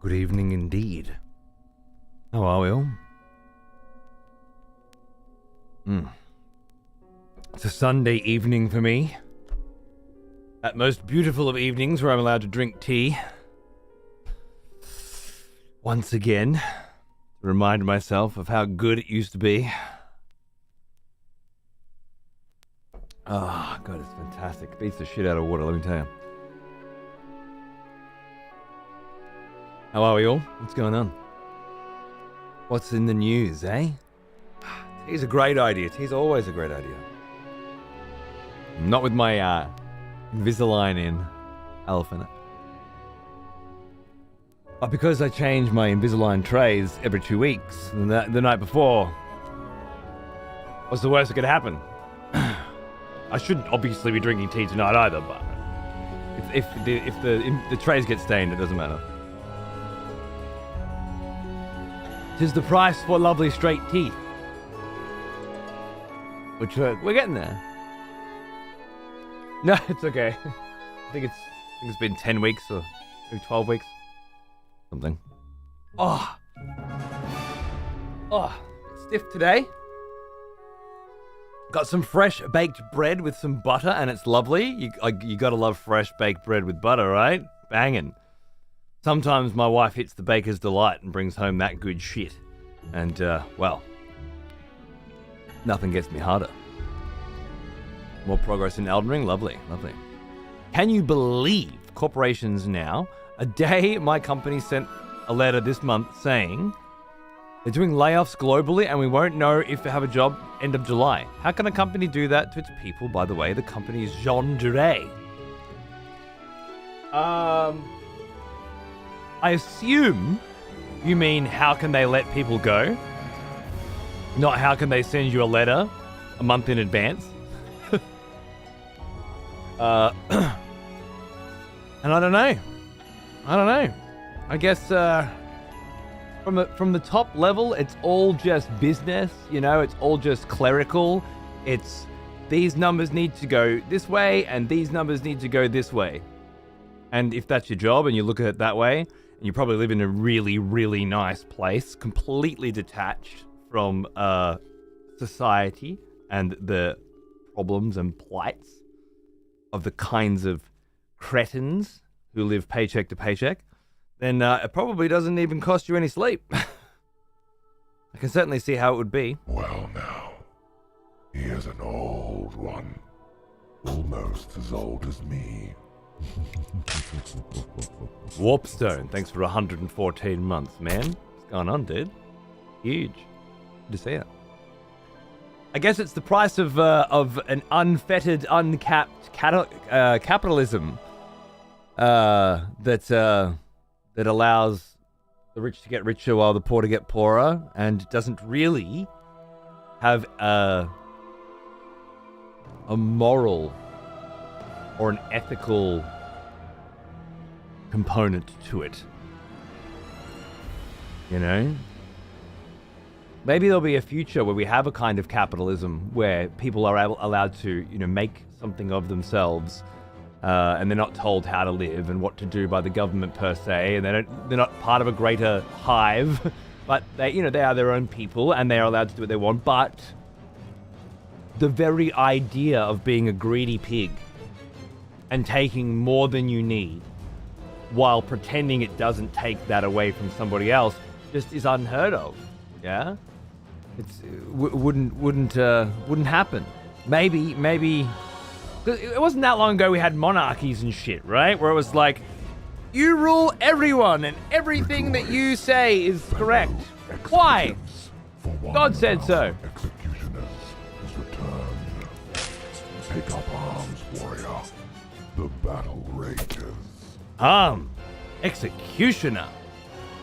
Good evening indeed. How are we all? It's a Sunday evening for me. That most beautiful of evenings where I'm allowed to drink tea. Once again, to remind myself of how good it used to be. Oh, God, it's fantastic. Beats the shit out of water, let me tell you. How are we all? What's going on? What's in the news, eh? Tea's a great idea. Tea's always a great idea. Not with my Invisalign in elephant. But because I change my Invisalign trays every 2 weeks, the night before, what's the worst that could happen? I shouldn't obviously be drinking tea tonight either, but if the trays get stained, it doesn't matter. 'Tis the price for lovely straight teeth. Which we're getting there. No, it's okay. I think it's been 10 weeks or maybe 12 weeks. Something. Oh, it's stiff today. Got some fresh baked bread with some butter, and it's lovely. You gotta love fresh baked bread with butter, right? Banging. Sometimes my wife hits the baker's delight and brings home that good shit. And, well, nothing gets me harder. More progress in Elden Ring? Lovely, lovely. Can you believe corporations now, a day my company sent a letter this month saying they're doing layoffs globally and we won't know if they have a job end of July. How can a company do that to its people? By the way, the company is Erdtree. I assume you mean how can they let people go? Not how can they send you a letter a month in advance? And I don't know. I guess from the top level, it's all just business. You know, it's all just clerical. It's these numbers need to go this way, and these numbers need to go this way. And if that's your job, and you look at it that way, and you probably live in a really, really nice place, completely detached from society and the problems and plights of the kinds of cretins who live paycheck to paycheck, then it probably doesn't even cost you any sleep. I can certainly see how it would be. Well now, he is an old one. Almost as old as me. Warpstone, thanks for 114 months, man. What's going on, dude? Huge. Good to see it. I guess it's the price of an unfettered, uncapped capitalism that allows the rich to get richer while the poor to get poorer, and doesn't really have a moral or an ethical component to it. You know? Maybe there'll be a future where we have a kind of capitalism where people are allowed to, make something of themselves, and they're not told how to live and what to do by the government per se, and they're not part of a greater hive, but they are their own people and they are allowed to do what they want. But the very idea of being a greedy pig and taking more than you need while pretending it doesn't take that away from somebody else just is unheard of. Yeah. Wouldn't happen. Maybe. It wasn't that long ago we had monarchies and shit, right? Where it was like, you rule everyone and everything that you say is correct. Why? God said so. Executioners is returned. Take up arms, warrior. The battle rages. Executioner.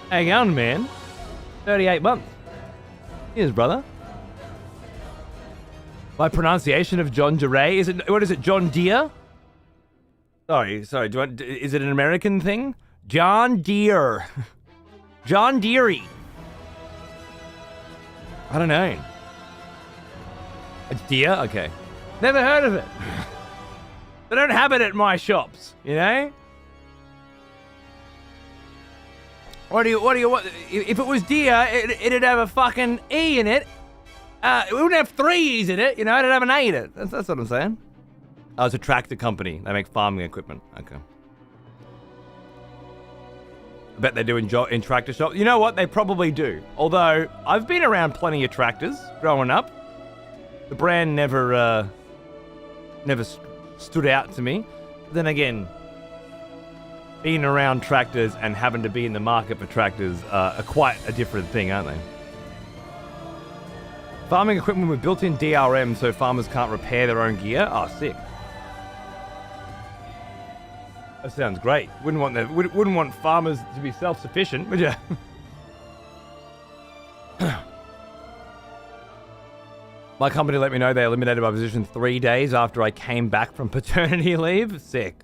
Hang on, man. 38 months. Cheers, brother. My pronunciation of John Deere what is it, John Deere? Sorry, is it an American thing? John Deere. John Deere. I don't know. It's Deere? Okay. Never heard of it. They don't have it at my shops, you know? What do you want? If it was deer, it'd have a fucking E in it. It wouldn't have 3 E's in it, you know, it'd have an A in it. That's what I'm saying. Oh, it's a tractor company. They make farming equipment. Okay. I bet they do in tractor shops. You know what? They probably do. Although, I've been around plenty of tractors growing up. The brand never stood out to me. But then again, being around tractors and having to be in the market for tractors are quite a different thing, aren't they? Farming equipment with built-in DRM so farmers can't repair their own gear. Oh, sick. That sounds great. Wouldn't want farmers to be self-sufficient, would you? My company let me know they eliminated my position 3 days after I came back from paternity leave. Sick.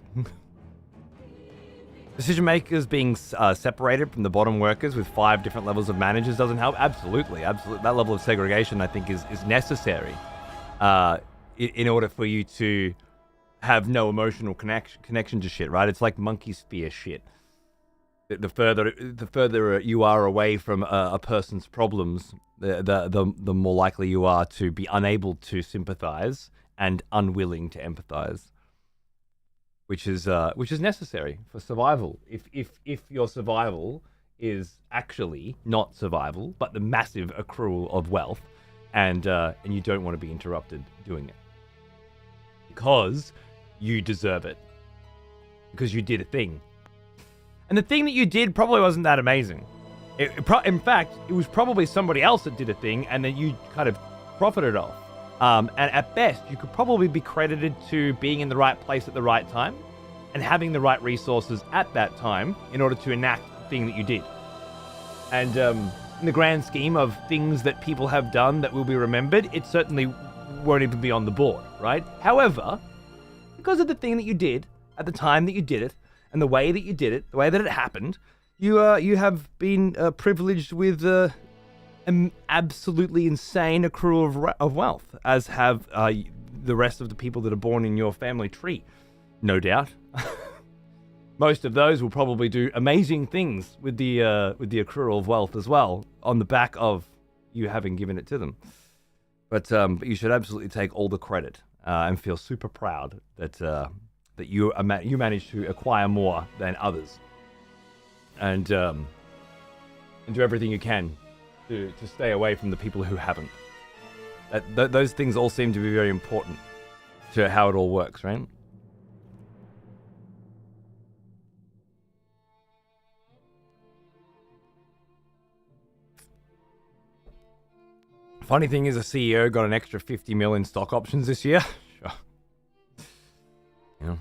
Decision makers being separated from the bottom workers with 5 different levels of managers doesn't help. Absolutely. That level of segregation, I think, is necessary in order for you to have no emotional connection to shit, right? It's like monkey sphere shit. The further you are away from a person's problems, the more likely you are to be unable to sympathize and unwilling to empathize. Which is necessary for survival. If your survival is actually not survival, but the massive accrual of wealth, and you don't want to be interrupted doing it because you deserve it, because you did a thing, and the thing that you did probably wasn't that amazing. In fact, it was probably somebody else that did a thing, and then you kind of profited off. And at best, you could probably be credited to being in the right place at the right time and having the right resources at that time in order to enact the thing that you did. And in the grand scheme of things that people have done that will be remembered, it certainly won't even be on the board, right? However, because of the thing that you did at the time that you did it and the way that you did it, the way that it happened, you have been privileged with an absolutely insane accrual of wealth, as have the rest of the people that are born in your family tree, no doubt. Most of those will probably do amazing things with the accrual of wealth as well, on the back of you having given it to them. But you should absolutely take all the credit and feel super proud that you managed to acquire more than others, and do everything you can to stay away from the people who haven't. Those things all seem to be very important to how it all works, right? Funny thing is, a CEO got an extra 50 mil in stock options this year. Sure. Yeah.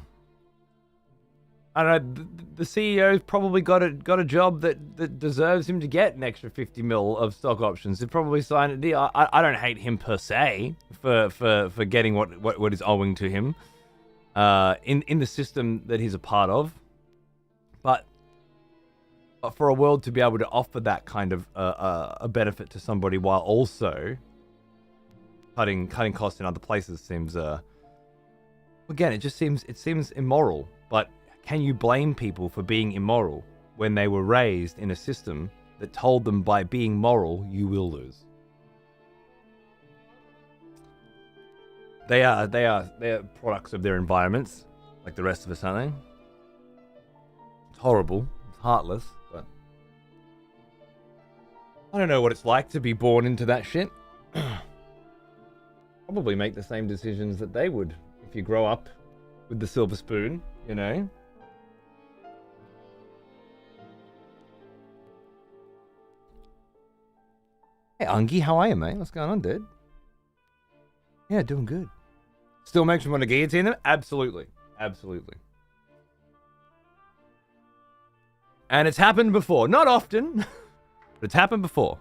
I don't know. The CEO's probably got a job that deserves him to get an extra 50 mil of stock options. He probably signed a deal. I don't hate him per se for getting what is owing to him in the system that he's a part of, but for a world to be able to offer that kind of a benefit to somebody while also cutting costs in other places seems again, it seems immoral. But can you blame people for being immoral when they were raised in a system that told them by being moral you will lose? They are products of their environments, like the rest of us, aren't they? It's horrible. It's heartless. But I don't know what it's like to be born into that shit. Probably make the same decisions that they would if you grow up with the silver spoon, you know? Hey, Ungi, how are you, mate? What's going on, dude? Yeah, doing good. Still makes me want to guillotine them? Absolutely. Absolutely. And it's happened before. Not often, but it's happened before.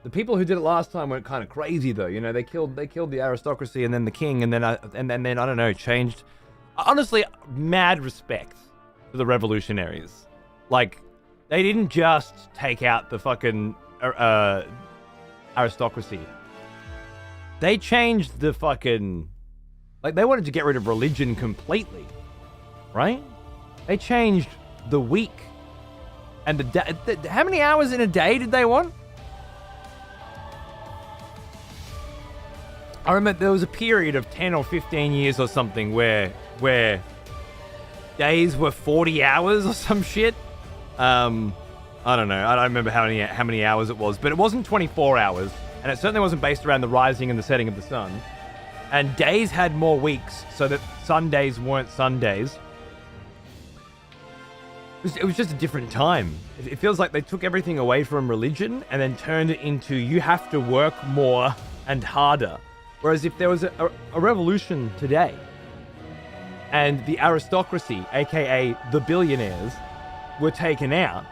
The people who did it last time went kind of crazy, though. You know, they killed the aristocracy and then the king, and then I don't know, changed. Honestly, mad respect for the revolutionaries. Like, they didn't just take out the fucking aristocracy. They changed the fucking... Like, they wanted to get rid of religion completely. Right? They changed the weak And how many hours in a day did they want? I remember there was a period of 10 or 15 years or something where days were 40 hours or some shit. I don't know. I don't remember how many hours it was, but it wasn't 24 hours, and it certainly wasn't based around the rising and the setting of the sun. And days had more weeks, so that Sundays weren't Sundays. It was just a different time. It feels like they took everything away from religion and then turned it into you have to work more and harder. Whereas if there was a revolution today and the aristocracy, aka the billionaires, were taken out,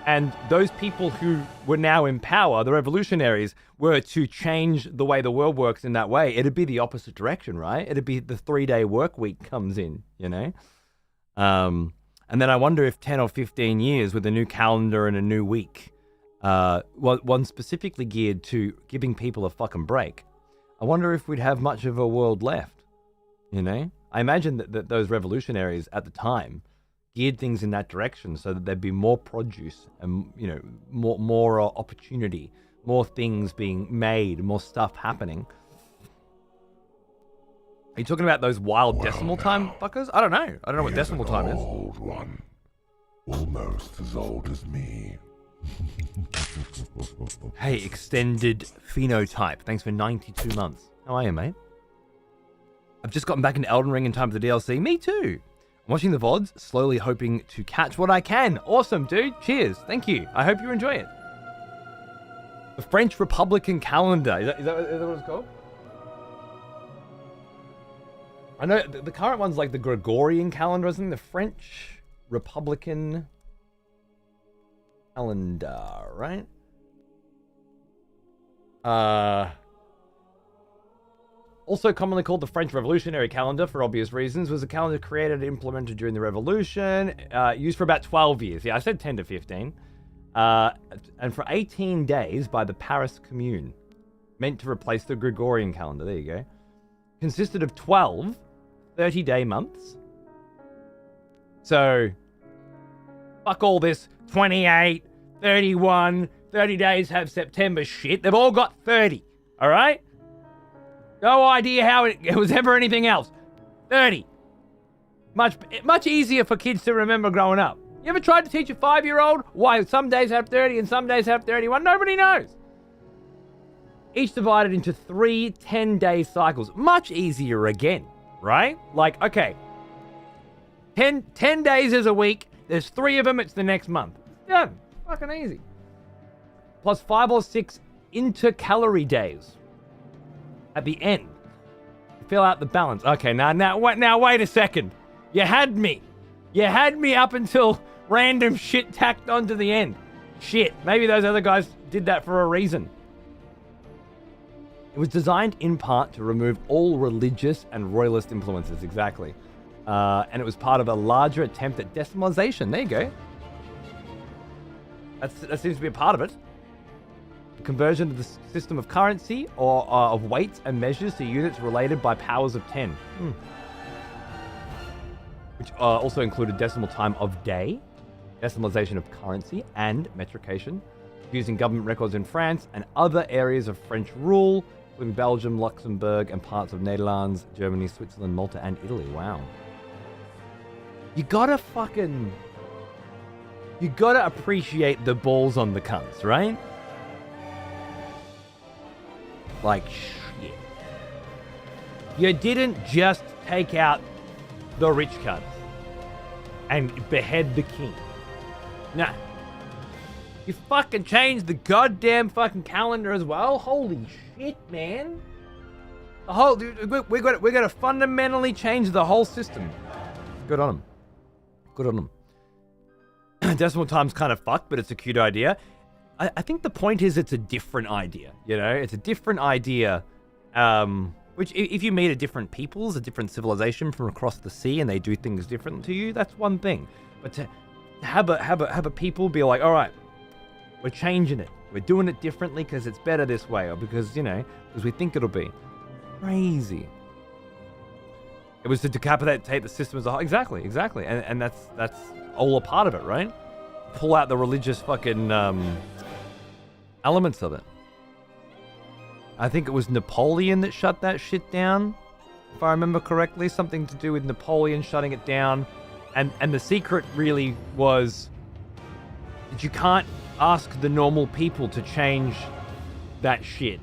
and those people who were now in power, the revolutionaries, were to change the way the world works in that way, it'd be the opposite direction, right? It'd be the 3-day work week comes in, you know? And then I wonder if 10 or 15 years with a new calendar and a new week, one specifically geared to giving people a fucking break, I wonder if we'd have much of a world left, you know? I imagine that those revolutionaries at the time geared things in that direction so that there'd be more produce and, you know, more opportunity, more things being made, more stuff happening. Are you talking about those wild decimal time fuckers? I don't know. I don't know what decimal time is. Old one. Almost as old as me. Hey, extended phenotype. Thanks for 92 months. How are you, mate? I've just gotten back into Elden Ring in time for the DLC. Me too. I'm watching the VODs, slowly hoping to catch what I can. Awesome, dude. Cheers. Thank you. I hope you enjoy it. The French Republican calendar. Is that what it's called? I know the current one's like the Gregorian calendar, isn't it? The French Republican calendar, right? Also commonly called the French Revolutionary Calendar for obvious reasons, was a calendar created and implemented during the Revolution, used for about 12 years. Yeah, I said 10 to 15. And for 18 days by the Paris Commune, meant to replace the Gregorian calendar. There you go. Consisted of 12 30-day months. So, fuck all this 28, 31, 30 days have September shit. They've all got 30, all right? No idea how it was ever anything else. 30. Much easier for kids to remember growing up. You ever tried to teach a 5-year-old why some days have 30 and some days have 31? Nobody knows. Each divided into 3 10-day cycles. Much easier again, right? Like, okay, 10 days is a week. There's 3 of them. It's the next month. Yeah, fucking easy. Plus 5 or 6 intercalary days at the end. Fill out the balance. Okay, now wait a second. You had me. You had me up until random shit tacked onto the end. Shit, maybe those other guys did that for a reason. It was designed in part to remove all religious and royalist influences, exactly. And it was part of a larger attempt at decimalization. There you go. That seems to be a part of it. The conversion of the system of currency or of weights and measures to units related by powers of 10. Which also included decimal time of day, decimalization of currency, and metrication, using government records in France and other areas of French rule, including Belgium, Luxembourg, and parts of Netherlands, Germany, Switzerland, Malta, and Italy. Wow. You gotta appreciate the balls on the cunts, right? Like, shit. You didn't just take out the rich cunts and behead the king. Nah. You fucking changed the goddamn fucking calendar as well? Holy shit, man. The whole... We're gonna fundamentally change the whole system. Good on them. Good on them. Decimal time's kind of fucked, but it's a cute idea. I think the point is it's a different idea, you know? It's a different idea, which if you meet a different peoples, a different civilization from across the sea, and they do things different to you, that's one thing. But to have a people be like, all right, we're changing it. We're doing it differently because it's better this way, or because, you know, because we think it'll be. Crazy. It was to decapitate the system as a whole. Exactly. And that's all a part of it, right? pull out the religious fucking elements of it. I think it was Napoleon that shut that shit down, if I remember correctly. Something to do with Napoleon shutting it down. And the secret really was that you can't ask the normal people to change that shit.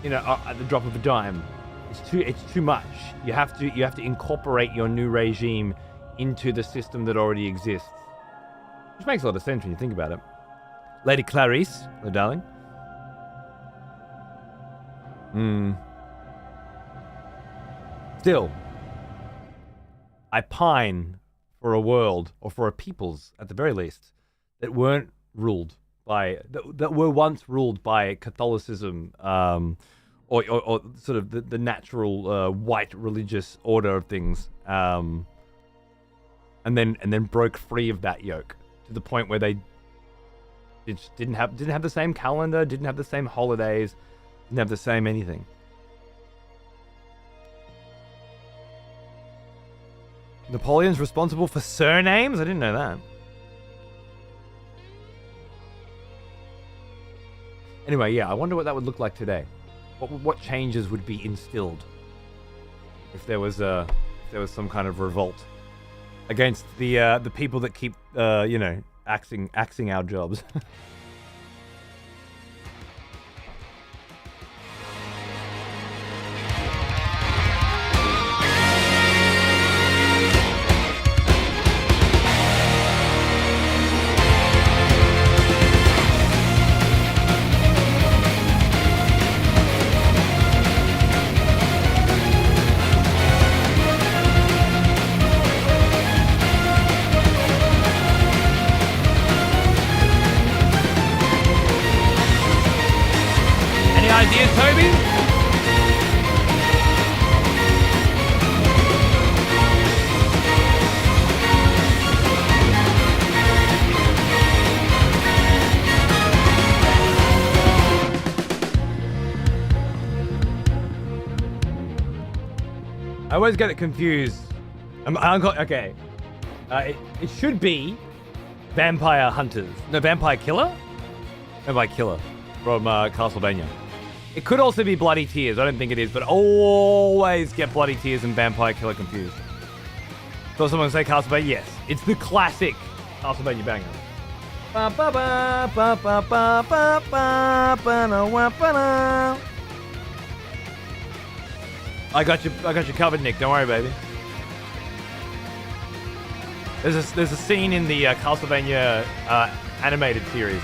You know, at the drop of a dime. It's too much. You have to incorporate your new regime into the system that already exists. Which makes a lot of sense when you think about it. Lady Clarice, hello darling. Still, I pine for a world, or for a peoples at the very least, that weren't ruled by, that were once ruled by Catholicism, or sort of the natural white religious order of things, and then broke free of that yoke to the point where they didn't have the same calendar, didn't have the same holidays, didn't have the same anything. Napoleon's responsible for surnames? I didn't know that. Anyway, yeah, I wonder what that would look like today. What changes would be instilled if there was some kind of revolt against the people that keep axing our jobs. I always get it confused. Okay. It should be Vampire Hunters. No, Vampire Killer? Vampire Killer from Castlevania. It could also be Bloody Tears. I don't think it is, but I always get Bloody Tears and Vampire Killer confused. So someone say Castlevania? Yes. It's the classic Castlevania banger. Ba ba ba ba ba ba ba ba ba ba. I got you covered, Nick. Don't worry, baby. There's a scene in the Castlevania animated series,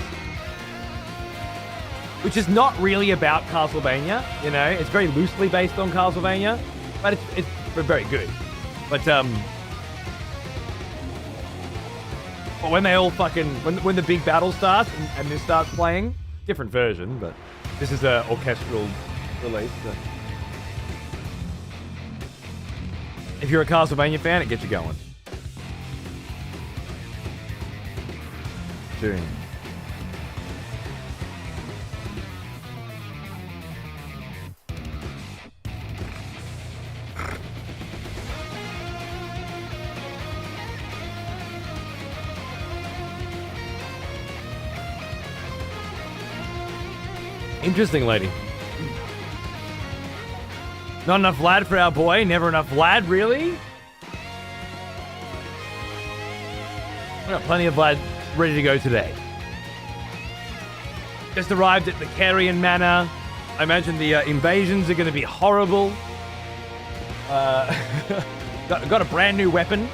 which is not really about Castlevania. You know, it's very loosely based on Castlevania, but it's very good. But when they all when the big battle starts and this starts playing, different version, but this is a orchestral release. So. If you're a Castlevania fan, it gets you going. Tune. Interesting, lady. Not enough Vlad for our boy. Never enough Vlad, really? We got plenty of Vlad ready to go today. Just arrived at the Carian Manor. I imagine the invasions are going to be horrible. Got a brand new weapon.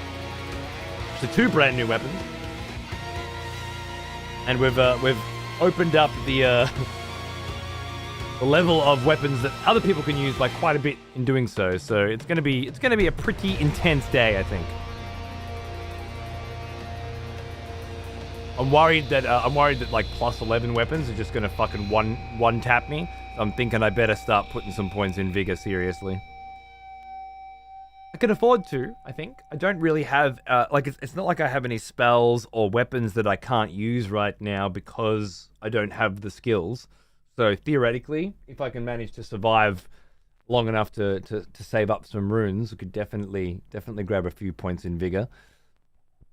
Actually, 2 brand new weapons. And we've opened up the level of weapons that other people can use by quite a bit in doing so. So it's gonna be a pretty intense day, I think. I'm worried that like plus 11 weapons are just gonna fucking one tap me. So I'm thinking I better start putting some points in vigor seriously. I can afford to, I think. I don't really have it's not like I have any spells or weapons that I can't use right now because I don't have the skills. So theoretically, if I can manage to survive long enough to save up some runes, we could definitely grab a few points in vigor.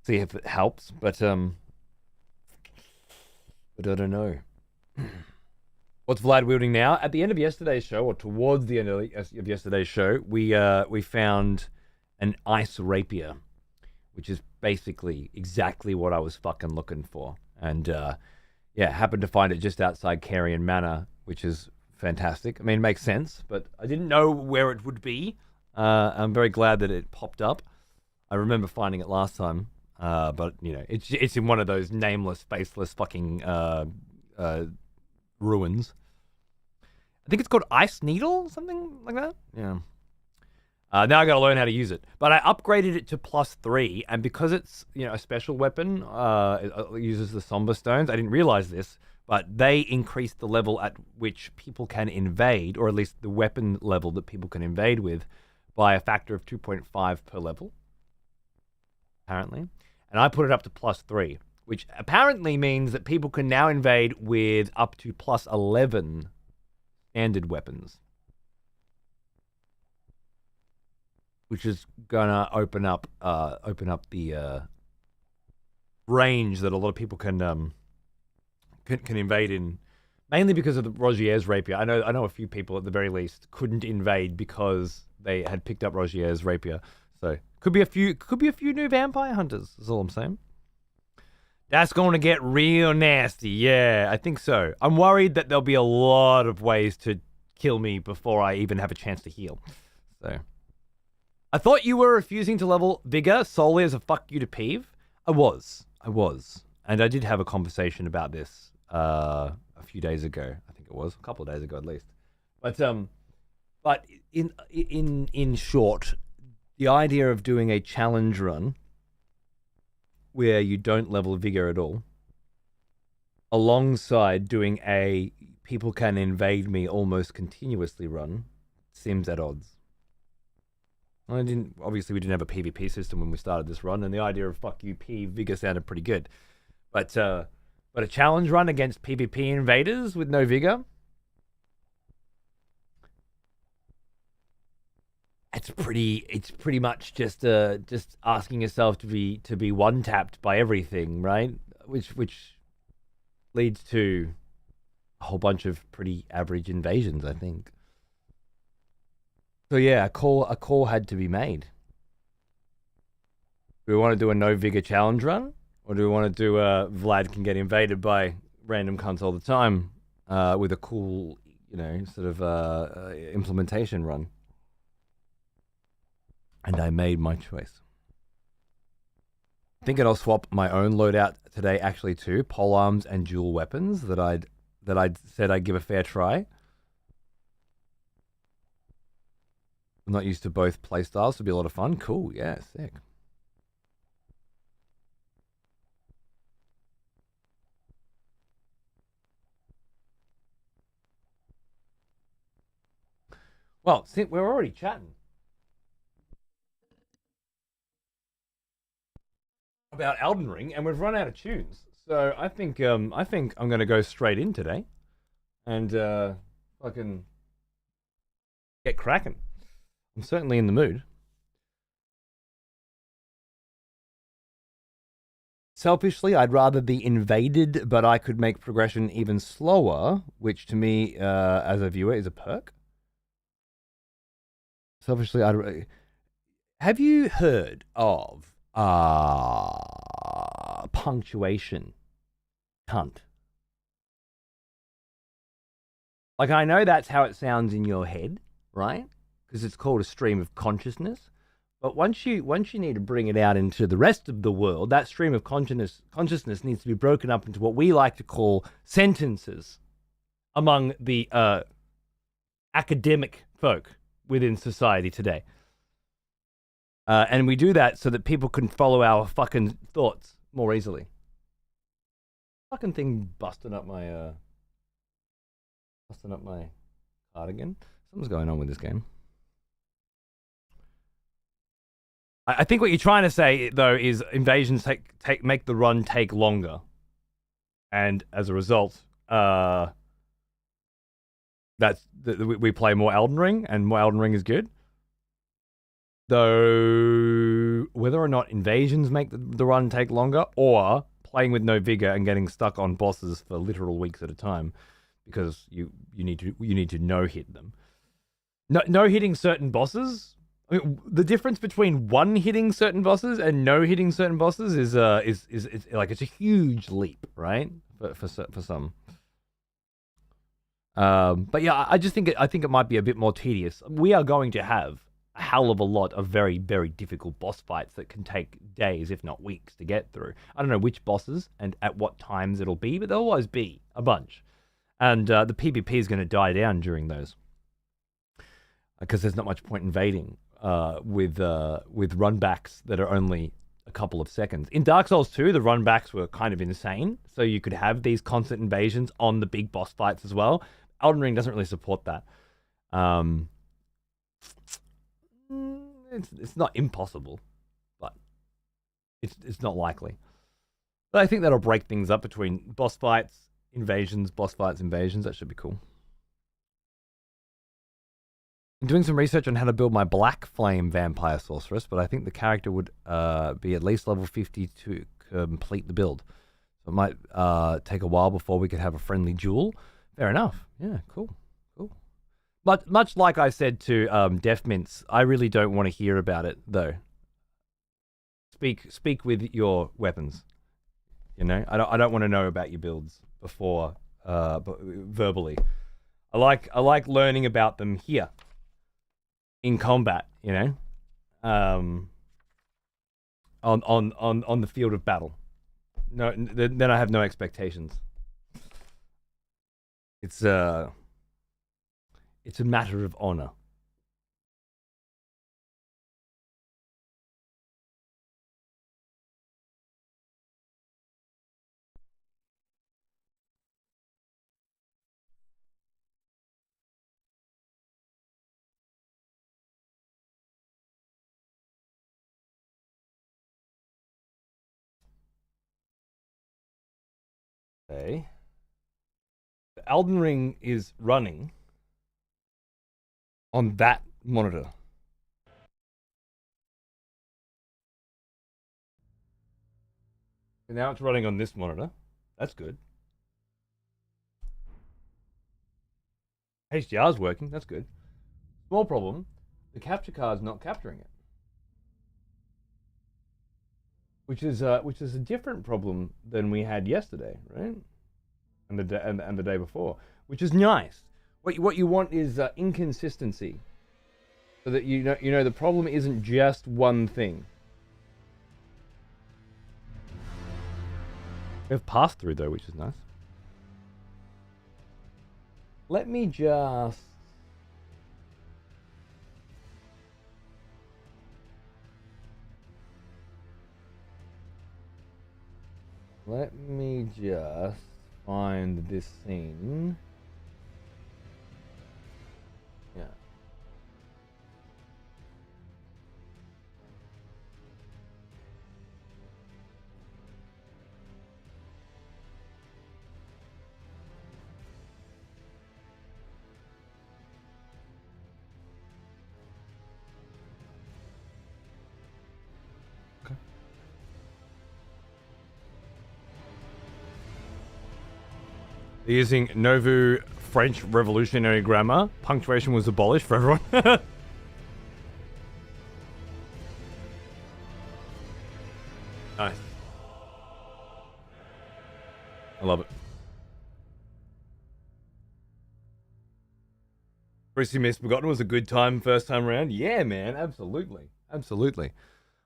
See if it helps. But But I don't know. What's Vlad wielding now? At the end of yesterday's show, or towards the end of yesterday's show, we found an ice rapier, which is basically exactly what I was fucking looking for. And yeah, happened to find it just outside Caria Manor, which is fantastic. I mean, it makes sense, but I didn't know where it would be. I'm very glad that it popped up. I remember finding it last time, but you know, it's in one of those nameless, faceless fucking ruins. I think it's called Ice Needle, something like that. Yeah. Now I got to learn how to use it, but I upgraded it to +3, and because it's a special weapon, it uses the Somber Stones. I didn't realize this, but they increase the level at which people can invade, or at least the weapon level that people can invade with, by a factor of 2.5 per level, apparently. And I put it up to +3, which apparently means that people can now invade with up to +11 standard weapons, which is gonna open up the range that a lot of people can invade in, mainly because of the Rogier's rapier. I know a few people at the very least couldn't invade because they had picked up Rogier's rapier. So could be a few new vampire hunters. That's all I'm saying. That's going to get real nasty. Yeah, I think so. I'm worried that there'll be a lot of ways to kill me before I even have a chance to heal. So I thought you were refusing to level Vigor solely as a fuck you to Peeve. I was. And I did have a conversation about this a few days ago. I think it was a couple of days ago at least. But in short, the idea of doing a challenge run where you don't level Vigor at all, alongside doing a people can invade me almost continuously run, seems at odds. Obviously we didn't have a PvP system when we started this run, and the idea of fuck you P Vigor sounded pretty good. But a challenge run against PvP invaders with no Vigor, it's pretty much just asking yourself to be one tapped by everything, right? Which leads to a whole bunch of pretty average invasions, I think. So yeah, a call had to be made. Do we want to do a no Vigor challenge run, or do we want to do Vlad can get invaded by random cunts all the time with a cool, sort of implementation run? And I made my choice. Thinking I'll swap my own loadout today, actually, too. Polearms and dual weapons that I'd said I'd give a fair try. I'm not used to both playstyles, so it'll be a lot of fun. Cool, yeah, sick. Well, since we're already chatting about Elden Ring, and we've run out of tunes, so I think I'm going to go straight in today, and fucking get cracking. I'm certainly in the mood. Selfishly, I'd rather be invaded, but I could make progression even slower, which to me, as a viewer, is a perk. Selfishly, have you heard of punctuation? Cunt. Like, I know that's how it sounds in your head, right? Because it's called a stream of consciousness. But once you need to bring it out into the rest of the world, that stream of consciousness needs to be broken up into what we like to call sentences among the academic folk within society today. And we do that so that people can follow our fucking thoughts more easily. Fucking thing busting up my cardigan. Something's going on with this game. I think what you're trying to say, though, is invasions make the run take longer, and as a result, we play more Elden Ring, and more Elden Ring is good. Though whether or not invasions make the run take longer, or playing with no vigor and getting stuck on bosses for literal weeks at a time because you need to no hit them. No hitting certain bosses. I mean, the difference between one hitting certain bosses and no hitting certain bosses is like it's a huge leap, right? For some. But yeah, I think it might be a bit more tedious. We are going to have a hell of a lot of very, very difficult boss fights that can take days, if not weeks, to get through. I don't know which bosses and at what times it'll be, but there'll always be a bunch. And the PvP is going to die down during those. Because there's not much point invading with runbacks that are only a couple of seconds. In Dark Souls 2, the runbacks were kind of insane, so you could have these constant invasions on the big boss fights as well. Elden Ring doesn't really support that. It's not impossible, but it's not likely. But I think that'll break things up between boss fights, invasions, boss fights, invasions. That should be cool. I'm doing some research on how to build my Black Flame Vampire Sorceress, but I think the character would be at least level 50 to complete the build. So it might take a while before we could have a friendly duel. Fair enough. Yeah, cool. Much like I said to Def Mints, I really don't want to hear about it, though. Speak with your weapons. You know, I don't want to know about your builds before verbally. I like learning about them here. In combat, you know, on the field of battle. No, then I have no expectations. It's a matter of honor. Okay. The Elden Ring is running on that monitor. And now it's running on this monitor. That's good. HDR's working. That's good. Small problem. The capture card's not capturing it. Which is a different problem than we had yesterday, right? And the day before, which is nice. What you want is inconsistency, so that you know the problem isn't just one thing. We have pass through though, which is nice. Let me just. Let me just find this scene. Yeah. Okay. They're using Nouveau French Revolutionary Grammar. Punctuation was abolished for everyone. Nice. I love it. Previously Misbegotten was a good time first time around. Yeah, man, absolutely. Absolutely.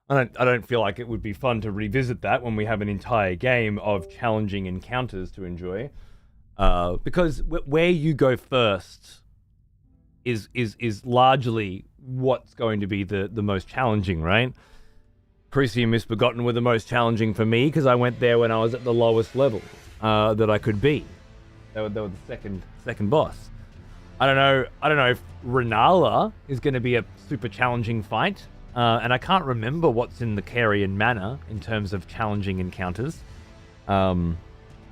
I don't feel like it would be fun to revisit that when we have an entire game of challenging encounters to enjoy. Because where you go first is largely what's going to be the most challenging, right? Previously Misbegotten were the most challenging for me because I went there when I was at the lowest level that I could be. They were the second boss. I don't know if Renala is going to be a super challenging fight, and I can't remember what's in the Carian Manor in terms of challenging encounters. But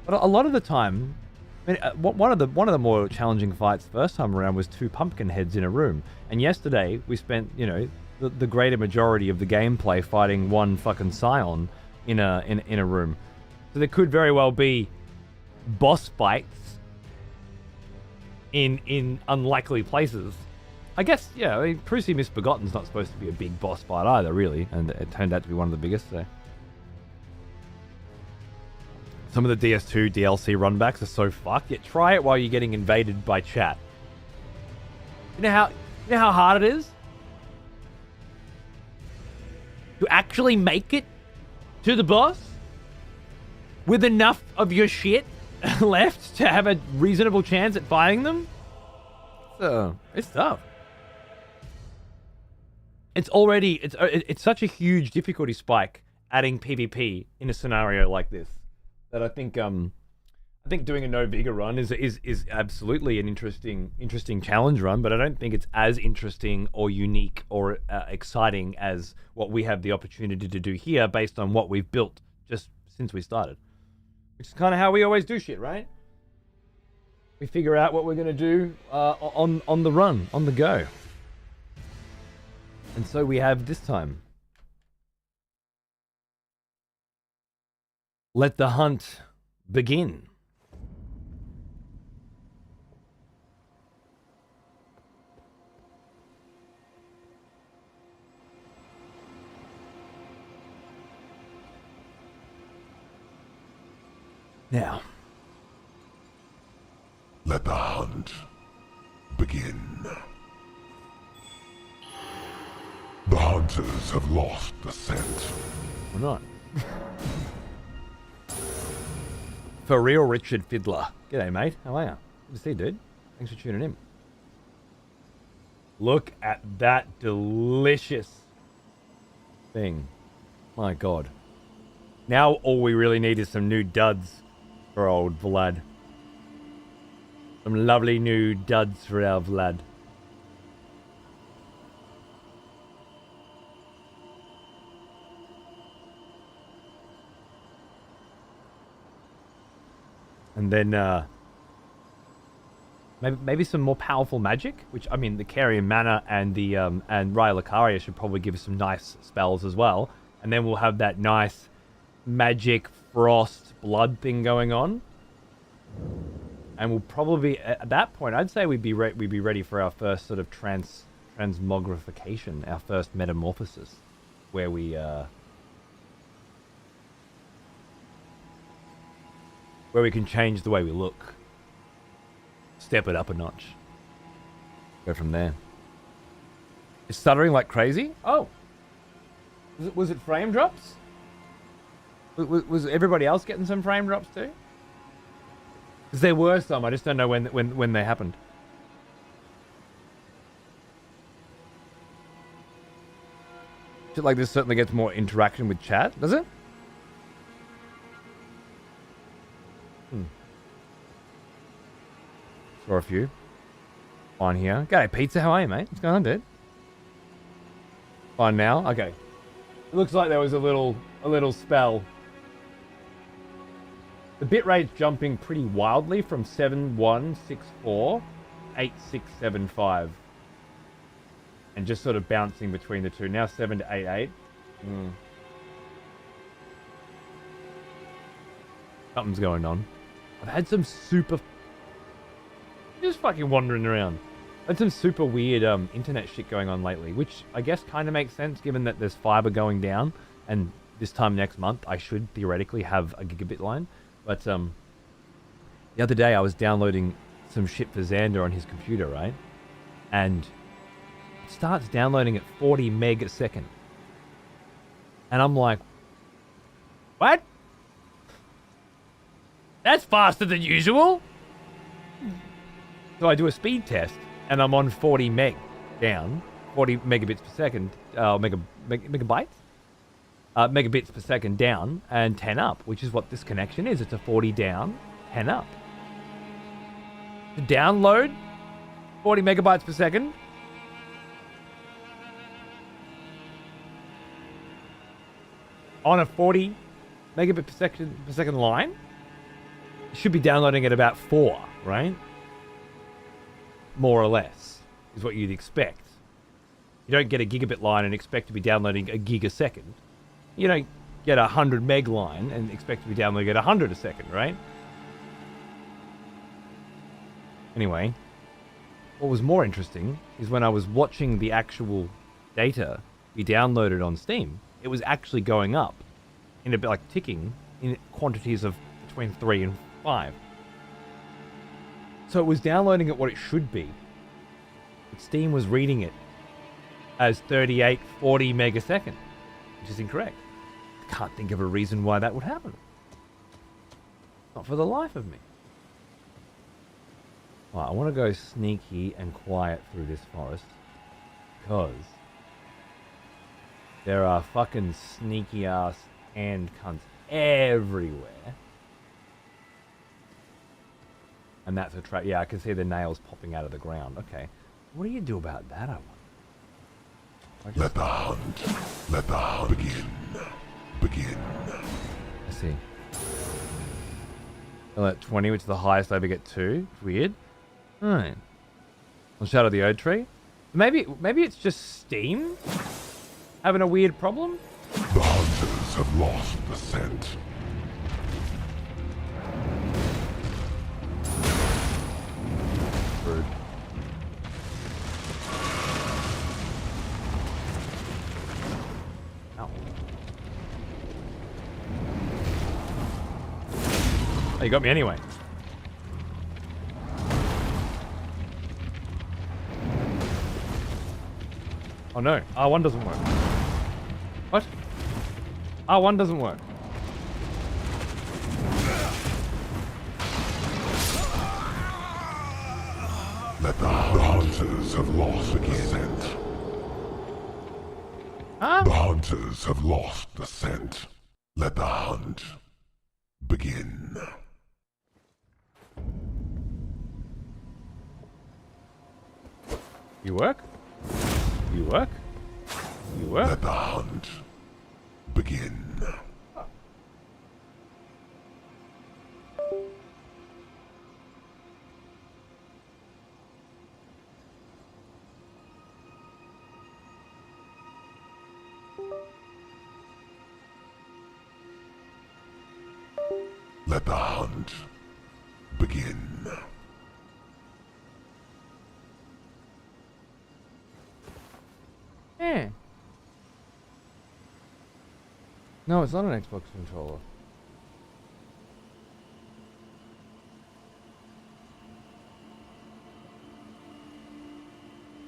a lot of the time, I mean, one of the more challenging fights first time around was 2 pumpkin heads in a room, and yesterday we spent the greater majority of the gameplay fighting 1 fucking scion in a room. So there could very well be boss fights in unlikely places. I guess, yeah, I mean, Cruci Misbegotten's not supposed to be a big boss fight either, really, and it turned out to be one of the biggest, so. Some of the DS2 DLC runbacks are so fucked, yet try it while you're getting invaded by chat. You know how hard it is to actually make it to the boss with enough of your shit left to have a reasonable chance at fighting them? It's tough. It's such a huge difficulty spike adding PvP in a scenario like this that I think doing a no Vega run is absolutely an interesting challenge run, but I don't think it's as interesting or unique or exciting as what we have the opportunity to do here based on what we've built just since we started. Which is kind of how we always do shit, right? We figure out what we're gonna do on the run, on the go. And so we have this time. Let the hunt begin. Now. Let the hunt begin. The hunters have lost the scent. Or not. For real, Richard Fiddler. G'day, mate. How are you? Good to see you, dude. Thanks for tuning in. Look at that delicious thing. My God. Now all we really need is some new duds for old Vlad. Some lovely new duds for our Vlad. And then maybe some more powerful magic, which I mean the Caria Manor and the and Caria should probably give us some nice spells as well. And then we'll have that nice magic frost blood thing going on. And we'll probably at that point I'd say we'd be ready for our first sort of transmogrification, our first metamorphosis, where we can change the way we look. Step it up a notch. Go from there. It's stuttering like crazy? Oh. Was it frame drops? Was everybody else getting some frame drops too? Because there were some, I just don't know when they happened. Shit like this certainly gets more interaction with chat, does it? Saw a few. Fine here. G'day, Pizza. How are you, mate? What's going on, dude? Fine now? Okay. It looks like there was a little spell. The bitrate's jumping pretty wildly from 7164 8675. And just sort of bouncing between the two. Now 7 to 88. Something's going on. I've had some super... Just fucking wandering around. Had some super weird internet shit going on lately, which I guess kind of makes sense given that there's fiber going down, and this time next month I should theoretically have a gigabit line. But the other day I was downloading some shit for Xander on his computer, right? And it starts downloading at 40 meg a second. And I'm like, what? That's faster than usual. So I do a speed test, and I'm on 40 meg down, 40 megabits per second, megabits? Megabits per second down, and 10 up, which is what this connection is. It's a 40 down, 10 up. To download 40 megabytes per second, on a 40 megabit per second line, it should be downloading at about 4, right? More or less, is what you'd expect. You don't get a gigabit line and expect to be downloading a gig a second. You know, get a 100 meg line and expect to be downloading at 100 a second, right? Anyway, what was more interesting is when I was watching the actual data be downloaded on Steam, it was actually going up in a bit like ticking in quantities of between 3 and 5. So it was downloading at what it should be. But Steam was reading it as 38, 40 megasecond, which is incorrect. I can't think of a reason why that would happen. Not for the life of me. Right, I want to go sneaky and quiet through this forest because there are fucking sneaky ass and cunts everywhere. And that's a trap. Yeah, I can see the nails popping out of the ground. Okay. What do you do about that, I wonder? Let the hunt begin. I see. I'll let 20, which is the highest I ever get to. Weird. Alright. I'll shout out the Erdtree. Maybe it's just Steam having a weird problem? The hunters have lost the scent. Rude. Ow. Oh, you got me anyway. Oh no, R1 doesn't work. What? R1 doesn't work. Let the hunters have lost the scent. Huh? The hunters have lost the scent. Let the hunt begin. You work? You work? You work? Let the hunt begin. Let the hunt begin. Eh. No, it's not an Xbox controller.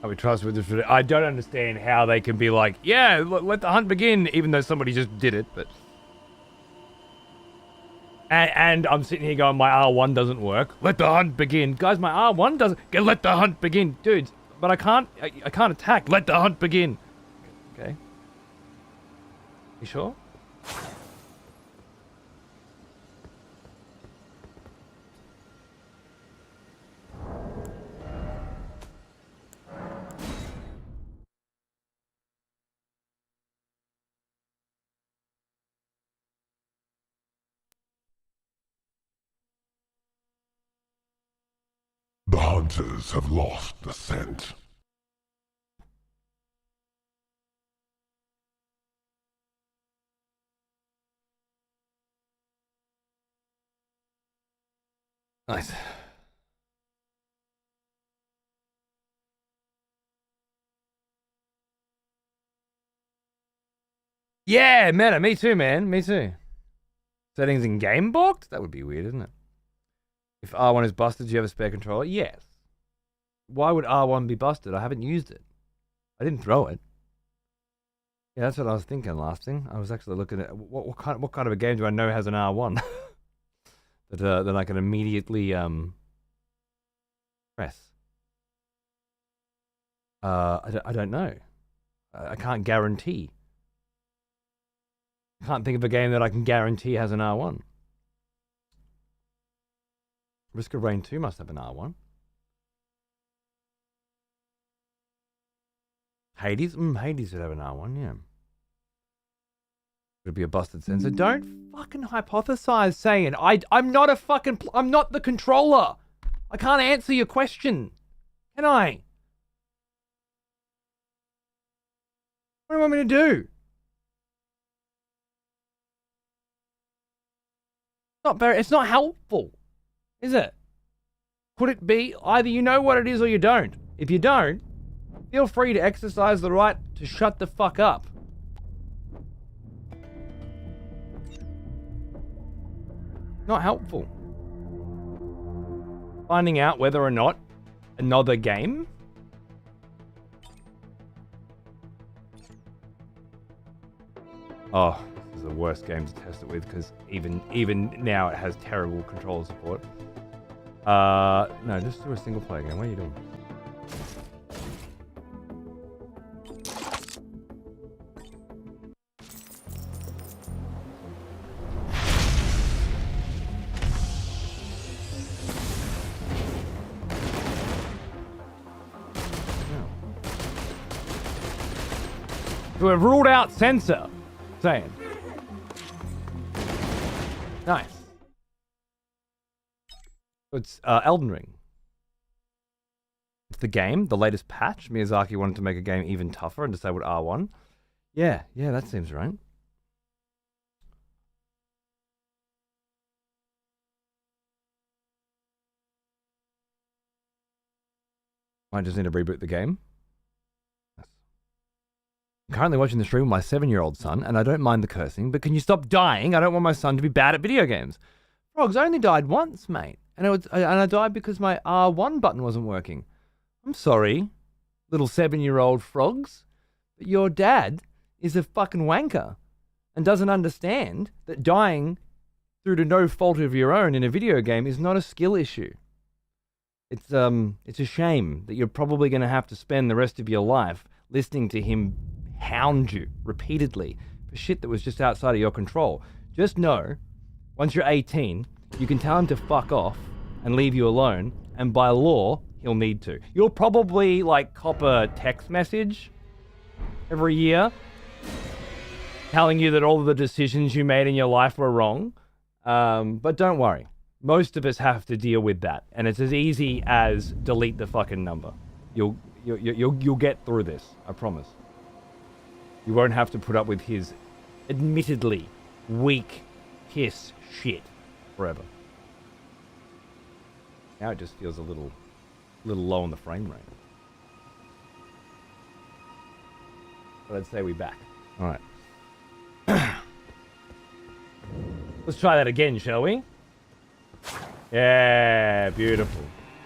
Are we trust with this? I don't understand how they can be like, yeah, let the hunt begin, even though somebody just did it, but... And I'm sitting here going, my R1 doesn't work. Let the hunt begin. Guys, my R1 doesn't... Let the hunt begin. Dudes, but I can't attack. Let the hunt begin. Okay. You sure? The hunters have lost the scent. Nice. Yeah, meta. Me too, man. Me too. Settings in game box? That would be weird, isn't it? If R1 is busted, do you have a spare controller? Yes. Why would R1 be busted? I haven't used it. I didn't throw it. Yeah, that's what I was thinking last thing. I was actually looking at what kind of a game do I know has an R1 that I can immediately press. I don't know. I can't guarantee. I can't think of a game that I can guarantee has an R1. Risk of Rain 2 must have an R1. Hades? Hades would have an R1, yeah. Would be a busted sensor. Don't fucking hypothesize saying I'm not a fucking... I'm not the controller. I can't answer your question. Can I? What do you want me to do? It's not helpful, is it? Could it be either you know what it is or you don't? If you don't, feel free to exercise the right to shut the fuck up. Not helpful. Finding out whether or not another game. Oh, this is the worst game to test it with because even now it has terrible controller support. No, just do a single player game. What are you doing? So we've ruled out censor. Saying. Nice. It's Elden Ring. It's the game, the latest patch. Miyazaki wanted to make a game even tougher and disabled R1. Yeah, that seems right. Might just need to reboot the game. I'm currently watching the stream with my 7-year-old son, and I don't mind the cursing, but can you stop dying? I don't want my son to be bad at video games. Frogs, I only died once, mate. And I died because my R1 button wasn't working. I'm sorry, little 7-year-old frogs, but your dad is a fucking wanker and doesn't understand that dying through to no fault of your own in a video game is not a skill issue. It's a shame that you're probably going to have to spend the rest of your life listening to him hound you repeatedly for shit that was just outside of your control. Just know, once you're 18, you can tell him to fuck off and leave you alone, and by law, he'll need to. You'll probably, cop a text message every year telling you that all of the decisions you made in your life were wrong. But don't worry. Most of us have to deal with that, and it's as easy as delete the fucking number. You'll get through this, I promise. You won't have to put up with his admittedly weak piss shit forever. Now it just feels a little low on the frame rate. But I'd say we're back. All right. Let's try that again, shall we? Yeah, beautiful.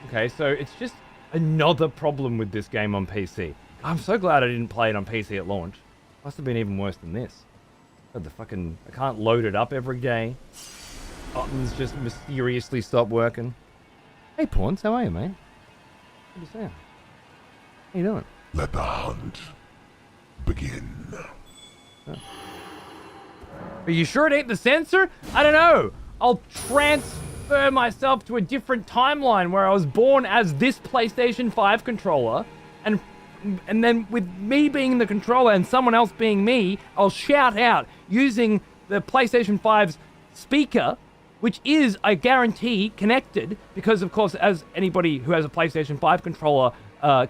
Okay, so it's just another problem with this game on PC. I'm so glad I didn't play it on PC at launch. Must have been even worse than this. God, I can't load it up every day. Buttons just mysteriously stop working. Hey, Pawns, how are you, mate? What are you saying? How you doing? Let the hunt begin. Oh. Are you sure it ain't the censor? I don't know. I'll transfer myself to a different timeline where I was born as this PlayStation 5 controller, and then with me being the controller and someone else being me, I'll shout out using the PlayStation 5's speaker, which is, I guarantee, connected, because of course, as anybody who has a PlayStation 5 controller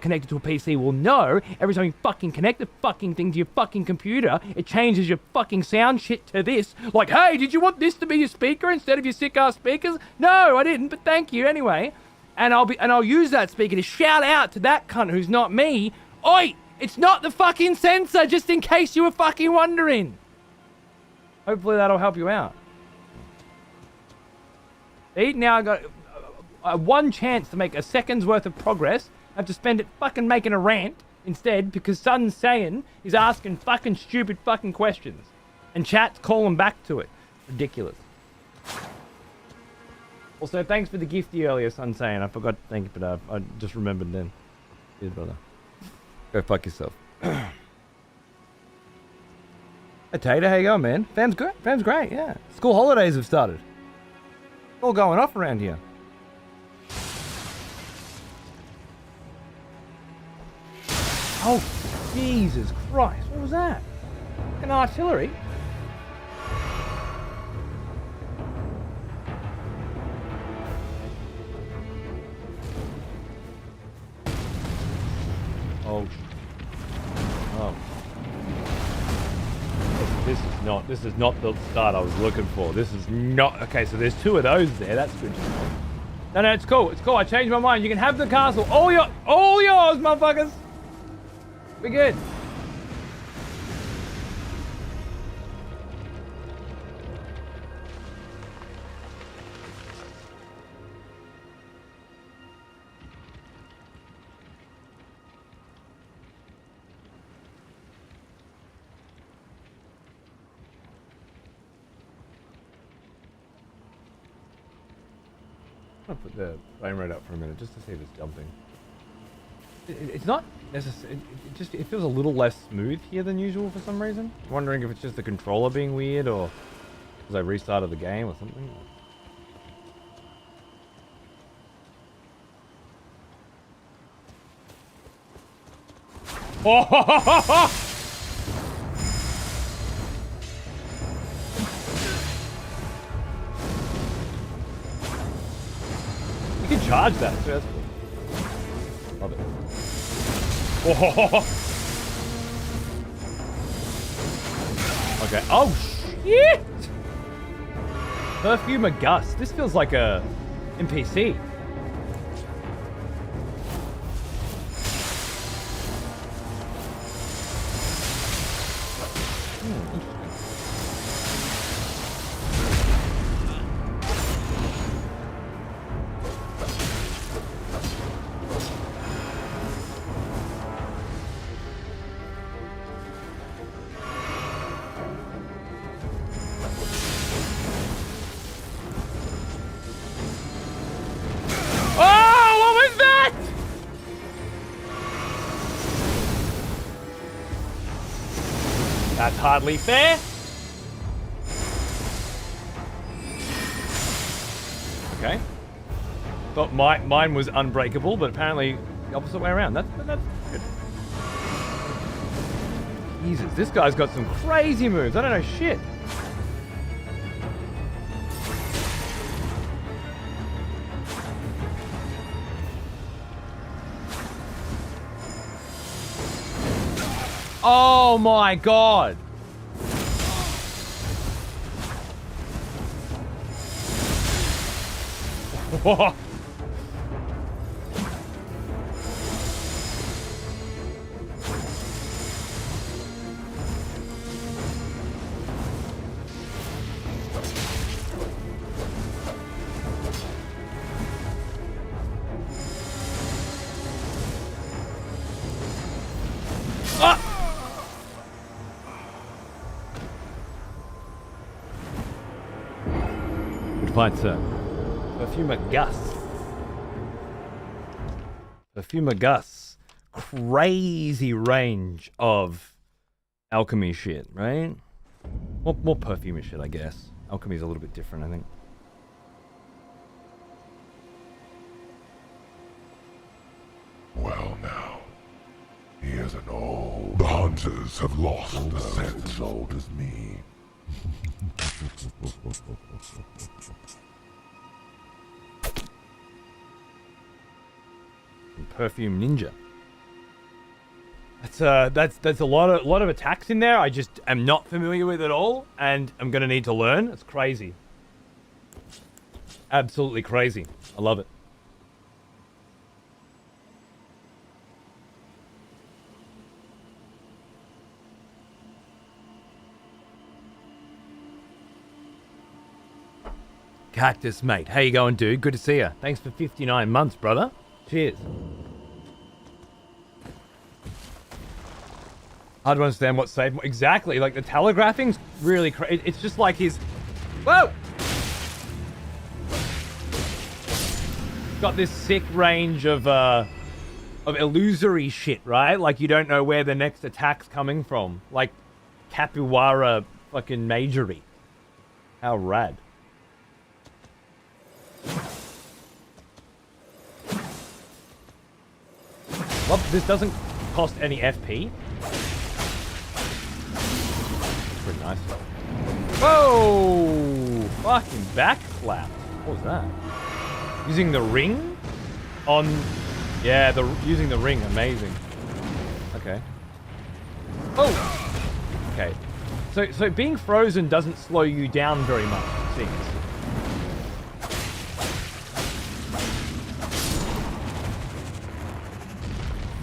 connected to a PC will know, every time you fucking connect the fucking thing to your fucking computer, it changes your fucking sound shit to this. Like, hey, did you want this to be your speaker instead of your sick-ass speakers? No, I didn't, but thank you anyway. And I'll use that speaker to shout out to that cunt who's not me. Oi, it's not the fucking censor, just in case you were fucking wondering. Hopefully that'll help you out. See, now I got one chance to make a second's worth of progress. I have to spend it fucking making a rant instead because Sun Saiyan is asking fucking stupid fucking questions. And chat's calling back to it. Ridiculous. Also, thanks for the gifty earlier, Sun Saiyan. I forgot to thank you, but I just remembered then. Cheers, brother. Go fuck yourself. Hey, Tater, how you going, man? Fam's great, yeah. School holidays have started. It's all going off around here. Oh, Jesus Christ. What was that? Fucking artillery? Oh. Oh. This is is not the start I was looking for. This is not okay. So there's 2 of those there. That's good. No, it's cool. It's cool. I changed my mind. You can have the castle. All yours, motherfuckers. We good. I'm gonna put the frame rate up for a minute just to see if it's jumping. It's not necessarily. It feels a little less smooth here than usual for some reason. I'm wondering if it's just the controller being weird or because I restarted the game or something. Oh! You can charge that, so that's cool. Love it. Oh. Okay. Oh, shit! Perfume of Gust. This feels like a NPC. That's hardly fair. Okay. Thought mine was unbreakable, but apparently the opposite way around. That's good. Jesus, this guy's got some crazy moves. I don't know shit. Oh my god! Whoa. Fine, sir. Perfume of Gus. Perfume of Gus. Crazy range of alchemy shit, right? More perfume shit, I guess. Alchemy's a little bit different, I think. Well now, here's an old... The hunters have lost the scent as old as me. Perfume ninja. That's a lot of attacks in there. I just am not familiar with at all, and I'm gonna need to learn. It's crazy. Absolutely crazy. I love it. Cactus, mate. How you going, dude? Good to see you. Thanks for 59 months, brother. Cheers. Hard to understand what saved... Exactly. Like, the telegraphing's really crazy. It's just like his... Whoa! Got this sick range of illusory shit, right? Like, you don't know where the next attack's coming from. Like, Capywara fucking majory. How rad. Well, this doesn't cost any FP. Pretty nice. Whoa! Fucking backflap. What was that? Using the ring? On... Yeah, using the ring. Amazing. Okay. Oh! Okay. So being frozen doesn't slow you down very much, it seems.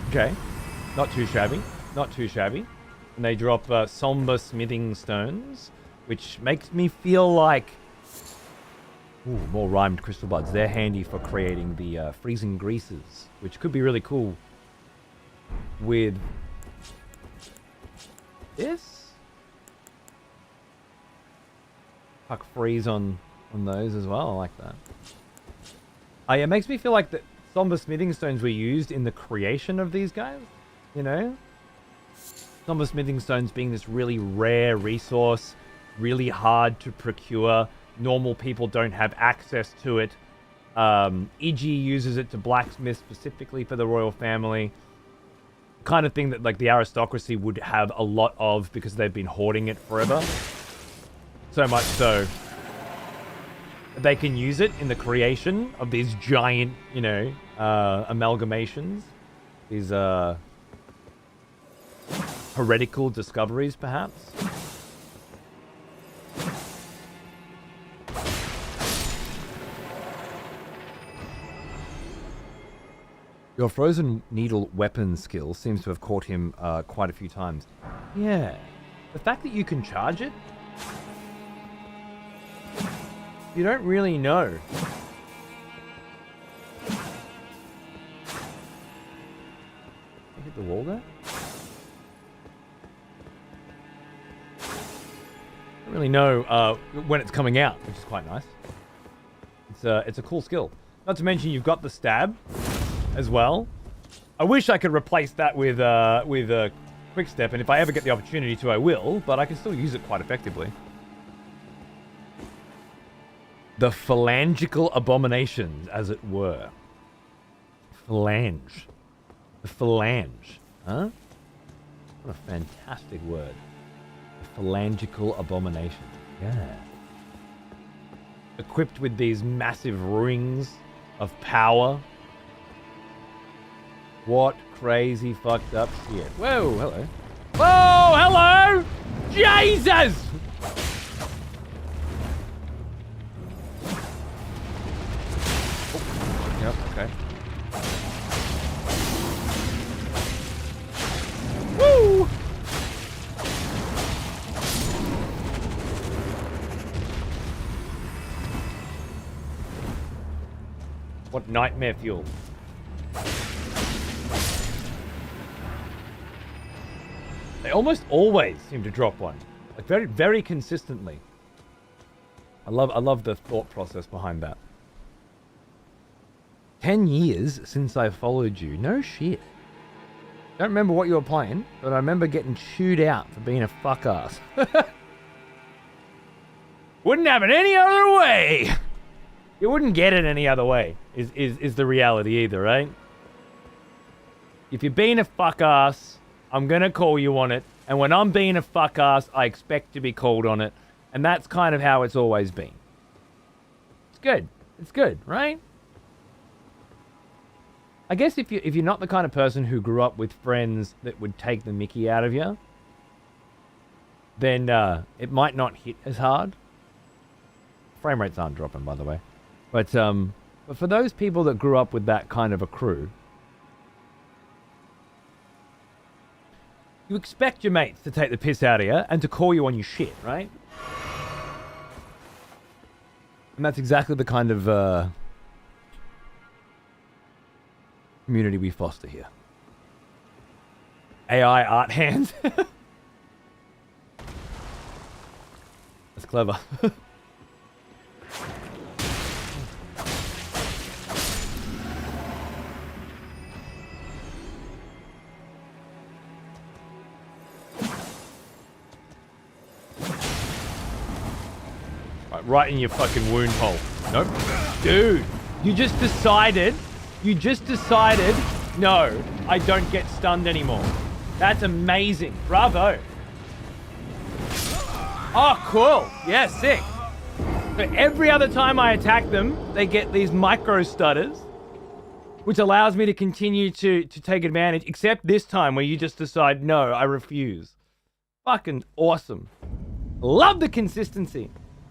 Okay, not too shabby, not too shabby. And they drop somber smithing stones, which makes me feel like... Ooh, more rhymed crystal buds. They're handy for creating the freezing greases, which could be really cool with this. Puck freeze on those as well. I like that. Yeah, it makes me feel like the somber smithing stones were used in the creation of these guys. You know? Somber smithing stones being this really rare resource, really hard to procure. Normal people don't have access to it. Iggy uses it to blacksmith specifically for the royal family. Kind of thing that like the aristocracy would have a lot of because they've been hoarding it forever. So much so they can use it in the creation of these giant, you know, amalgamations. These heretical discoveries, perhaps. Your frozen needle weapon skill seems to have caught him quite a few times. Yeah. The fact that you can charge it, you don't really know. Hit the wall there? Don't really know when it's coming out, which is quite nice. It's a cool skill. Not to mention you've got the stab as well. I wish I could replace that with a quick step, and if I ever get the opportunity to, I will. But I can still use it quite effectively. The phalangical abominations, as it were. Phalange. The phalange. Huh? What a fantastic word. The phalangical abomination. Yeah. Equipped with these massive rings of power. What crazy fucked up shit. Whoa, hello. Whoa, hello! Jesus! Oh, yep, okay. Woo! What nightmare fuel. They almost always seem to drop one. Like very, very consistently. I love the thought process behind that. 10 years since I followed you. No shit. Don't remember what you were playing, but I remember getting chewed out for being a fuck ass. Wouldn't have it any other way. You wouldn't get it any other way, is the reality either, right? If you're being a fuck ass, I'm gonna call you on it. And when I'm being a fuck ass, I expect to be called on it. And that's kind of how it's always been. It's good. It's good, right? I guess if you're not the kind of person who grew up with friends that would take the mickey out of you, then it might not hit as hard. Frame rates aren't dropping, by the way. But for those people that grew up with that kind of a crew, you expect your mates to take the piss out of you and to call you on your shit, right? And that's exactly the kind of community we foster here. AI art hands. That's clever. Right in your fucking wound hole. Nope. Dude, you just decided, no, I don't get stunned anymore. That's amazing. Bravo. Oh, cool. Yeah, sick. So every other time I attack them, they get these micro stutters, which allows me to continue to take advantage, except this time where you just decide, no, I refuse. Fucking awesome. Love the consistency.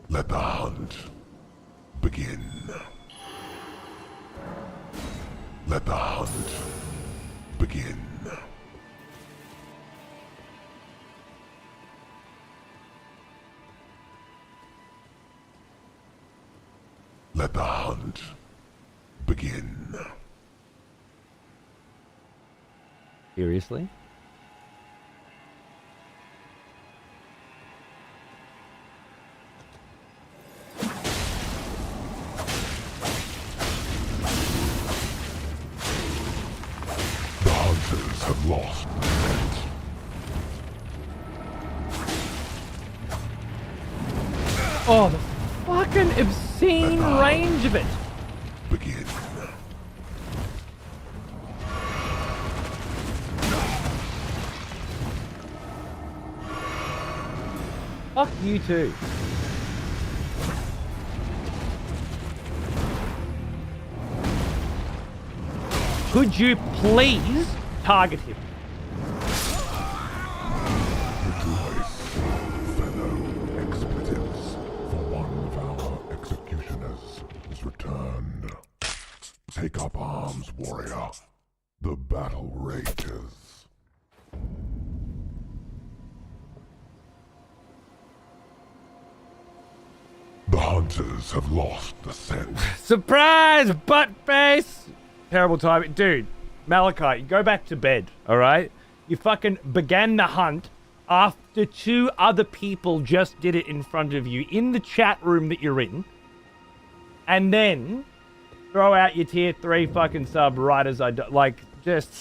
Let the hunt begin. Let the hunt begin. Let the hunt begin. Seriously? The hunters have lost the scent. Oh, the fucking obscene range of it. Begin. Fuck you too. Could you please target him? Rejoice, fellow expletives, for one of our executioners is returned. Take up arms, warrior. The battle rages. The hunters have lost the scent. Surprise, butt face! Terrible timing. Dude, Malachi, go back to bed, alright? You fucking began the hunt after 2 other people just did it in front of you in the chat room that you're in. And then throw out your tier 3 fucking sub right as I do. Like, just...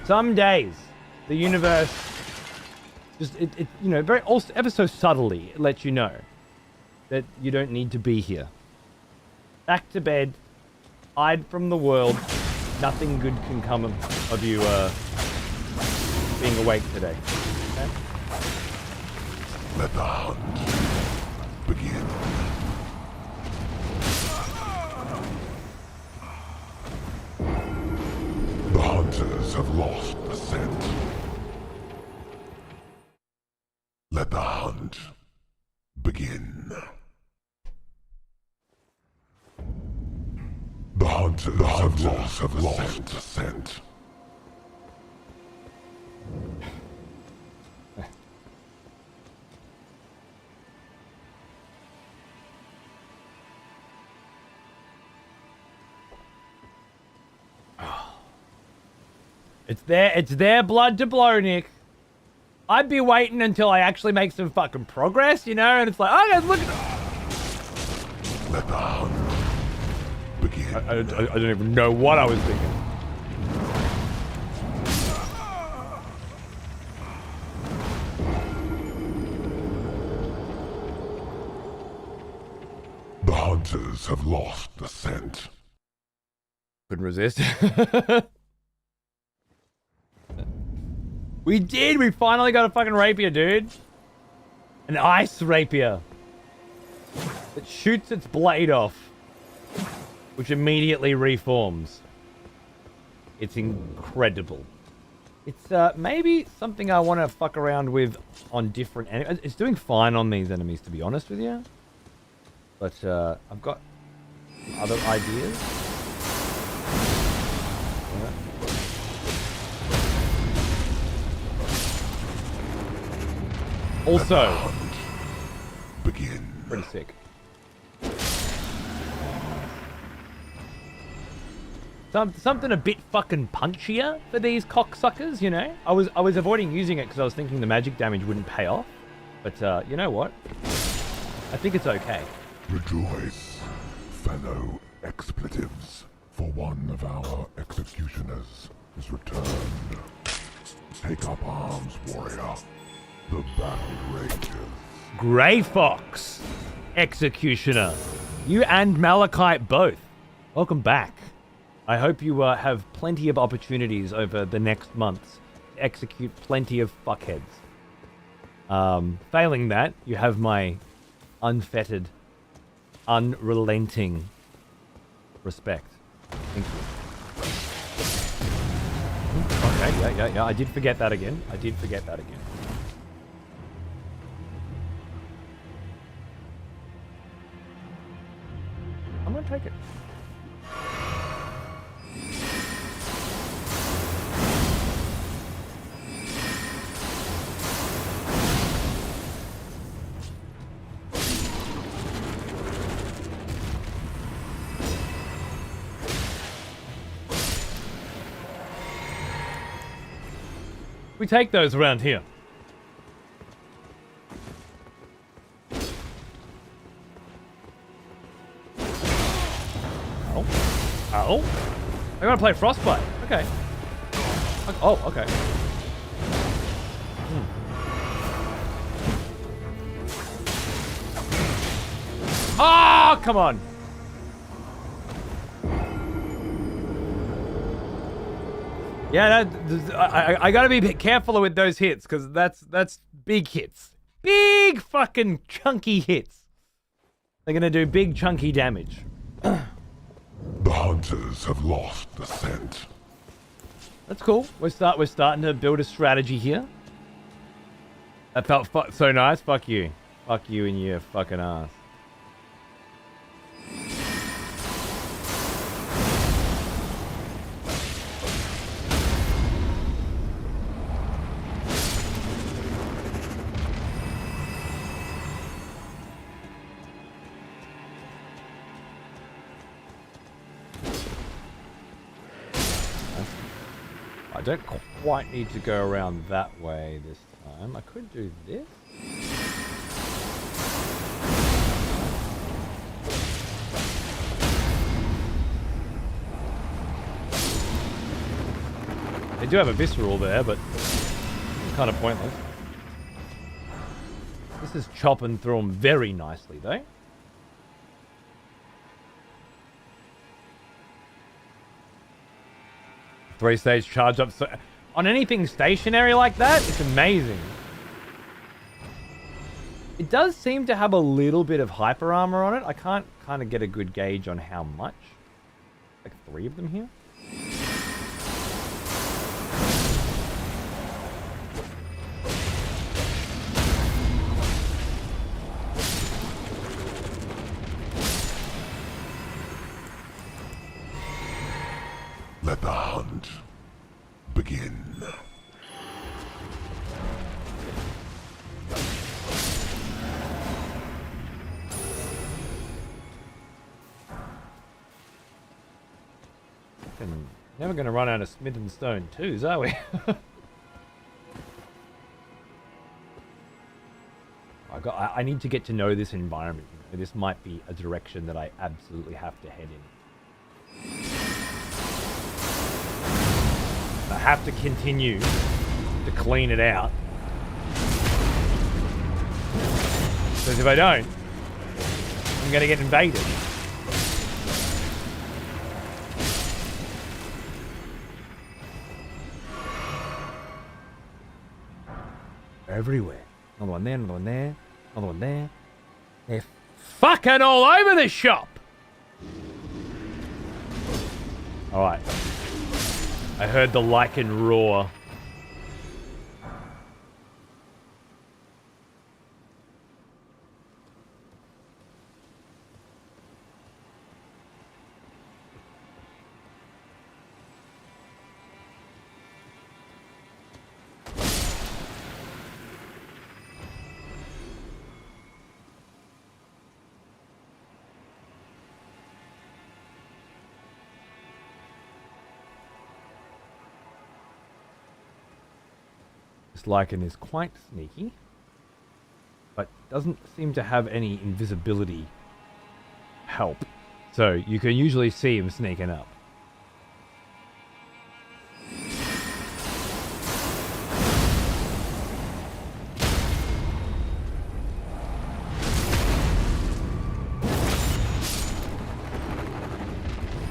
Some days, the universe just, it you know, very, also, ever so subtly, it lets you know that you don't need to be here. Back to bed. Hide from the world. Nothing good can come of you being awake today. Okay? Let the hunt begin. The hunters have lost the scent. Let the hunt begin. The hunters have lost the scent. It's their blood to blow, Nick. I'd be waiting until I actually make some fucking progress, you know? And it's like, oh, guys, look at... Let the hunt begin. I don't even know what I was thinking. The hunters have lost the scent. Couldn't resist. We did! We finally got a fucking rapier, dude. An ice rapier. That shoots its blade off. Which immediately reforms. It's incredible. It's maybe something I want to fuck around with on different enemies. It's doing fine on these enemies, to be honest with you. But I've got other ideas. Also, begin. Pretty sick. Something a bit fucking punchier for these cocksuckers, you know? I was avoiding using it because I was thinking the magic damage wouldn't pay off. But you know what? I think it's okay. Rejoice, fellow expletives, for one of our executioners is returned. Take up arms, warrior. The battle rages. Grey Fox, Executioner. You and Malachite both. Welcome back. I hope you have plenty of opportunities over the next months to execute plenty of fuckheads. Failing that, you have my unfettered, unrelenting respect. Thank you. Okay, yeah. I did forget that again. I'm gonna take it. We take those around here. Oh, I gotta play Frostbite. Okay. Oh, okay. Oh, come on. Yeah, I gotta be a bit careful with those hits because that's big hits, big fucking chunky hits. They're gonna do big chunky damage. The hunters have lost the scent. That's cool. We're starting to build a strategy here. That felt so nice. Fuck you and your fucking ass. I don't quite need to go around that way this time. I could do this. They do have a visceral there, but it's kind of pointless. This is chopping through them very nicely, though. Three-stage charge up. So on anything stationary like that, it's amazing. It does seem to have a little bit of hyper armor on it. I can't kind of get a good gauge on how much. Like 3 of them here. Let the hunt begin. Never going to run out of smith and stone twos, are we? I need to get to know this environment. You know? This might be a direction that I absolutely have to head in. I have to continue to clean it out. Because if I don't, I'm going to get invaded. Everywhere. Another one there, another one there, another one there. They're fucking all over the shop! Alright. I heard the lichen roar. This lichen is quite sneaky, but doesn't seem to have any invisibility help. So you can usually see him sneaking up.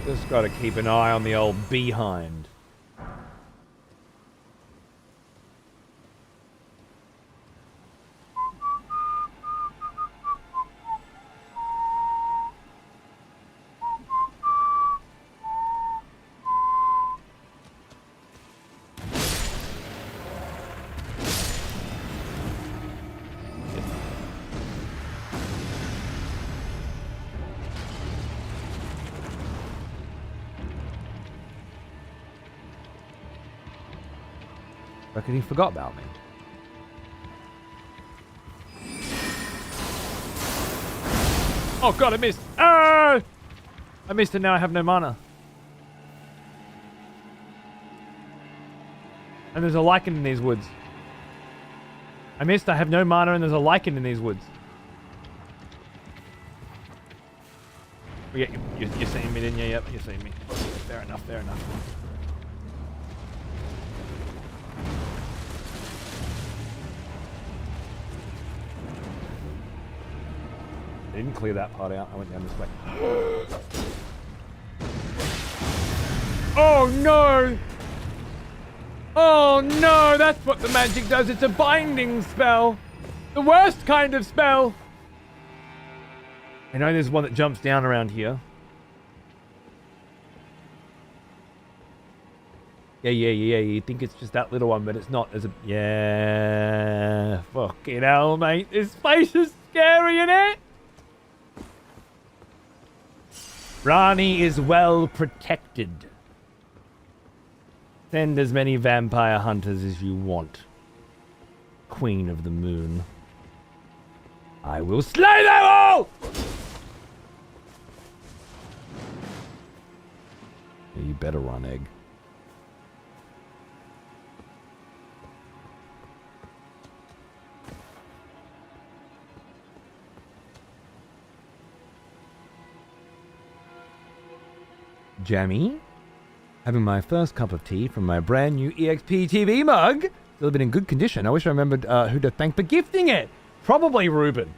Just got to keep an eye on the old behind. Reckon he forgot about me. Oh god, I missed! Ah! I missed and now I have no mana. And there's a lichen in these woods. I missed, I have no mana and there's a lichen in these woods. Yeah, you're seeing me, didn't you? Yep, you're seeing me. Fair enough, fair enough. I didn't clear that part out. I went down this way. Oh no! Oh no! That's what the magic does. It's a binding spell. The worst kind of spell. I know there's one that jumps down around here. Yeah. You think it's just that little one, but it's not. There's a... Yeah. Fucking hell, mate. This place is scary, innit? Rani is well protected. Send as many vampire hunters as you want. Queen of the Moon. I will slay them all! Yeah, you better run, Egg. Jammy? Having my first cup of tea from my brand new EXP TV mug. Still been in good condition. I wish I remembered who to thank for gifting it. Probably Ruben.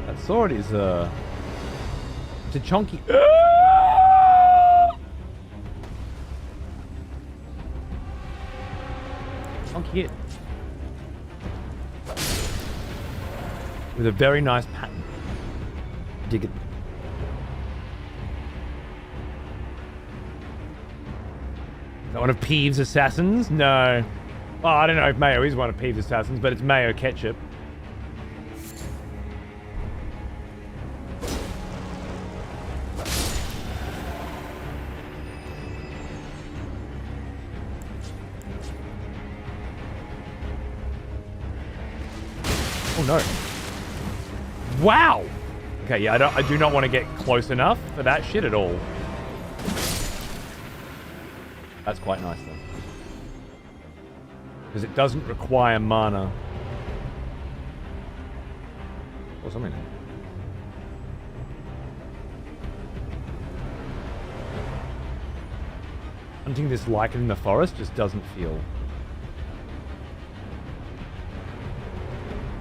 That sword is it's a chunky. Chunky hit. With a very nice pattern. Dig it. Is that one of Peeves' assassins? No. Oh, I don't know if Mayo is one of Peeves' assassins, but it's Mayo Ketchup. Oh no. Wow! Okay, yeah, I do not want to get close enough for that shit at all. That's quite nice though. Because it doesn't require mana. Or something. Hunting this lichen in the forest just doesn't feel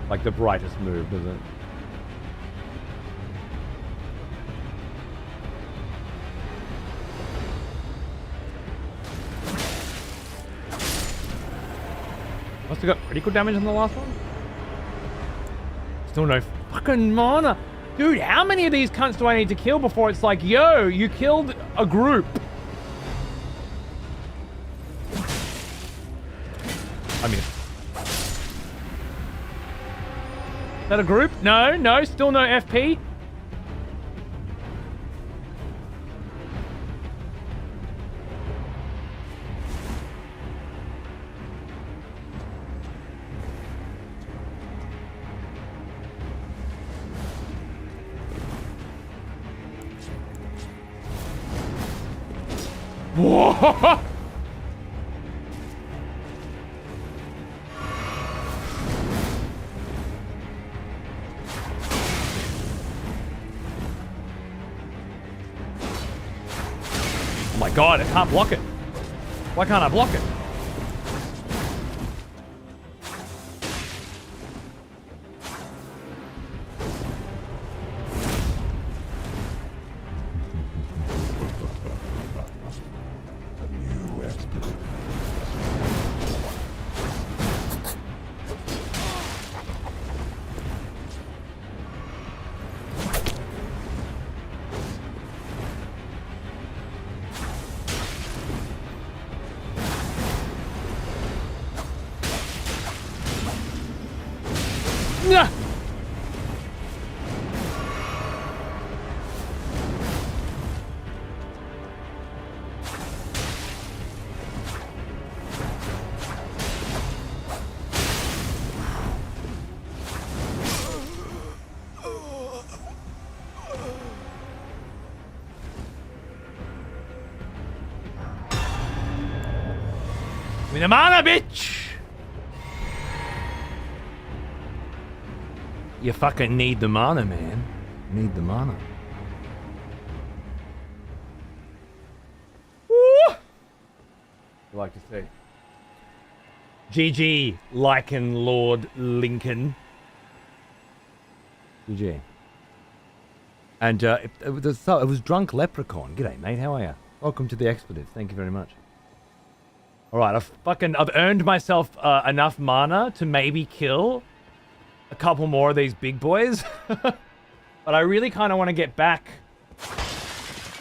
like the brightest move, does it? Must have got critical damage on the last one. Still no fucking mana. Dude, how many of these cunts do I need to kill before it's like, yo, you killed a group? I mean, is that a group? No, still no FP. Whoa! Oh my god, I can't block it. Why can't I block it? Nah. Give me the mana, bitch! You fucking need the mana, man. You need the mana. Woo! I like to say. GG, Lycan Lord Lincoln. GG. And it was Drunk Leprechaun. G'day, mate. How are you? Welcome to the Expletives. Thank you very much. All right, I've earned myself enough mana to maybe kill a couple more of these big boys. But I really kind of want to get back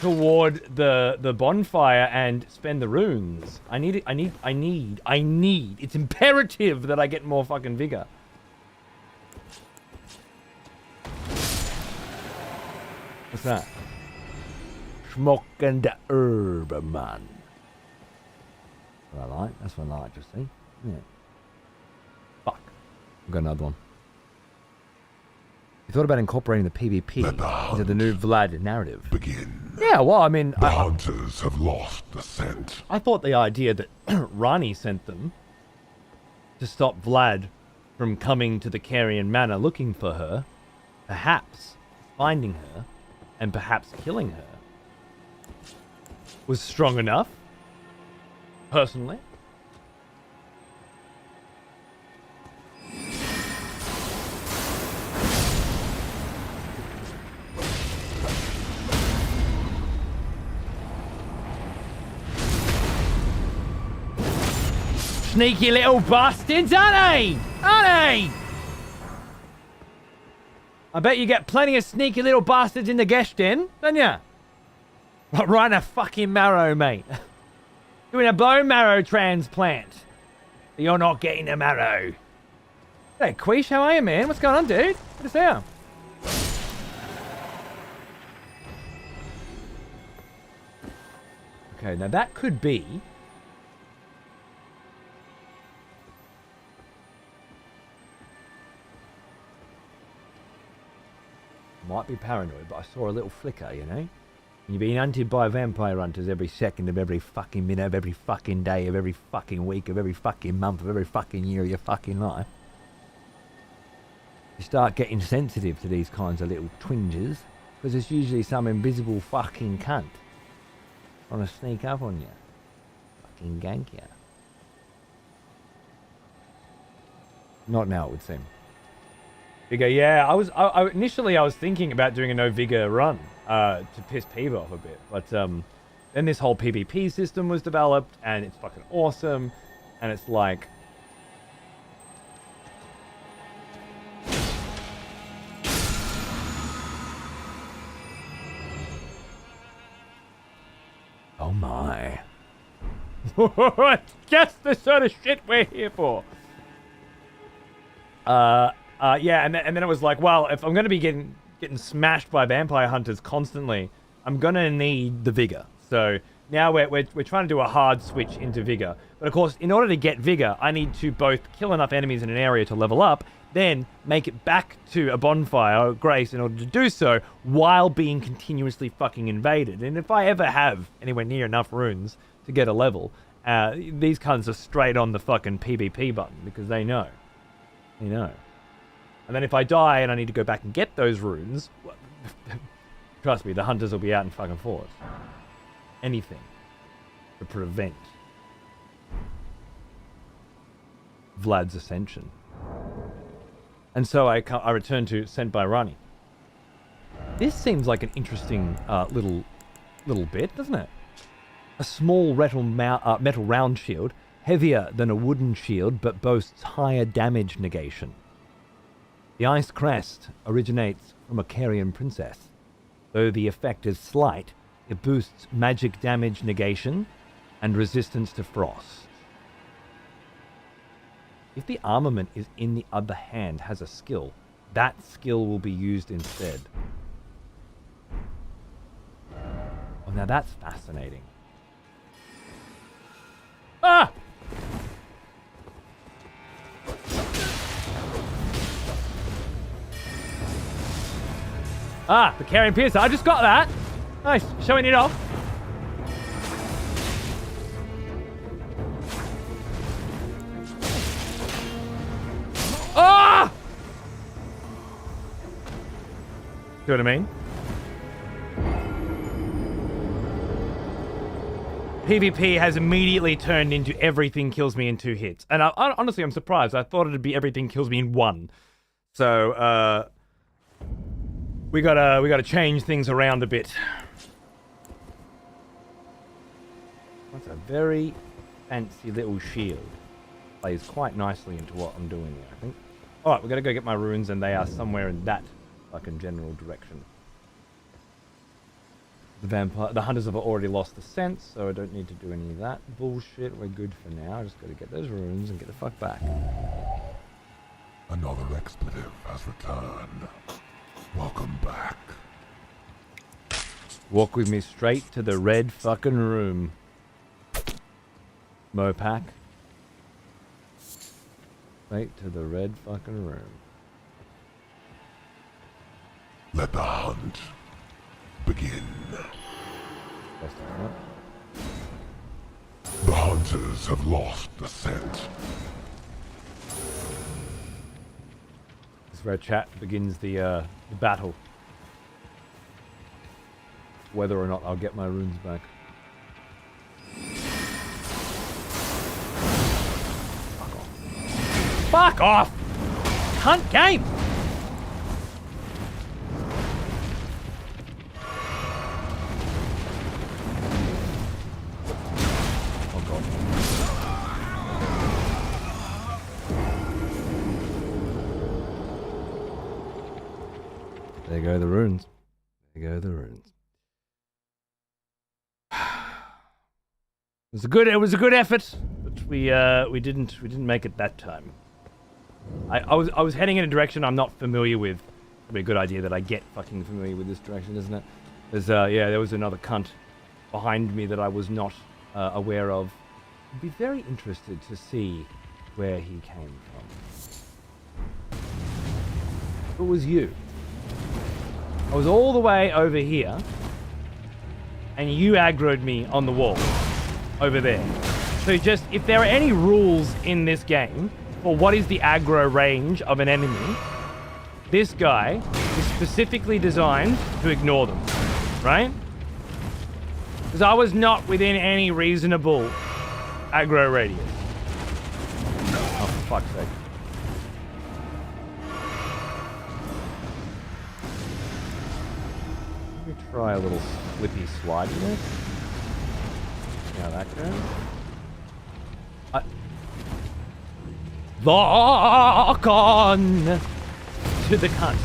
toward the bonfire and spend the runes. I need. It's imperative that I get more fucking vigor. What's that? Smoking the herb, man. That's what I like. That's what I like to see. Yeah. Fuck. I've got another one. You thought about incorporating the PvP into the new Vlad narrative. Begin. Yeah, well, I mean... The hunters have lost the scent. I thought the idea that Rani sent them to stop Vlad from coming to the Carian Manor looking for her, perhaps finding her, and perhaps killing her, was strong enough, personally. Sneaky little bastards, aren't they? Aren't they? I bet you get plenty of sneaky little bastards in the guest in, don't ya? Right in a fucking marrow, mate. Doing a bone marrow transplant. But you're not getting a marrow. Hey, Queesh, how are you, man? What's going on, dude? Good to see you. Okay, now that could be... Might be paranoid, but I saw a little flicker, you know? You're being hunted by vampire hunters every second of every fucking minute of every fucking day of every fucking week of every fucking month of every fucking year of your fucking life. You start getting sensitive to these kinds of little twinges, because it's usually some invisible fucking cunt trying to sneak up on you. Fucking gank you. Not now, it would seem. Vigor, yeah, initially I was thinking about doing a no vigor run to piss Peev off a bit, but then this whole PvP system was developed and it's fucking awesome, and it's like, oh my. It's just the sort of shit we're here for. Yeah, and then it was like, well, if I'm going to be getting smashed by vampire hunters constantly, I'm going to need the vigor. So now we're trying to do a hard switch into vigor. But of course, in order to get vigor, I need to both kill enough enemies in an area to level up, then make it back to a bonfire of grace in order to do so while being continuously fucking invaded. And if I ever have anywhere near enough runes to get a level, these cunts are straight on the fucking PvP button because they know. They know. And then if I die and I need to go back and get those runes, well, trust me, the hunters will be out in fucking force. Anything to prevent Vlad's ascension. And so I return to Sent by Rani. This seems like an interesting little bit, doesn't it? A small metal round shield, heavier than a wooden shield, but boasts higher damage negation. The ice crest originates from a Carian princess. Though the effect is slight, it boosts magic damage negation and resistance to frost. If the armament is in the other hand has a skill, that skill will be used instead. Oh, now that's fascinating. Ah! Ah, the Caria Piercer. I just got that. Nice. Showing it off. Ah! See what I mean? PvP has immediately turned into everything kills me in 2 hits. And honestly, I'm surprised. I thought it'd be everything kills me in 1. So, we gotta change things around a bit. That's a very fancy little shield. Plays quite nicely into what I'm doing here, I think. Alright, we gotta go get my runes, and they are somewhere in that fucking general direction. The hunters have already lost the scent, so I don't need to do any of that bullshit. We're good for now. I just gotta get those runes and get the fuck back. Another expletive has returned. Welcome back. Walk with me straight to the red fucking room. Mopac. Straight to the red fucking room. Let the hunt begin. The hunters have lost the scent. This is where chat begins the battle. Whether or not I'll get my runes back. Fuck off. Fuck off! Cunt game! There go the runes. There go the runes. It was a good effort, but we didn't make it that time. I was heading in a direction I'm not familiar with. It'd be a good idea that I get fucking familiar with this direction, isn't it? There's there was another cunt behind me that I was not aware of. I'd be very interested to see where he came from. It was you. I was all the way over here, and you aggroed me on the wall over there. So just, if there are any rules in this game for what is the aggro range of an enemy, this guy is specifically designed to ignore them, right? Because I was not within any reasonable aggro radius. Oh, for fuck's sake. Let me try a little flippy slidiness. See how that goes. Lock on to the cunt.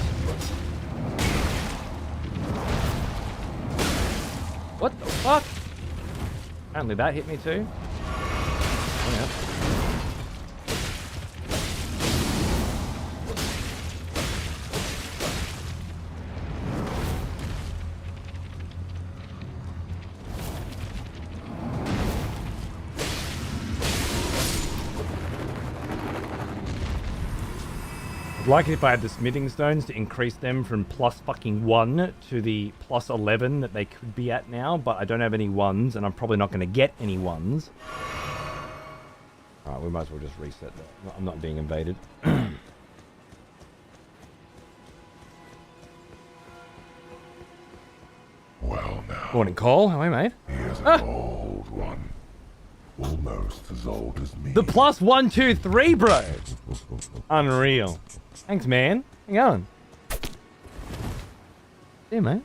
What the fuck? Apparently that hit me too. Oh, yeah. I'd like it if I had the smithing stones to increase them from plus fucking 1 to the plus 11 that they could be at now, but I don't have any 1s, and I'm probably not going to get any 1s. Alright, we might as well just reset that. I'm not being invaded. Well now. Morning, Cole. How are you, mate? Here's an old one. Almost as old as me. The plus 1, 2, 3, bro! Unreal. Thanks, man. Hang on. Yeah, mate.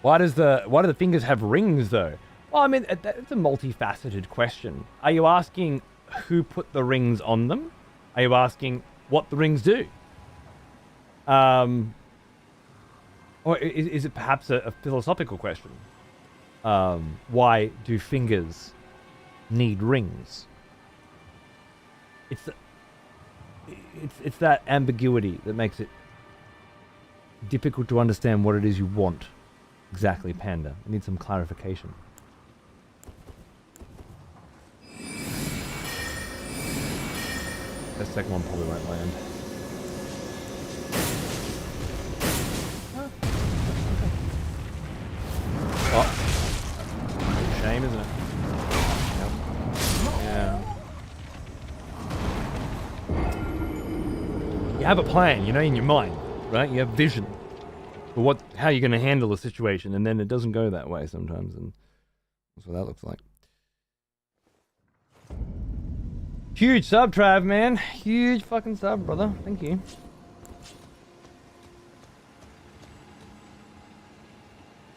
Why do the fingers have rings, though? Well, I mean, it's a multifaceted question. Are you asking who put the rings on them? Are you asking what the rings do? Or is it perhaps a philosophical question? Why do fingers need rings? It's it's that ambiguity that makes it difficult to understand what it is you want. Exactly, Panda. I need some clarification. The second one probably won't land. Oh. Shame, isn't it? Yep. Yeah. You have a plan, you know, in your mind, right? You have vision for how you're going to handle a situation, and then it doesn't go that way sometimes, and that's what that looks like. Huge sub, Trav, man. Huge fucking sub, brother. Thank you.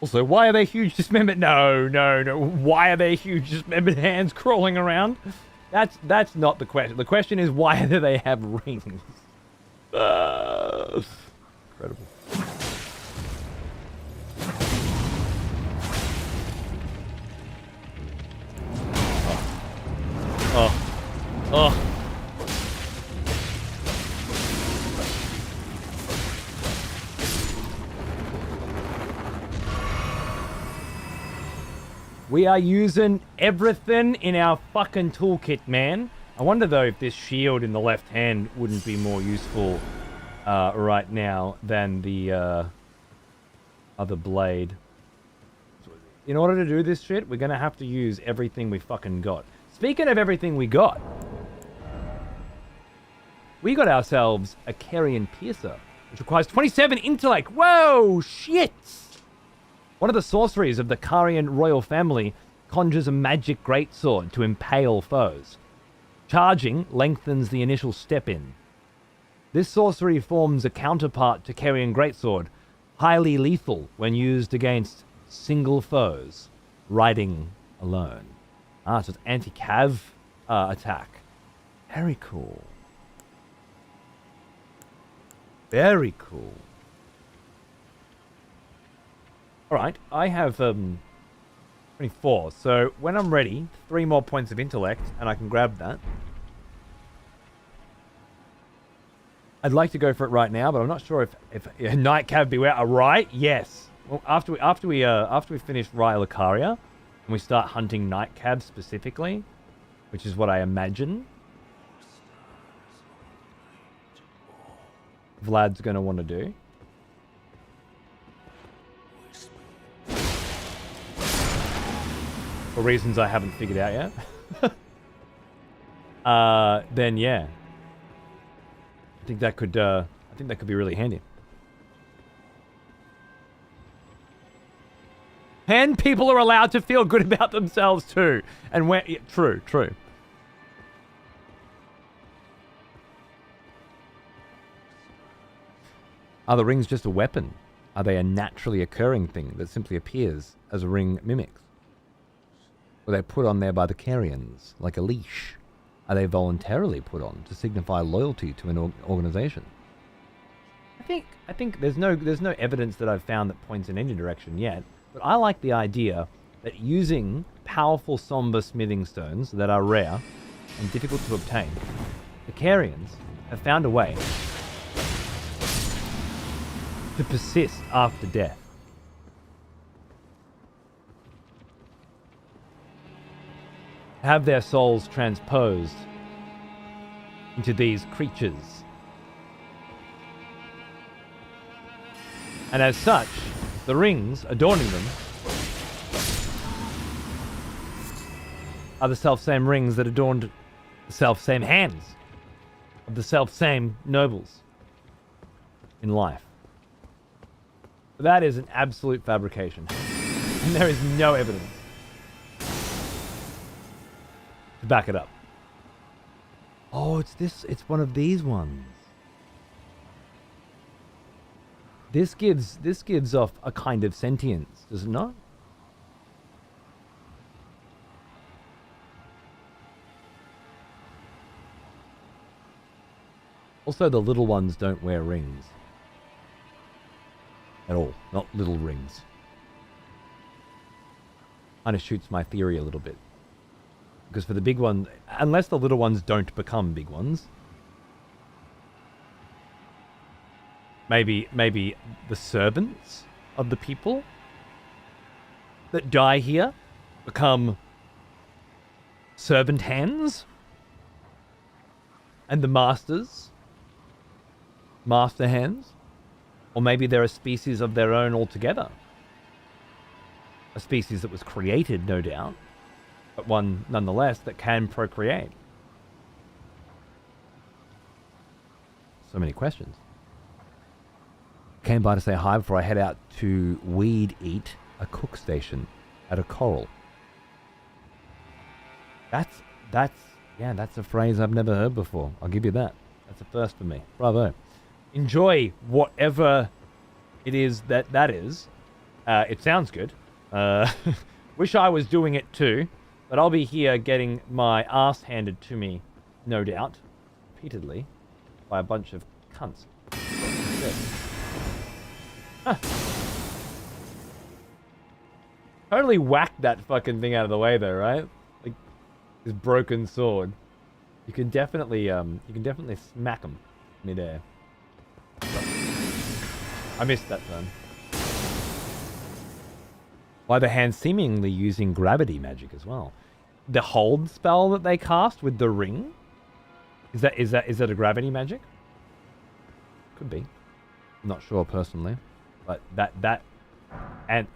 Also, why are there huge dismembered... No. Why are there huge dismembered hands crawling around? That's not the question. The question is, why do they have rings? Incredible. Oh. We are using everything in our fucking toolkit, man. I wonder though if this shield in the left hand wouldn't be more useful right now than the other blade. In order to do this shit, we're gonna have to use everything we fucking got. Speaking of everything we got ourselves a Carian Piercer, which requires 27 intellect. Whoa, shit! One of the sorceries of the Carian royal family conjures a magic greatsword to impale foes. Charging lengthens the initial step in. This sorcery forms a counterpart to Carian greatsword, highly lethal when used against single foes, riding alone. So it's anti-cav attack. Very cool. Very cool. Alright, I have 24, so when I'm ready, 3 more points of intellect, and I can grab that. I'd like to go for it right now, but I'm not sure if Night Cav Beware. Right? Yes. Well, after we finish Ryle Caria, and we start hunting Night Cab specifically, which is what I imagine Vlad's going to want to do. For reasons I haven't figured out yet. Then yeah. I think that could be really handy. And people are allowed to feel good about themselves too. And when true. Are the rings just a weapon? Are they a naturally occurring thing that simply appears as a ring mimics? Were they put on there by the Carians, like a leash? Are they voluntarily put on to signify loyalty to an organization? I think there's no evidence that I've found that points in any direction yet, but I like the idea that using powerful somber smithing stones that are rare and difficult to obtain, the Carians have found a way to persist after death. Have their souls transposed into these creatures. And as such, the rings adorning them are the self-same rings that adorned the self-same hands of the self-same nobles in life. That is an absolute fabrication. And there is no evidence to back it up. Oh, it's one of these ones. This gives off a kind of sentience, does it not? Also, the little ones don't wear rings. At all. Not little rings. Kind of shoots my theory a little bit. Because for the big one, unless the little ones don't become big ones, maybe the servants of the people that die here become servant hands, and the masters, master hands, or maybe they're a species of their own altogether. A species that was created, no doubt, but one nonetheless that can procreate. So many questions. Came by to say hi before I head out to weed eat a cook station at a coral. That's a phrase I've never heard before. I'll give you that. That's a first for me. Bravo. Enjoy whatever it is that is. It sounds good. Wish I was doing it too, but I'll be here getting my ass handed to me, no doubt, repeatedly, by a bunch of cunts. Huh. Totally whacked that fucking thing out of the way though, right? Like this broken sword. You can definitely smack him midair. I missed that turn. By the hand seemingly using gravity magic as well. The hold spell that they cast with the ring? Is that a gravity magic? Could be. I'm not sure personally. But that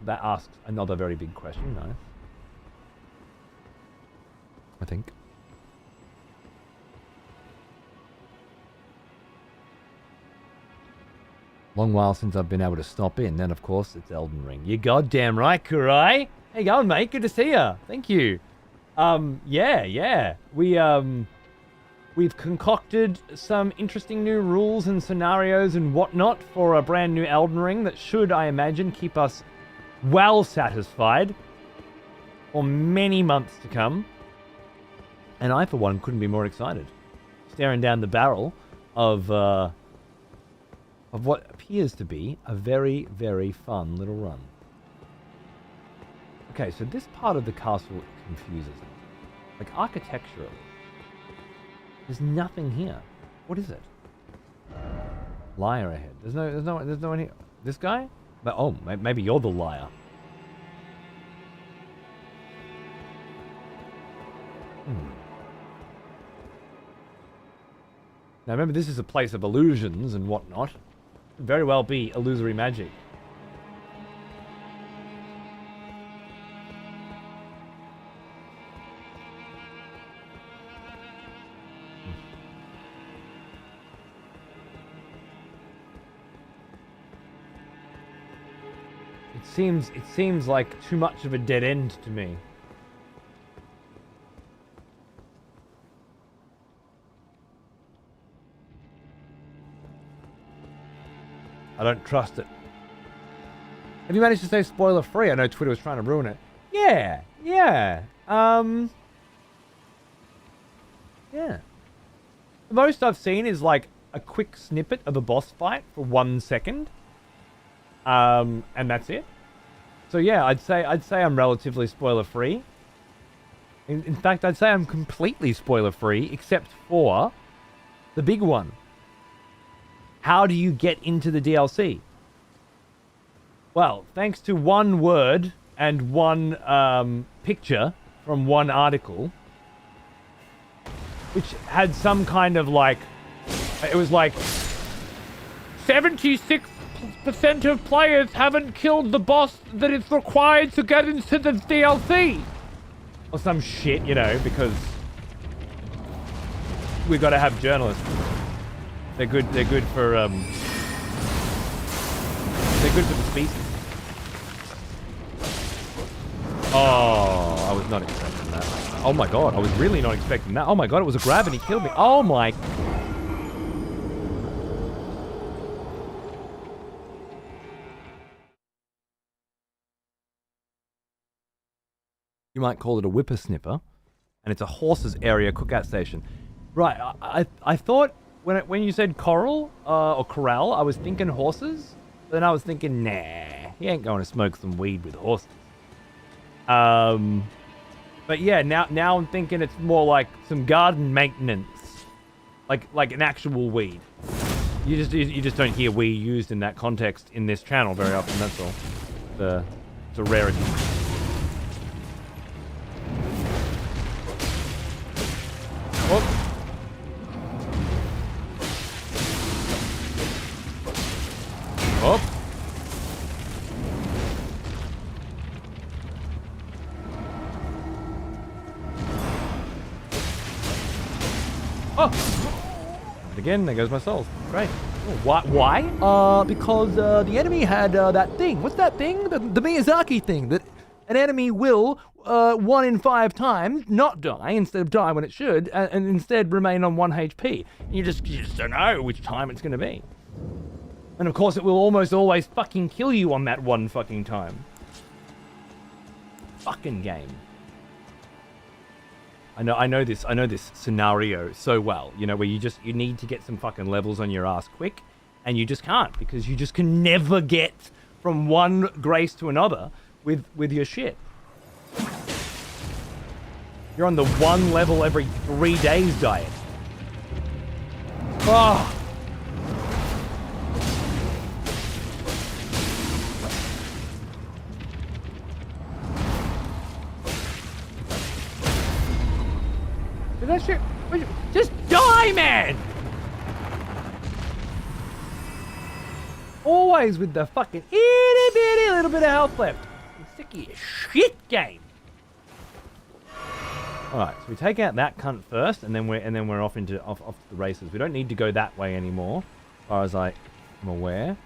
asks another very big question, nice. I think. Long while since I've been able to stop in. Then, of course, it's Elden Ring. You're goddamn right, Kurai. How you going, mate? Good to see ya. Thank you. Yeah. We've concocted some interesting new rules and scenarios and whatnot for a brand new Elden Ring that should, I imagine, keep us well satisfied for many months to come. And I, for one, couldn't be more excited. Staring down the barrel of what appears to be a very, very fun little run. Okay, so this part of the castle confuses me. Like, architecturally, there's nothing here. What is it? Liar ahead. There's no one here. This guy? But, oh, maybe you're the liar. Now remember, this is a place of illusions and whatnot. Could very well be illusory magic. It seems like too much of a dead end to me. I don't trust it. Have you managed to stay spoiler free? I know Twitter was trying to ruin it. Yeah. Yeah. The most I've seen is like a quick snippet of a boss fight for 1 second. And that's it. So yeah, I'd say I'm relatively spoiler free. In fact, I'd say I'm completely spoiler free, except for the big one. How do you get into the DLC? Well, thanks to one word and one picture from one article, which had some kind of like, it was like 76% of players haven't killed the boss that is required to get into the DLC. Or some shit, you know, because we gotta have journalists. They're good for the species. Oh, I was not expecting that. Oh my god, I was really not expecting that. Oh my god, it was a grab and he killed me. Oh my... You might call it a whippersnipper, and it's a horses area cookout station. Right, I thought when you said coral or corral, I was thinking horses. Then I was thinking, nah, he ain't going to smoke some weed with horses. But yeah, now I'm thinking it's more like some garden maintenance, like an actual weed. You just don't hear weed used in that context in this channel very often. That's all. It's a rarity. Oh. Oh. Oh! Again, there goes my souls. Great. Oh, why? Because the enemy had that thing. What's that thing? The Miyazaki thing. That an enemy will, 1 in 5 times, not die instead of die when it should, and instead remain on 1 HP. You just don't know which time it's going to be. And of course, it will almost always fucking kill you on that one fucking time. Fucking game. I know this scenario so well, you know, where you need to get some fucking levels on your ass quick, and you just can't, because you just can never get from one grace to another with your shit. You're on the 1 level every 3 days diet. Oh. That shit, just die, man! Always with the fucking itty bitty little bit of health left. I'm sick of your shit game. All right, so we take out that cunt first, and then we're off to the races. We don't need to go that way anymore, as far as I'm aware.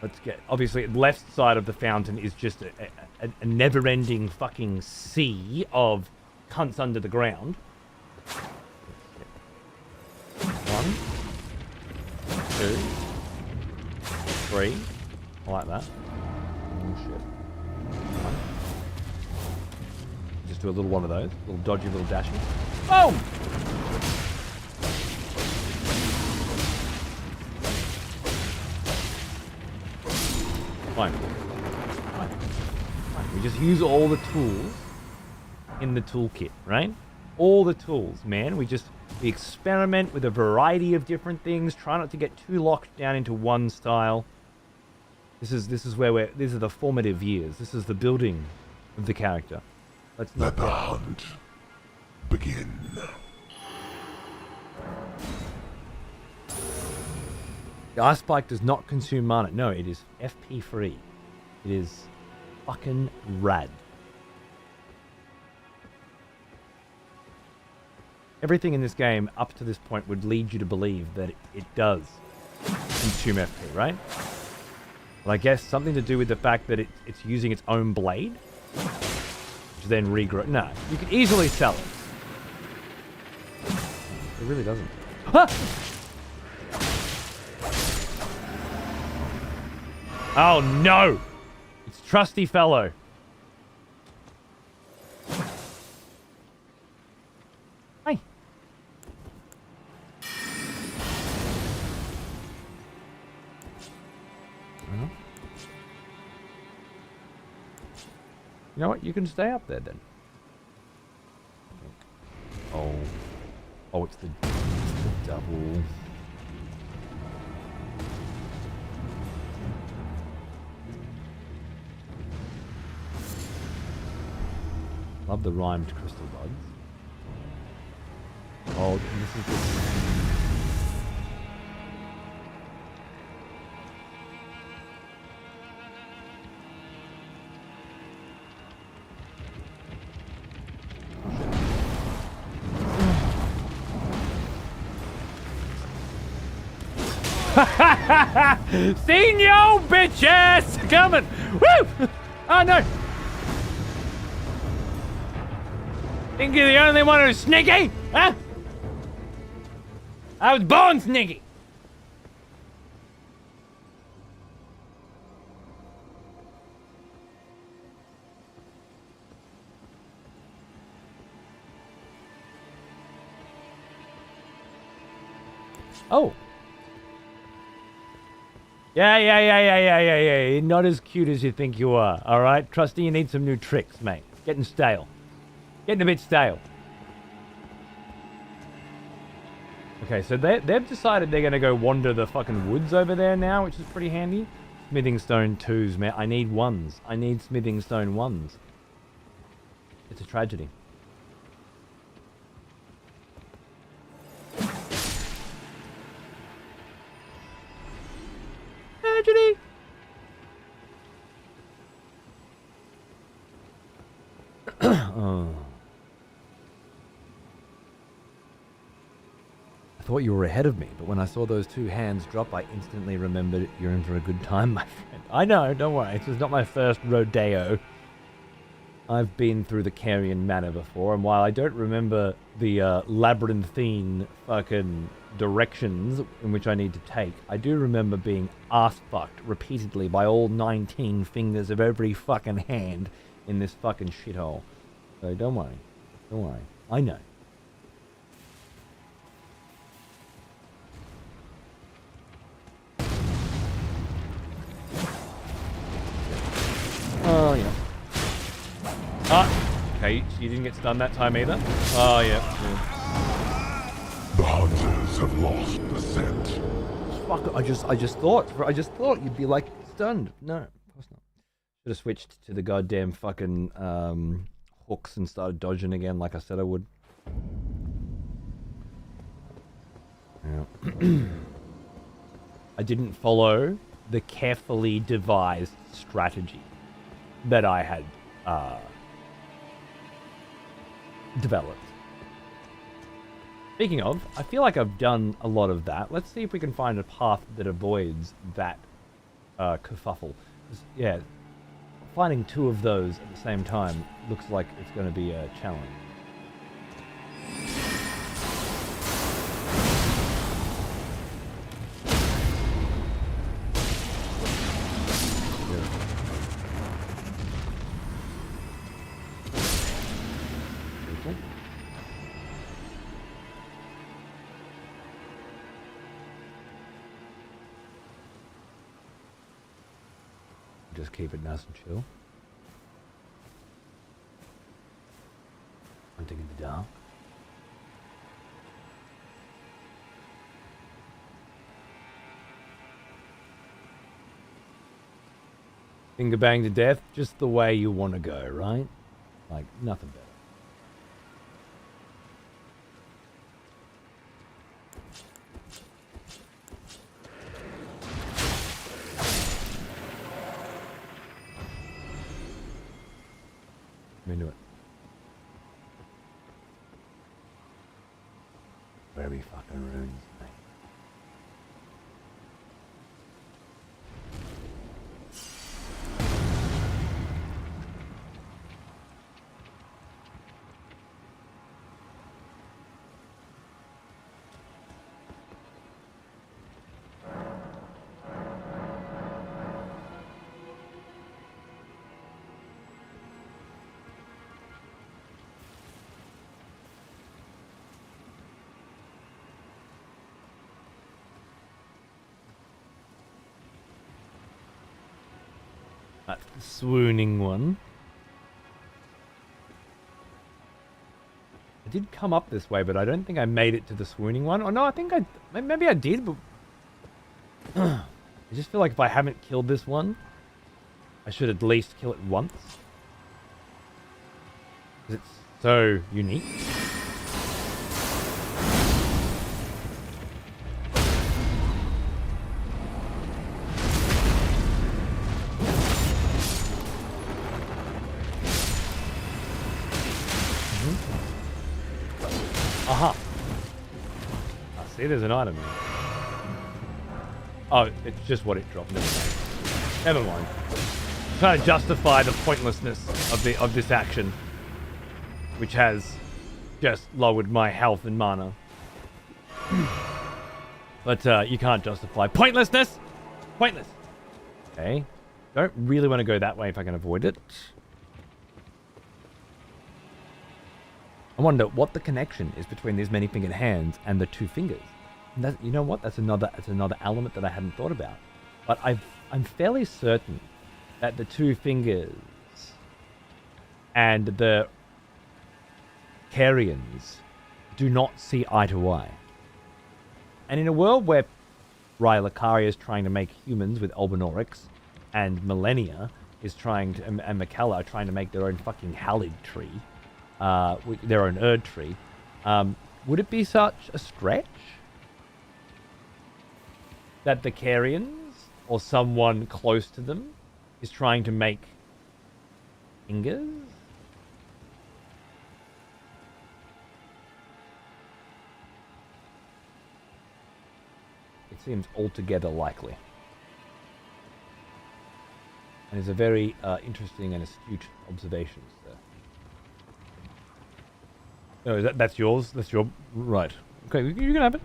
Let's get, obviously, the left side of the fountain is just a never-ending fucking sea of cunts under the ground. 1, 2, 3. I like that. Oh shit. 1. Just do a little one of those. Little dodgy little dashy. Boom! Fine. We just use all the tools in the toolkit, right? All the tools, man. We experiment with a variety of different things. Try not to get too locked down into one style. This is where these are the formative years. This is the building of the character. Let's not let the hunt begin. The ice spike does not consume mana. No, it is FP free. It is fucking rad. Everything in this game up to this point would lead you to believe that it does consume FP, right? But I guess something to do with the fact that it's using its own blade, which then regrow. No, you could easily sell it. It really doesn't. Huh! Oh no! It's trusty fellow. Hi. You know what? You can stay up there then. Oh, it's the double. Love the rhymed crystal buds. Oh, this is the... Seen you, bitches! Coming! Woo! Oh no! Think you're the only one who's sneaky? Huh? I was born sneaky! Oh. Yeah. You're not as cute as you think you are, alright? Trusty, you need some new tricks, mate. Getting stale. Getting a bit stale. Okay, so they've decided they're going to go wander the fucking woods over there now, which is pretty handy. Smithing stone 2s, man. I need 1s. I need smithing stone 1s. It's a tragedy. Tragedy! Oh. I thought you were ahead of me, but when I saw those 2 hands drop, I instantly remembered you're in for a good time, my friend. I know, don't worry. This is not my first rodeo. I've been through the Carian Manor before, and while I don't remember the labyrinthine fucking directions in which I need to take, I do remember being ass-fucked repeatedly by all 19 fingers of every fucking hand in this fucking shithole. So don't worry. Don't worry. I know. Oh, yeah. Ah! Okay, you didn't get stunned that time either? Oh, yeah. The hunters have lost the scent. Fuck, I just thought you'd be, like, stunned. No, of course not. Should have switched to the goddamn fucking, hooks and started dodging again like I said I would. Yeah. I didn't follow the carefully devised strategy that I had developed. Speaking of, I feel like I've done a lot of that. Let's see if we can find a path that avoids that kerfuffle. Yeah, finding 2 of those at the same time looks like it's going to be a challenge. Just keep it nice and chill. Hunting in the dark. Finger bang to death, just the way you want to go, right? Like, nothing better. I'm into it. Very fucking runes, mate. That's the swooning one. I did come up this way, but I don't think I made it to the swooning one. Oh no, I think maybe I did, but I just feel like if I haven't killed this one, I should at least kill it once. Because it's so unique. Aha! I see there's an item here. Oh, it's just what it dropped. Never mind. I'm trying to justify the pointlessness of this action, which has just lowered my health and mana. But you can't justify pointlessness! Pointless! Okay. Don't really want to go that way if I can avoid it. I wonder what the connection is between these many-fingered hands and the 2 fingers. And that, you know what? That's another element that I hadn't thought about. But I'm fairly certain that the 2 fingers and the Carians do not see eye to eye. And in a world where Caria is trying to make humans with Albinaurics, and Millennia is trying to, and Makella are trying to make their own fucking Erdtree, their own Erdtree, would it be such a stretch that the Carians, or someone close to them, is trying to make fingers? It seems altogether likely. And is a very interesting and astute observation, sir. No, that's yours? That's your... Right. Okay, you can have it.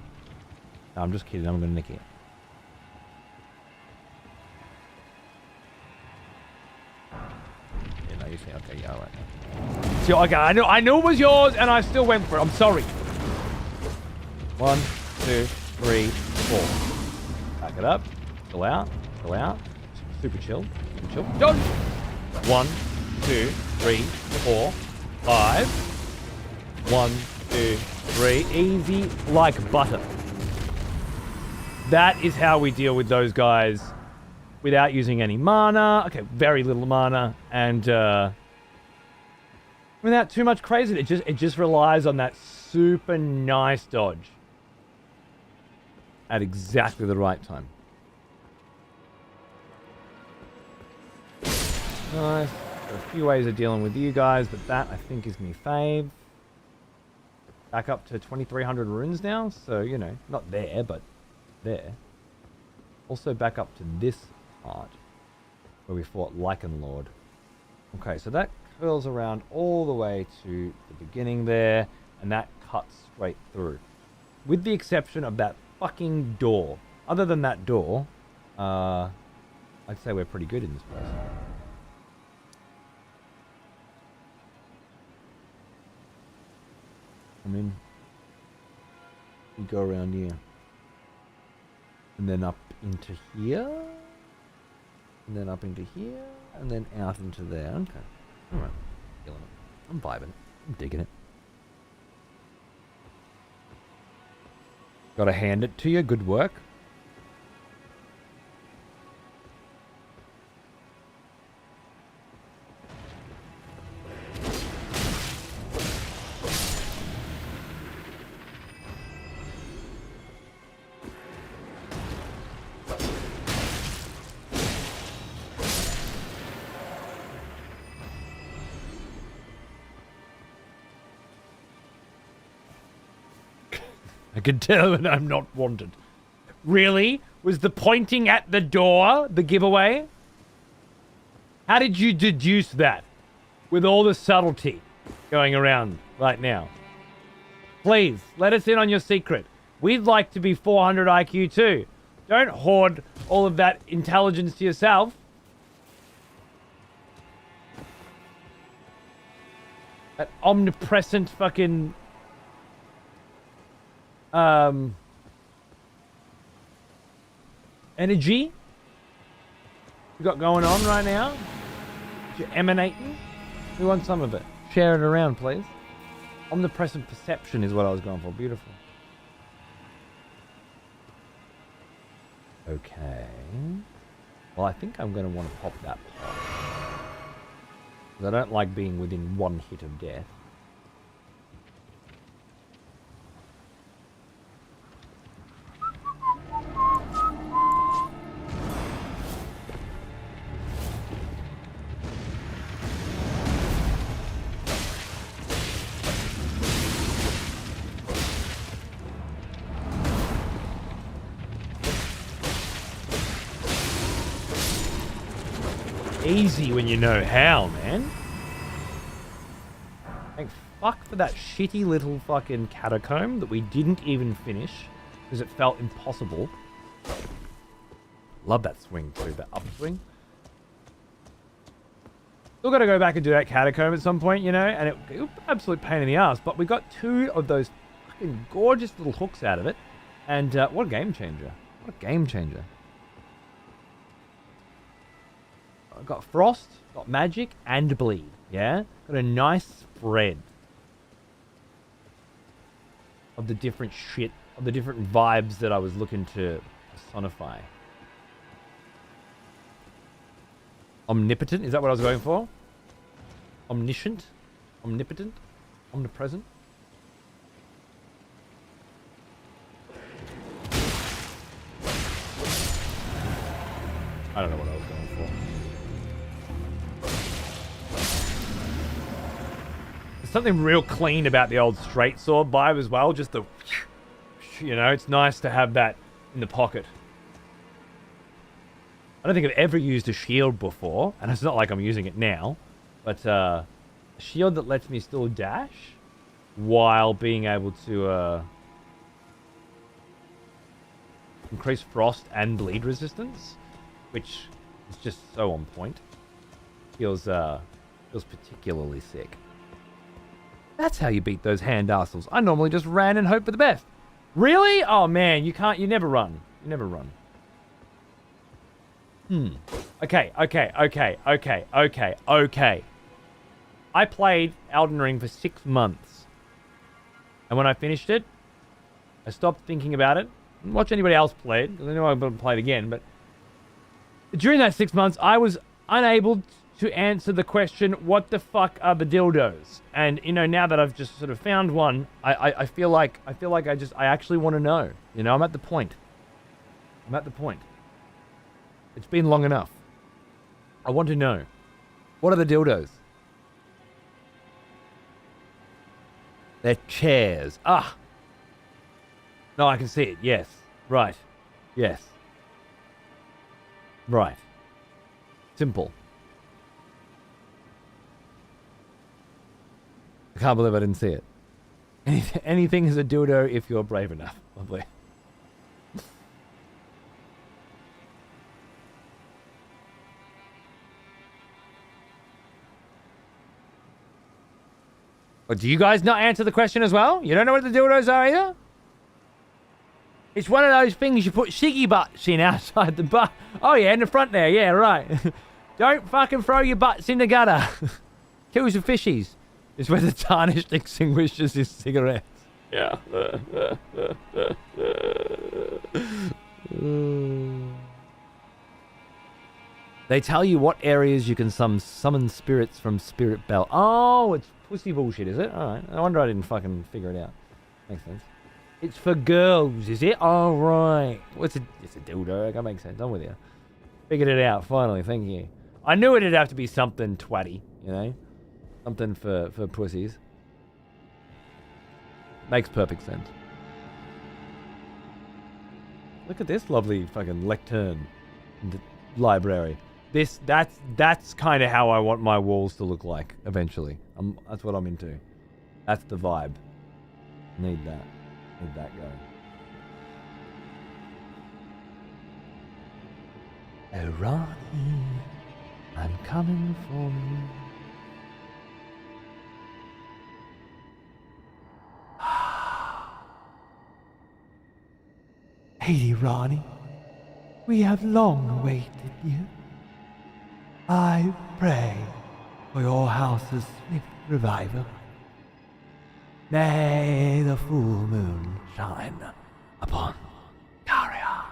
No, I'm just kidding. I'm going to nick it. Yeah, no, you say, okay, yeah, all right. So, okay, I knew it was yours, and I still went for it. I'm sorry. 1, 2, 3, 4. Back it up. Chill out. Chill out. Super chill. Super chill. Dodge! 1, 2, 3, 4, 5. 1, 2, 3. Easy like butter. That is how we deal with those guys without using any mana. Okay, very little mana, and without too much crazy. It just relies on that super nice dodge at exactly the right time. Nice. There are a few ways of dealing with you guys, but that I think is me fave. Back up to 2,300 runes now, so you know, not there, but there. Also back up to this part where we fought Lycan Lord. Okay, so that curls around all the way to the beginning there, and that cuts straight through. With the exception of that fucking door. Other than that door, I'd say we're pretty good in this place. I mean, we go around here. And then up into here. And then up into here. And then out into there. Okay. Alright. Feeling it. I'm vibing. I'm digging it. Gotta hand it to you. Good work. I can tell when I'm not wanted. Really? Was the pointing at the door the giveaway? How did you deduce that? With all the subtlety going around right now. Please, let us in on your secret. We'd like to be 400 IQ too. Don't hoard all of that intelligence to yourself. That omnipresent fucking... energy you got going on right now. You're emanating. We want some of it. Share it around, please. Omnipresent perception is what I was going for. Beautiful. Okay. Well, I think I'm going to want to pop that pot. Because I don't like being within one hit of death. Easy when you know how, man. Thank fuck for that shitty little fucking catacomb that we didn't even finish because it felt impossible. Love that swing too, that upswing. Still got to go back and do that catacomb at some point, you know, and it was an absolute pain in the ass, but we got 2 of those fucking gorgeous little hooks out of it, and what a game changer. What a game changer. got frost, got magic, and bleed. Yeah, got a nice spread of the different shit, of the different vibes that I was looking to personify. Omnipotent, is that what I was going for? Omniscient? Omnipotent? Omnipresent? I don't know what I was going for. There's something real clean about the old straight sword vibe as well. Just the, you know, it's nice to have that in the pocket. I don't think I've ever used a shield before, and it's not like I'm using it now, but a shield that lets me still dash while being able to increase frost and bleed resistance, which is just so on point. Feels particularly sick. That's how you beat those hand assholes. I normally just ran and hope for the best. Really? Oh man, you never run. You never run. Okay. I played Elden Ring for 6 months. And when I finished it, I stopped thinking about it. Didn't watch anybody else play it, because I know I'm going to play it again. But during that 6 months, I was unable to answer the question, what the fuck are the dildos? And, you know, now that I've just sort of found one, I feel like I actually want to know. You know, I'm at the point. It's been long enough. I want to know. What are the dildos? They're chairs. Ah! No, I can see it. Yes. Right. Yes. Right. Simple. I can't believe I didn't see it. Anything is a dildo if you're brave enough. Lovely. But do you guys not answer the question as well? You don't know what the dildos are either? It's one of those things you put shiggy butts in outside the butt. Oh yeah, in the front there. Yeah, right. Don't fucking throw your butts in the gutter. Kills the fishies. It's where the tarnished extinguishes his cigarettes. Yeah. They tell you what areas you can summon spirits from Spirit Bell. Oh, it's pussy bullshit, is it? Alright. No wonder I didn't fucking figure it out. Makes sense. It's for girls, is it? Oh, right. Well, it's a dildo. That makes sense. I'm with you. Figured it out, finally. Thank you. I knew it'd have to be something twatty, you know? Something for pussies. Makes perfect sense. Look at this lovely fucking lectern in the library. That's kind of how I want my walls to look like eventually. That's what I'm into. That's the vibe. Need that going. Oh, Ronnie, I'm coming for you. Lady Ronnie, we have long awaited you. I pray for your house's swift revival. May the full moon shine upon Caria.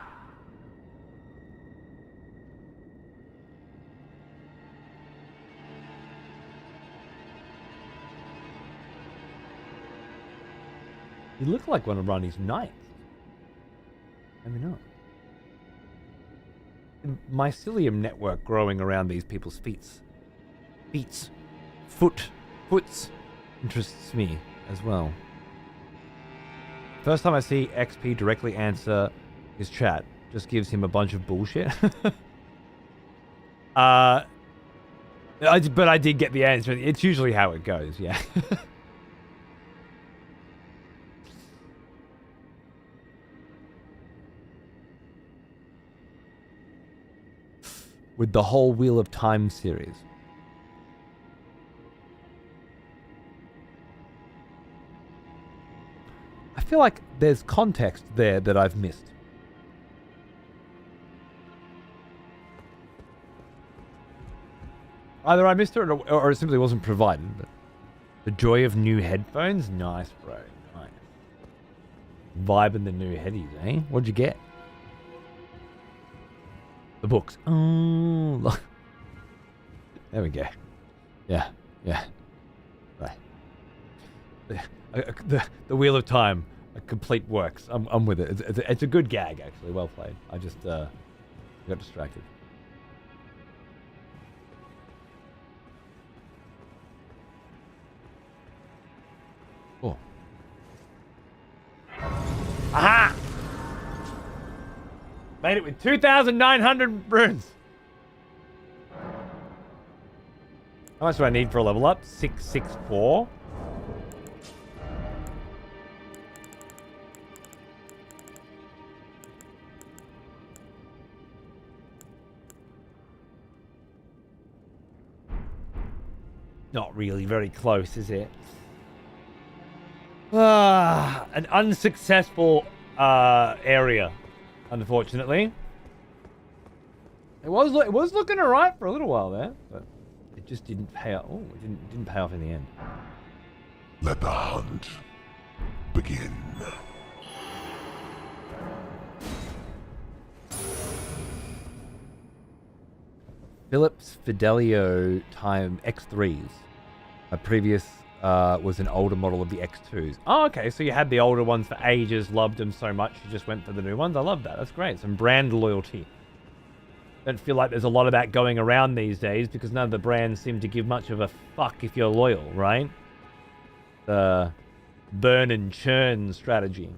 You look like one of Ronnie's knights. Maybe not. Mycelium network growing around these people's foots interests me as well. First time I see XP directly answer his chat, just gives him a bunch of bullshit. But I did get the answer. It's usually how it goes, yeah. With the whole Wheel of Time series. I feel like there's context there that I've missed. Either I missed it or it simply wasn't provided. But the joy of new headphones? Nice, bro. Nice. Vibing the new headies, eh? What'd you get? The books. Oh, look. There we go. Yeah. Right. The Wheel of Time. A complete works. I'm with it. It's a good gag, actually. Well played. I just got distracted. Oh. Aha! Made it with 2,900 runes. How much do I need for a level up? 664. Not really very close, is it? An unsuccessful area, unfortunately. It was looking alright for a little while there, but it just didn't pay off. Oh, it didn't pay off in the end. Let the hunt begin. Philips Fidelio time X3s. A previous was an older model of the X2s. Oh, okay, so you had the older ones for ages, loved them so much, you just went for the new ones. I love that. That's great. Some brand loyalty. Don't feel like there's a lot of that going around these days because none of the brands seem to give much of a fuck if you're loyal, right? The burn and churn strategy.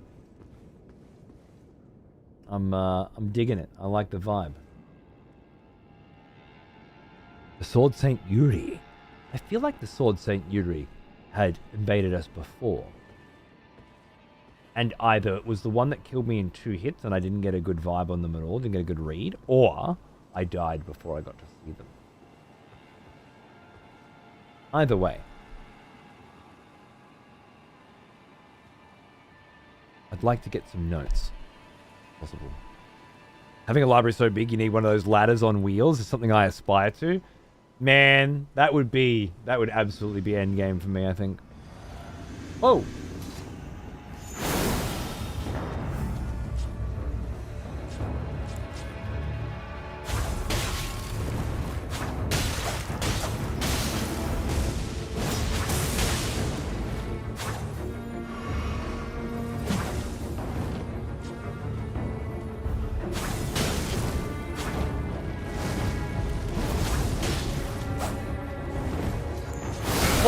I'm digging it. I like the vibe. The Sword Saint Yuri. I feel like the Sword Saint Yuri had invaded us before. And either it was the one that killed me in 2 hits and I didn't get a good vibe on them at all, didn't get a good read, or I died before I got to see them. Either way. I'd like to get some notes. If possible. Having a library so big you need one of those ladders on wheels is something I aspire to. Man, that would absolutely be endgame for me, I think. Oh!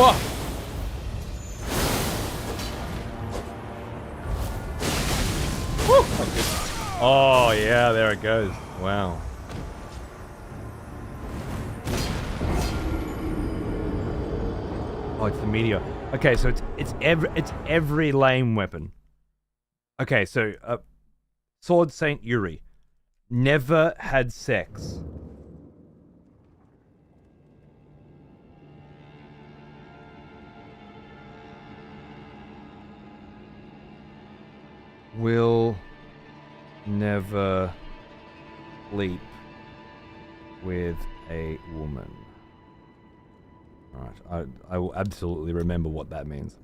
Whoa! Woo! Oh yeah, there it goes. Wow. Oh, it's the meteor. Okay, so it's every lame weapon. Okay, so Sword Saint Yuri never had sex. Will never sleep with a woman. Alright, I will absolutely remember what that means.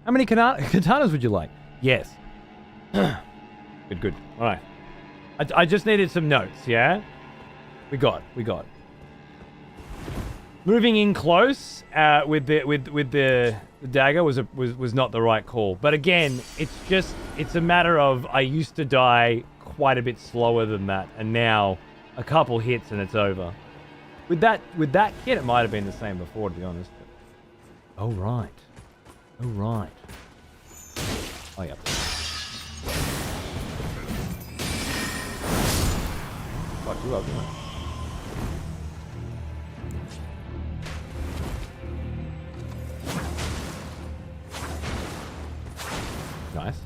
How many katanas would you like? Yes. Good. Alright. I just needed some notes, yeah? We got. Moving in close with the dagger was not the right call. But again, it's a matter of I used to die quite a bit slower than that, and now a couple hits and it's over. With that kit, it might have been the same before, to be honest. But... Oh right. Oh yeah. Fuck you up, man. Nice.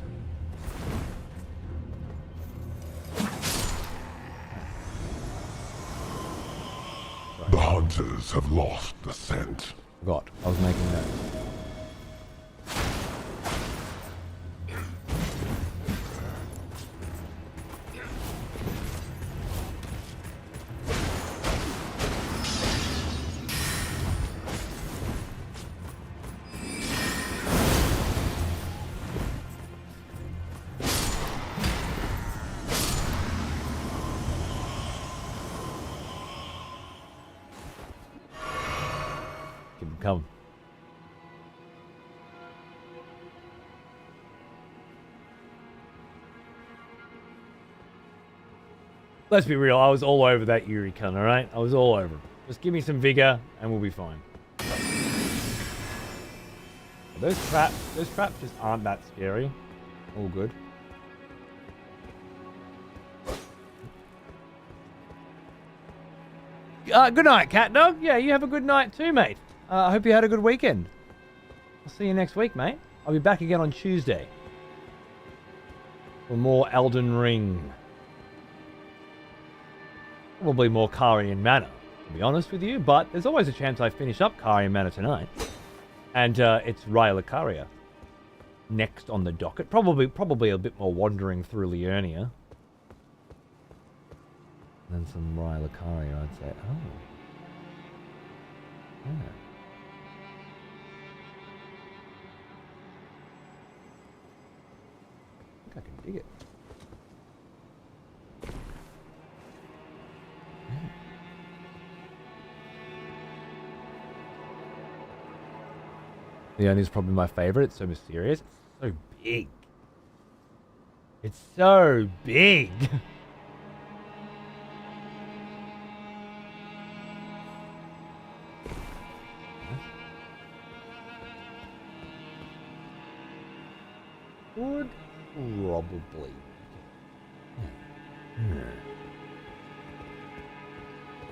The hunters have lost the scent. Forgot. I was making that. come. Let's be real, I was all over that Yuri cunt, alright? I was all over it. Just give me some vigor and we'll be fine. Those traps just aren't that scary. All good. Good night, cat dog. Yeah, you have a good night too, mate. I hope you had a good weekend. I'll see you next week, mate. I'll be back again on Tuesday for more Elden Ring. Probably more Caria Manor, to be honest with you, but there's always a chance I finish up Caria Manor tonight. And it's Raya Caria next on the docket. Probably a bit more wandering through Liurnia. And then some Raya Caria, I'd say. Oh. Yeah. I think I can dig it. Leonie is probably my favorite. It's so mysterious. It's so big. It's so big. Would probably.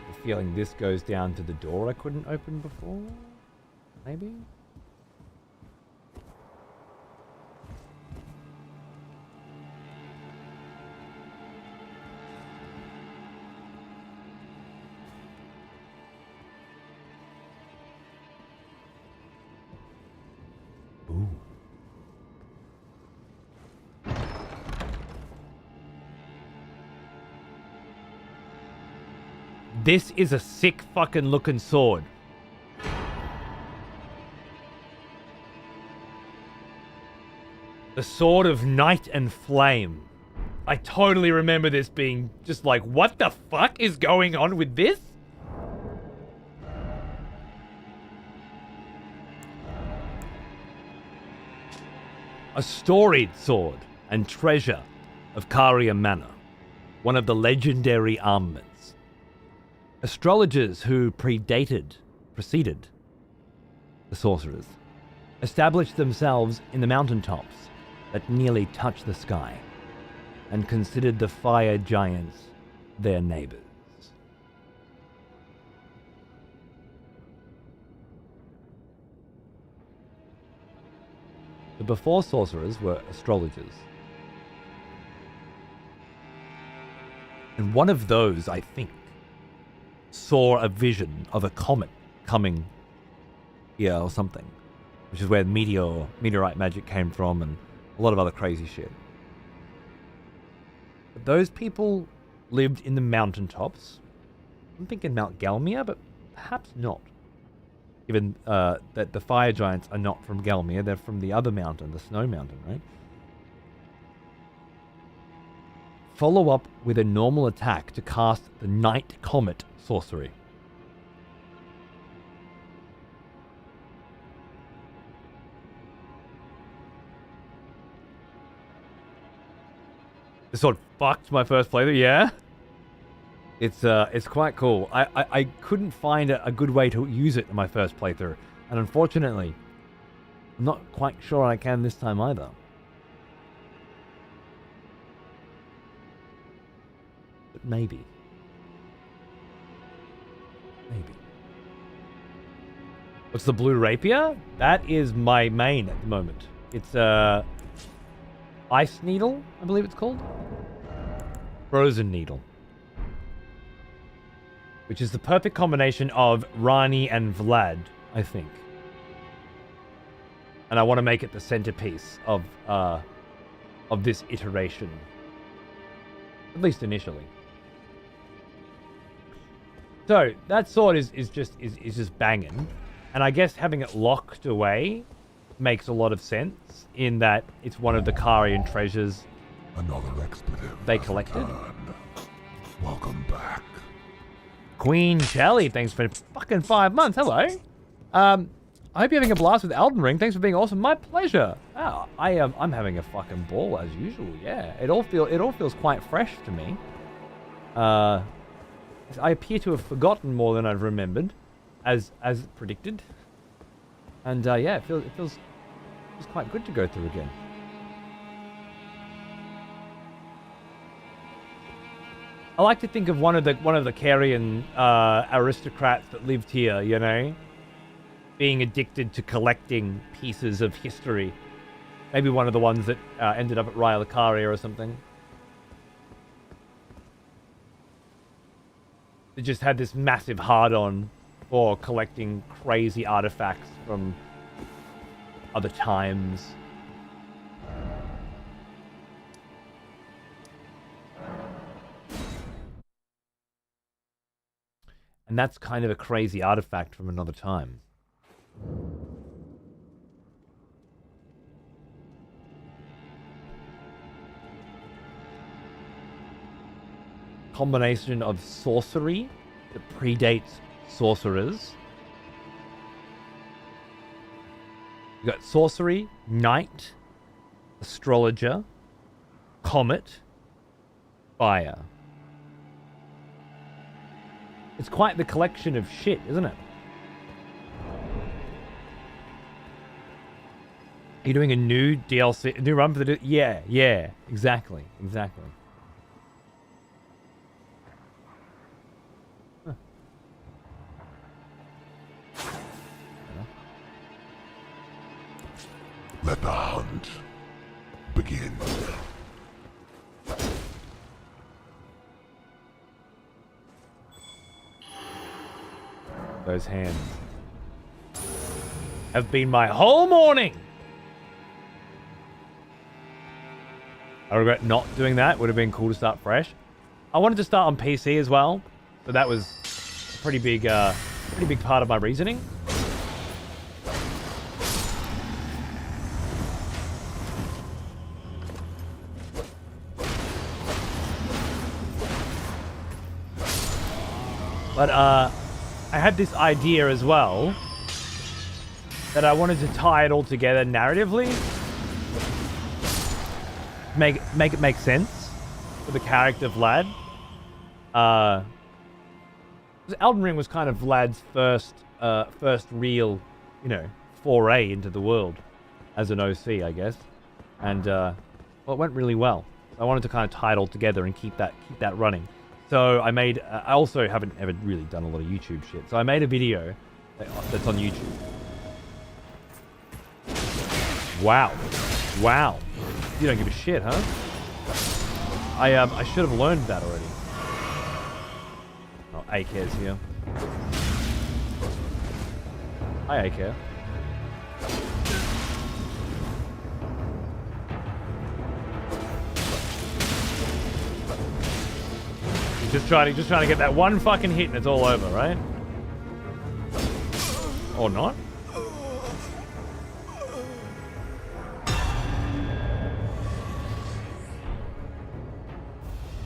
The feeling this goes down to the door I couldn't open before. Maybe. Ooh. This is a sick fucking looking sword. The Sword of Night and Flame. I totally remember this being just like, what the fuck is going on with this? A storied sword and treasure of Caria Manor, one of the legendary armaments. Astrologers who preceded the sorcerers established themselves in the mountaintops that nearly touch the sky and considered the fire giants their neighbors. The before sorcerers were astrologers. And one of those, I think, saw a vision of a comet coming here or something, which is where meteorite magic came from and a lot of other crazy shit. But those people lived in the mountaintops. I'm thinking Mount Galmir, but perhaps not. Given that the fire giants are not from Galmir, they're from the other mountain, the snow mountain, right? Follow up with a normal attack to cast the Night Comet sorcery. This sword fucked my first playthrough, yeah? It's quite cool. I couldn't find a good way to use it in my first playthrough. And unfortunately, I'm not quite sure I can this time either. But maybe. Maybe. What's the blue rapier? That is my main at the moment. It's Ice Needle, I believe it's called. Frozen Needle. Which is the perfect combination of Rani and Vlad, I think. And I want to make it the centerpiece of this iteration. At least initially. So, that sword is just banging. And I guess having it locked away makes a lot of sense in that it's one of the Carian treasures Another expletive they collected. returned. Welcome back. Queen Shelly, thanks for fucking 5 months. Hello. I hope you're having a blast with Elden Ring. Thanks for being awesome. My pleasure. Oh, I'm having a fucking ball as usual. Yeah, it all feels quite fresh to me. I appear to have forgotten more than I've remembered, as predicted. And yeah, it feels quite good to go through again. I like to think of one of the Carian aristocrats that lived here, you know, being addicted to collecting pieces of history. Maybe one of the ones that ended up at Caria or something. They just had this massive hard-on for collecting crazy artifacts from other times. And that's kind of a crazy artifact from another time. Combination of sorcery that predates sorcerers. You got sorcery, knight, astrologer, comet, fire. It's quite the collection of shit, isn't it? Are you doing a new DLC, a new run for the... Yeah, exactly. Huh. Let the hunt begin. Those hands have been my whole morning. I regret not doing that. Would have been cool to start fresh. I wanted to start on PC as well, so that was a pretty big part of my reasoning. But I had this idea as well that I wanted to tie it all together narratively, make it make sense for the character Vlad. Because Elden Ring was kind of Vlad's first real, you know, foray into the world as an OC, I guess, and well, it went really well. I wanted to kind of tie it all together and keep that running. So I made, I also haven't ever really done a lot of YouTube shit. So I made a video that's on YouTube. Wow. You don't give a shit, huh? I should have learned that already. Oh, A-Care's here. Hi, A-Care. Just trying to get that one fucking hit and it's all over, right? Or not?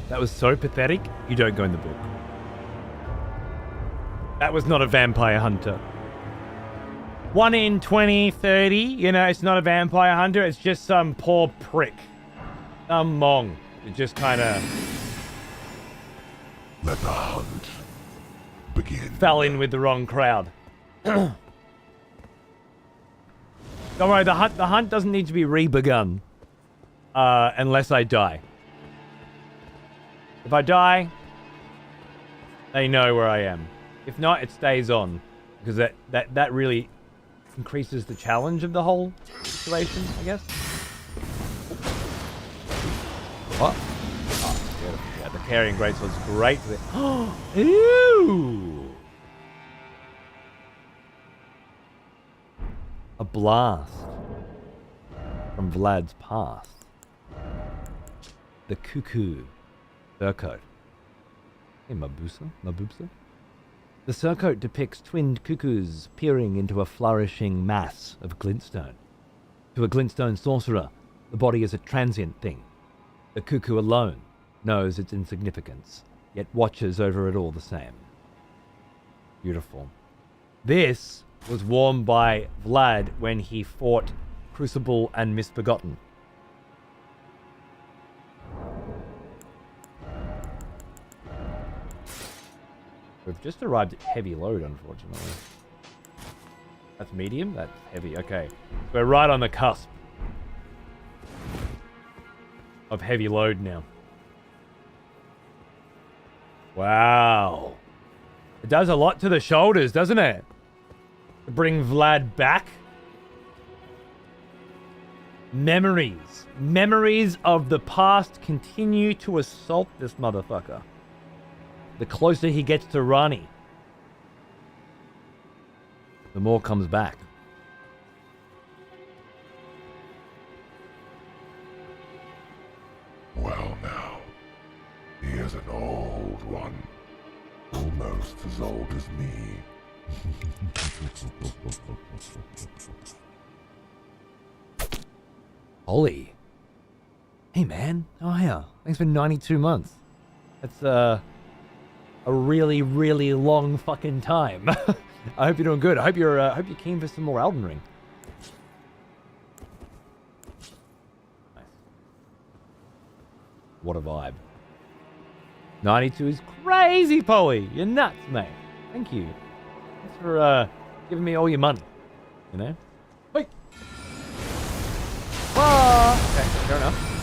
That was so pathetic, you don't go in the book. That was not a vampire hunter. 1 in 20, 30, you know, it's not a vampire hunter, it's just some poor prick. Some mong. It just kind of... Let the hunt begin. Fell in with the wrong crowd. Don't worry, the hunt doesn't need to be re-begun. Unless I die. If I die, they know where I am. If not, it stays on. Because that really increases the challenge of the whole situation, I guess. What? Yeah, the carrying greatsword's great. Ew! A blast from Vlad's past. The cuckoo surcoat. Hey, Mabusa? The surcoat depicts twinned cuckoos peering into a flourishing mass of glintstone. To a glintstone sorcerer, the body is a transient thing. The cuckoo alone knows its insignificance, yet watches over it all the same. Beautiful. This was worn by Vlad when he fought Crucible and Misbegotten. We've just arrived at heavy load, unfortunately. That's medium? That's heavy. Okay. We're right on the cusp of heavy load now. Wow. It does a lot to the shoulders, doesn't it? To bring Vlad back. Memories. Memories of the past continue to assault this motherfucker. The closer he gets to Rani, the more comes back. Well now, here's an old one. Almost as old as me. Ollie. Hey man, how are ya? Thanks for 92 months. That's a really, really long fucking time. I hope you're doing good. I hope you're keen for some more Elden Ring. Nice. What a vibe. 92 is crazy, Polly. You're nuts, mate. Thank you. Thanks for giving me all your money. You know? Hey. Okay, fair enough.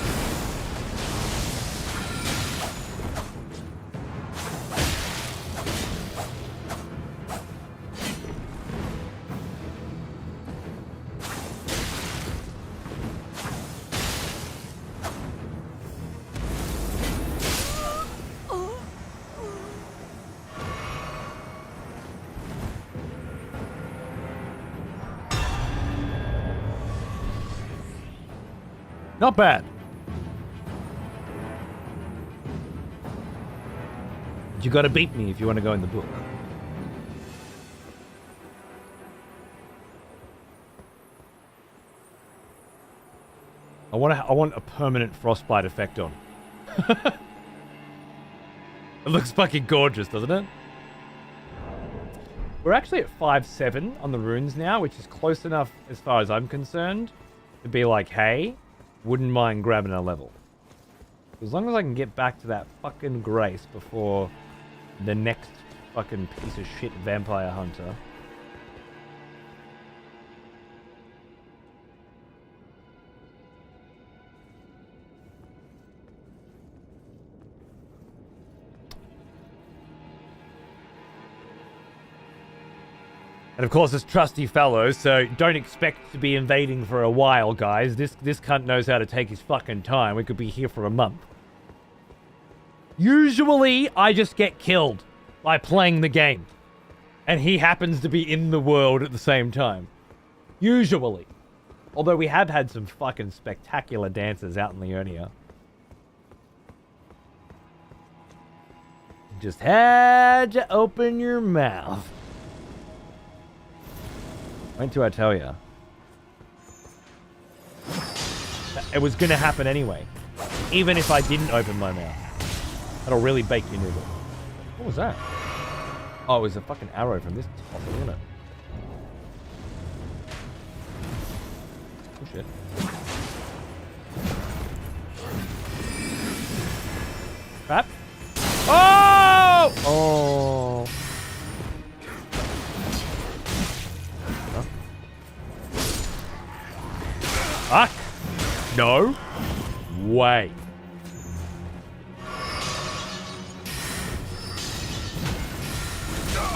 Not bad. You gotta beat me if you want to go in the book. I want a permanent frostbite effect on. It looks fucking gorgeous, doesn't it? We're actually at 5-7 on the runes now, which is close enough as far as I'm concerned to be like, hey, wouldn't mind grabbing a level. As long as I can get back to that fucking grace before the next fucking piece of shit vampire hunter. And of course, it's trusty fellows, so don't expect to be invading for a while, guys. This cunt knows how to take his fucking time. We could be here for a month. Usually, I just get killed by playing the game. And he happens to be in the world at the same time. Usually. Although we have had some fucking spectacular dances out in Leonia. Just had to open your mouth. Wait till I tell you. It was going to happen anyway. Even if I didn't open my mouth. That'll really bake your noodle. What was that? Oh, it was a fucking arrow from this top, wasn't it? Oh shit. Crap. Oh! Oh. Fuck! No way.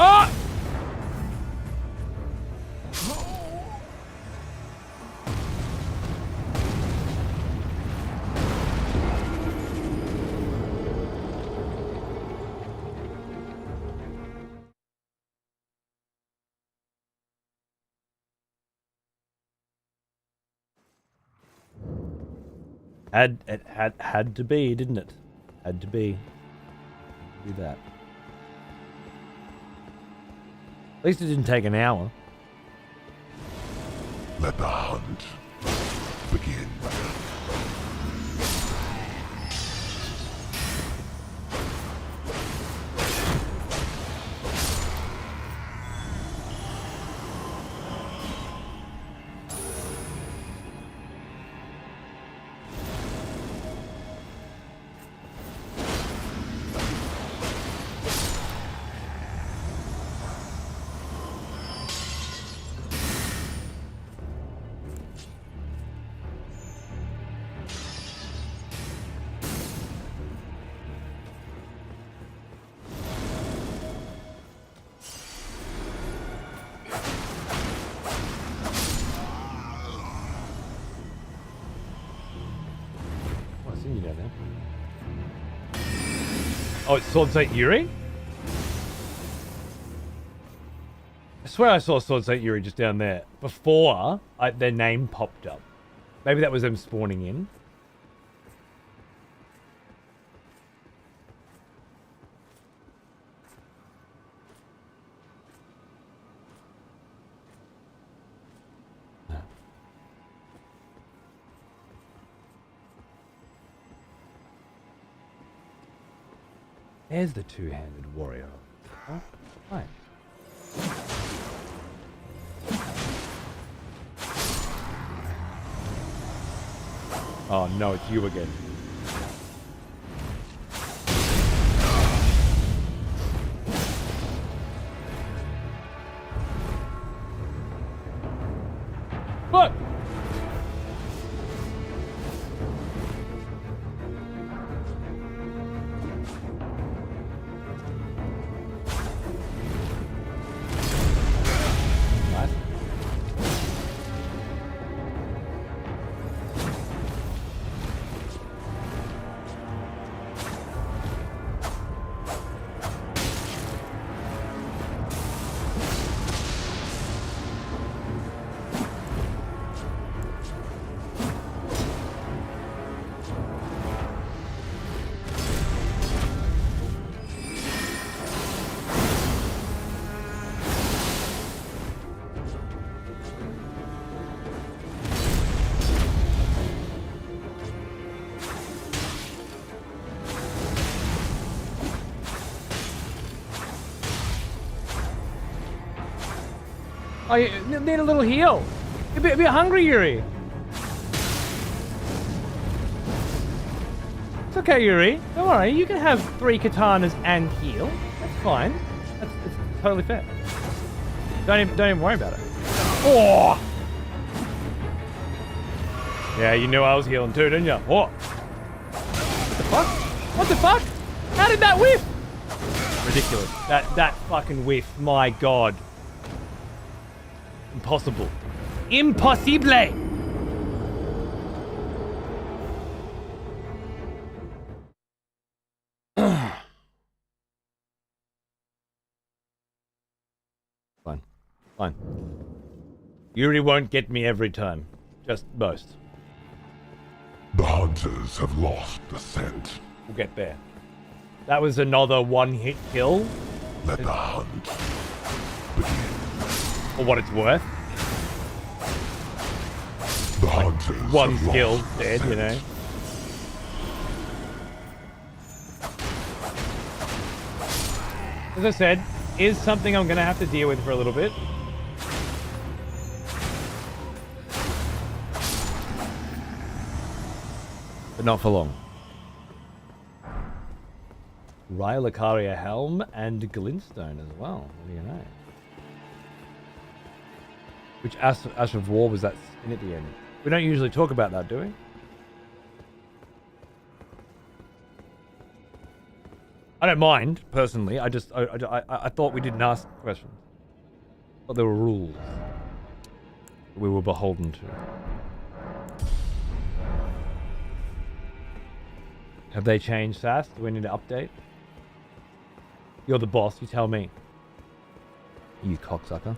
Ah! Had to be, didn't it? Had to be. Do that. At least it didn't take an hour. Let the hunt begin. Oh, it's Sword Saint Yuri? I swear I saw Sword Saint Yuri just down there before their name popped up. Maybe that was them spawning in. There's the two-handed warrior. Oh, hi. Oh no, it's you again. What? Oh, you need a little heal. You're a bit hungry, Yuri. It's okay, Yuri. Don't worry. You can have 3 katanas and heal. That's fine. It's totally fair. Don't even worry about it. Oh! Yeah, you knew I was healing too, didn't you? Oh! What the fuck? What the fuck? How did that whiff? Ridiculous. That fucking whiff. My God. Impossible. Impossible! Fine. Yuri won't get me every time. Just most. The hunters have lost the scent. We'll get there. That was another one-hit kill. Let the hunt begin. For what it's worth. The hunters One have kill lost the dead, scent. you know. As I said, is something I'm gonna have to deal with for a little bit. But not for long. Ryle Caria helm and glintstone as well. What do you know? Which Ash of War was that skin at the end? We don't usually talk about that, do we? I don't mind, personally. I thought we didn't ask questions. But there were rules that we were beholden to. Have they changed SAS? Do we need to update? You're the boss, you tell me. You cocksucker.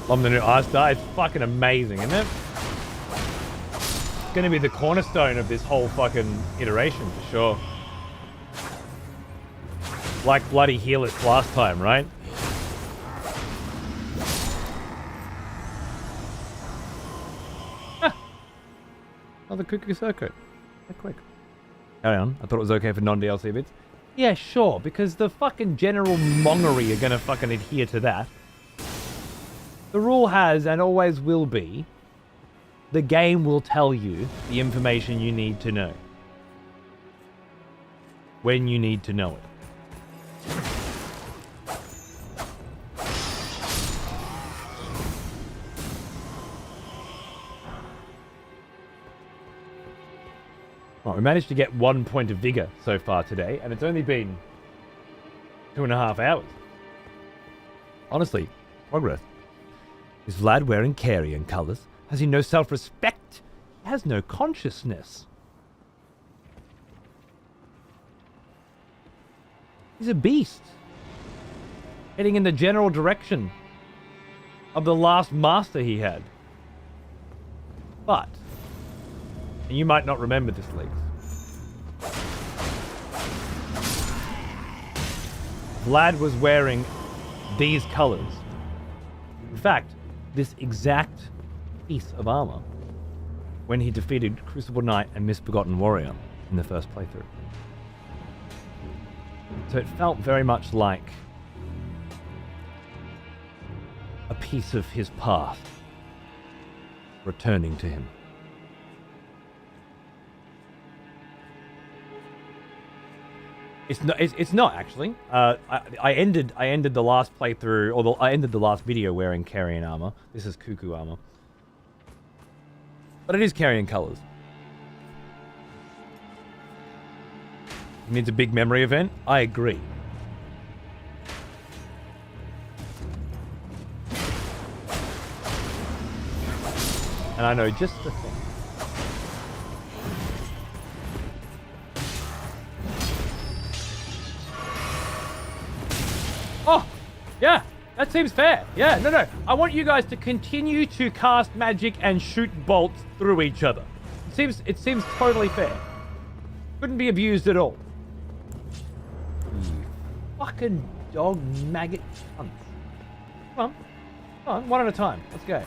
I'm the new art star. It's fucking amazing, isn't it? It's gonna be the cornerstone of this whole fucking iteration for sure. Like bloody Helix last time, right? Another cuckoo circuit. That quick. Carry on. I thought it was okay for non-DLC bits. Yeah, sure, because the fucking general mongery are gonna fucking adhere to that. The rule has, and always will be, the game will tell you the information you need to know. When you need to know it. Well, we managed to get 1 point of vigor so far today, and it's only been 2.5 hours. Honestly, progress. Is Vlad wearing Carian colors? Has he no self-respect? He has no consciousness. He's a beast. Heading in the general direction of the last master he had. But, and you might not remember this, Leaks. Vlad was wearing these colors. In fact, this exact piece of armor when he defeated Crucible Knight and Misbegotten Warrior in the first playthrough. So it felt very much like a piece of his past returning to him. It's not actually. I ended the last playthrough, or I ended the last video wearing Carian armor. This is Cuckoo armor, but it is Carian colors. It needs a big memory event. I agree. And I know just the thing. Oh, yeah, that seems fair. Yeah, no. I want you guys to continue to cast magic and shoot bolts through each other. It seems totally fair. Couldn't be abused at all. You fucking dog maggot cunts. Come on, one at a time. Let's go.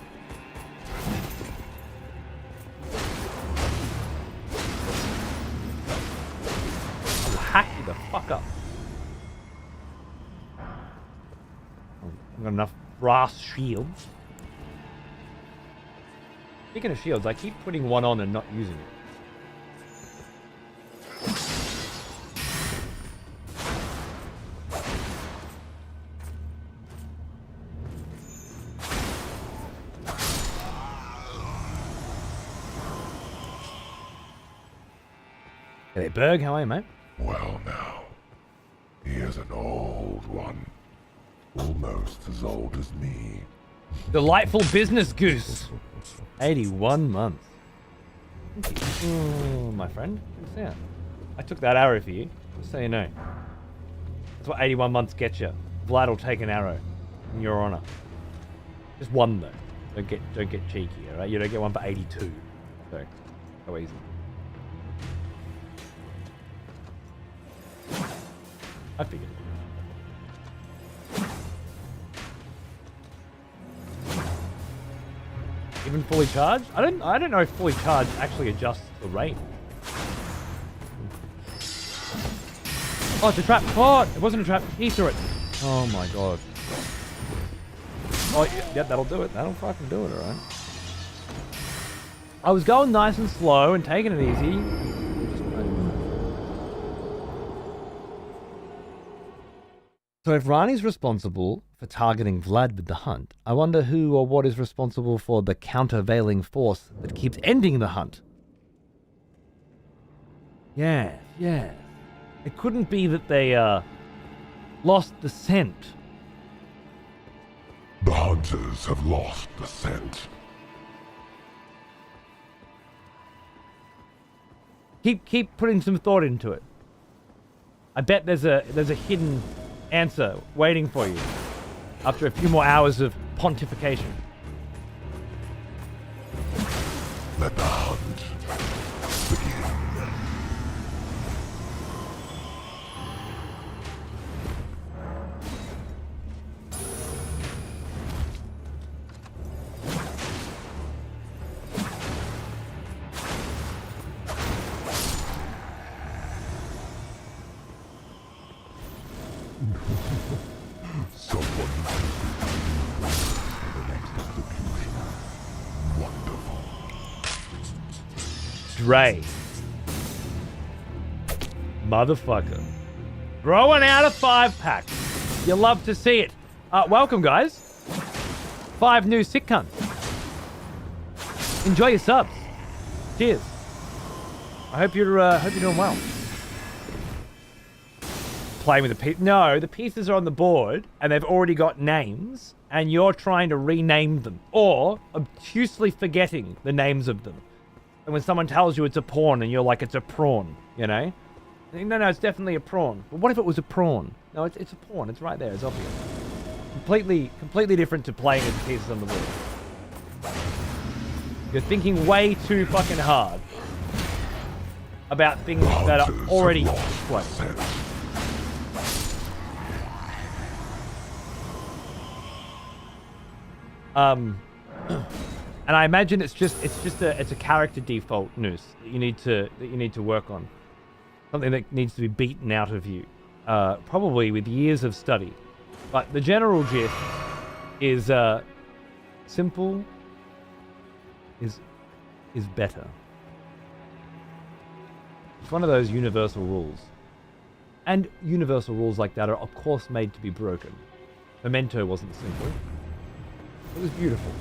I'll hack you the fuck up. I've got enough brass shields. Speaking of shields, I keep putting one on and not using it. Hey, Berg, how are you, mate? Well now, he is an old one. Almost as old as me. Delightful business goose. 81 months. Oh, my friend. Good sound. I took that arrow for you, just so you know. That's what 81 months gets you. Vlad will take an arrow in your honor. Just one though. Don't get cheeky, alright? You don't get one for 82. So, go easy. I figured. Even fully charged? I don't know if fully charged actually adjusts the range. Oh, it's a trap. Oh, it wasn't a trap. He threw it. Oh my god. Oh, yeah, that'll do it. That'll fucking do it, alright. I was going nice and slow and taking it easy. So if Rani's responsible for targeting Vlad with the hunt, I wonder who or what is responsible for the countervailing force that keeps ending the hunt. Yeah. It couldn't be that they, lost the scent. The hunters have lost the scent. Keep putting some thought into it. I bet there's a hidden answer waiting for you after a few more hours of pontification. Let the hunt begin. Someone the next execution. Wonderful. Dre. Motherfucker. Throwing out a 5-pack. You love to see it. Welcome, guys. 5 new sick cunts. Enjoy your subs. Cheers. I hope you're doing well. Playing with the pieces. No, the pieces are on the board, and they've already got names, and you're trying to rename them, or obtusely forgetting the names of them. And when someone tells you it's a pawn, and you're like, it's a prawn, you know? No, it's definitely a prawn. But what if it was a prawn? No, it's a pawn. It's right there. It's obvious. Completely different to playing with the pieces on the board. You're thinking way too fucking hard about things that are already explained. And I imagine it's a character default, Noose, that you need to work on. Something that needs to be beaten out of you, probably with years of study. But the general gist is simple is better. It's one of those universal rules. And universal rules like that are of course made to be broken. Memento wasn't simple. It was beautiful.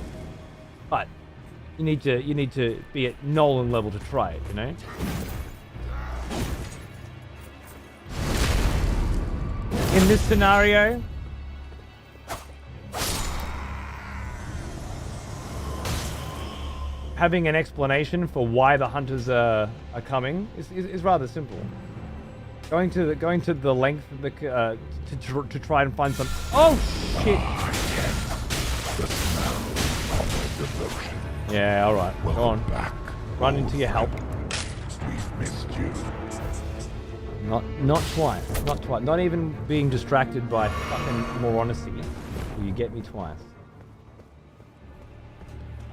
But you need to be at Nolan level to try it, you know? In this scenario, having an explanation for why the hunters are coming is rather simple. Going to the length of the to try and find some. Oh shit! Yeah, all right. Go on. Run into your help. We've missed you. Not twice. Not twice. Not even being distracted by fucking moronacy. You get me twice.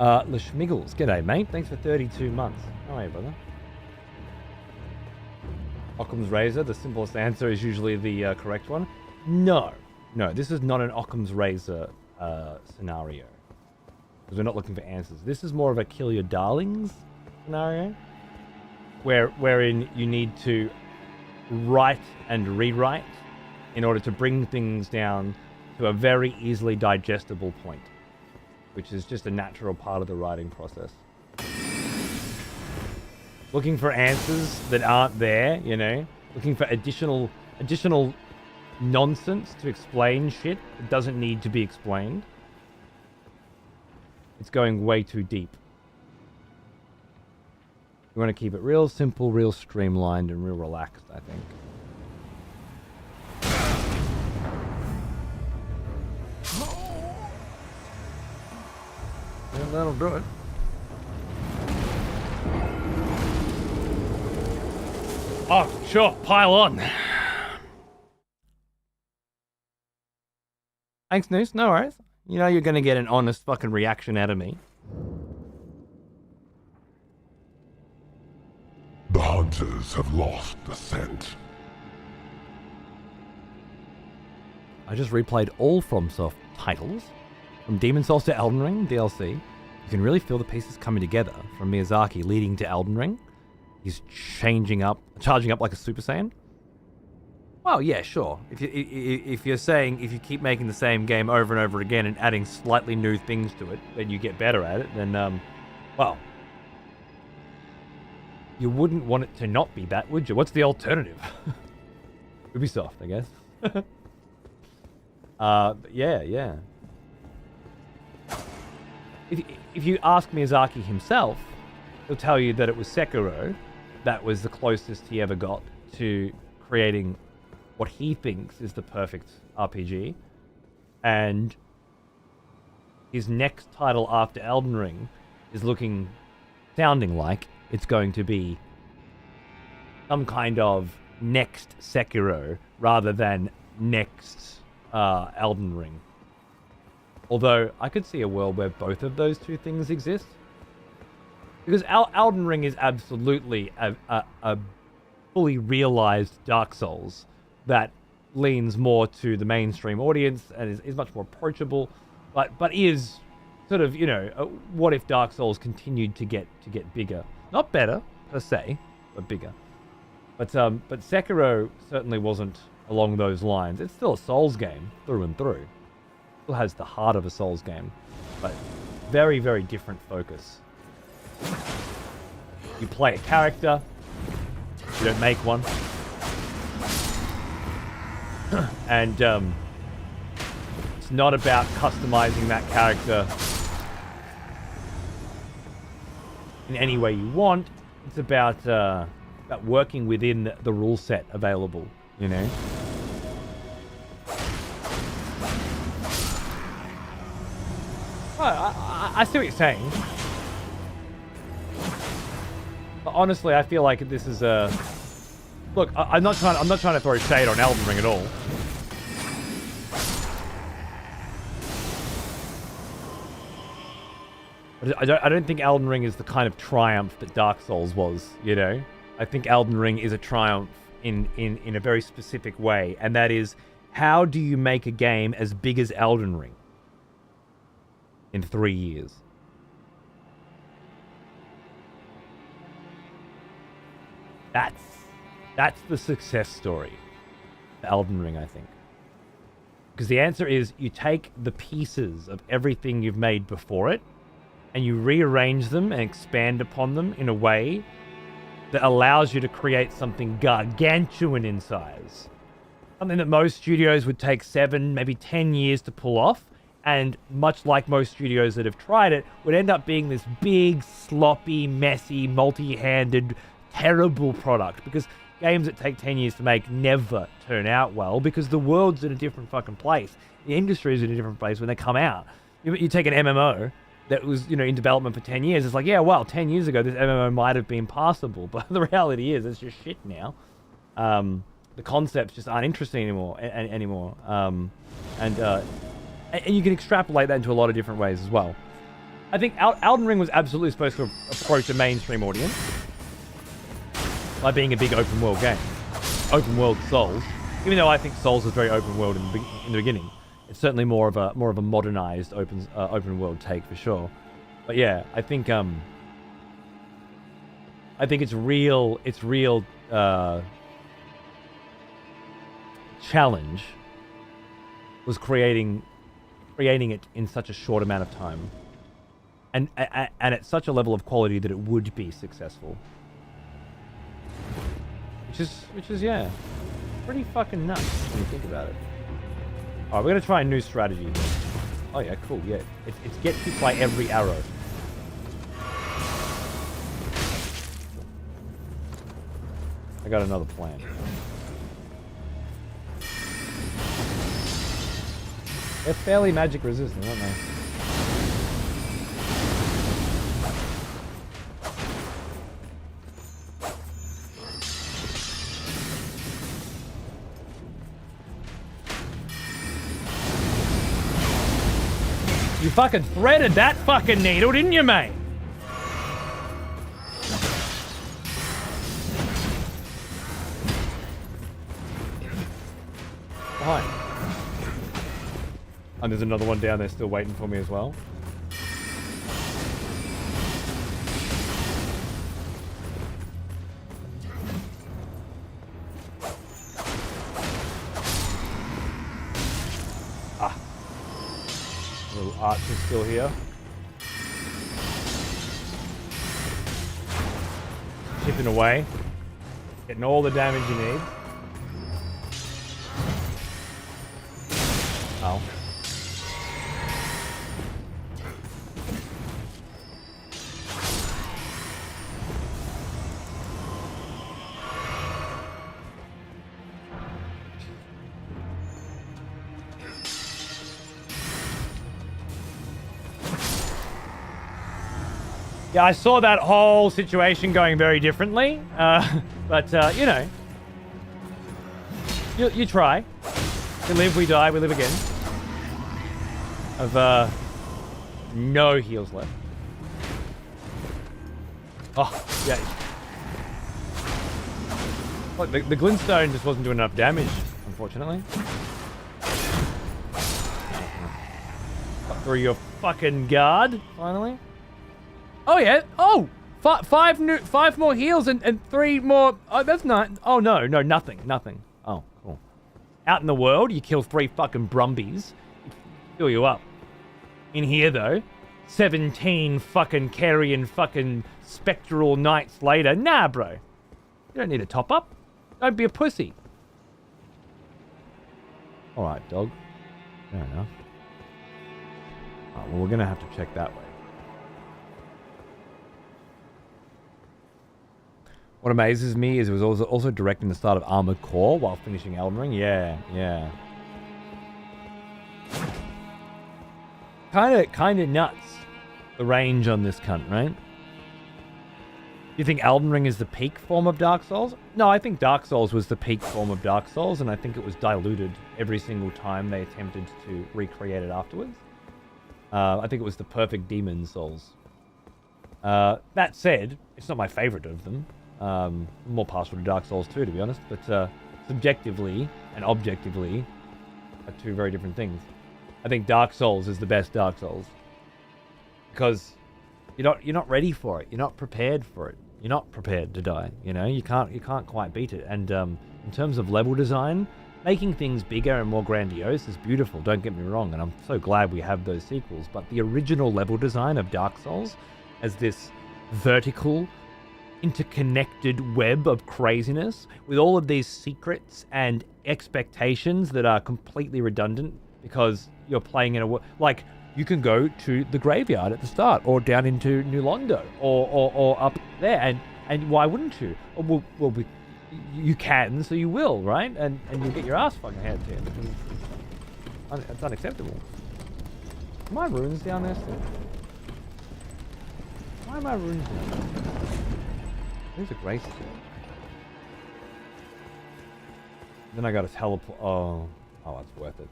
Lashmiggles, g'day mate. Thanks for 32 months. How are you, brother? Occam's razor. The simplest answer is usually the correct one. No, this is not an Occam's razor scenario. Because we're not looking for answers. This is more of a kill your darlings scenario, wherein you need to write and rewrite in order to bring things down to a very easily digestible point, which is just a natural part of the writing process. Looking for answers that aren't there, you know, looking for additional nonsense to explain shit that doesn't need to be explained. It's going way too deep. We want to keep it real simple, real streamlined, and real relaxed, I think. Yeah, that'll do it. Oh, sure, pile on. Thanks, Noose, no worries. You know you're going to get an honest fucking reaction out of me. The hunters have lost the scent. I just replayed all FromSoft titles, from Demon's Souls to Elden Ring DLC. You can really feel the pieces coming together from Miyazaki leading to Elden Ring. He's charging up like a Super Saiyan. Well, yeah, sure. If you're saying if you keep making the same game over and over again and adding slightly new things to it, then you get better at it. Then, well, you wouldn't want it to not be that, would you? What's the alternative? Ubisoft, I guess. Yeah. If you ask Miyazaki himself, he'll tell you that it was Sekiro that was the closest he ever got to creating what he thinks is the perfect RPG. And his next title after Elden Ring is sounding like it's going to be some kind of next Sekiro rather than next Elden Ring. Although I could see a world where both of those two things exist. Because Elden Ring is absolutely a fully realized Dark Souls that leans more to the mainstream audience and is much more approachable, but is sort of, you know, what if Dark Souls continued to get bigger? Not better per se, but bigger. But Sekiro certainly wasn't along those lines. It's still a Souls game through and through. Still has the heart of a Souls game, but very, very different focus. You play a character, You don't make one. And it's not about customizing that character in any way you want. It's about working within the rule set available, you know? I see what you're saying. But honestly, I feel like this is a... Look, I'm not trying to throw shade on Elden Ring at all. I don't think Elden Ring is the kind of triumph that Dark Souls was, you know? I think Elden Ring is a triumph in a very specific way, and that is, how do you make a game as big as Elden Ring in 3 years? That's the success story for Elden Ring, I think. Because the answer is, you take the pieces of everything you've made before it, and you rearrange them and expand upon them in a way that allows you to create something gargantuan in size. Something that most studios would take 7, maybe 10 years to pull off, and much like most studios that have tried it, would end up being this big, sloppy, messy, multi-handed, terrible product. Because games that take 10 years to make never turn out well, because the world's in a different fucking place. The industry is in a different place when they come out. You take an MMO that was, you know, in development for 10 years. It's like, yeah, well, 10 years ago, this MMO might have been passable, but the reality is, it's just shit now. The concepts just aren't interesting anymore. And you can extrapolate that into a lot of different ways as well. I think Elden Ring was absolutely supposed to approach a mainstream audience by being a big open world game. Open world Souls. Even though I think Souls was very open world in the beginning. It's certainly more of a modernized open world take for sure. But yeah, I think its real challenge was creating it in such a short amount of time, and at such a level of quality that it would be successful. Which is yeah, pretty fucking nuts when you think about it. Alright, we're gonna try a new strategy here. Oh yeah, cool, yeah. It's get hit by every arrow. I got another plan. They're fairly magic resistant, aren't they? You fucking threaded that fucking needle, didn't you, mate? Behind. And there's another one down there still waiting for me as well. Archer's still here. Chipping away. Getting all the damage you need. Oh. Yeah, I saw that whole situation going very differently, but you know, you try. We live, we die, we live again. I've no heals left. Oh, yeah. Look, the glintstone just wasn't doing enough damage, unfortunately. Got through your fucking guard, finally. Oh yeah. Oh, five more heals and 3 more. Oh, that's not. Oh no, nothing. Oh, cool. Out in the world, you kill 3 fucking brumbies, fill you up. In here though, 17 fucking Carian fucking spectral knights later. Nah, bro. You don't need a top up. Don't be a pussy. All right, dog. Fair enough. Oh, well, we're gonna have to check that way. What amazes me is it was also directing the start of Armored Core while finishing Elden Ring. Yeah, yeah. Kind of nuts. The range on this cunt, right? You think Elden Ring is the peak form of Dark Souls? No, I think Dark Souls was the peak form of Dark Souls, and I think it was diluted every single time they attempted to recreate it afterwards. I think it was the perfect Demon Souls. That said, it's not my favorite of them. I'm more partial to Dark Souls 2, to be honest, but subjectively and objectively are two very different things. I think Dark Souls is the best Dark Souls because you're not ready for it. You're not prepared for it. You're not prepared to die. You know, you can't quite beat it. And in terms of level design, making things bigger and more grandiose is beautiful. Don't get me wrong, and I'm so glad we have those sequels. But the original level design of Dark Souls as this vertical, interconnected web of craziness with all of these secrets and expectations that are completely redundant because you're playing in a like you can go to the graveyard at the start or down into New Londo or up there and why wouldn't you? You can, so you will, right? And you'll get your ass fucking handed to you. It's unacceptable. Are my runes down there still? Why are my runes down there? There's a grace there. Then I gotta teleport. Oh, that's worth it.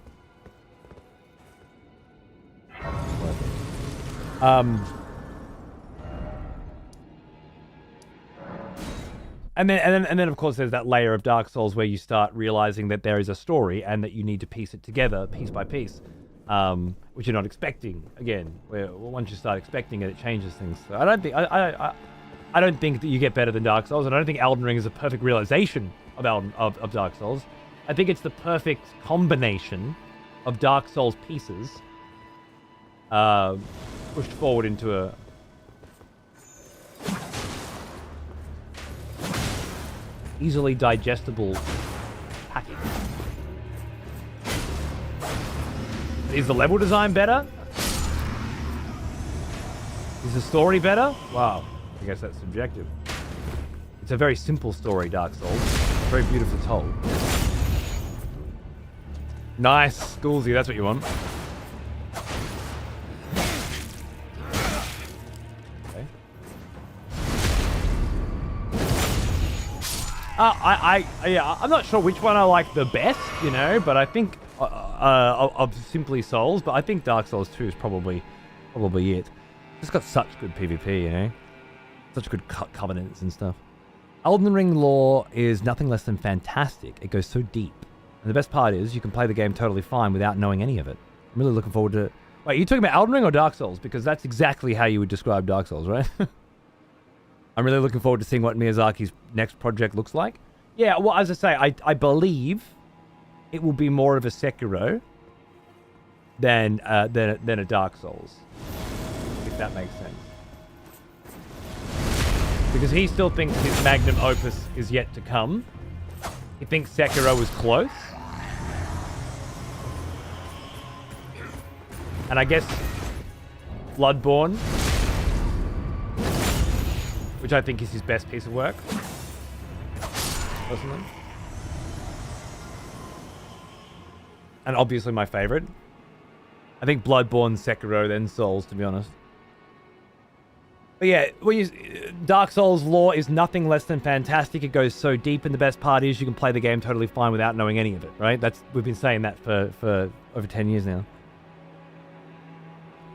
Worth it. And then of course there's that layer of Dark Souls where you start realizing that there is a story and that you need to piece it together piece by piece, which you're not expecting. Again, where once you start expecting it, it changes things. So I don't think that you get better than Dark Souls, and I don't think Elden Ring is a perfect realization of Dark Souls. I think it's the perfect combination of Dark Souls pieces pushed forward into a easily digestible package. Is the level design better? Is the story better? Wow. I guess that's subjective. It's a very simple story, Dark Souls. Very beautifully told. Nice. Schoolsy, that's what you want. Okay. I'm not sure which one I like the best, you know, but I think of simply Souls, but I think Dark Souls 2 is probably it. It's got such good PvP, you know? Such good covenants and stuff. Elden Ring lore is nothing less than fantastic. It goes so deep. And the best part is you can play the game totally fine without knowing any of it. I'm really looking forward to... Wait, are you talking about Elden Ring or Dark Souls? Because that's exactly how you would describe Dark Souls, right? I'm really looking forward to seeing what Miyazaki's next project looks like. Yeah, well, as I say, I believe it will be more of a Sekiro than a Dark Souls. If that makes sense. Because he still thinks his magnum opus is yet to come. He thinks Sekiro was close. And I guess Bloodborne, which I think is his best piece of work, personally. And obviously my favorite. I think Bloodborne, Sekiro, then Souls, to be honest. But yeah, Dark Souls lore is nothing less than fantastic. It goes so deep, and the best part is you can play the game totally fine without knowing any of it, right? We've been saying that for over 10 years now.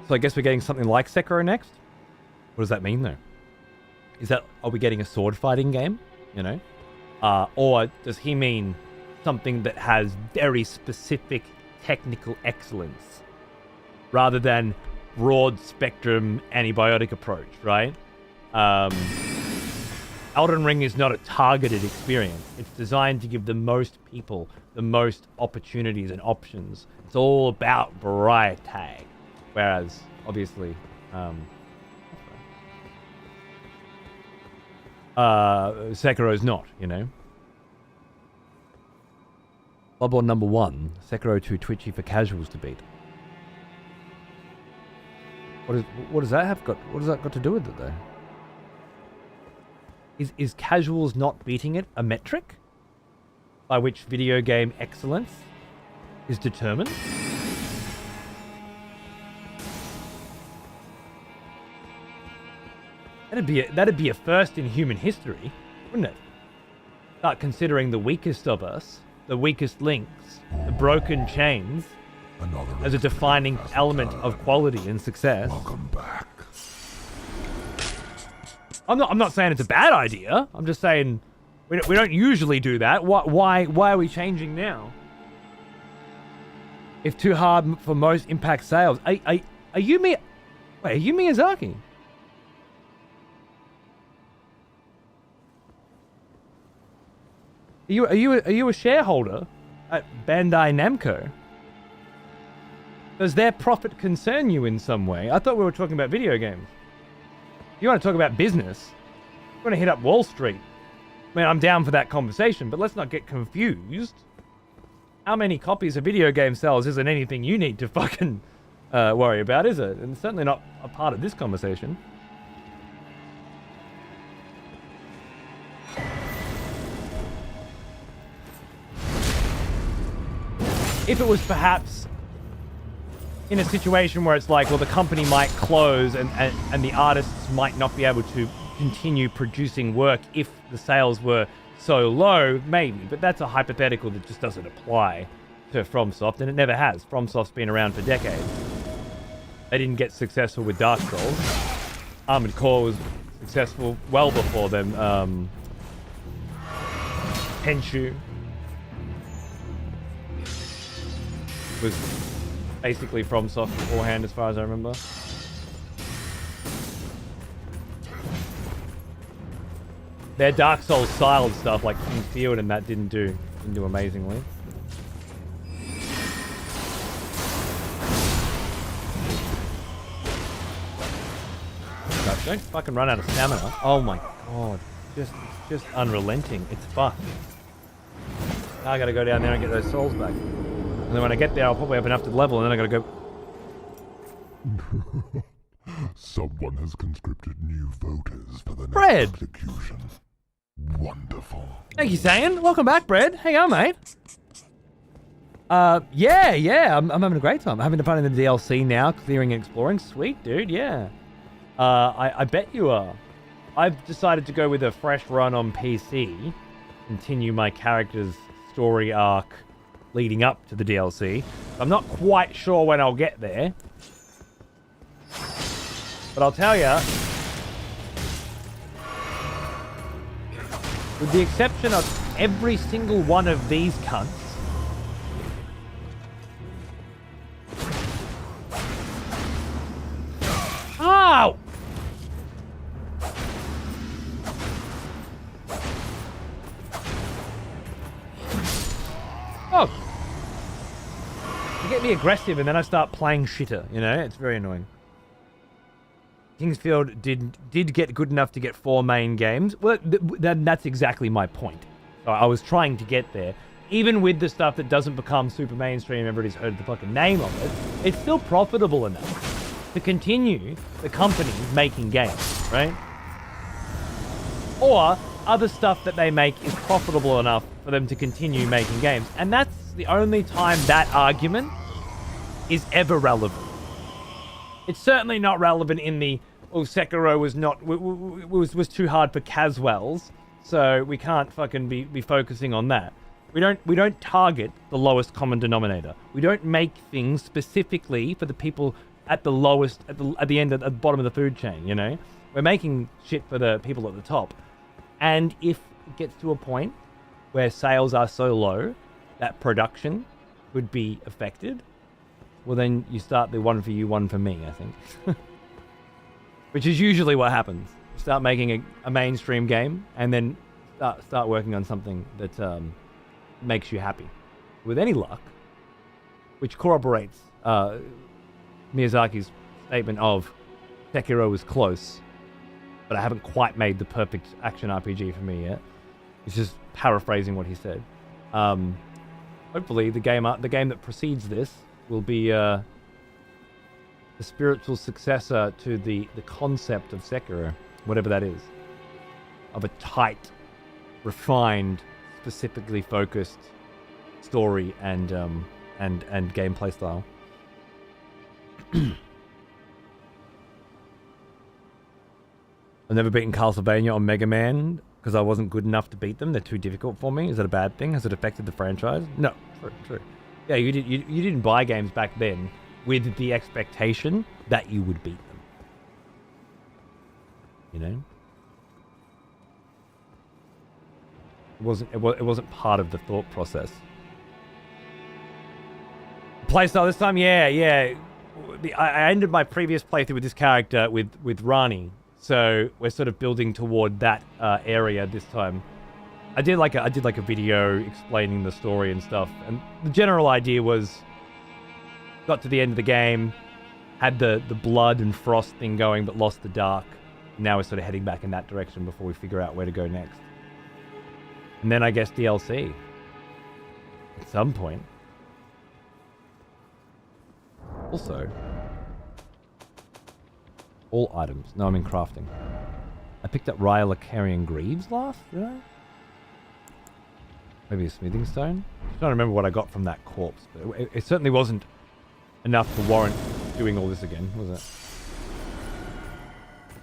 So I guess we're getting something like Sekiro next? What does that mean, though? Are we getting a sword fighting game? You know? Or does he mean something that has very specific technical excellence rather than broad spectrum antibiotic approach, right? Elden Ring is not a targeted experience. It's designed to give the most people the most opportunities and options. It's all about variety. Whereas, obviously, Sekiro's not, you know. Bloodborne number 1, Sekiro too twitchy for casuals to beat. What does that got to do with it though? Is casuals not beating it a metric by which video game excellence is determined? That'd be a first in human history, wouldn't it? Start considering the weakest of us, the weakest links, the broken chains, as a defining element of quality and success. Welcome back. I'm not saying it's a bad idea. I'm just saying we don't usually do that. Why are we changing now? If too hard for most impact sales, are you Miyazaki? Are you a shareholder at Bandai Namco? Does their profit concern you in some way? I thought we were talking about video games. If you want to talk about business, you want to hit up Wall Street. I mean, I'm down for that conversation, but let's not get confused. How many copies of video game sales isn't anything you need to fucking worry about, is it? And it's certainly not a part of this conversation. If it was perhaps in a situation where it's like, well, the company might close and the artists might not be able to continue producing work if the sales were so low, maybe. But that's a hypothetical that just doesn't apply to FromSoft, and it never has. FromSoft's been around for decades. They didn't get successful with Dark Souls. Armored Core was successful well before them. Henshu was basically FromSoft beforehand, as far as I remember. Their Dark Souls styled stuff like King's Field and that didn't do amazingly. Don't fucking run out of stamina. Oh my god. Just unrelenting. It's fucked. Now I gotta go down there and get those souls back. And then when I get there, I'll probably have enough to level, and then I gotta go... Someone has conscripted new voters for the next Bread! execution. Wonderful. Thank you, Sayan. Welcome back, Bread. How you going, mate? Yeah. I'm having a great time. I'm having fun in the DLC now, clearing and exploring. Sweet, dude, yeah. I bet you are. I've decided to go with a fresh run on PC, continue my character's story arc leading up to the DLC. I'm not quite sure when I'll get there. But I'll tell ya, with the exception of every single one of these cunts, ow! Oh! You get me aggressive and then I start playing shitter, you know? It's very annoying. Kingsfield did get good enough to get 4 main games. Well, that's exactly my point. So I was trying to get there. Even with the stuff that doesn't become super mainstream, everybody's heard the fucking name of it, it's still profitable enough to continue the company making games, right? Or other stuff that they make is profitable enough for them to continue making games. And that's the only time that argument is ever relevant. It's certainly not relevant in the, oh, Sekiro was too hard for casuals, so we can't fucking be focusing on that. We don't target the lowest common denominator. We don't make things specifically for the people at the lowest, at the bottom of the food chain, you know? We're making shit for the people at the top. And if it gets to a point where sales are so low that production could be affected, well, then you start the one for you, one for me, I think. Which is usually what happens. You start making a mainstream game and then start working on something that makes you happy. With any luck, which corroborates Miyazaki's statement of Sekiro was close. but I haven't quite made the perfect action RPG for me yet. It's just paraphrasing what he said. Hopefully, the game that precedes this will be the spiritual successor to the concept of Sekiro, whatever that is, of a tight, refined, specifically focused story and gameplay style. I've never beaten Castlevania on Mega Man because I wasn't good enough to beat them. They're too difficult for me. Is that a bad thing? Has it affected the franchise? No. True. Yeah, you didn't buy games back then with the expectation that you would beat them. You know? It wasn't part of the thought process. Playstyle this time? Yeah. I ended my previous playthrough with this character with Rani. So we're sort of building toward that area this time. I did like a video explaining the story and stuff, and the general idea was got to the end of the game, had the blood and frost thing going, but lost the dark. Now we're sort of heading back in that direction before we figure out where to go next. And then I guess DLC at some point. Also, all items. No, I'm in crafting. I picked up Rylacarian Greaves last, did I? Maybe a smithing stone? I'm trying to remember what I got from that corpse, but it certainly wasn't enough to warrant doing all this again, was it?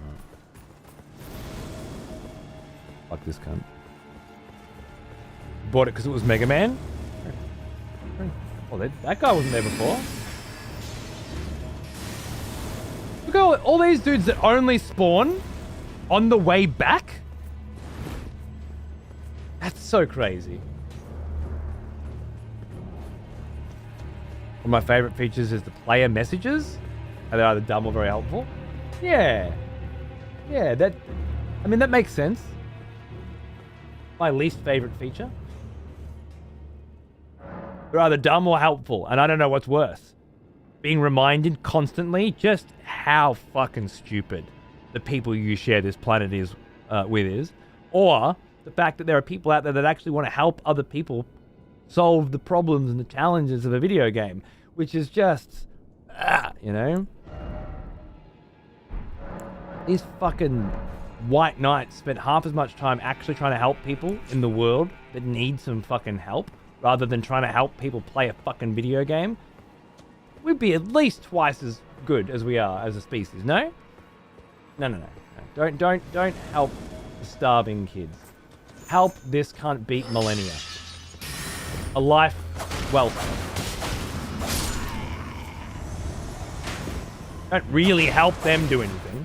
Right. Fuck this cunt. Bought it because it was Mega Man? Oh, that guy wasn't there before. Look at all these dudes that only spawn on the way back. That's so crazy. One of my favorite features is the player messages. Are they either dumb or very helpful? Yeah, that makes sense. My least favorite feature. They're either dumb or helpful, and I don't know what's worse. Being reminded constantly just how fucking stupid the people you share this planet is with, or the fact that there are people out there that actually want to help other people solve the problems and the challenges of a video game, which is just, you know? These fucking white knights spent half as much time actually trying to help people in the world that need some fucking help, rather than trying to help people play a fucking video game. We'd be at least twice as good as we are as a species, no? No. Don't help the starving kids. Help this cunt beat millennia. A life well spent. Don't really help them do anything.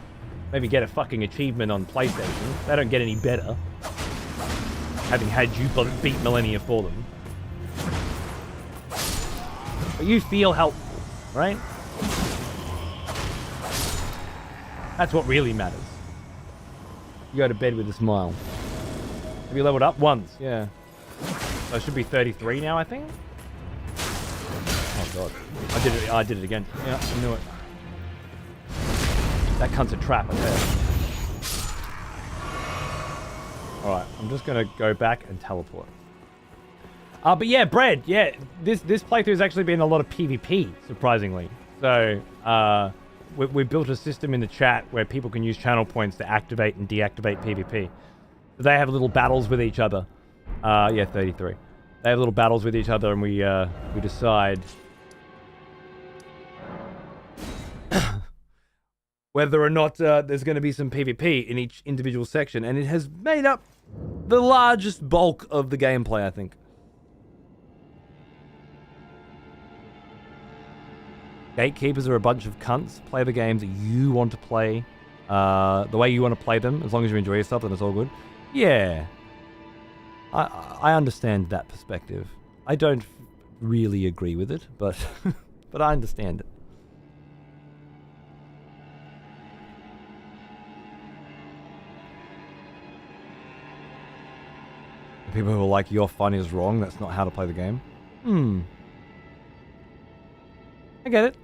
Maybe get a fucking achievement on PlayStation. They don't get any better, having had you beat millennia for them. But you feel helpful, right? That's what really matters. You go to bed with a smile. Have you leveled up? Once, yeah. So I should be 33 now, I think? Oh god. I did it again. Yeah, I knew it. That cunt's a trap, I tell you. Alright, I'm just gonna go back and teleport. But yeah, Bread, yeah, this playthrough has actually been a lot of PvP, surprisingly. So, we built a system in the chat where people can use channel points to activate and deactivate PvP. So they have little battles with each other. Yeah, 33. They have little battles with each other, and we decide whether or not there's going to be some PvP in each individual section, and it has made up the largest bulk of the gameplay, I think. Gatekeepers are a bunch of cunts. Play the games that you want to play, the way you want to play them. As long as you enjoy yourself, then it's all good. Yeah, I understand that perspective. I don't really agree with it, but but I understand it. People who are like, your fun is wrong, that's not how to play the game. I get it.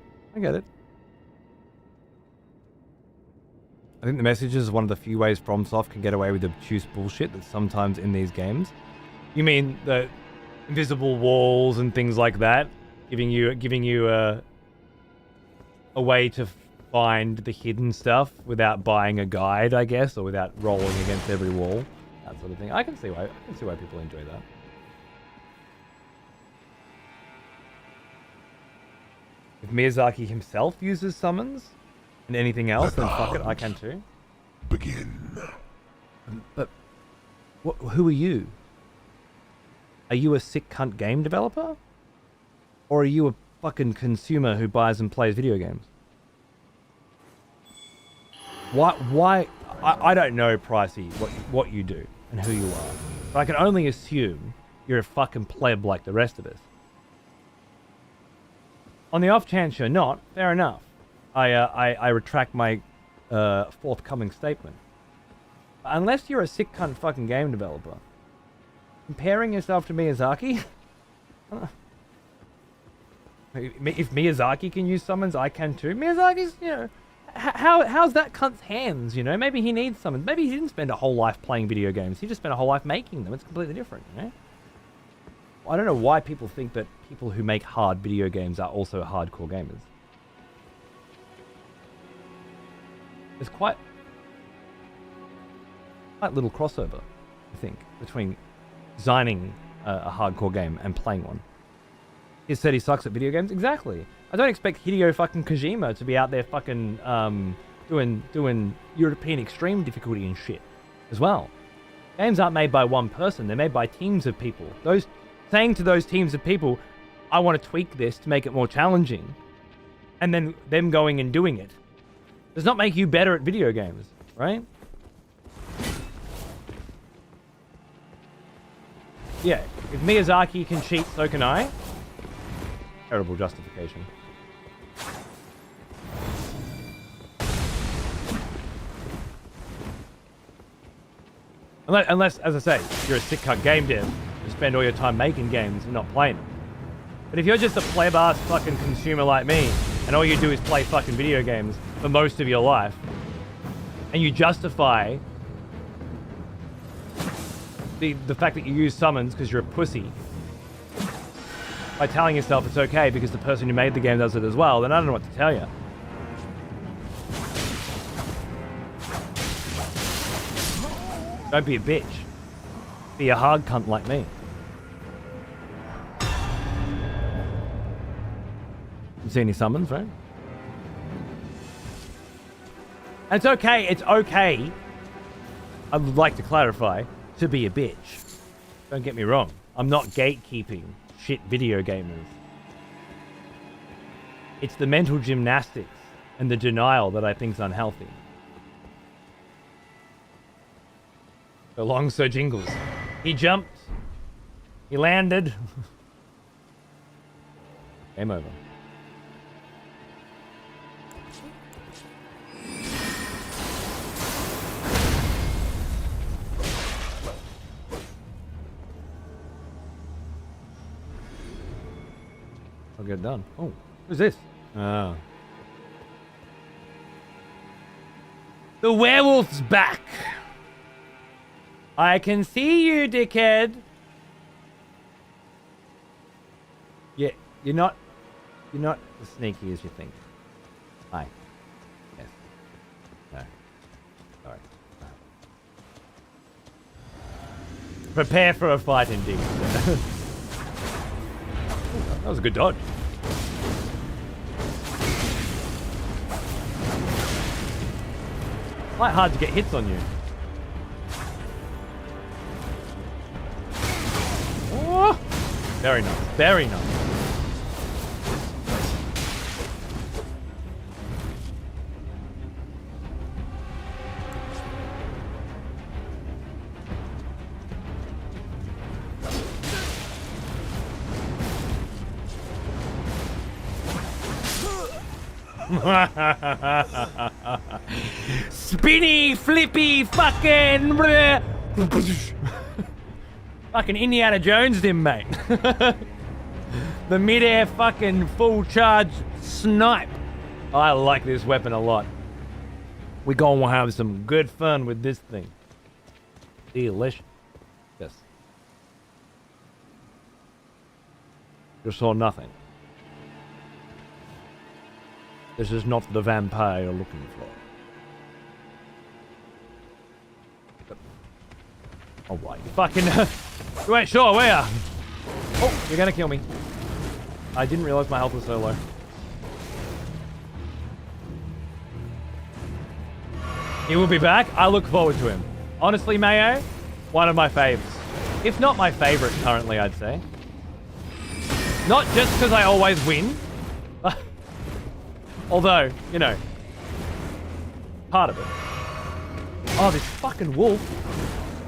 I think the message is one of the few ways FromSoft can get away with obtuse bullshit that's sometimes in these games. You mean the invisible walls and things like that, giving you a way to find the hidden stuff without buying a guide, I guess, or without rolling against every wall, that sort of thing. I can see why people enjoy that. If Miyazaki himself uses summons and anything else, then fuck it, I can too. Begin. But who are you? Are you a sick cunt game developer? Or are you a fucking consumer who buys and plays video games? Why? I don't know, Pricey, what you do and who you are. But I can only assume you're a fucking pleb like the rest of us. On the off chance you're not, fair enough. I retract my forthcoming statement. But unless you're a sick cunt fucking game developer, comparing yourself to Miyazaki? If Miyazaki can use summons, I can too. Miyazaki's, you know, how's that cunt's hands, you know? Maybe he needs summons. Maybe he didn't spend a whole life playing video games. He just spent a whole life making them. It's completely different, you know? I don't know why people think that people who make hard video games are also hardcore gamers. There's quite little crossover, I think, between designing a hardcore game and playing one. He said he sucks at video games. Exactly. I don't expect Hideo fucking Kojima to be out there fucking doing European extreme difficulty and shit as well. Games aren't made by one person. They're made by teams of people. Saying to those teams of people, I want to tweak this to make it more challenging, and then them going and doing it, does not make you better at video games, right? Yeah, if Miyazaki can cheat, so can I. Terrible justification. Unless, as I say, you're a sick cunt game dev. You spend all your time making games and not playing them. But if you're just a pleb-ass fucking consumer like me, and all you do is play fucking video games for most of your life, and you justify the fact that you use summons because you're a pussy by telling yourself it's okay because the person who made the game does it as well, then I don't know what to tell you. Don't be a bitch. Be a hard cunt like me. You see any summons, right? And it's okay, I would like to clarify, to be a bitch. Don't get me wrong. I'm not gatekeeping shit video gamers. It's the mental gymnastics and the denial that I think is unhealthy. So long, Sir Jingles. He jumped. He landed. Game over. I'll get it done. Oh, who's this? Oh. The werewolf's back. I can see you, dickhead. Yeah, you're not as sneaky as you think. Hi. Yes. No. Sorry. No. Prepare for a fight indeed. That was a good dodge. Quite hard to get hits on you. Oh, very nice. Very nice. Spinny, flippy, fucking fucking Indiana Jones him, mate. The mid-air fucking full charge snipe. I like this weapon a lot. We're going to have some good fun with this thing. Delicious. Yes. You saw nothing. This is not the vampire you're looking for. Oh, right. You fucking... you ain't sure, were ya? Oh, you're gonna kill me. I didn't realize my health was so low. He will be back. I look forward to him. Honestly, Mayo, one of my faves. If not my favorite currently, I'd say. Not just because I always win. Although, you know, part of it. Oh, this fucking wolf.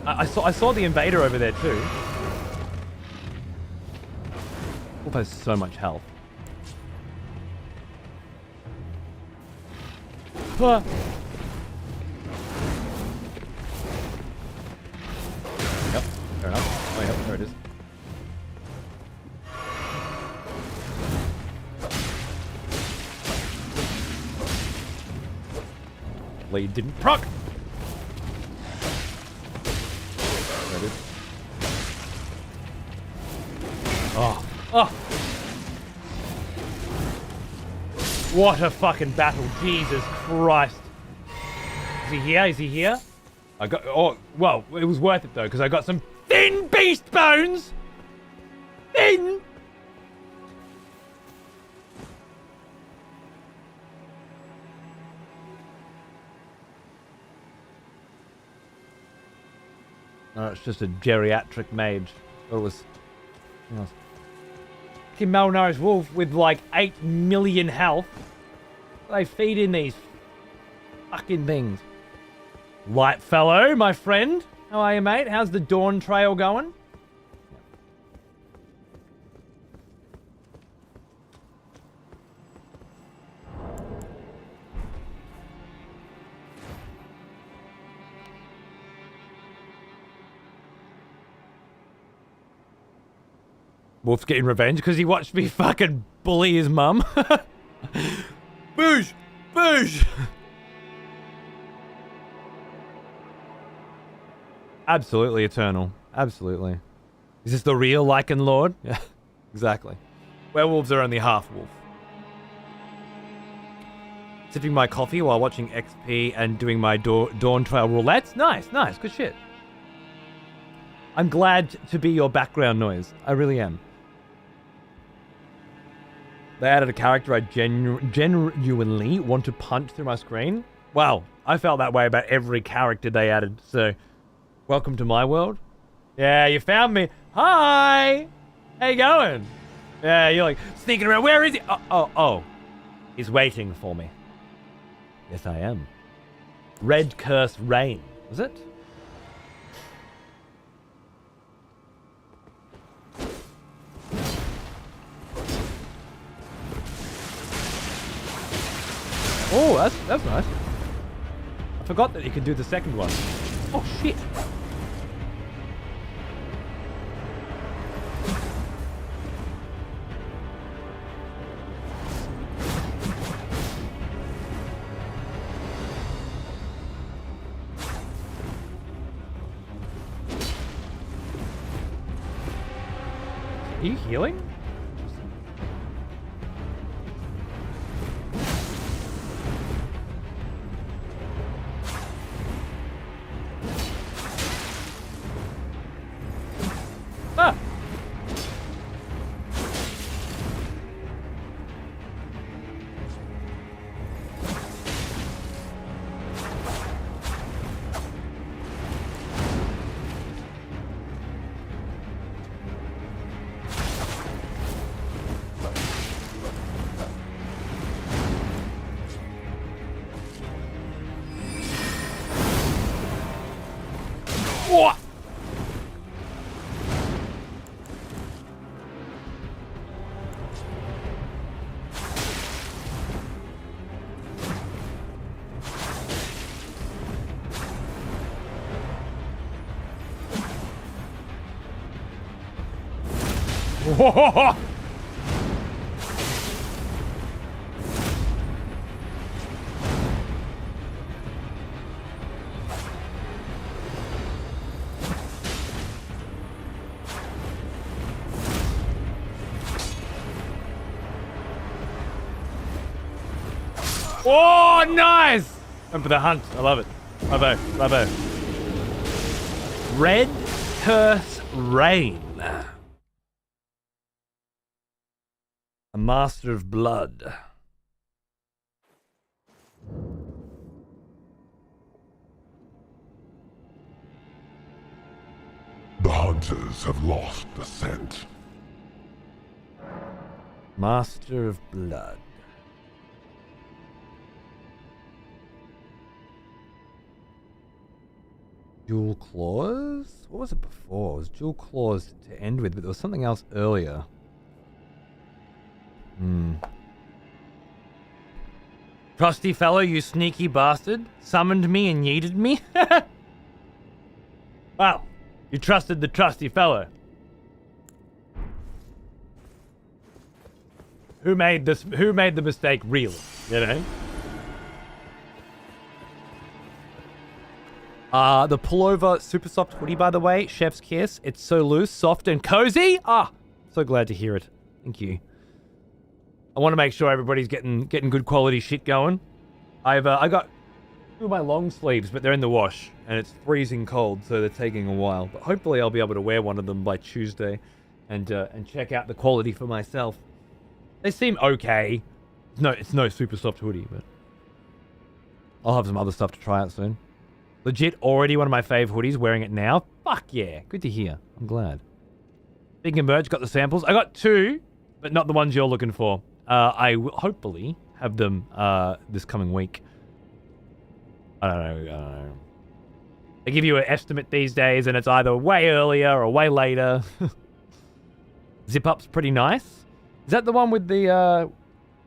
I saw the invader over there too. Wolf has so much health. Ah. Yep, fair enough. Oh, yep, there it is. Blade didn't proc. There it is. Oh, oh! What a fucking battle! Jesus Christ! Is he here? Is he here? I got. Oh, well, it was worth it though because I got some thin beast bones. Thin. No, it's just a geriatric mage. It was... Fucking malnourished wolf with like 8 million health. They feed in these fucking things. Light fellow, my friend. How are you, mate? How's the dawn trail going? Wolf's getting revenge because he watched me fucking bully his mum. Boosh! Boosh! Absolutely eternal. Absolutely. Is this the real Lycan Lord? Yeah, exactly. Werewolves are only half wolf. Sipping my coffee while watching XP and doing my Dawn Trail roulettes. Nice, nice. Good shit. I'm glad to be your background noise. I really am. They added a character I genuinely want to punch through my screen. Wow, I felt that way about every character they added, so... Welcome to my world. Yeah, you found me. Hi! How you going? Yeah, you're like, sneaking around. Where is he? Oh. He's waiting for me. Yes, I am. Red Curse Rain, was it? Oh, that's nice. I forgot that you could do the second one. Oh, shit. Are you healing? Ah! What? Whoa! Oh, nice! And for the hunt. I love it. Bravo. Bravo. Red Curse Rain. A Master of Blood. The hunters have lost the scent. Master of Blood. Jewel Claws? What was it before? It was Jewel Claws to end with, but there was something else earlier. Trusty fellow, you sneaky bastard. Summoned me and yeeted me? Wow. You trusted the trusty fellow. Who made the mistake really? You know? The pullover super soft hoodie, by the way, chef's kiss. It's so loose, soft, and cozy. So glad to hear it. Thank you. I want to make sure everybody's getting good quality shit going. I got two of my long sleeves, but they're in the wash, and it's freezing cold, so they're taking a while. But hopefully, I'll be able to wear one of them by Tuesday, and check out the quality for myself. They seem okay. No, it's no super soft hoodie, but I'll have some other stuff to try out soon. Legit, already one of my fave hoodies. Wearing it now. Fuck yeah, good to hear. I'm glad. Speaking of merch, got the samples. I got two, but not the ones you're looking for. I will hopefully have them this coming week. I don't know. They give you an estimate these days, and it's either way earlier or way later. Zip up's pretty nice. Is that the one with the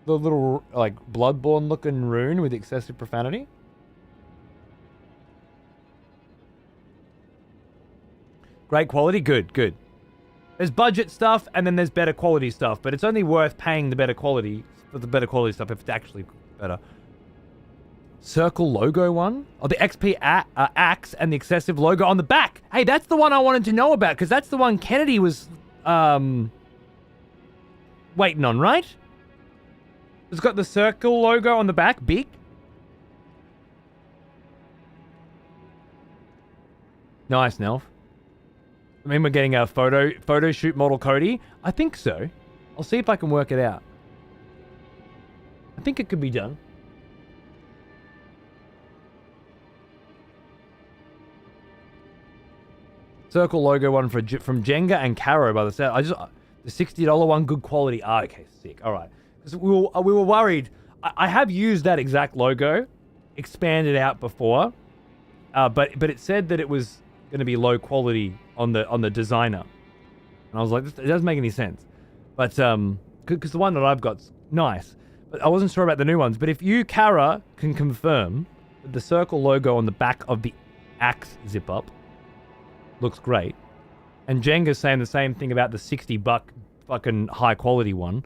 little like Bloodborne looking rune with excessive profanity? Great quality, good. There's budget stuff, and then there's better quality stuff, but it's only worth paying the better quality for the better quality stuff if it's actually better. Circle logo one? Oh, the XP axe and the excessive logo on the back. Hey, that's the one I wanted to know about, because that's the one Kennedy was waiting on, right? It's got the circle logo on the back, big. Nice, Nelf. I mean, we're getting a photo shoot model Cody. I think so. I'll see if I can work it out. I think it could be done. Circle logo one from Jenga and Caro by the set. The $60 one, good quality. Okay, sick. All right. Because we were worried. I have used that exact logo, expanded out before, but it said that it was going to be low quality on the designer, and I was like, it doesn't make any sense. But because the one that I've got's nice, but I wasn't sure about the new ones. But if you, Cara, can confirm that the circle logo on the back of the axe zip up looks great, and Jenga's saying the same thing about the $60 fucking high quality one,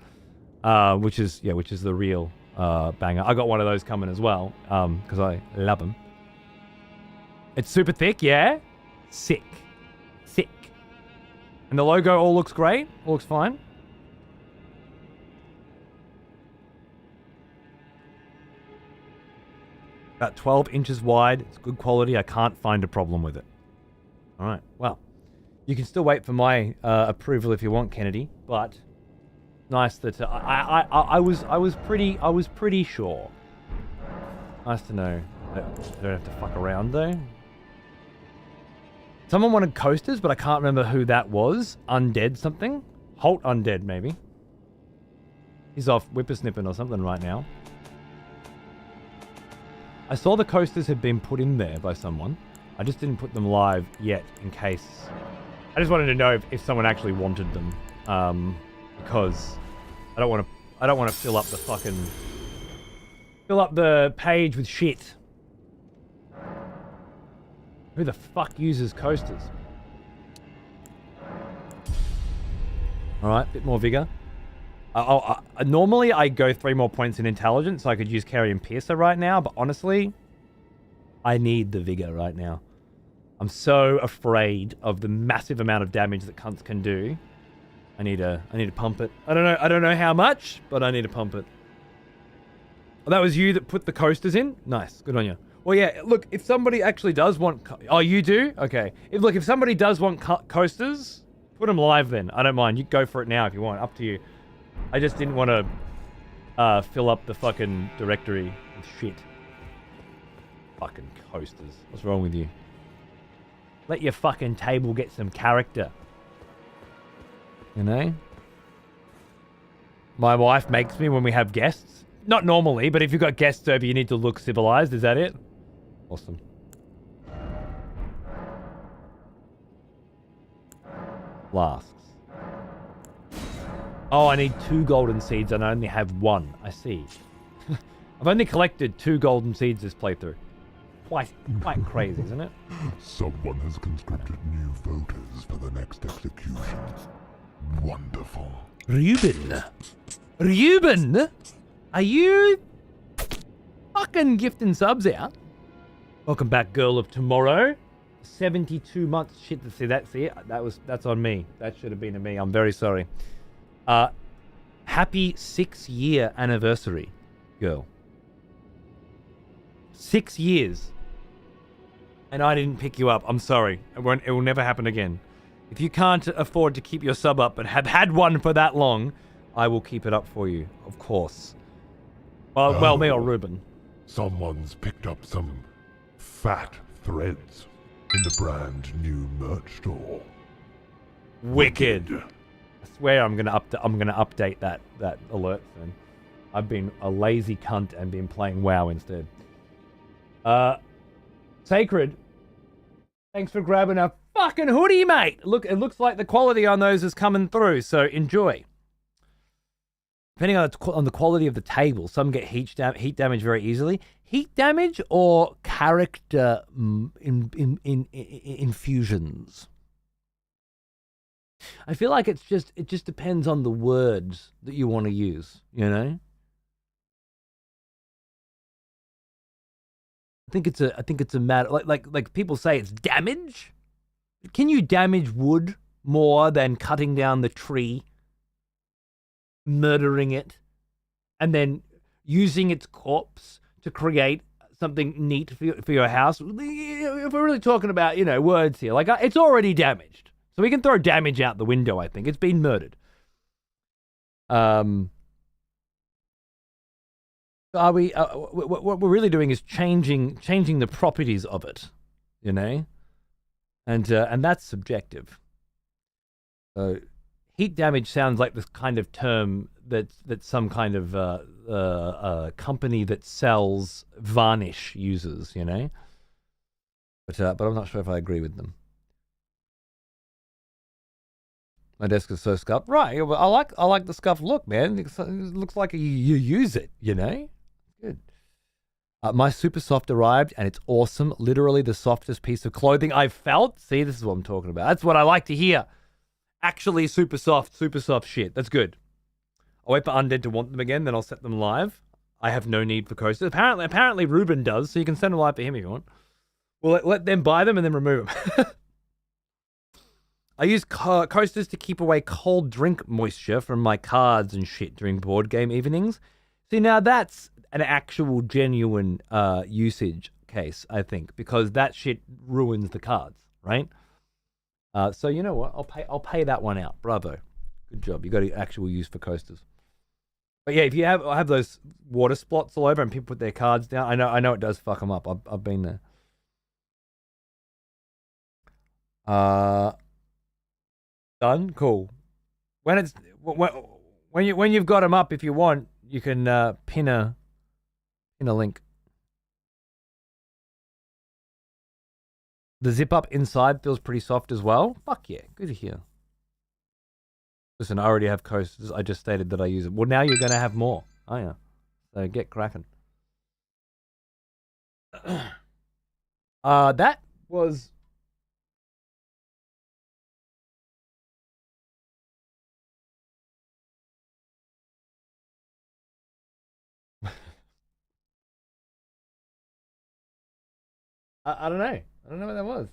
which is the real banger. I got one of those coming as well, because I love them. It's super thick, yeah. Sick. And the logo all looks great. All looks fine. About 12 inches wide. It's good quality. I can't find a problem with it. All right. Well, you can still wait for my approval if you want, Kennedy. But nice that I was pretty sure. Nice to know that I don't have to fuck around though. Someone wanted coasters, but I can't remember who that was. Undead something? Holt Undead, maybe. He's off whippersnipping or something right now. I saw the coasters had been put in there by someone. I just didn't put them live yet in case... I just wanted to know if someone actually wanted them. Because I don't want to fill up the fucking... Fill up the page with shit. Who the fuck uses coasters? Alright, bit more vigor. Normally I go 3 more points in intelligence, so I could use Caria and Piercer right now, but honestly, I need the vigor right now. I'm so afraid of the massive amount of damage that cunts can do. I need to pump it. I don't know how much, but I need to pump it. Oh, that was you that put the coasters in? Nice. Good on you. Well, yeah, look, if somebody actually does want... Oh, you do? Okay. If somebody does want coasters, put them live then. I don't mind. You go for it now if you want. Up to you. I just didn't want to fill up the fucking directory with shit. Fucking coasters. What's wrong with you? Let your fucking table get some character. You know? My wife makes me when we have guests. Not normally, but if you've got guests over, you need to look civilized. Is that it? Awesome. Flasks. Oh, I need 2 golden seeds and I only have 1. I see. I've only collected 2 golden seeds this playthrough. Quite crazy, isn't it? Someone has conscripted new voters for the next execution. Wonderful. Reuben? Are you fucking gifting subs out? Welcome back, girl of tomorrow. 72 months. Shit, see, that's on me. That should have been on me. I'm very sorry. Happy 6-year anniversary, girl. 6 years. And I didn't pick you up. I'm sorry. It will never happen again. If you can't afford to keep your sub up but have had one for that long, I will keep it up for you, of course. Well, me or Ruben. Someone's picked up some fat threads in the brand new merch store. Wicked. I swear I'm gonna update that alert soon. I've been a lazy cunt and been playing WoW instead. Sacred. Thanks for grabbing a fucking hoodie, mate. Look, it looks like the quality on those is coming through, so enjoy. Depending on the quality of the table, some get heat damage very easily. Heat damage or character infusions. I feel like it just depends on the words that you want to use, you know? I think it's a matter like people say it's damage. Can you damage wood more than cutting down the tree, murdering it, and then using its corpse to create something neat for your house? If we're really talking about, you know, words here, like it's already damaged, so we can throw damage out the window. I think it's been murdered. Are we? What we're really doing is changing the properties of it, you know, and that's subjective. So, heat damage sounds like this kind of term that some kind of company that sells varnish uses, you know. But I'm not sure if I agree with them. My desk is so scuffed. Right, well, I like the scuffed look, man. It looks like you use it, you know. Good. My super soft arrived and it's awesome. Literally the softest piece of clothing I've felt. See, this is what I'm talking about. That's what I like to hear. Actually super soft shit. That's good. I'll wait for Undead to want them again, then I'll set them live. I have no need for coasters. Apparently Ruben does, so you can send them live for him if you want. We'll let them buy them and then remove them. I use coasters to keep away cold drink moisture from my cards and shit during board game evenings. See, now that's an actual genuine usage case, I think, because that shit ruins the cards, right? So you know what? I'll pay that one out. Bravo, good job. You got an actual use for coasters. But yeah, if you have those water splots all over and people put their cards down, I know it does fuck them up. I've been there. Done. Cool. When you've got them up, if you want, you can pin a link. The zip up inside feels pretty soft as well. Fuck yeah, good to hear. Listen, I already have coasters. I just stated that I use it. Well, now you're going to have more. Oh yeah. So get cracking. That was. I don't know. I don't know what that was.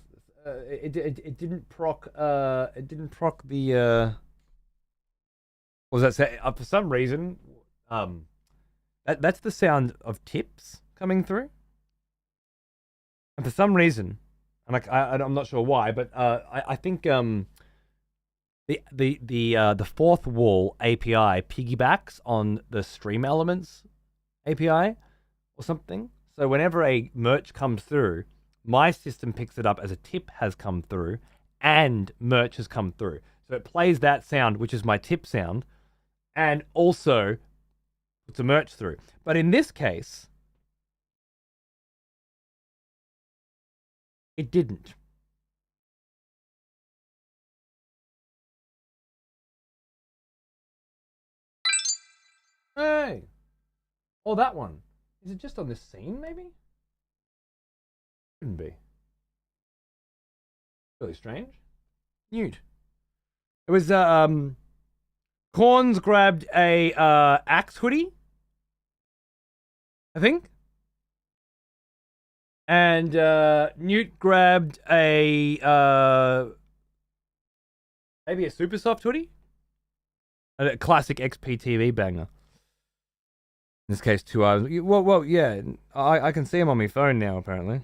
It didn't proc. It didn't proc the. What was that say? For some reason, That's the sound of tips coming through. And for some reason, and I'm not sure why, but I think the fourth wall API piggybacks on the Stream Elements API or something. So whenever a merch comes through, my system picks it up as a tip has come through and merch has come through. So it plays that sound, which is my tip sound, and also puts a merch through. But in this case, it didn't. Hey! Oh, that one. Is it just on this scene, maybe? Couldn't be. Really strange. Nude. It was, Corns grabbed a, Axe hoodie, I think. And, Newt grabbed a, maybe a super soft hoodie? A classic XPTV banger. In this case, 2 hours. Well, yeah. I can see him on my phone now, apparently.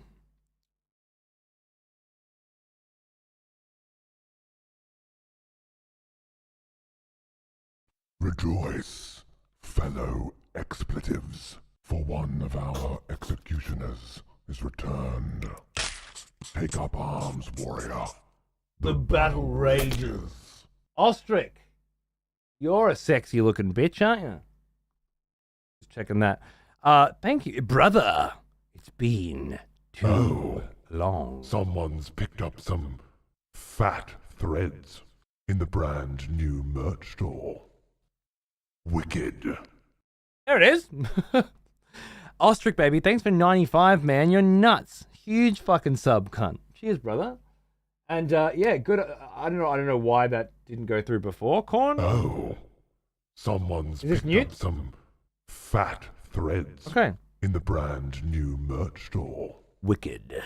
Rejoice, fellow expletives, for one of our executioners is returned. Take up arms, warrior. The battle rages. Ostrich, you're a sexy looking bitch, aren't you? Just checking that. Thank you, brother. It's been too long. Someone's picked up some fat threads in the brand new merch store. Wicked. There it is. Ostrich, baby, thanks for 95, man. You're nuts. Huge fucking sub, cunt. Cheers, brother. And yeah, good. I don't know why that didn't go through before. Corn. Oh, someone's picked up some fat threads. Okay. In the brand new merch store. Wicked.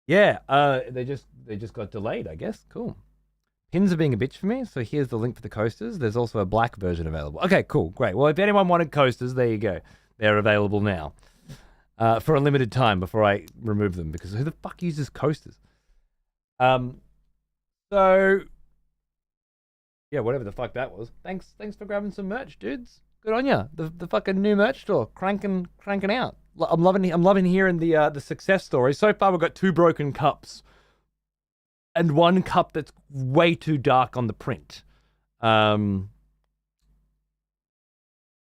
Yeah. They just got delayed, I guess. Cool. Pins are being a bitch for me, so here's the link for the coasters. There's also a black version available. Okay, cool, great. Well, if anyone wanted coasters, there you go. They're available now. For a limited time before I remove them, because who the fuck uses coasters? So yeah, whatever the fuck that was. Thanks for grabbing some merch, dudes. Good on ya. The fucking new merch store cranking out. I'm loving hearing the success story. So far we've got 2 broken cups. And 1 cup that's way too dark on the print. Other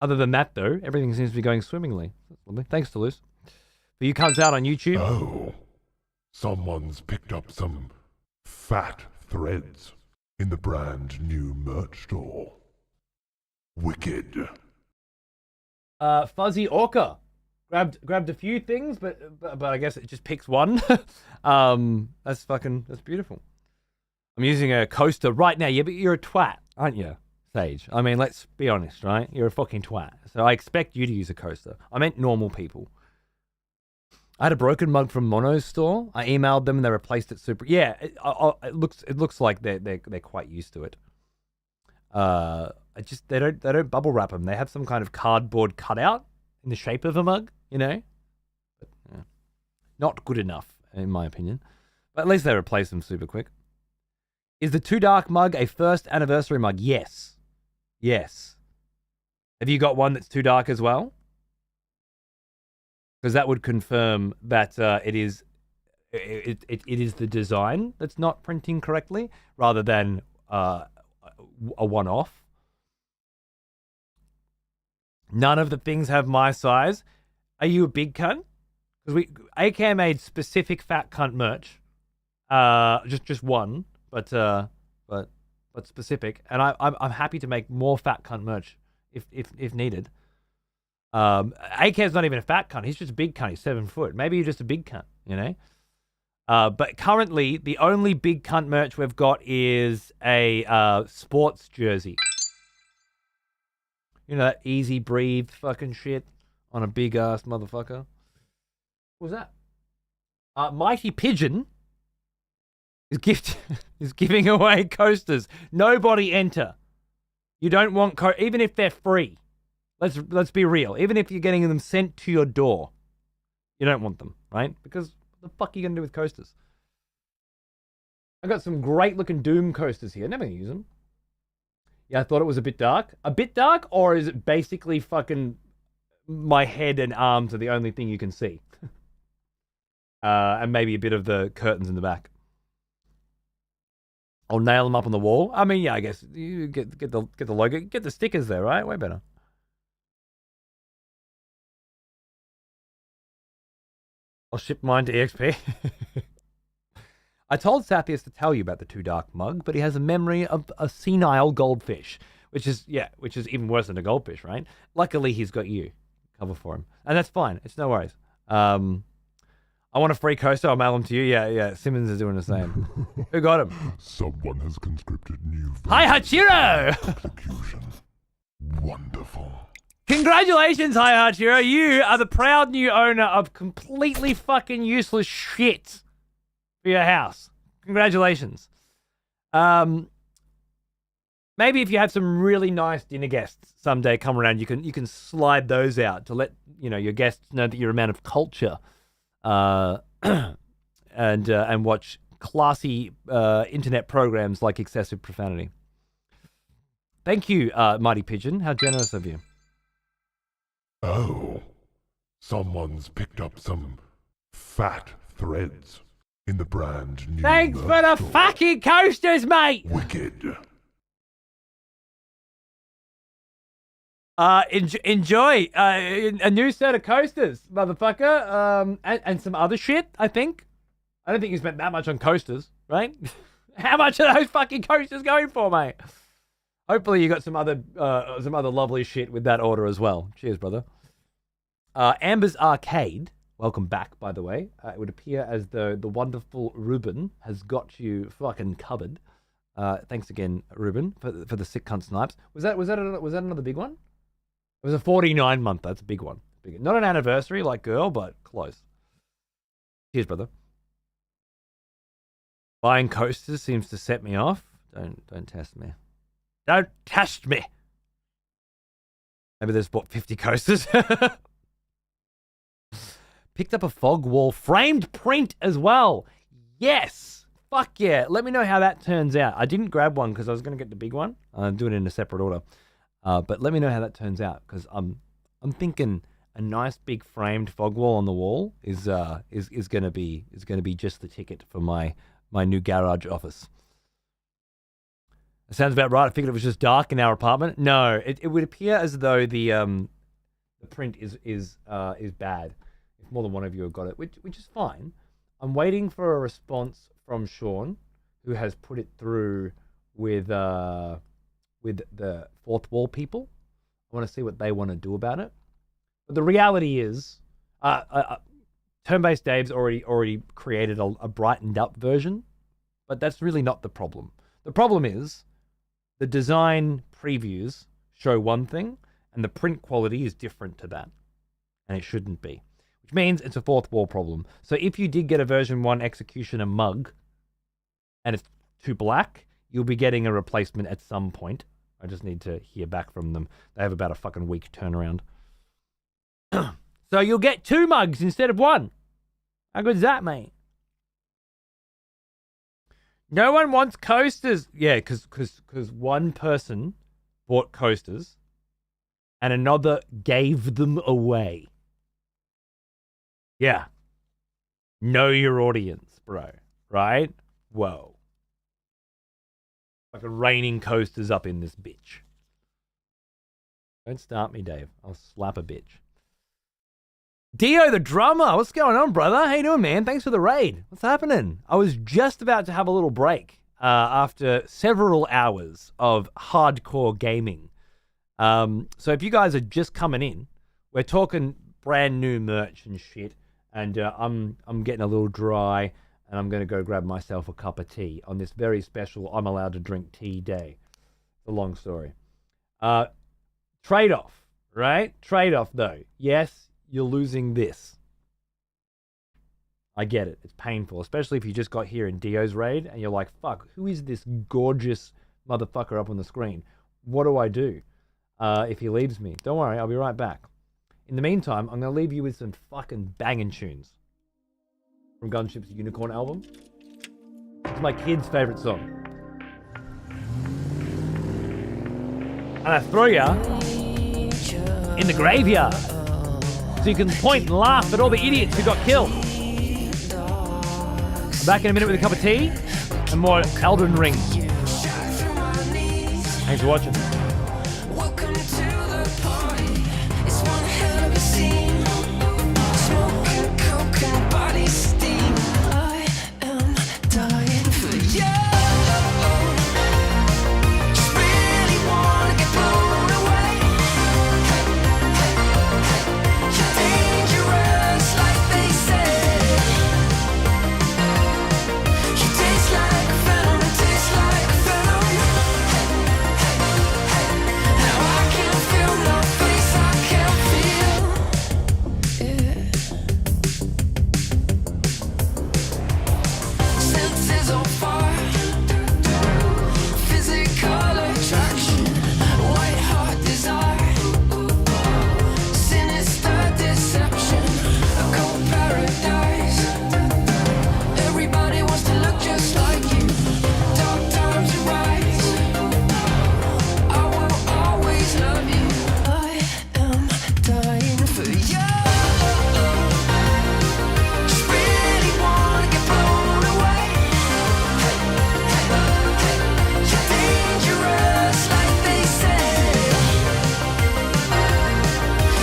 than that, though, everything seems to be going swimmingly. Thanks, Toulouse. For you cunts out on YouTube. Oh, someone's picked up some fat threads in the brand new merch store. Wicked. Fuzzy Orca grabbed a few things, but I guess it just picks one. That's beautiful. I'm using a coaster right now. Yeah, but you're a twat, aren't you, Sage? I mean, let's be honest, right? You're a fucking twat. So I expect you to use a coaster. I meant normal people. I had a broken mug from Mono's store. I emailed them and they replaced it super. Yeah, it looks like they're quite used to it. They don't bubble wrap them. They have some kind of cardboard cutout in the shape of a mug, you know? But, yeah. Not good enough, in my opinion. But at least they replace them super quick. Is the Too Dark mug a first anniversary mug? Yes. Have you got one that's too dark as well? Because that would confirm that it is the design that's not printing correctly, rather than a one-off. None of the things have my size. Are you a big cunt? Because AK made specific fat cunt merch. Just one, but specific. And I'm happy to make more fat cunt merch if needed. AK's not even a fat cunt. He's just a big cunt. He's 7 foot. Maybe you're just a big cunt, you know? But currently, the only big cunt merch we've got is a sports jersey. You know, that easy breathe fucking shit on a big ass motherfucker. What was that? Mighty Pigeon is giving away coasters. Nobody enter. You don't want even if they're free. Let's be real. Even if you're getting them sent to your door, you don't want them, right? Because what the fuck are you gonna do with coasters? I got some great looking Doom coasters here. Never gonna use them. Yeah, I thought it was a bit dark. A bit dark, or is it basically fucking my head and arms are the only thing you can see? And maybe a bit of the curtains in the back. I'll nail them up on the wall. I mean, yeah, I guess you get the logo, get the stickers there, right? Way better. I'll ship mine to EXP. I told Sathius to tell you about the Too Dark mug, but he has a memory of a senile goldfish, which is even worse than a goldfish, right? Luckily, he's got you cover for him, and that's fine. It's no worries. I want a free coaster. I'll mail them to you. Yeah. Simmons is doing the same. Who got him? Someone has conscripted new. Hi, Hachiro! Execution. Wonderful. Congratulations, Hi Hachiro. You are the proud new owner of completely fucking useless shit for your house. Congratulations. Maybe if you have some really nice dinner guests someday come around, you can slide those out to let your guests know that you're a man of culture. And watch classy internet programs like excessive profanity. Thank you, Mighty Pigeon. How generous of you. Oh, someone's picked up some fat threads in the brand new. Thanks for the fucking coasters, mate. Wicked. Enjoy a new set of coasters, motherfucker. And some other shit. I think. I don't think you spent that much on coasters, right? How much are those fucking coasters going for, mate? Hopefully you got some other lovely shit with that order as well. Cheers, brother. Amber's Arcade, welcome back, by the way. It would appear as though the wonderful Ruben has got you fucking covered. Thanks again, Ruben, for the sick cunt snipes. Was that another big one? It was a 49-month. That's a big one. Not an anniversary like girl, but close. Cheers, brother. Buying coasters seems to set me off. Don't test me. Don't test me. Maybe there's bought 50 coasters. Picked up a fog wall framed print as well. Yes. Fuck yeah. Let me know how that turns out. I didn't grab one because I was going to get the big one. I'm doing it in a separate order. But let me know how that turns out because I'm thinking a nice big framed fog wall on the wall is going to be just the ticket for my new garage office. It sounds about right. I figured it was just dark in our apartment. No, it would appear as though the print is bad. If more than one of you have got it, which is fine. I'm waiting for a response from Sean, who has put it through with the fourth wall people. I want to see what they want to do about it. But the reality is, Turn-Based Dave's already created a brightened up version, but that's really not the problem. The problem is the design previews show one thing, and the print quality is different to that, and it shouldn't be. Which means it's a fourth wall problem. So if you did get a version 1 Executioner mug, and it's too black, you'll be getting a replacement at some point. I just need to hear back from them. They have about a fucking week turnaround. So you'll get 2 mugs instead of 1. How good is that, mate? No one wants coasters. Yeah, because one person bought coasters and another gave them away. Yeah. Know your audience, bro. Right? Whoa. Like a raining coasters up in this bitch. Don't start me, Dave. I'll slap a bitch. Dio the drummer, what's going on, brother? How you doing, man? Thanks for the raid. What's happening? I was just about to have a little break after several hours of hardcore gaming. So if you guys are just coming in, we're talking brand new merch and shit, and I'm getting a little dry, and I'm going to go grab myself a cup of tea on this very special I'm allowed to drink tea day. It's a long story. Trade-off, right? Trade-off, though. Yes, you're losing this. I get it. It's painful, especially if you just got here in Dio's raid and you're like, fuck, who is this gorgeous motherfucker up on the screen? What do I do? if he leaves me. Don't worry, I'll be right back. In the meantime, I'm going to leave you with some fucking banging tunes from Gunship's Unicorn album. It's my kid's favorite song. And I throw ya in the graveyard so you can point and laugh at all the idiots who got killed. I'm back in a minute with a cup of tea and more Elden Ring. Thanks for watching. Welcome to the party. It's one hell of a scene. Smoking coke and body steam. I am dying for you. Just really wanna get blown away. You're dangerous, like they say. You taste like venom, taste like venom. Now I can't feel my face, I can't feel it. Senses on fire, physical attraction, white hot desire, sinister deception, a cold paradise. Everybody wants to look just like you. Dark times arise. I will always love you. I am dying for you. Just really wanna get blown away. You're dangerous, like they say.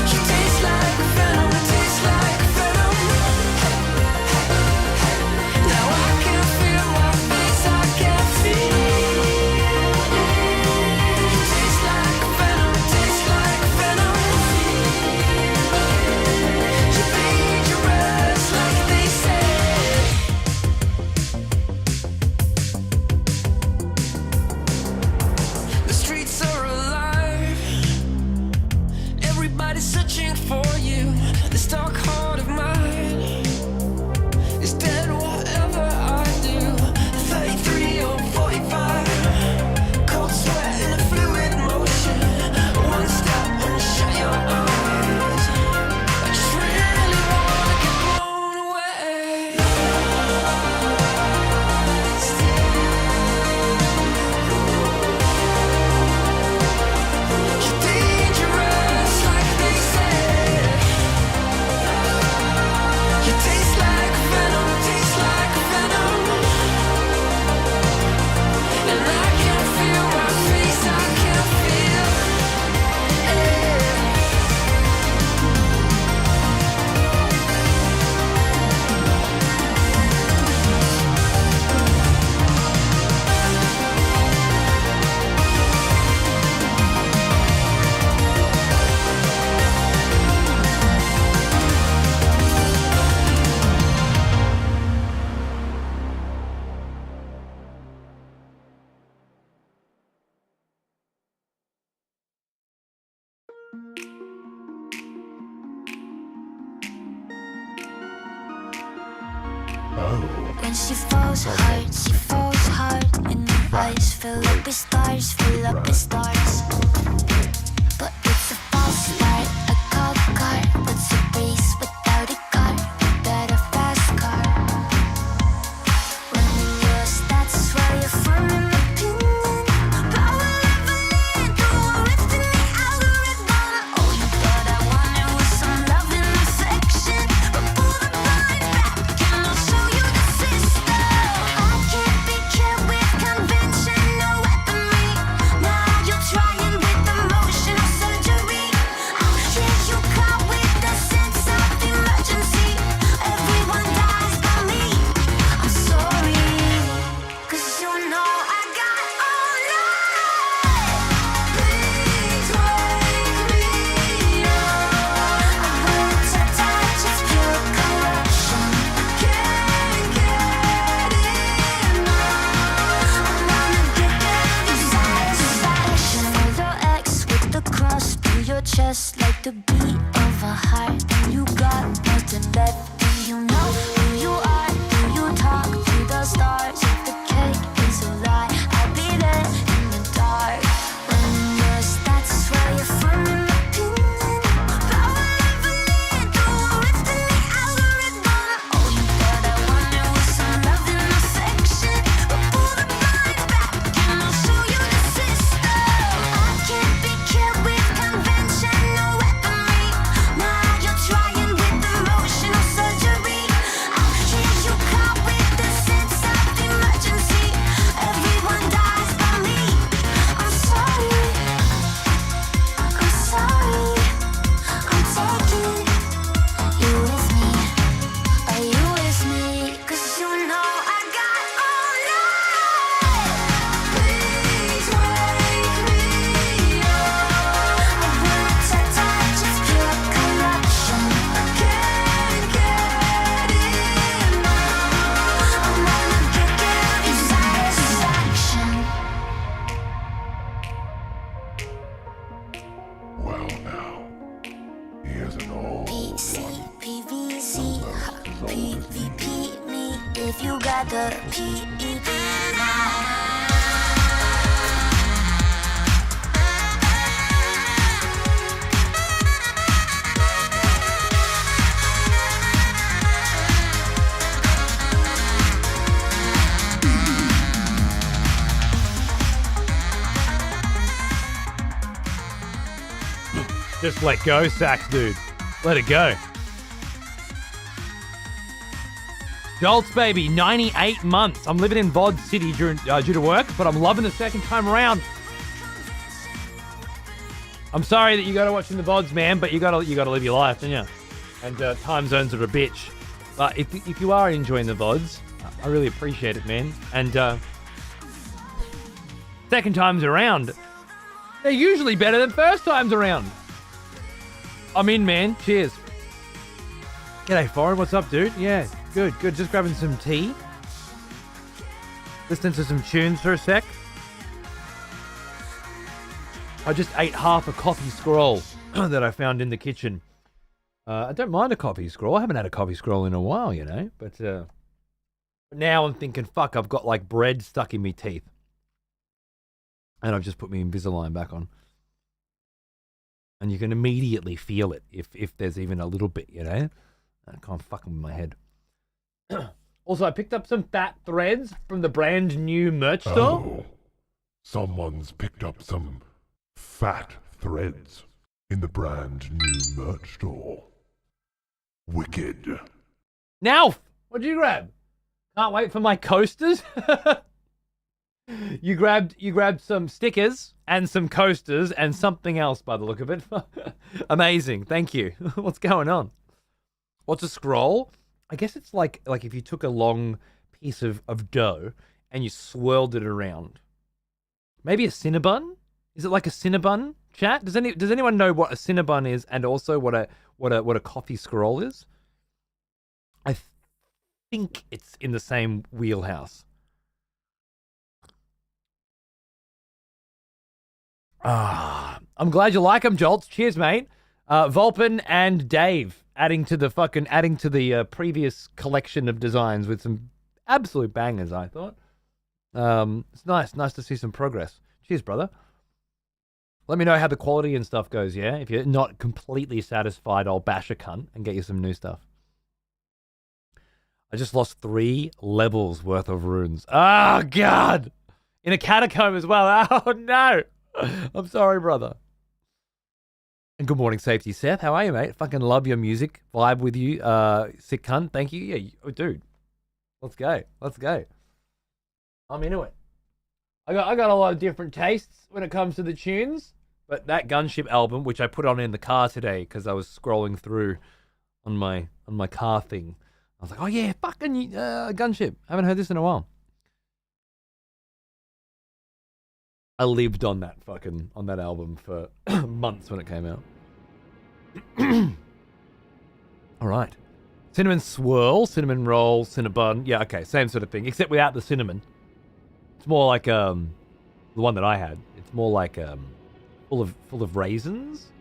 You taste like venom, taste like venom. Now I can feel my face, I can feel it. You taste like venom, taste like venom. You're dangerous, like they say. The streets are alive. Everybody's searching for you. This dark heart of mine is dead whatever I do. 33 or 45, cold sweat in a fluid motion. One step and shut your eyes. I just really wanna get blown away. You're dangerous, like they say. You taste like venom, taste like venom. And I can feel my face, I can feel it. Oh, When she falls hard, and her eyes fill up with stars, But it's a false start, a cold car. What's a race without a car? You bet a fast car. Running your stats while you're forming an opinion. Power leveling, lifting the algorithm. Oh, you thought I wanted was some love and affection, but pull the blinds back and I'll show you the system. I can't be killed with convention, no weaponry. Now you're trying with emotional surgery. I'll hear you call with the sense of emergency. Everyone dies but me. I'm sorry, 'cause you know I got all night. Please wake me up. I want to touch, it's pure corruption. Can't get enough. I wanna get every satisfaction. Follow X with the cross through your chest like the beat of a heart. And you got nothing left. Do you know who you are? Do you talk to the stars? If the cake is a lie, I'll be there in the dark. Running your stats while you're the PED now. Just let go, Sax, dude. Let it go. Jolts, baby, 98 months. I'm living in Vod City due to work, but I'm loving the second time around. I'm sorry that you got to watch in the VODs, man, but you got to live your life, don't you? And time zones are a bitch. But if you are enjoying the VODs, I really appreciate it, man. And second times around, they're usually better than first times around. I'm in, man. Cheers. G'day, Foreign. What's up, dude? Yeah, good. Just grabbing some tea. Listening to some tunes for a sec. I just ate half a coffee scroll that I found in the kitchen. I don't mind a coffee scroll. I haven't had a coffee scroll in a while, you know. But now I'm thinking, fuck, I've got like bread stuck in my teeth. And I've just put my Invisalign back on. And you can immediately feel it if there's even a little bit, you know. I can't fucking with my head. Also, I picked up some fat threads from the brand new merch store. Oh, someone's picked up some fat threads in the brand new merch store. Wicked. Now, what'd you grab? Can't wait for my coasters. You grabbed some stickers and some coasters and something else by the look of it. Amazing. Thank you. What's going on? What's a scroll? I guess it's like if you took a long piece of dough and you swirled it around. Maybe a Cinnabon? Is it like a Cinnabon, chat? Does anyone know what a Cinnabon is and also what a coffee scroll is? I think it's in the same wheelhouse. I'm glad you like them, Jolts. Cheers, mate. Volpin and Dave adding to the previous collection of designs with some absolute bangers, I thought. It's nice to see some progress. Cheers, brother. Let me know how the quality and stuff goes, yeah? If you're not completely satisfied, I'll bash a cunt and get you some new stuff. I just lost 3 levels worth of runes. Oh, God! In a catacomb as well. Oh, no! I'm sorry, brother. And good morning, Safety Seth. How are you, mate? Fucking love your music. Vibe with you, sick cunt. Thank you. Yeah, dude. Let's go. I'm into it. I got a lot of different tastes when it comes to the tunes, but that Gunship album, which I put on in the car today because I was scrolling through on my car thing, I was like, oh yeah, fucking Gunship. I haven't heard this in a while. I lived on that album for months when it came out. All right. Cinnamon swirl, cinnamon roll, cinnabon. Yeah, okay, same sort of thing, except without the cinnamon. It's more like the one that I had. It's more like full of raisins.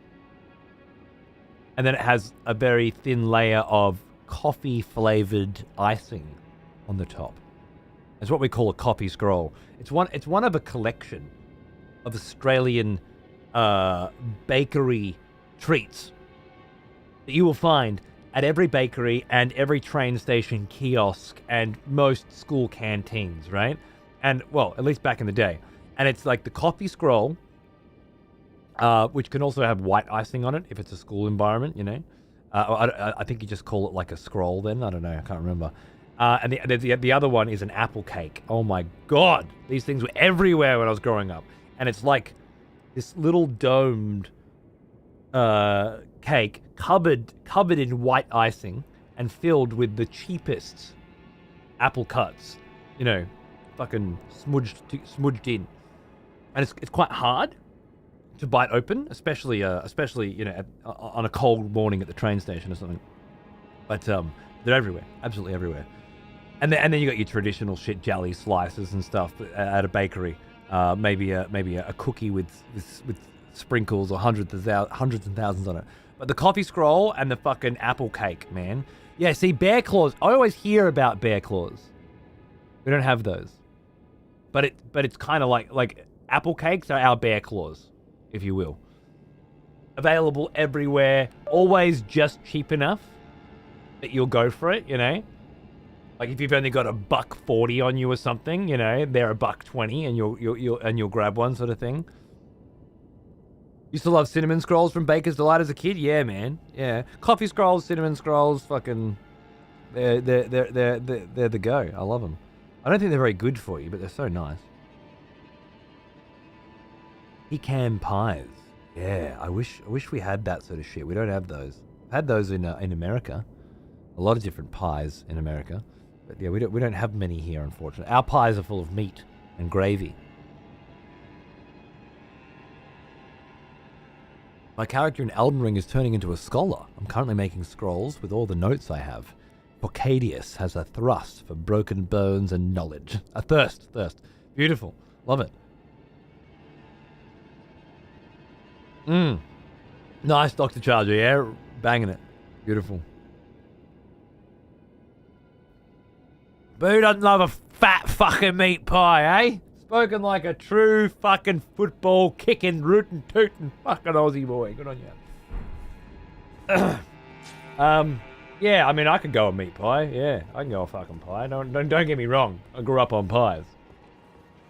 And then it has a very thin layer of coffee flavored icing on the top. It's what we call a coffee scroll. It's one of a collection of Australian bakery treats that you will find at every bakery and every train station kiosk and most school canteens, right? And, well, at least back in the day. And it's like the coffee scroll, which can also have white icing on it if it's a school environment, you know? I think you just call it like a scroll then. I don't know. I can't remember. And the other one is an apple cake. Oh, my God. These things were everywhere when I was growing up. And it's like this little domed cake covered in white icing and filled with the cheapest apple cuts, you know, fucking smudged in. And it's quite hard to bite open, especially you know, on a cold morning at the train station or something. But they're everywhere, absolutely everywhere. And then you got your traditional shit, jelly slices and stuff at a bakery. Maybe a cookie with sprinkles or hundreds and thousands on it. But the coffee scroll and the fucking apple cake, man. Yeah, see, bear claws. I always hear about bear claws. We don't have those. But it's kind of like apple cakes are our bear claws, if you will. Available everywhere, always just cheap enough that you'll go for it, you know? Like if you've only got $1.40 on you or something, you know, they're $1.20 and you'll grab one sort of thing. Used to love cinnamon scrolls from Baker's Delight as a kid. Yeah, man. Yeah, coffee scrolls, cinnamon scrolls, fucking, they're the go. I love them. I don't think they're very good for you, but they're so nice. Pecan pies. Yeah, I wish we had that sort of shit. We don't have those. I've had those in America. A lot of different pies in America, but yeah, we don't have many here, unfortunately. Our pies are full of meat and gravy. My character in Elden Ring is turning into a scholar. I'm currently making scrolls with all the notes I have. Porcadius has a thrust for broken bones and knowledge. A thirst. Beautiful. Love it. Nice, Dr. Charger, yeah? Banging it. Beautiful. But who doesn't love a fat fucking meat pie, eh? Spoken like a true fucking football kicking, rootin' tootin' fucking Aussie boy. Good on you. Yeah, I mean, I could go a meat pie. Yeah, I can go a fucking pie. Don't get me wrong. I grew up on pies.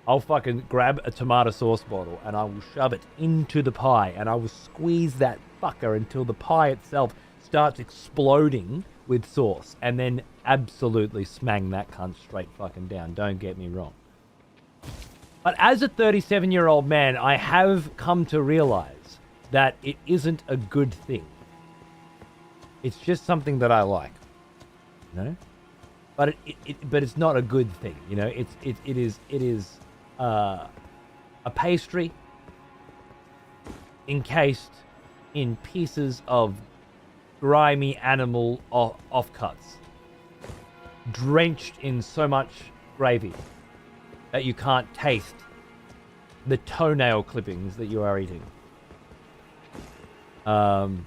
I'll fucking grab a tomato sauce bottle and I will shove it into the pie and I will squeeze that fucker until the pie itself starts exploding with sauce and then absolutely smang that cunt straight fucking down. Don't get me wrong. But as a 37-year-old man, I have come to realize that it isn't a good thing. It's just something that I like, you know. But but it's not a good thing, you know. It is a pastry encased in pieces of grimy animal offcuts, drenched in so much gravy that you can't taste the toenail clippings that you are eating. And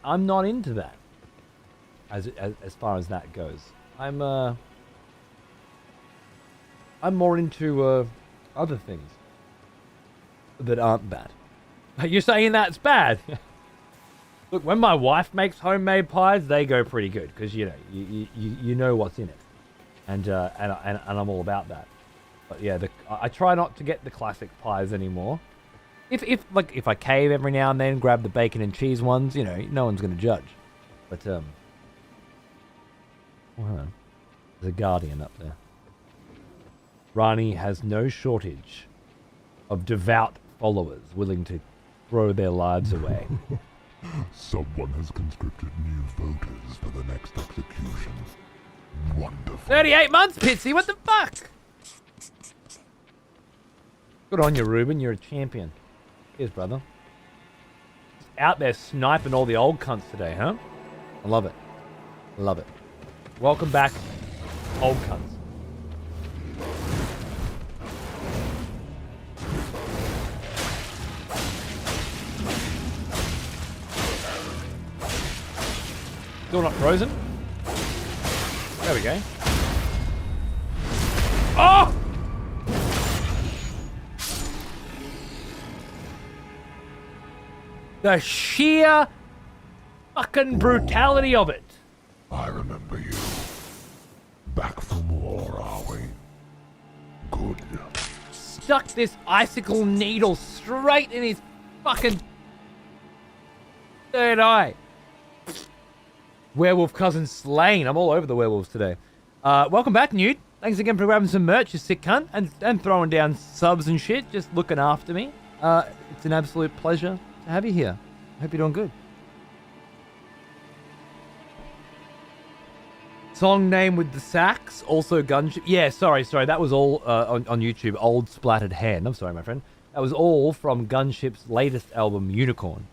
I'm not into that. As far as that goes, I'm more into other things that aren't bad. You're saying that's bad? Look, when my wife makes homemade pies, they go pretty good because you know you know what's in it, and I'm all about that. But yeah, I try not to get the classic pies anymore. If I cave every now and then, grab the bacon and cheese ones, you know, no one's gonna judge. But well, there's a guardian up there. Rani has no shortage of devout followers willing to throw their lives away. Someone has conscripted new voters for the next execution. Wonderful. 38 months, Pitsy, what the fuck? Good on you, Ruben, you're a champion. Cheers, brother. Out there sniping all the old cunts today, huh? I love it. Love it. Welcome back, old cunts. Still not frozen? There we go. Oh! The sheer fucking brutality of it. I remember you. Back from war, are we? Good. Stuck this icicle needle straight in his fucking third eye. Werewolf cousin slain. I'm all over the werewolves today. Welcome back, Newt. Thanks again for grabbing some merch, you sick cunt, and throwing down subs and shit, just looking after me. It's an absolute pleasure to have you here. I hope you're doing good. Song name with the sax, also gunship. Yeah, sorry. That was all on YouTube. Old Splattered Hand. I'm sorry, my friend. That was all from Gunship's latest album, Unicorn.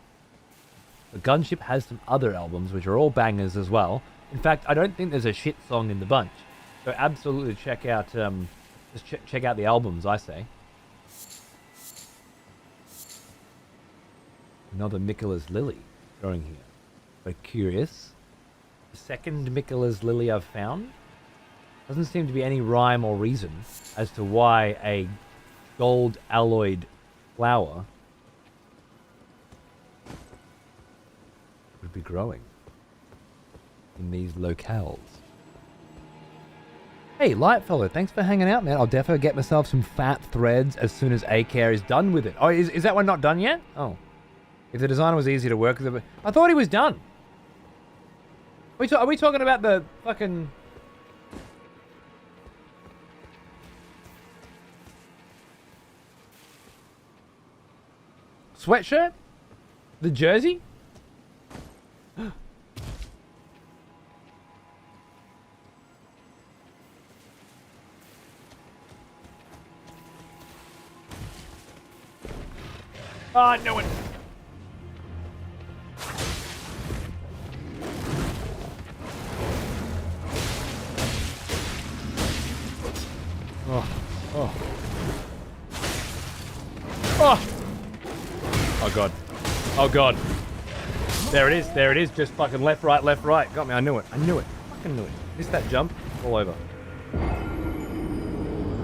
But Gunship has some other albums which are all bangers as well. In fact, I don't think there's a shit song in the bunch. So absolutely check out check out the albums, I say. Another Michaela's Lily growing here. But curious. The second Michaela's Lily I've found. Doesn't seem to be any rhyme or reason as to why a gold alloyed flower would be growing in these locales. Hey, Lightfellow, thanks for hanging out, man. I'll definitely get myself some fat threads as soon as A-Care is done with it. Oh, is that one not done yet? Oh. If the designer was easy to work with, I thought he was done. Are we talking about the fucking... sweatshirt? The jersey? Oh, I knew it. Oh. Oh. Oh. Oh, God. Oh, God. There it is. There it is. Just fucking left, right, left, right. Got me. I knew it. I knew it. Fucking knew it. Missed that jump. All over.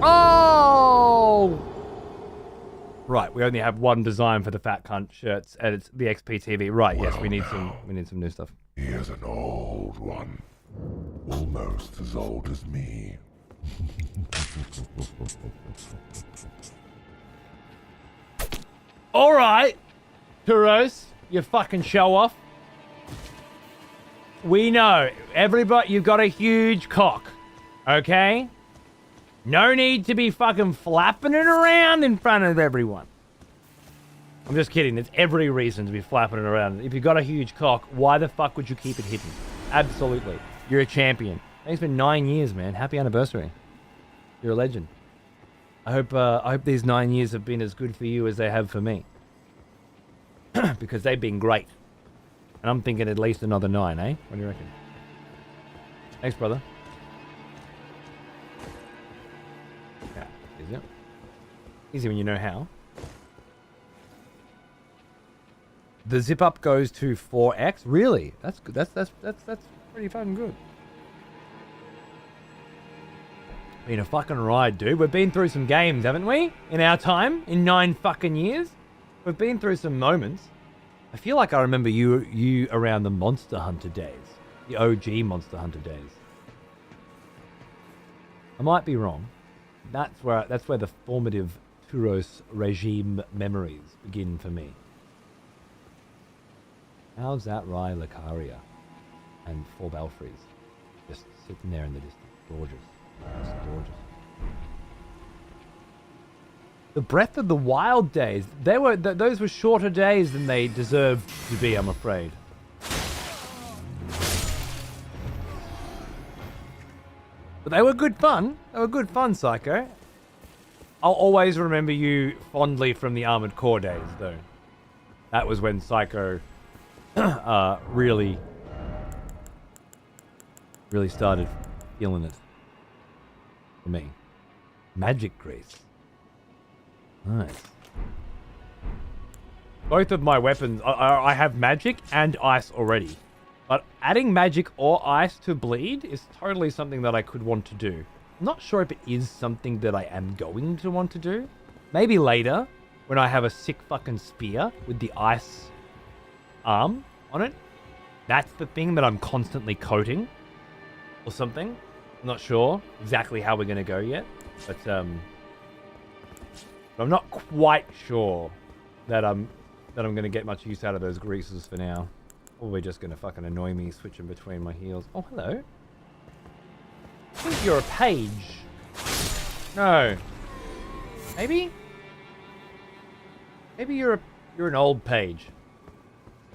Oh! Right, we only have one design for the Fat Cunt shirts, and it's the XPTV. Right, yes, we need some new stuff. Here's an old one. Almost as old as me. All right, Turos, you fucking show off. We know, everybody, you've got a huge cock, okay? No need to be fucking flapping it around in front of everyone. I'm just kidding. There's every reason to be flapping it around. If you've got a huge cock, why the fuck would you keep it hidden? Absolutely. You're a champion. Thanks for 9 years, man. Happy anniversary. You're a legend. I hope these 9 years have been as good for you as they have for me. Because they've been great. And I'm thinking at least another 9, eh? What do you reckon? Thanks, brother. Yeah, easy. Easy when you know how. The zip up goes to 4x. Really? That's good. That's pretty fucking good. Been a fucking ride, dude. We've been through some games, haven't we? In our time, in 9 fucking years, we've been through some moments. I feel like I remember you around the Monster Hunter days, the OG Monster Hunter days. I might be wrong. That's where the formative Turos regime memories begin for me. How's that Rye Caria and 4 Belfries just sitting there in the distance? Gorgeous. Just gorgeous. The Breath of the Wild days. Those were shorter days than they deserved to be, I'm afraid. But they were good fun. They were good fun, Psycho. I'll always remember you fondly from the Armored Core days, though. That was when Psycho really started feeling it for me. Magic Grease. Nice. Both of my weapons, I have magic and ice already. But adding magic or ice to bleed is totally something that I could want to do. I'm not sure if it is something that I am going to want to do. Maybe later, when I have a sick fucking spear with the ice arm on it. That's the thing that I'm constantly coating. Or something. I'm not sure exactly how we're going to go yet. But I'm not quite sure that I'm going to get much use out of those greases for now. Probably just going to fucking annoy me switching between my heels. Oh, hello. I think you're a page. No. Maybe? Maybe you're an old page.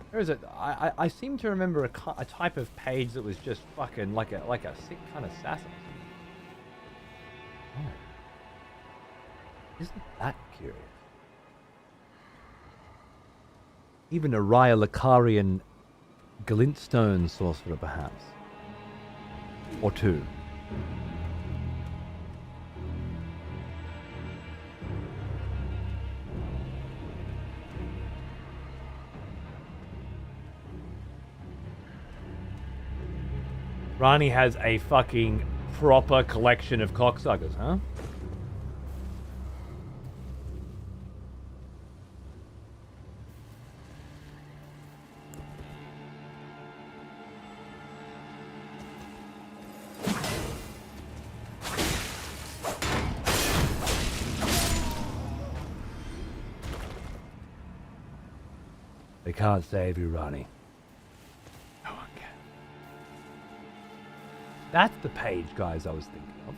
Where is it? I seem to remember a type of page that was just fucking like a sick kind of assassin. Oh. Isn't that curious? Even a Raya-Lacarian glintstone sorcerer, perhaps. Or two. Rani has a fucking proper collection of cocksuckers, huh? They can't save you, Ronnie. No one can. That's the page, guys, I was thinking of.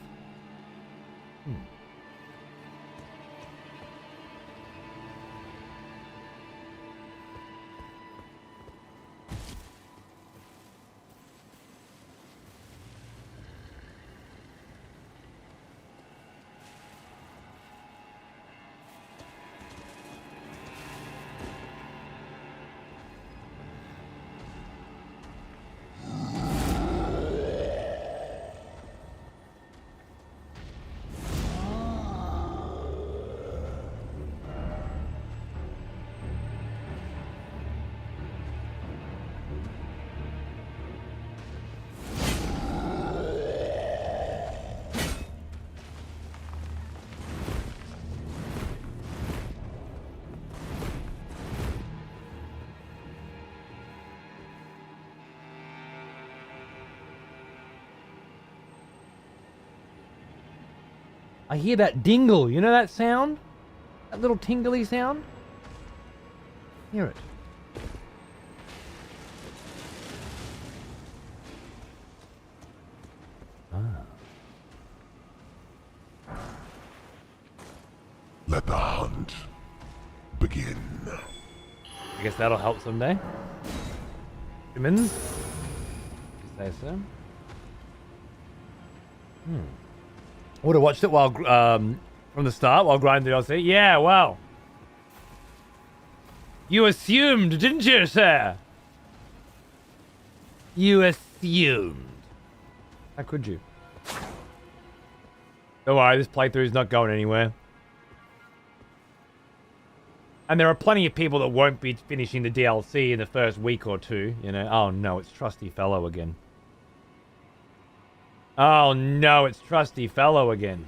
I hear that dingle. You know that sound? That little tingly sound? Hear it. Let the hunt begin. I guess that'll help someday. Humans? You say so? Would have watched it while from the start while grinding the DLC. Yeah, well. You assumed, didn't you, sir? You assumed. How could you? Don't worry, this playthrough's not going anywhere. And there are plenty of people that won't be finishing the DLC in the first week or two, you know. Oh no, it's Trusty Fellow again. Oh no, it's Trusty Fellow again.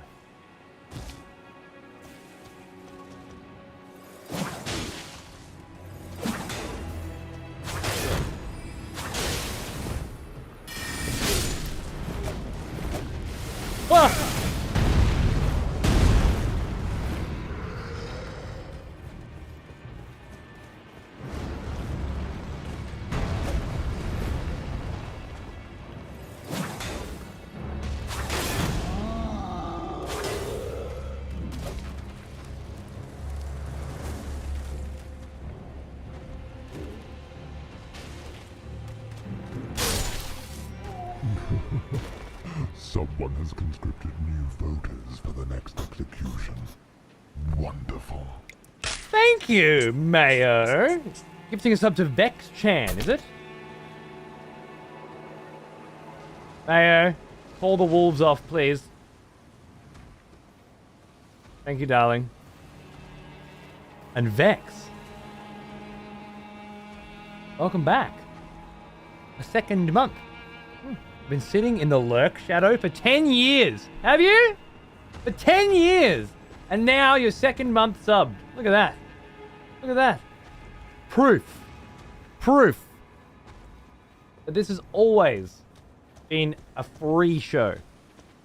Ah! Someone has conscripted new voters for the next execution. Wonderful. Thank you, Mayor. Gifting us up to Vex Chan, is it? Mayor, call the wolves off, please. Thank you, darling. And Vex. Welcome back. A second month. Been sitting in the lurk shadow for 10 years. Have you? For 10 years. And now your second month subbed. Look at that. Look at that. Proof. Proof. That this has always been a free show.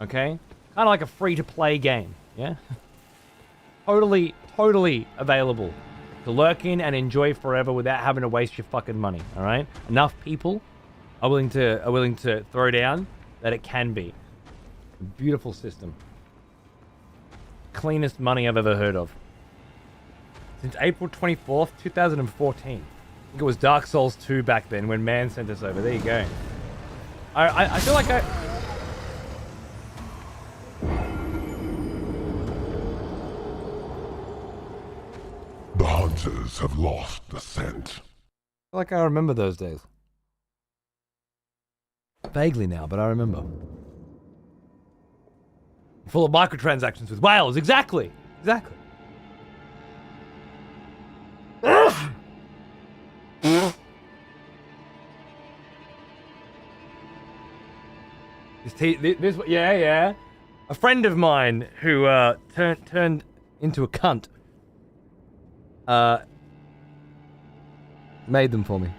Okay? Kind of like a free-to-play game. Yeah? Totally available to lurk in and enjoy forever without having to waste your fucking money. Alright? Enough people are willing to throw down that it can be. A beautiful system. Cleanest money I've ever heard of. Since April 24th, 2014. I think it was Dark Souls 2 back then when Man sent us over. There you go. I feel like The hunters have lost the scent. I remember those days. Vaguely now, but I remember. Full of microtransactions with whales. Exactly. Exactly. Yeah. A friend of mine who turned into a cunt made them for me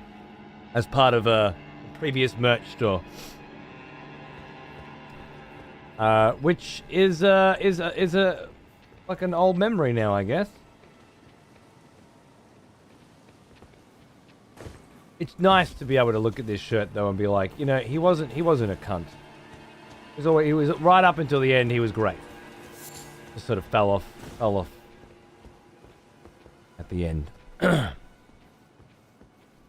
as part of a previous merch store, which is a like an old memory now, I guess. It's nice to be able to look at this shirt though and be like, you know, he wasn't a cunt. He was right up until the end. He was great. Just sort of fell off at the end. And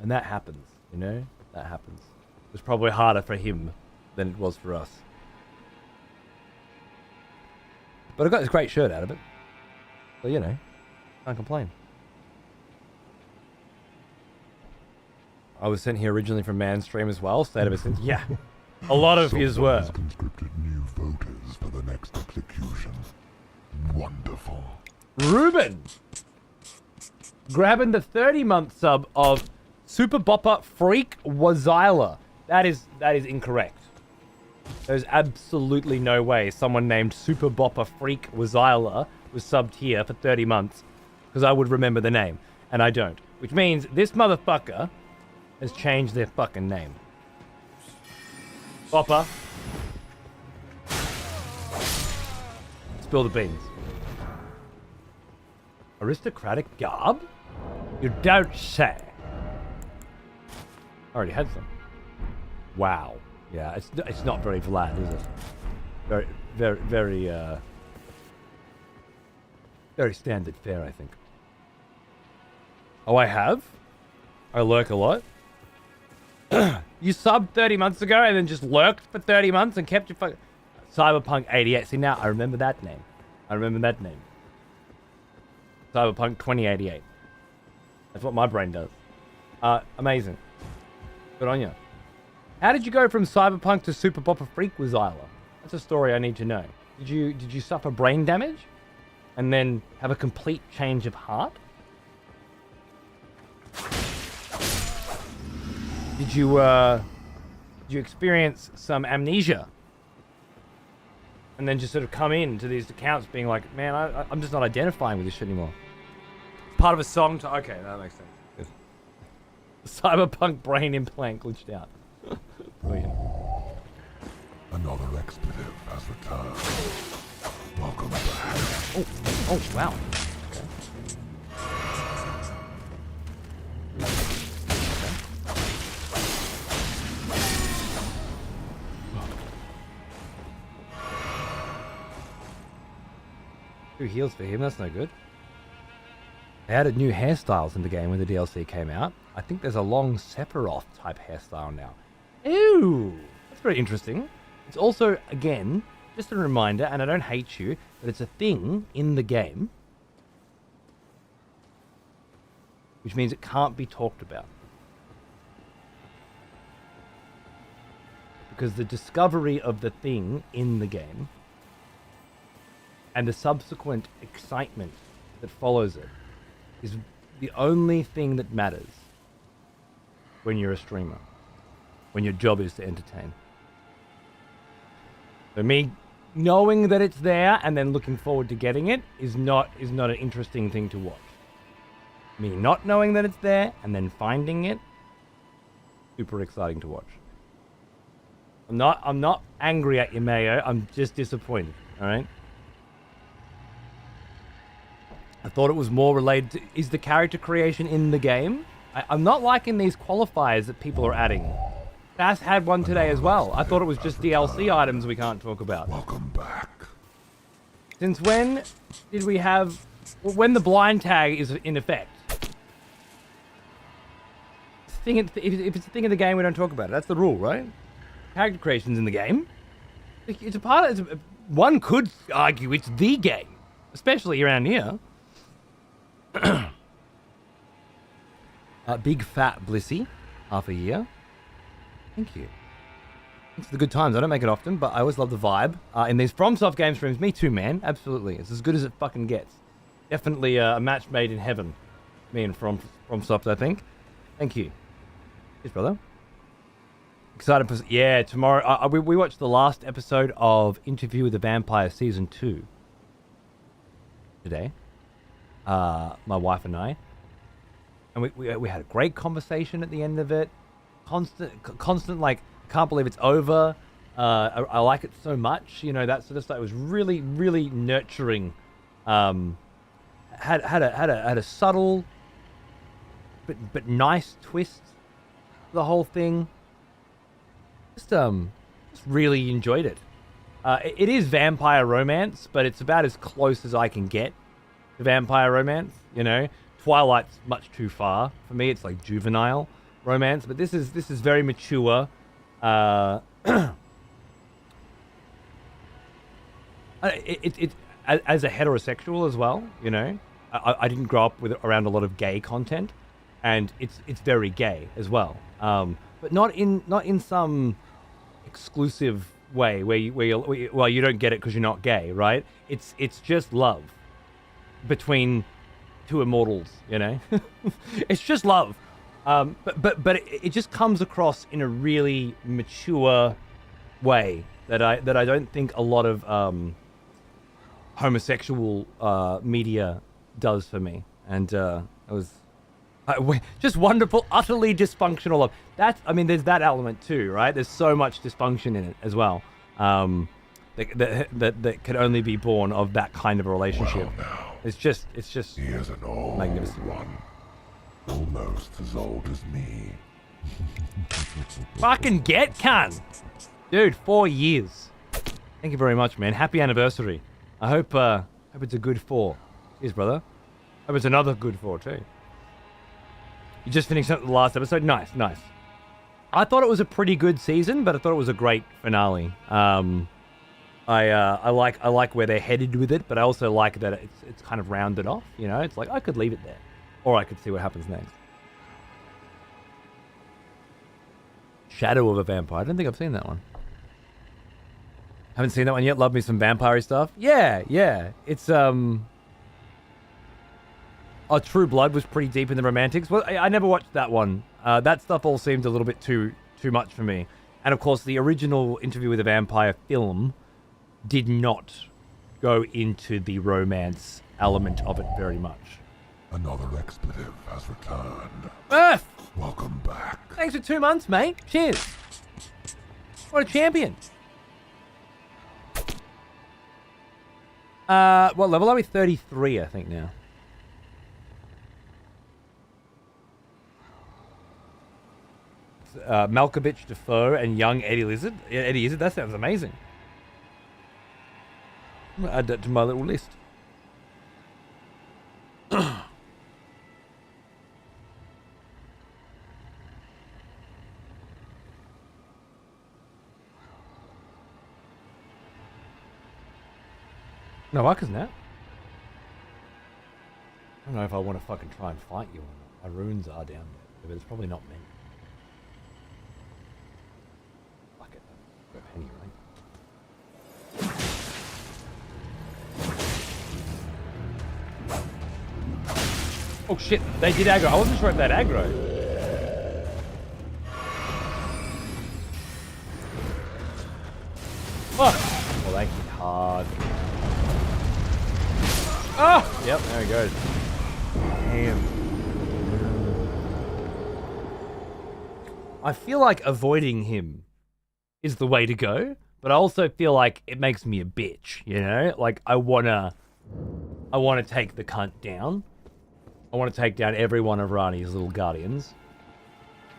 that happens, you know? That happens. It was probably harder for him than it was for us. But I got this great shirt out of it. So, you know, can't complain. I was sent here originally from Manstream as well. Stayed ever since. Yeah. A lot of his Someone were. has conscripted new voters for the next execution. Wonderful. Ruben! Grabbing the 30-month sub of Super Bopper Freak Wazila. That is incorrect. There's absolutely no way someone named Super Bopper Freak Wazila was subbed here for 30 months. Because I would remember the name. And I don't. Which means this motherfucker has changed their fucking name. Bopper. Spill the beans. Aristocratic garb? You don't say. I already had some. Wow. Yeah, it's not very Vlad, is it? Very standard fare, I think. Oh, I have? I lurk a lot? You subbed 30 months ago and then just lurked for 30 months and kept your fucking... Cyberpunk 88. See, now I remember that name. Cyberpunk 2088. That's what my brain does. Amazing. Good on you. How did you go from Cyberpunk to Super Bopper Freak with Zyla? That's a story I need to know. Did you suffer brain damage? And then have a complete change of heart? Did you experience some amnesia? And then just sort of come in to these accounts being like, man, I'm just not identifying with this shit anymore. Part of a song to... Okay, that makes sense. Good. Cyberpunk brain implant glitched out. Brilliant. Another expletive has returned. Welcome back. Oh, wow. Two heals for him, that's no good. They added new hairstyles in the game when the DLC came out. I think there's a long Sephiroth type hairstyle now. Ew! That's very interesting. It's also, again, just a reminder, and I don't hate you, but it's a thing in the game. Which means it can't be talked about. Because the discovery of the thing in the game and the subsequent excitement that follows it is the only thing that matters when you're a streamer, when your job is to entertain. For me, knowing that it's there and then looking forward to getting it is not an interesting thing to watch. Me not knowing that it's there and then finding it, super exciting to watch. I'm not angry at you, Mayo. I'm just disappointed. All right. I thought it was more related to, is the character creation in the game? I'm not liking these qualifiers that people are adding. Bass had one today as well. I thought it was just DLC items we can't talk about. Welcome back. Since when did we have... When the blind tag is in effect? If it's a thing in the game, we don't talk about it. That's the rule, right? Character creation's in the game. It's a part of... One could argue it's the game. Especially around here. Big fat Blissy, half a year. Thank you. Thanks for the good times. I don't make it often, but I always love the vibe. In these FromSoft game streams, me too, man. Absolutely. It's as good as it fucking gets. Definitely a match made in heaven. Me and FromSoft, I think. Thank you. Cheers, brother. Excited for yeah tomorrow. We watched the last episode of Interview with the Vampire season 2 today. My wife and I, and we had a great conversation at the end of it. Constant like can't believe it's over. I like it so much, you know, that sort of stuff. It was really nurturing. Had a subtle but nice twist to the whole thing. Just really enjoyed it. It is vampire romance, but it's about as close as I can get to vampire romance. You know, Twilight's much too far for me. It's like juvenile romance, but this is very mature. As a heterosexual as well, you know, I didn't grow up around a lot of gay content, and it's very gay as well. But not in some exclusive way where you don't get it because you're not gay, right? It's just love between two immortals, you know. It's just love, but it just comes across in a really mature way that I don't think a lot of homosexual media does for me, and it was just wonderful, utterly dysfunctional love. There's that element too, right? There's so much dysfunction in it as well, that could only be born of that kind of a relationship. Well, now, it's just he is an old magnificent one, almost as old as me. fucking get cunt, dude. 4 years. Thank you very much, man. Happy anniversary. I hope it's a good 4. Cheers, brother. Hope it's another good 4 too. You just finished up the last episode. Nice. I thought it was a pretty good season, but I thought it was a great finale. I like where they're headed with it, but I also like that it's kind of rounded off. You know, it's like I could leave it there, or I could see what happens next. Shadow of a Vampire. I don't think I've seen that one. Haven't seen that one yet. Love me some vampire stuff. Yeah. It's Oh, True Blood was pretty deep in the romantics. Well, I never watched that one. That stuff all seemed a little bit too much for me. And of course, the original Interview with a Vampire film did not go into the romance element of it very much. Another expletive has returned. Earth! Welcome back. Thanks for 2 months, mate. Cheers. What a champion. What level are we? 33, I think, now. Malkovich, Defoe, and young Eddie Izzard. That sounds amazing. I'm gonna add that to my little list. No, I can now. I don't know if I want to fucking try and fight you or not. My runes are down there, but it's probably not me. Fuck it. Got a penny, right? Oh shit, they did aggro. I wasn't sure if they'd aggro. Oh! Well, they hit hard. Oh! Yep, there he goes. Damn. I feel like avoiding him is the way to go, but I also feel like it makes me a bitch, you know? Like, I wanna take the cunt down. I want to take down every one of Rani's little guardians.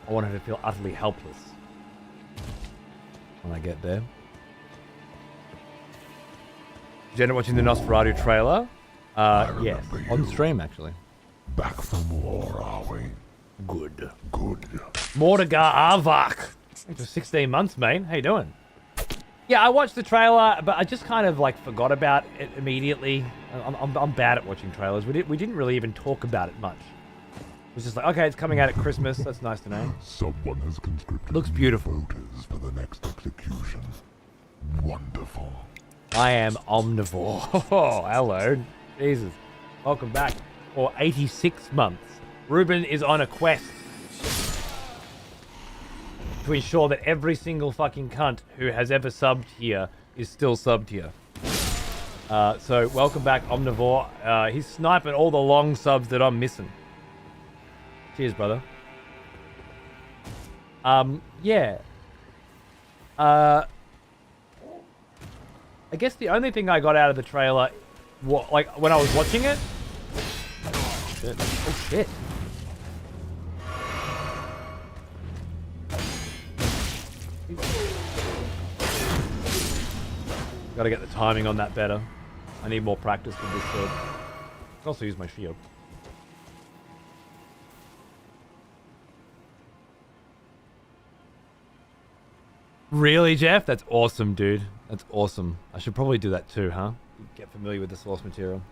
I want her to feel utterly helpless when I get there. Did you end up watching the Nosferatu trailer? Yes, on stream actually. Back from war, are we? Good. Mordegar Arvak. Thanks for 16 months, mate. How you doing? Yeah, I watched the trailer, but I just kind of like forgot about it immediately. I'm bad at watching trailers. We didn't really even talk about it much. It was just like, okay, it's coming out at Christmas. That's nice to know. Someone has conscripted Looks beautiful. voters for the next execution. Wonderful. I am omnivore. Oh, hello. Jesus. Welcome back. For 86 months. Ruben is on a quest. to ensure that every single fucking cunt who has ever subbed here is still subbed here. So welcome back, Omnivore. He's sniping all the long subs that I'm missing. Cheers, brother. Yeah. I guess the only thing I got out of the trailer, like when I was watching it. Shit. Oh shit. Gotta get the timing on that better. I need more practice with this sword. I can also use my shield. Really, Jeff? That's awesome, dude. That's awesome. I should probably do that too, huh? Get familiar with the source material.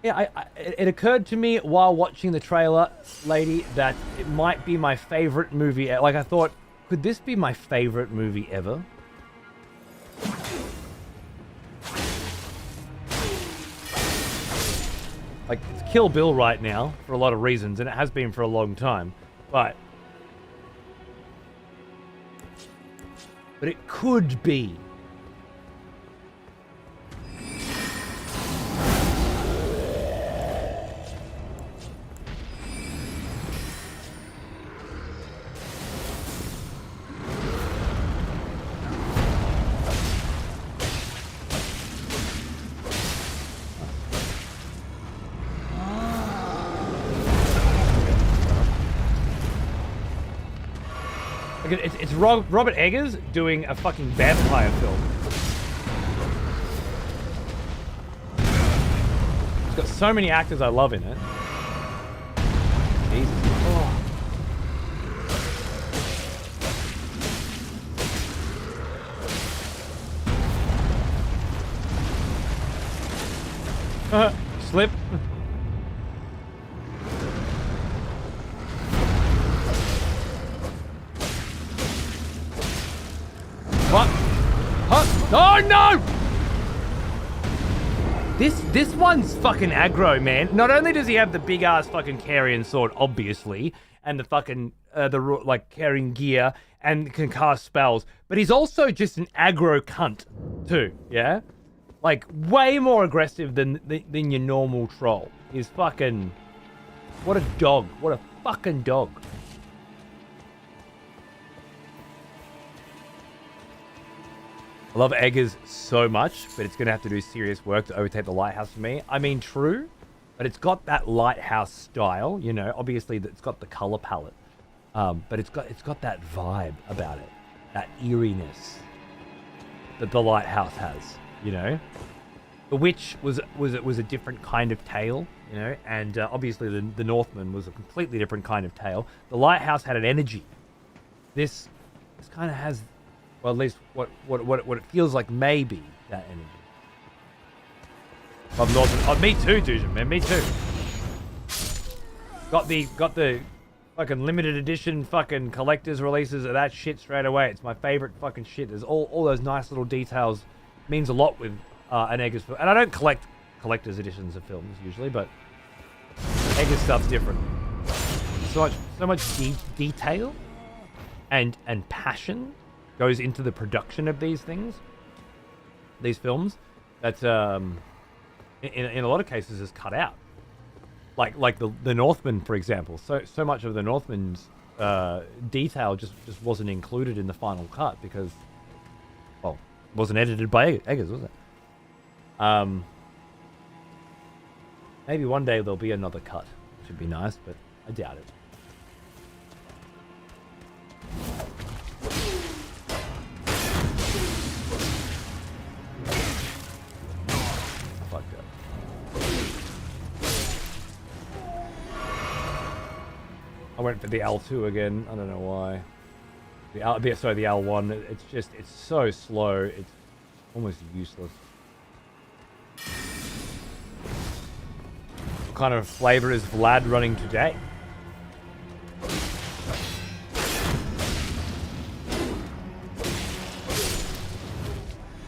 Yeah, it occurred to me while watching the trailer, lady, that it might be my favorite movie. Like, I thought, could this be my favorite movie ever? Like, it's Kill Bill right now for a lot of reasons, and it has been for a long time. But it could be. It's Robert Eggers doing a fucking vampire film. It's got so many actors I love in it. Jesus. Oh. Slip. What? Huh? Oh no! This one's fucking aggro, man. Not only does he have the big ass fucking Carian sword, obviously, and the fucking like carrying gear and can cast spells, but he's also just an aggro cunt too. Yeah, like way more aggressive than your normal troll. He's fucking what a dog. What a fucking dog. I love Eggers so much, but it's going to have to do serious work to overtake the Lighthouse for me. I mean, true, but it's got that Lighthouse style, you know. Obviously, it's got the color palette, but it's got that vibe about it, that eeriness that the Lighthouse has, you know. The Witch was a different kind of tale, you know, and obviously the Northman was a completely different kind of tale. The Lighthouse had an energy. This kind of has. Well, at least what it feels like maybe that energy. Of Northern. Oh, me too, Dujan, man. Me too. Got the fucking limited edition fucking collector's releases of that shit straight away. It's my favorite fucking shit. There's all those nice little details. Means a lot with an Eggers film. And I don't collect collector's editions of films usually, but Eggers stuff's different. So much detail and passion goes into the production of these things, these films, that in a lot of cases is cut out. Like the Northman, for example. So much of the Northman's detail just wasn't included in the final cut because, well, it wasn't edited by Eggers, was it? Maybe one day there'll be another cut, which would be nice, but I doubt it. I went for the L2 again. I don't know why. The L1. It's so slow. It's almost useless. What kind of flavor is Vlad running today?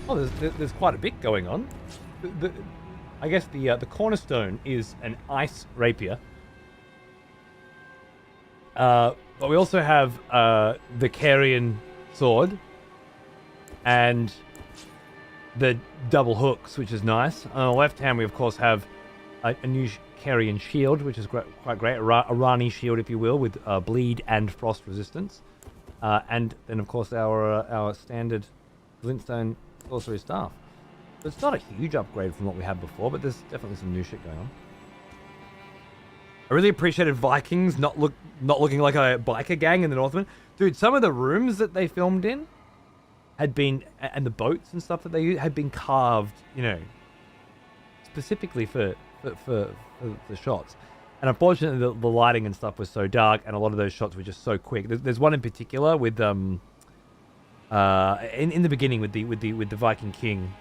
Oh, there's quite a bit going on. I guess the cornerstone is an ice rapier. But we also have the Carian sword and the double hooks, which is nice. On the left hand, we of course have a new Carian shield, which is quite great. A Rani shield, if you will, with bleed and frost resistance. And then, of course, our standard glintstone sorcery staff. So it's not a huge upgrade from what we had before, but there's definitely some new shit going on. I really appreciated Vikings not looking like a biker gang in the Northland. Dude, some of the rooms that they filmed in had been, and the boats and stuff that they used had been carved, you know, specifically for the shots. And unfortunately, the lighting and stuff was so dark, and a lot of those shots were just so quick. There's one in particular with in the beginning with the Viking King,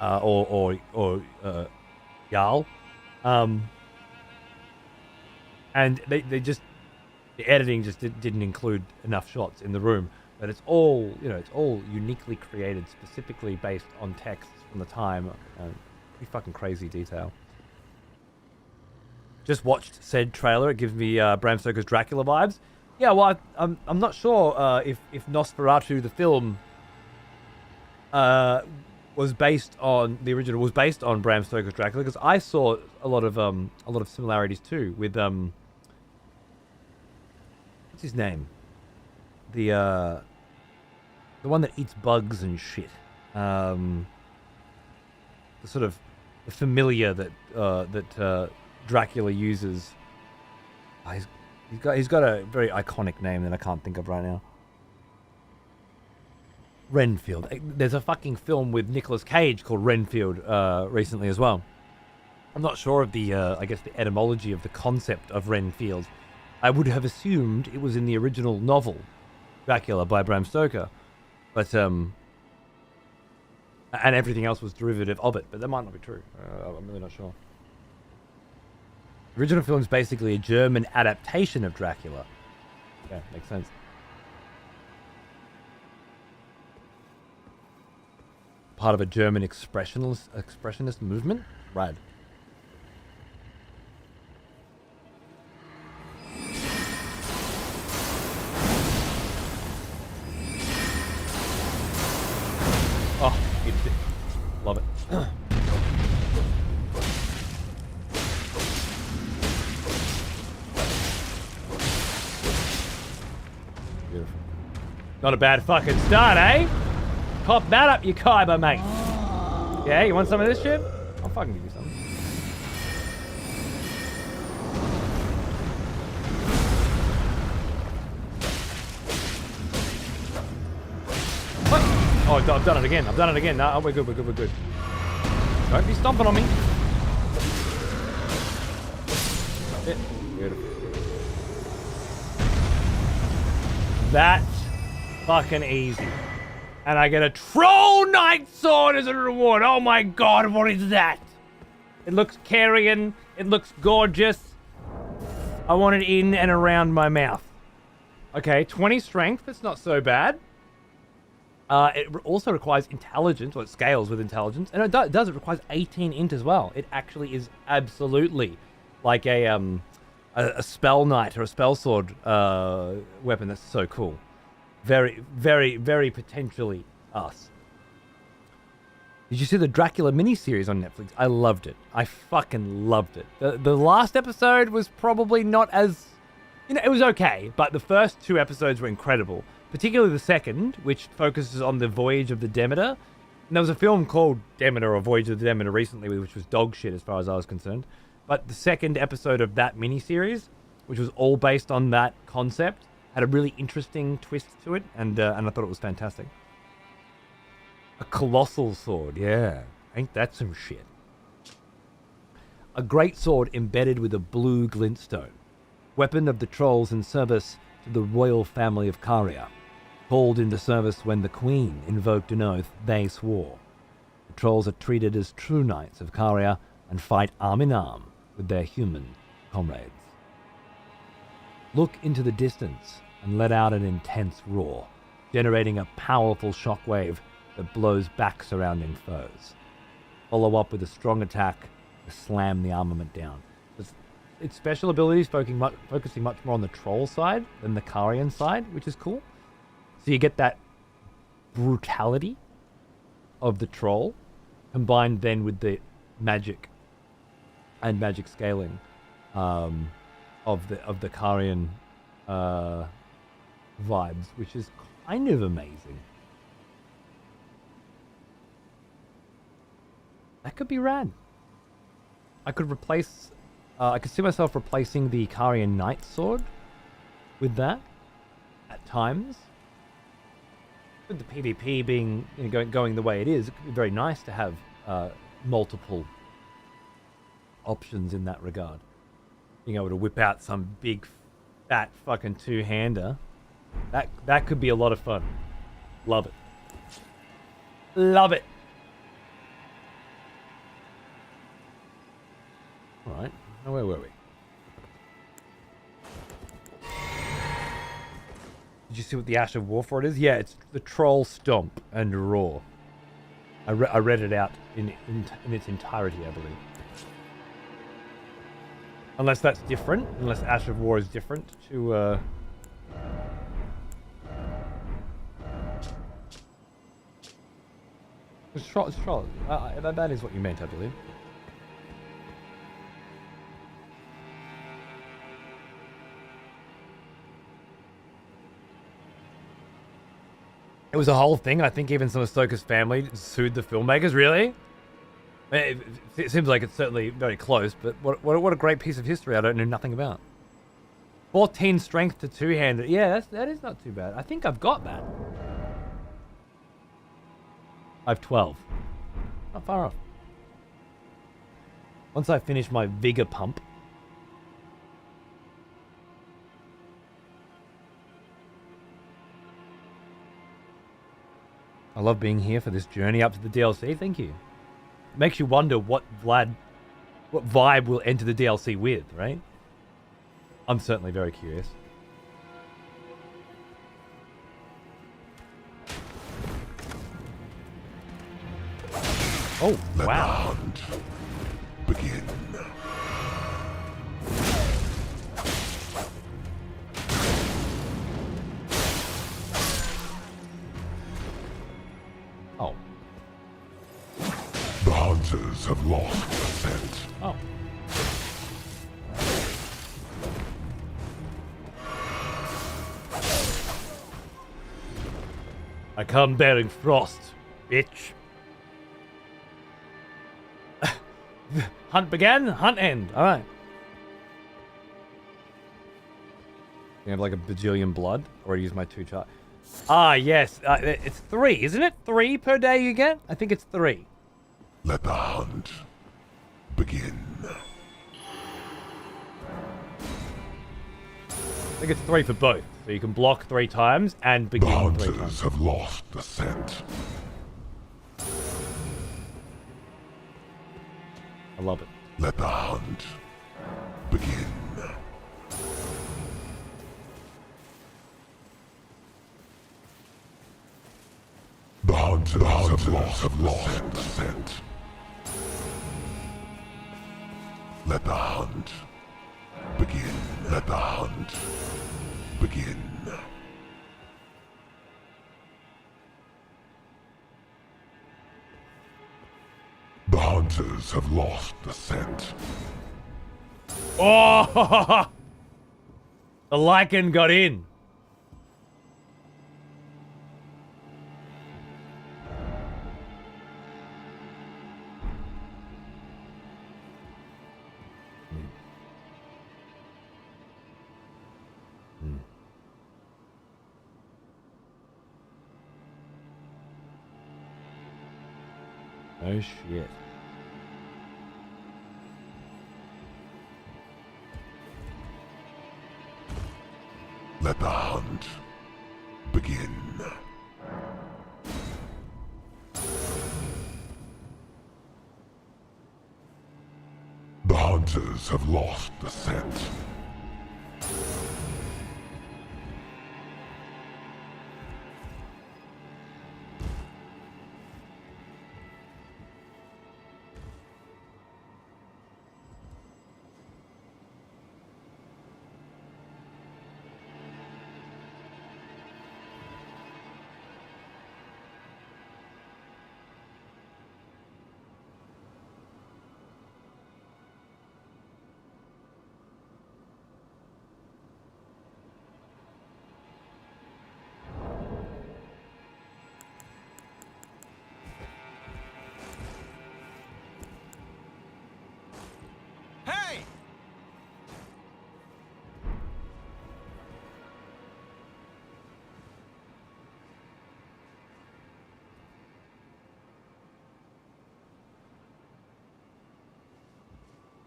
or Jarl, and they just, the editing just didn't include enough shots in the room. But it's all, you know, it's all uniquely created, specifically based on texts from the time. Pretty fucking crazy detail. Just watched said trailer. It gives me Bram Stoker's Dracula vibes. Yeah, well, I'm not sure if Nosferatu the film was based on the original, was based on Bram Stoker's Dracula, because I saw a lot of similarities too with what's his name, the one that eats bugs and shit, the sort of the familiar that Dracula uses. Oh, he's got a very iconic name that I can't think of right now. Renfield. There's a fucking film with Nicolas Cage called Renfield recently as well. I'm not sure of the, I guess, the etymology of the concept of Renfield. I would have assumed it was in the original novel, Dracula by Bram Stoker. But, and everything else was derivative of it, but that might not be true. I'm really not sure. The original film is basically a German adaptation of Dracula. Yeah, makes sense. Part of a German expressionist movement? Rad. Oh, love it. Beautiful. Not a bad fucking start, eh? Pop that up your Kaiba, mate. Yeah, you want some of this shit? I'll fucking give you some. What? Oh, I've done it again. I've done it again. No, we're good, we're good, we're good. Don't be stomping on me. That's it. Beautiful. That's fucking easy. And I get a Troll Knight Sword as a reward. Oh my god, what is that? It looks Carian. It looks gorgeous. I want it in and around my mouth. Okay, 20 strength. That's not so bad. It also requires intelligence, or it scales with intelligence. And it does. It requires 18 int as well. It actually is absolutely like a spell knight or a spell sword weapon. That's so cool. Very, very, very potentially us. Did you see the Dracula miniseries on Netflix? I loved it. I fucking loved it. The last episode was probably not as... You know, it was okay, but the first 2 episodes were incredible. Particularly the second, which focuses on the voyage of the Demeter. And there was a film called Demeter or Voyage of the Demeter recently, which was dog shit as far as I was concerned. But the second episode of that miniseries, which was all based on that concept, had a really interesting twist to it, and I thought it was fantastic. A colossal sword, yeah. Ain't that some shit? A great sword embedded with a blue glintstone. Weapon of the trolls in service to the royal family of Caria. Called into service when the queen invoked an oath they swore. The trolls are treated as true knights of Caria and fight arm in arm with their human comrades. Look into the distance and let out an intense roar, generating a powerful shockwave that blows back surrounding foes. Follow up with a strong attack to slam the armament down. its special abilities focusing much more on the troll side than the Carian side, which is cool. So you get that brutality of the troll combined then with the magic and magic scaling of the Carian vibes, which is kind of amazing. That could be rad. I could see myself replacing the Carian Knight Sword with that at times. With the PvP being going the way it is, it could be very nice to have multiple options in that regard. Being able to whip out some big, fat fucking two-hander, that could be a lot of fun. Love it. Love it. All right, now where were we? Did you see what the Ash of War for it is? Yeah, it's the Troll Stomp and Roar. I read it out in its entirety, I believe. Unless that's different. Unless Ash of War is different to... It's Troll. That is what you meant, I believe. It was a whole thing. I think even some of Stoker's family sued the filmmakers. Really? It seems like it's certainly very close, but what a great piece of history I don't know nothing about. 14 strength to two-handed. Yeah, that is not too bad. I think I've got that. I have 12. Not far off. Once I finish my vigor pump. I love being here for this journey up to the DLC. Thank you. It makes you wonder what vibe we'll enter the DLC with, right? I'm certainly very curious. Oh, Let wow. the hunt begin. Oh. The hunters have lost the scent. Oh. I come bearing frost, bitch. Hunt began, hunt end. All right. You have like a bajillion blood, or use my 2 chart. Ah, yes. It's 3, isn't it? 3 per day you get? I think it's 3. Let the hunt begin. I think it's 3 for both. So you can block 3 times and The begin 3 hunters times. have lost the scent. I love it. Let the hunt begin. The hunters have lost the scent. Let the hunt begin. Let the hunt begin. The hunters have lost the scent. Oh! The lichen got in. Oh shit. Let the hunt begin. The hunters have lost the scent.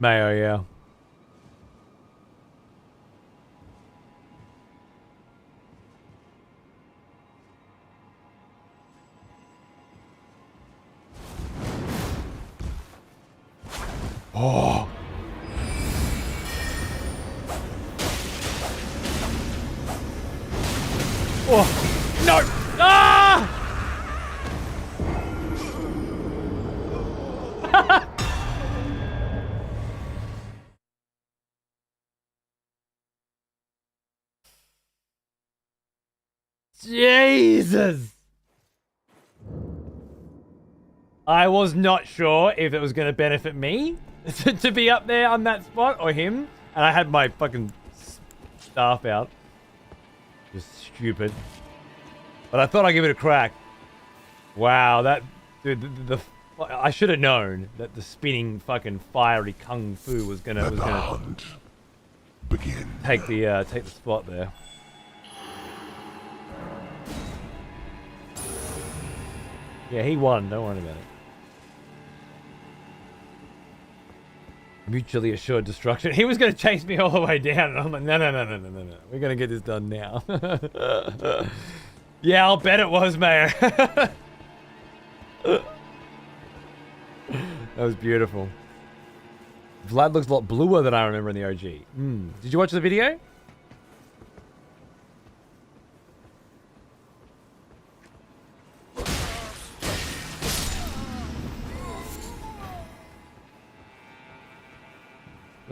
Mayo, yeah. Oh. Oh. No. Ah! Jesus. I was not sure if it was going to benefit me to be up there on that spot or him. And I had my fucking staff out. Just stupid. But I thought I'd give it a crack. Wow, that... Dude, I should have known that the spinning fucking fiery kung fu was gonna hunt begin. take the spot there. Yeah, he won. Don't worry about it. Mutually assured destruction. He was going to chase me all the way down, and I'm like, no. We're going to get this done now. Yeah, I'll bet it was, Mayor. That was beautiful. Vlad looks a lot bluer than I remember in the OG. Did you watch the video?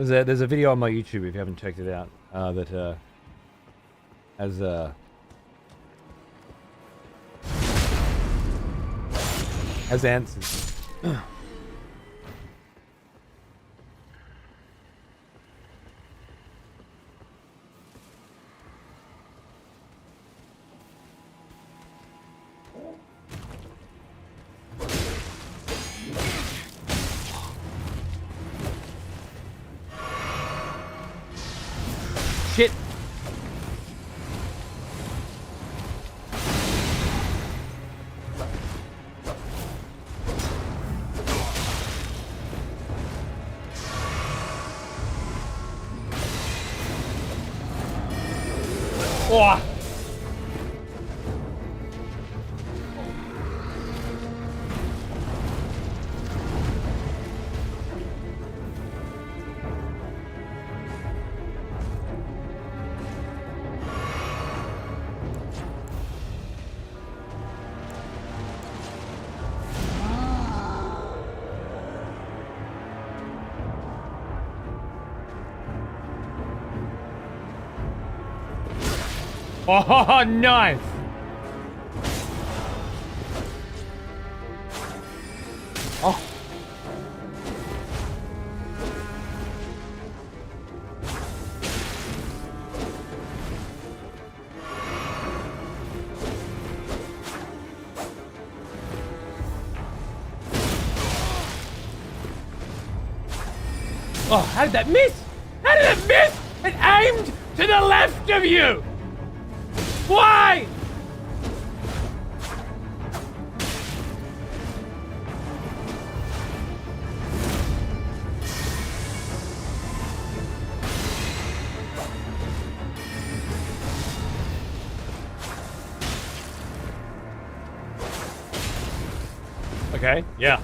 There's a video on my YouTube if you haven't checked it out that has answers. Shit. Oh. Oh, nice! Oh. Oh, how did that miss? How did it miss? It aimed to the left of you! Why? Okay, yeah.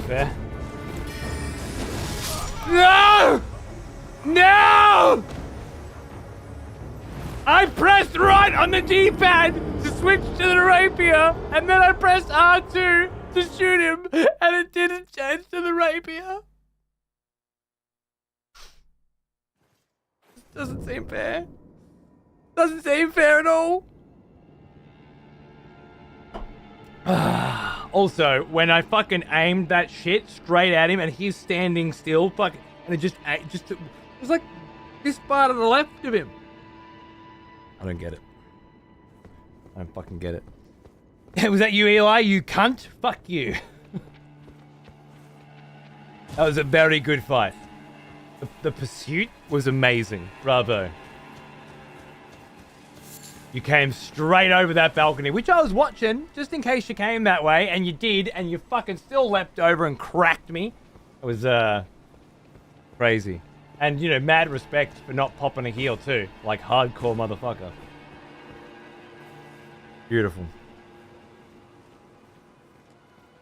There. No! No! I pressed right on the D-pad to switch to the rapier, and then I pressed R2 to shoot him, and it didn't change to the rapier. This doesn't seem fair. Doesn't seem fair at all. Also, when I fucking aimed that shit straight at him and he's standing still, and it it was like this far to the left of him. I don't get it. I don't fucking get it. Was that you, Eli? You cunt? Fuck you. That was a very good fight. The pursuit was amazing. Bravo. You came straight over that balcony, which I was watching, just in case you came that way, and you did, and you fucking still leapt over and cracked me. It was, crazy. And, you know, mad respect for not popping a heel, too. Like, hardcore motherfucker. Beautiful.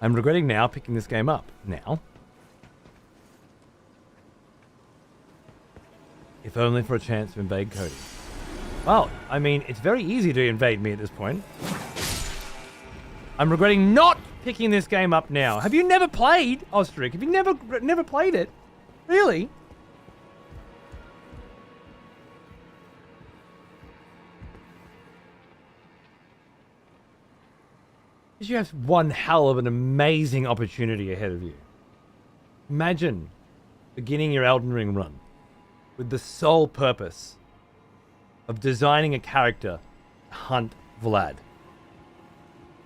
I'm regretting now picking this game up. Now. If only for a chance to invade Cody. Well, I mean, it's very easy to invade me at this point. I'm regretting not picking this game up now. Have you never played Ostrich? Have you never played it? Really? You have one hell of an amazing opportunity ahead of you. Imagine beginning your Elden Ring run with the sole purpose of designing a character to hunt Vlad.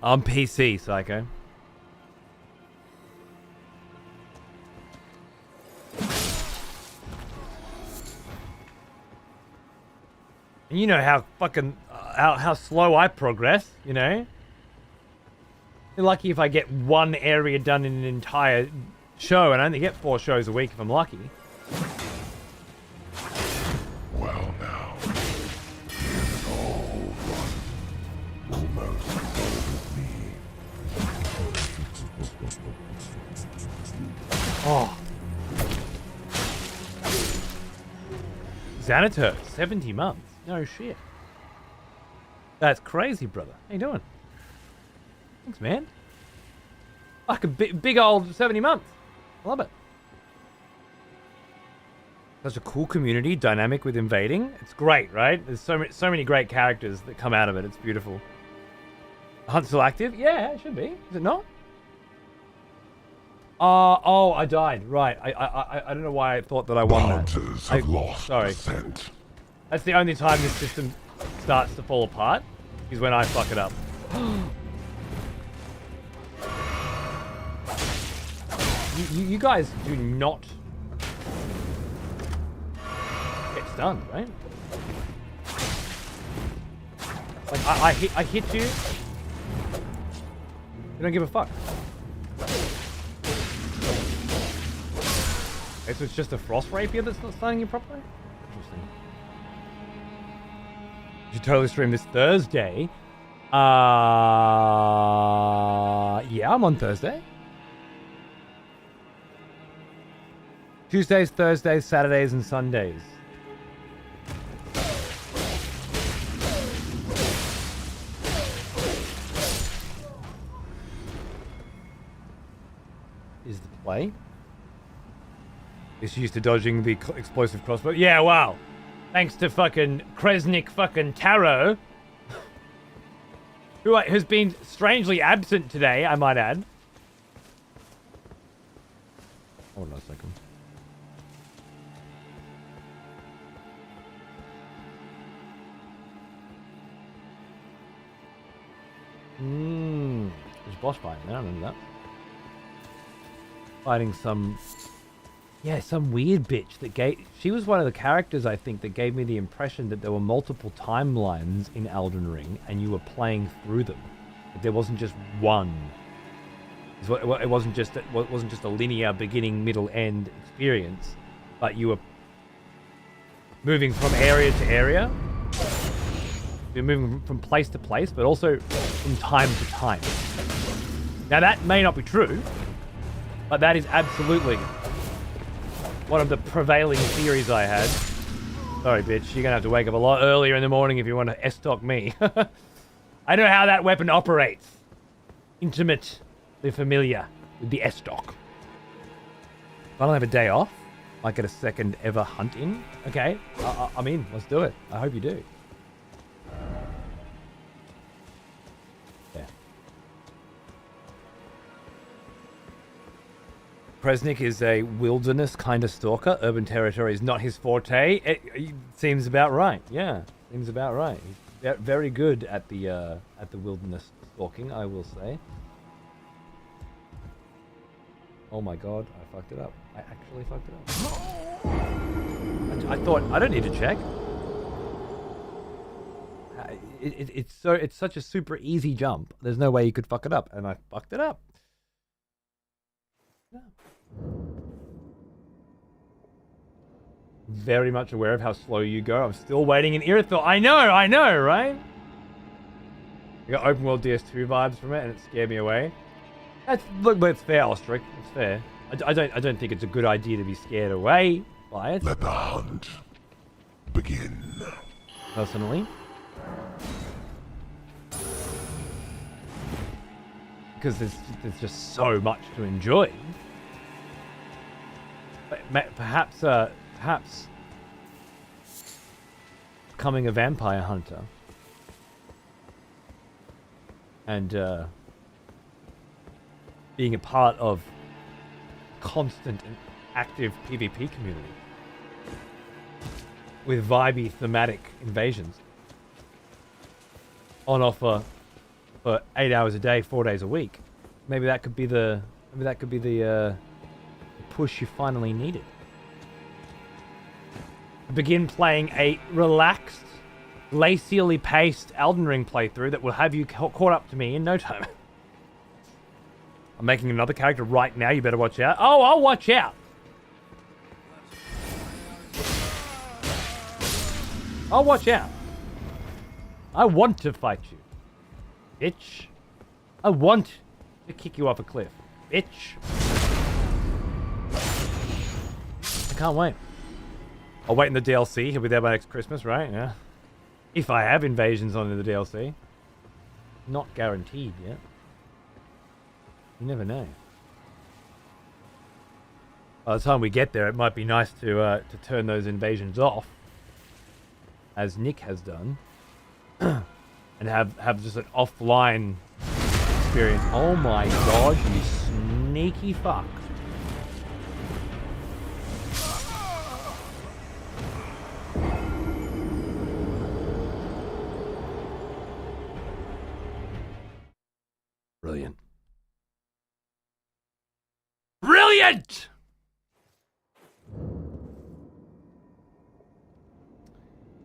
On PC, psycho. And you know how fucking how slow I progress, you know? You're lucky if I get one area done in an entire show, and I only get 4 shows a week if I'm lucky. Well now, an old one almost with me. Oh. Xanator, 70 months. No shit. That's crazy, brother. How you doing? Thanks, man. Like a big old 70 months. I love it. Such a cool community, dynamic with invading. It's great, right? There's so many great characters that come out of it. It's beautiful. Hunt still active? Yeah, it should be. Is it not? Oh, I died. Right. I don't know why I thought that I won that. Hunters have lost sorry. scent. That's the only time this system starts to fall apart, is when I fuck it up. You guys do not get stunned, right? Like I hit you. You don't give a fuck. Okay, so it's just a frost rapier that's not stunning you properly? Interesting. You should totally stream this Thursday. Yeah, I'm on Thursday. Tuesdays, Thursdays, Saturdays, and Sundays. Is the play? It's used to dodging the explosive crossbow. Yeah, wow. Thanks to fucking Kresnik fucking Tarot. Who has been strangely absent today, I might add. Hold on a second. There's a boss fight. I don't remember that. Fighting some weird bitch that gave... She was one of the characters, I think, that gave me the impression that there were multiple timelines in Elden Ring, and you were playing through them. That there wasn't just one. It wasn't just a linear beginning, middle, end experience, but you were moving from area to area. You're moving from place to place, but also from time to time. Now that may not be true, but that is absolutely one of the prevailing theories I had. Sorry, bitch. You're gonna have to wake up a lot earlier in the morning if you want to S-talk me. I know how that weapon operates. Intimately familiar with the S-talk. If I don't have a day off, might get a second ever hunt in. Okay, I'm in. Let's do it. I hope you do. Yeah. Kresnik is a wilderness kind of stalker. Urban territory is not his forte. It seems about right. Yeah, seems about right. He's very good at the wilderness stalking, I will say. Oh my god, I fucked it up. I actually fucked it up. I thought, I don't need to check. It's such a super easy jump. There's no way you could fuck it up, and I fucked it up. Yeah. Very much aware of how slow you go. I'm still waiting in Erdtree. I know, right? I got open world DS2 vibes from it, and it scared me away. Look, but it's fair, Ostrich. It's fair. I don't think it's a good idea to be scared away by it. Let the hunt begin. Personally. Because there's just so much to enjoy. But perhaps becoming a vampire hunter and being a part of constant and active PvP community with vibey thematic invasions on offer for 8 hours a day, 4 days a week. Maybe that could be the push you finally needed. Begin playing a relaxed, lacily paced Elden Ring playthrough that will have you caught up to me in no time. I'm making another character right now. You better watch out. Oh, I'll watch out. I'll watch out. I want to fight you, bitch. I want to kick you off a cliff, bitch. I can't wait. I'll wait in the DLC. He'll be there by next Christmas, right? Yeah. If I have invasions on in the DLC. Not guaranteed yet. You never know. By the time we get there, it might be nice to turn those invasions off, as Nick has done, and have just an offline experience. Oh my god, you sneaky fuck. Brilliant. Brilliant!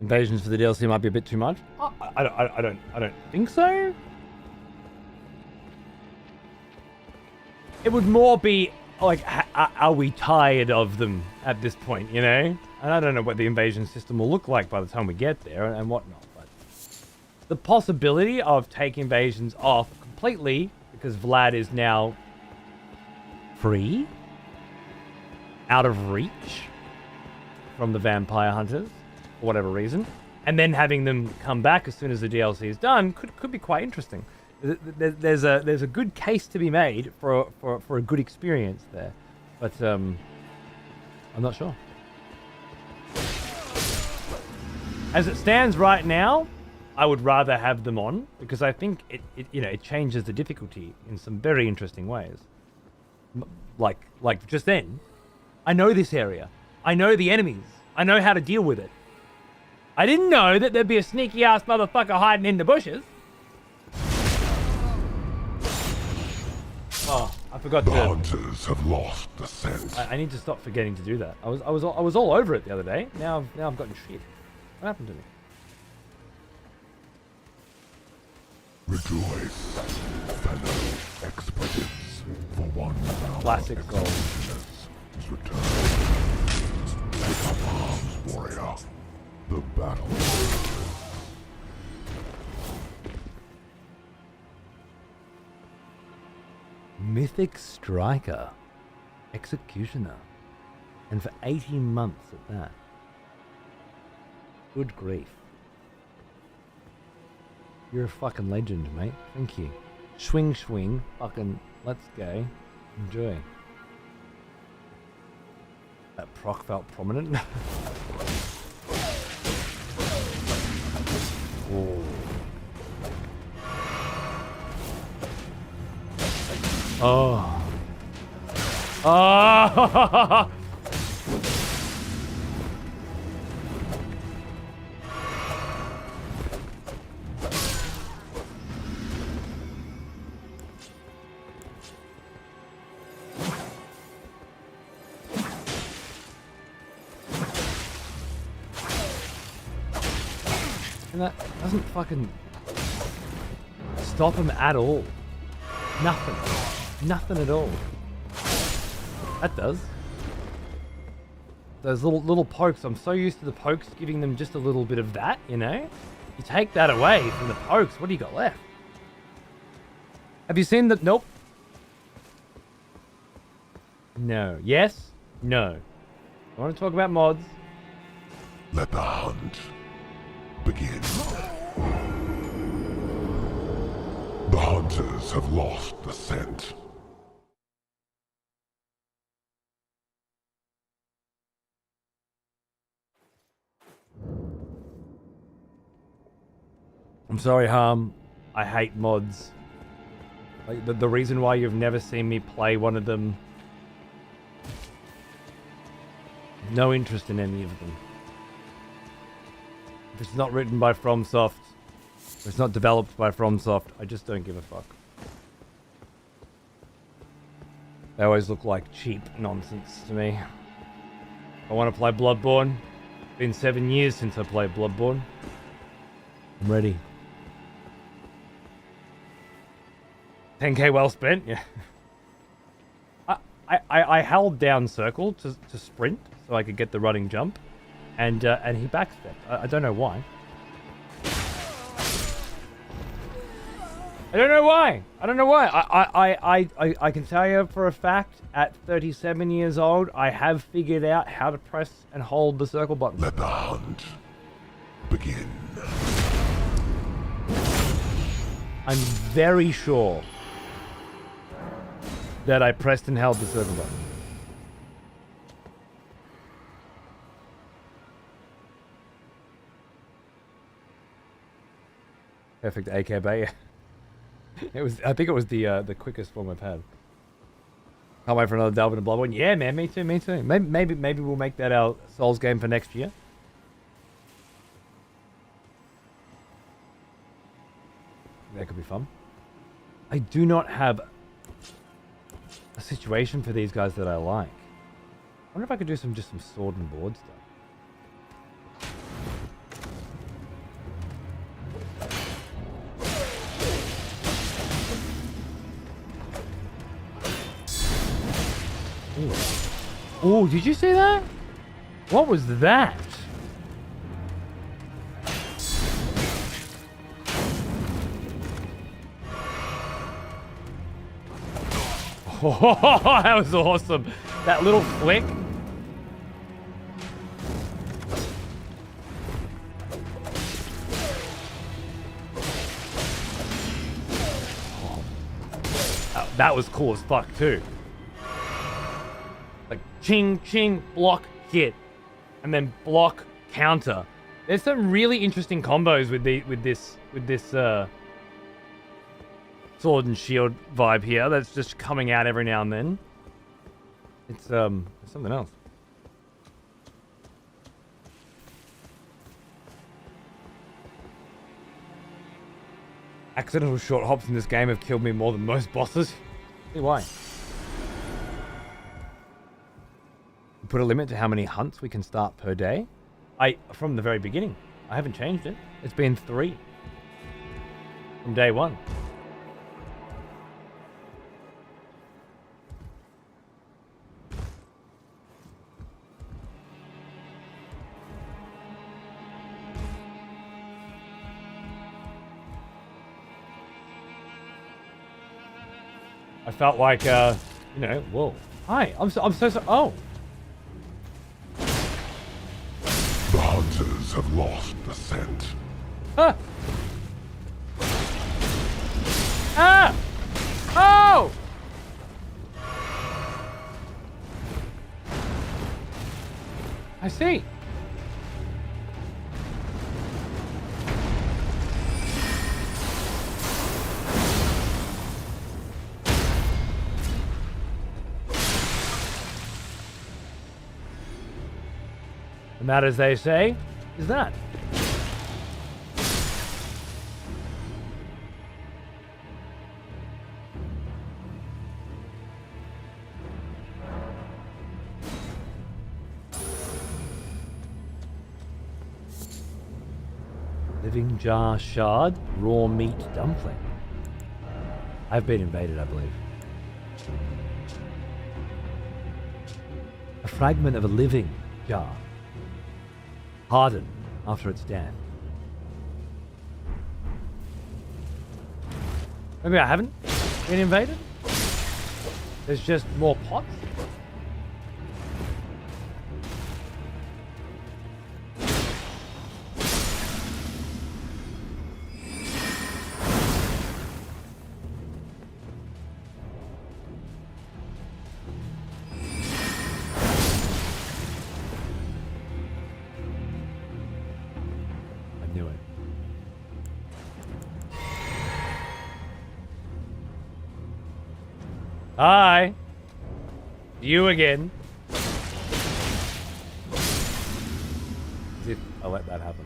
Invasions for the DLC might be a bit too much. I don't think so. It would more be like, are we tired of them at this point, you know? And I don't know what the invasion system will look like by the time we get there and whatnot. But the possibility of taking invasions off completely because Vlad is now free, out of reach from the vampire hunters for whatever reason, and then having them come back as soon as the DLC is done could be quite interesting. There's a good case to be made for a good experience there, but I'm not sure. As it stands right now, I would rather have them on because I think it changes the difficulty in some very interesting ways. Like just then, I know this area, I know the enemies, I know how to deal with it. I didn't know that there'd be a sneaky ass motherfucker hiding in the bushes. Oh, I forgot the to. hunters have lost the scent. I need to stop forgetting to do that. I was all over it the other day. Now I've gotten shit. What happened to me? Rejoice, fellow expletives, for 1 hour. Classic goal. Is returned. Take up arms, warrior. The battle. Mythic Striker. Executioner. And for 18 months at that. Good grief. You're a fucking legend, mate. Thank you. Swing, swing. Fucking let's go. Enjoy. That proc felt prominent. Oh. Oh. Oh. And that doesn't fucking stop him at all. Nothing. Nothing at all. That does. Those little pokes. I'm so used to the pokes giving them just a little bit of that, you know? You take that away from the pokes, what do you got left? Have you seen the... Nope. No. Yes? No. I want to talk about mods. Let the hunt begin. The hunters have lost the scent. I'm sorry, Harm. I hate mods. Like, the reason why you've never seen me play one of them... No interest in any of them. If it's not written by FromSoft, if it's not developed by FromSoft, I just don't give a fuck. They always look like cheap nonsense to me. I want to play Bloodborne. Been 7 years since I played Bloodborne. I'm ready. 10k well spent, yeah. I held down circle to sprint so I could get the running jump, and he backstepped. I don't know why. I don't know why. I can tell you for a fact, at 37 years old, I have figured out how to press and hold the circle button. Let the hunt begin. I'm very sure that I pressed and held the circle button. Perfect AKB. It was. I think it was the quickest one we've had. Can't wait for another delve into Bloodborne. Yeah, man. Me too. Me too. Maybe we'll make that our Souls game for next year. That could be fun. I do not have a situation for these guys that I like. I wonder if I could do just some sword and board stuff. Oh, did you see that? What was that? Oh, that was awesome. That little flick. Oh. That was cool as fuck too. Like ching, ching, block, hit. And then block, counter. There's some really interesting combos with this sword and shield vibe here that's just coming out every now and then. It's something else. Accidental short hops in this game have killed me more than most bosses. See why? Put a limit to how many hunts we can start per day. From the very beginning, I haven't changed it. It's been 3 from day 1. I felt like, you know, whoa. Hi, I'm so sorry. Oh. The hunters have lost the scent. Huh. Ah! Oh! I see. And that, as they say, is that. Living jar shard, raw meat dumpling. I've been invaded, I believe. A fragment of a living jar. Hardened after its death. Maybe I haven't been invaded? There's just more pots? I knew it. Hi! You again. As if I let that happen.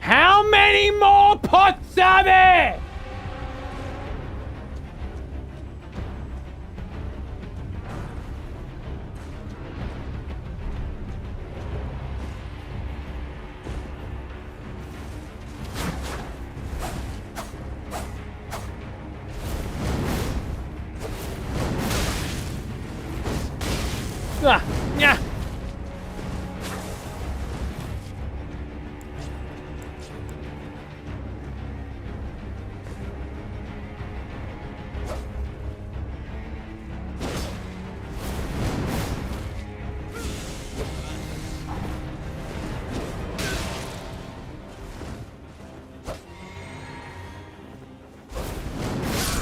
How many more pots are there? Yeah.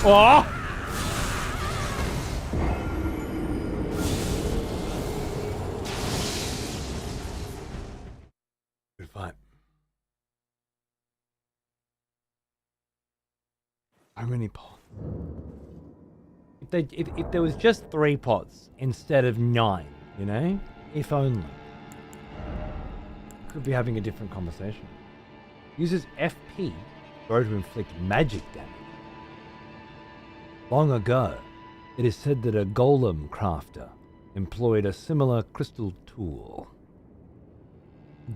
Oh! Good fight. How many pots? If there was just 3 pots instead of 9, you know? If only. Could be having a different conversation. Uses FP throw to inflict magic damage. Long ago, it is said that a golem crafter employed a similar crystal tool.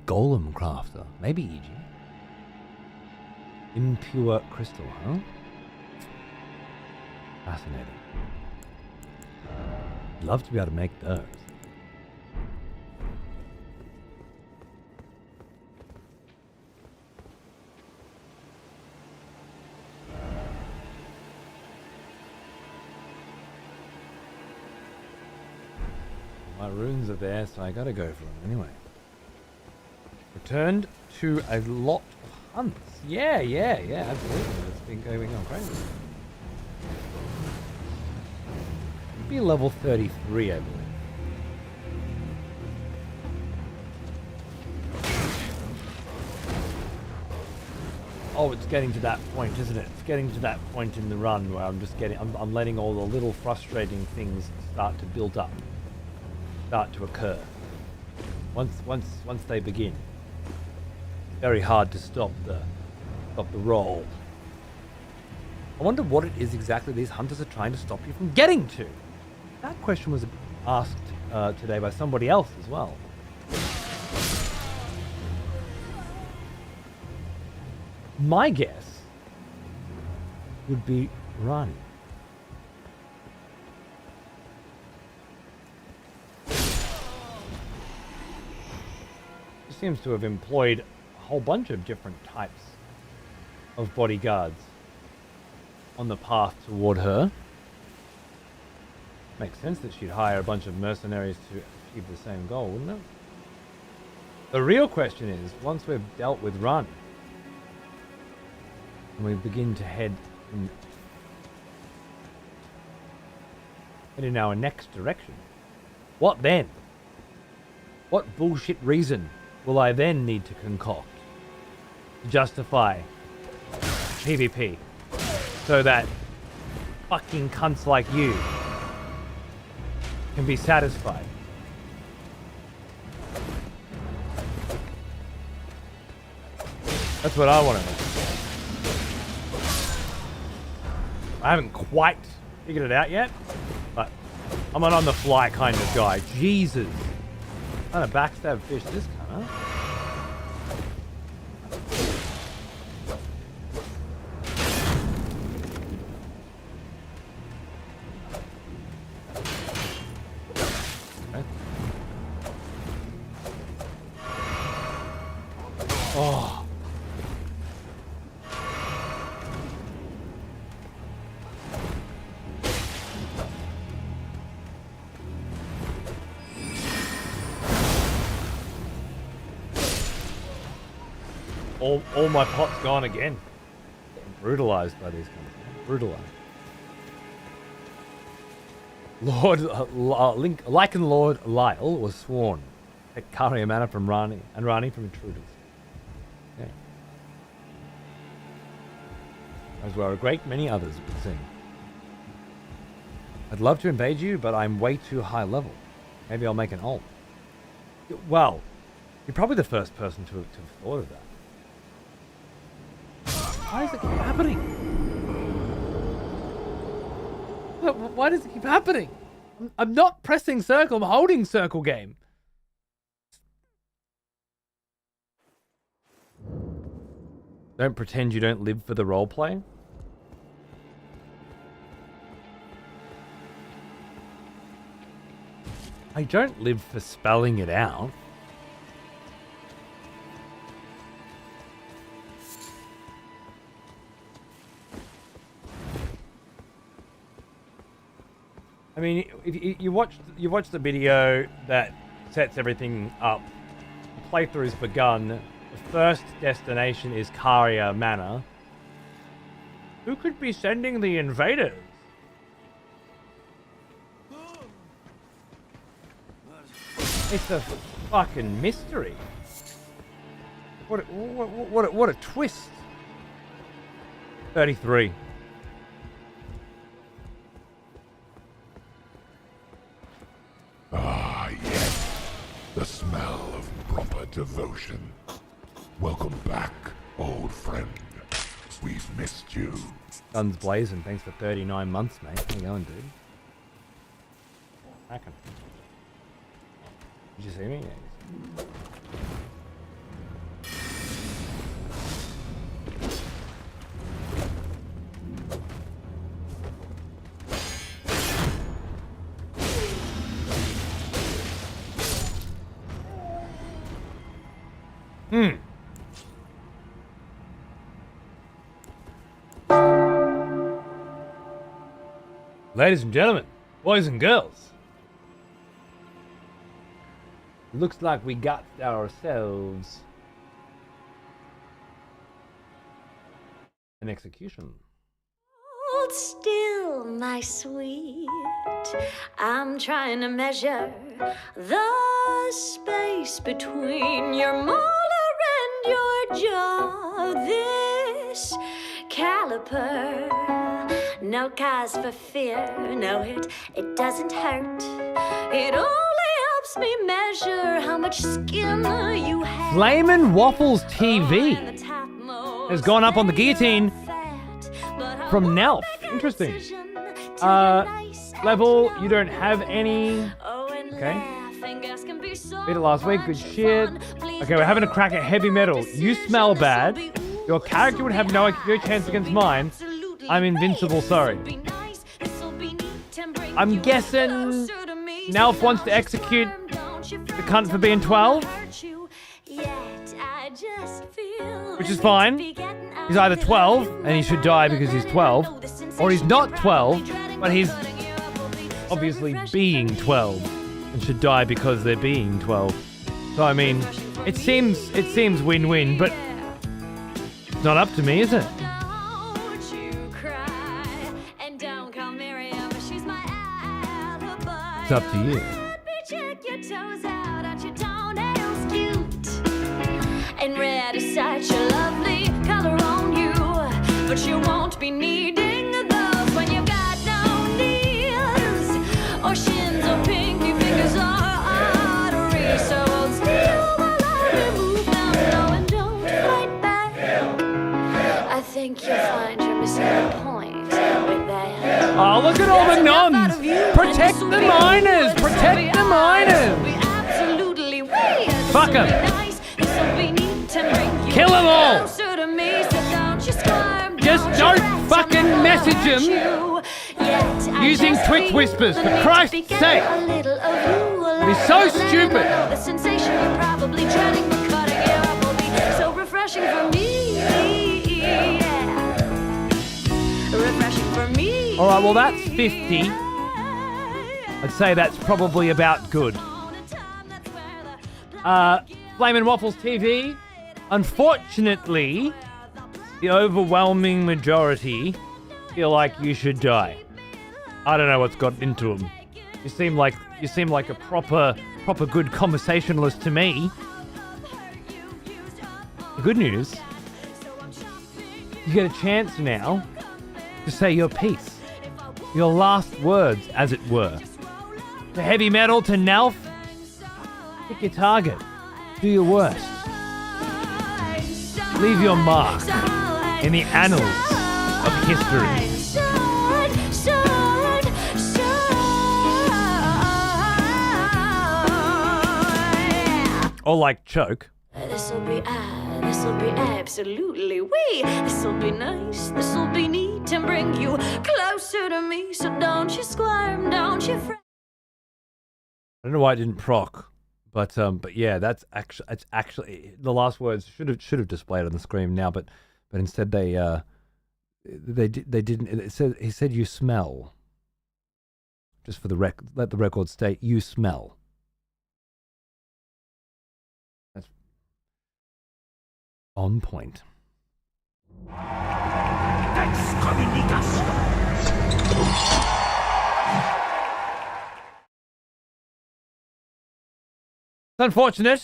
Golem crafter, maybe EG. Impure crystal, huh? Fascinating. I'd love to be able to make those. My runes are there, so I gotta go for them anyway. Returned to a lot of hunts. Yeah, absolutely. It's been going on crazy. It'd be level 33, I believe. Oh, it's getting to that point, isn't it? It's getting to that point in the run where I'm letting all the little frustrating things start to build up. Start to occur. Once they begin, it's very hard to stop the roll. I wonder what it is exactly these hunters are trying to stop you from getting to. That question was asked today by somebody else as well. My guess would be run. Seems to have employed a whole bunch of different types of bodyguards on the path toward her. Makes sense that she'd hire a bunch of mercenaries to achieve the same goal, wouldn't it? The real question is, once we've dealt with Run, and we begin to head in and in our next direction. What then? What bullshit reason will I then need to concoct to justify PvP so that fucking cunts like you can be satisfied? That's what I want to know. I haven't quite figured it out yet, but I'm an on the fly kind of guy. Jesus. Kind of backstab fish this kind of. Oh. All my pot's gone again. I'm brutalized by these guys. Brutalized. Lycan Lord Lyle was sworn at Caria Manor from Rani, and Rani from intruders. Yeah. As well, a great many others would sing. I'd love to invade you, but I'm way too high level. Maybe I'll make an ult. Well, you're probably the first person to have thought of that. Why does it keep happening? Why does it keep happening? I'm not pressing circle, I'm holding circle, game. Don't pretend you don't live for the roleplay. I don't live for spelling it out. I mean, if you watch the video that sets everything up. The playthrough's begun. The first destination is Caria Manor. Who could be sending the invaders? It's a fucking mystery. What a twist. 33. Ah, yes. The smell of proper devotion. Welcome back, old friend. We've missed you. Guns blazing. Thanks for 39 months, mate. How you going, dude? Hacking. Did you see me? Yeah. Ladies and gentlemen, boys and girls, looks like we got ourselves an execution. Hold still, my sweet. I'm trying to measure the space between your molar and your jaw. This caliper, no cause for fear. No, it doesn't hurt. It only helps me measure how much skin you have. Flamin' Waffles TV has gone up on the guillotine from Nelf. Interesting. Level, you don't have any. Okay. Beat it last week, good shit. Okay, we're having a crack at heavy metal. You smell bad. Your character would have no chance against mine. I'm invincible, sorry. I'm guessing Nelf wants to execute the cunt for being 12. Which is fine. He's either 12 and he should die because he's 12, or he's not 12, but he's obviously being 12 and should die because they're being 12. So I mean, it seems win-win, but it's not up to me, is it? It's up to you. Check your toes out, aren't your toenails cute? And red is such a lovely color on you, but you won't be needing those when you've got no knees or shins or pinky fingers or arteries. So hold still while I remove them. No, and don't fight back. I think you'll find you're missing the point with that. Oh, look at all the nuns! Protect the miners! Protect the miners! Fuck them! Kill them all! Just don't fucking message them using Twitch whispers, for Christ's sake! It's so stupid! The sensation you're probably dreading, but cutting it up will be so refreshing for me. Yeah. Refreshing for me. Alright, well that's 50. I'd say that's probably about good. Flamin' Waffles TV. Unfortunately, the overwhelming majority feel like you should die. I don't know what's got into them. You seem like a proper good conversationalist to me. The good news, you get a chance now to say your piece. Your last words, as it were. To heavy metal, to Nelf, pick your target. Do your worst. Leave your mark in the annals of history. Or like choke. This'll be absolutely we. This'll be nice, this'll be neat and bring you closer to me. So don't you squirm, don't you fret. I don't know why it didn't proc, but yeah, it's actually the last words should have displayed on the screen now, but instead they didn't. He said you smell. Just for the let the record state you smell. That's on point. It's unfortunate.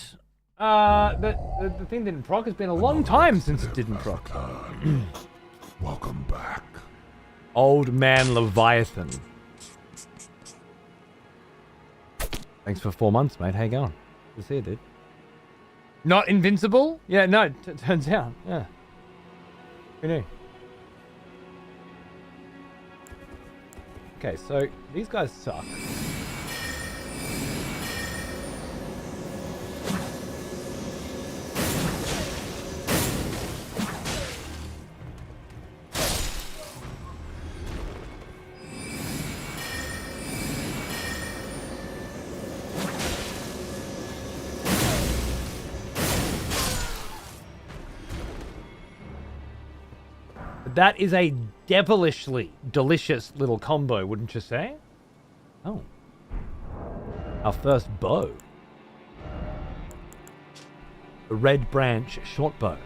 The thing didn't proc. It's been a long time since it didn't proc. Welcome back. Old man Leviathan. Thanks for 4 months, mate. How you going? Good to see you, dude. Not invincible? Yeah, no, turns out. Yeah. Who knew? Okay, so these guys suck. That is a devilishly delicious little combo, wouldn't you say? Oh. Our first bow. A red branch short bow.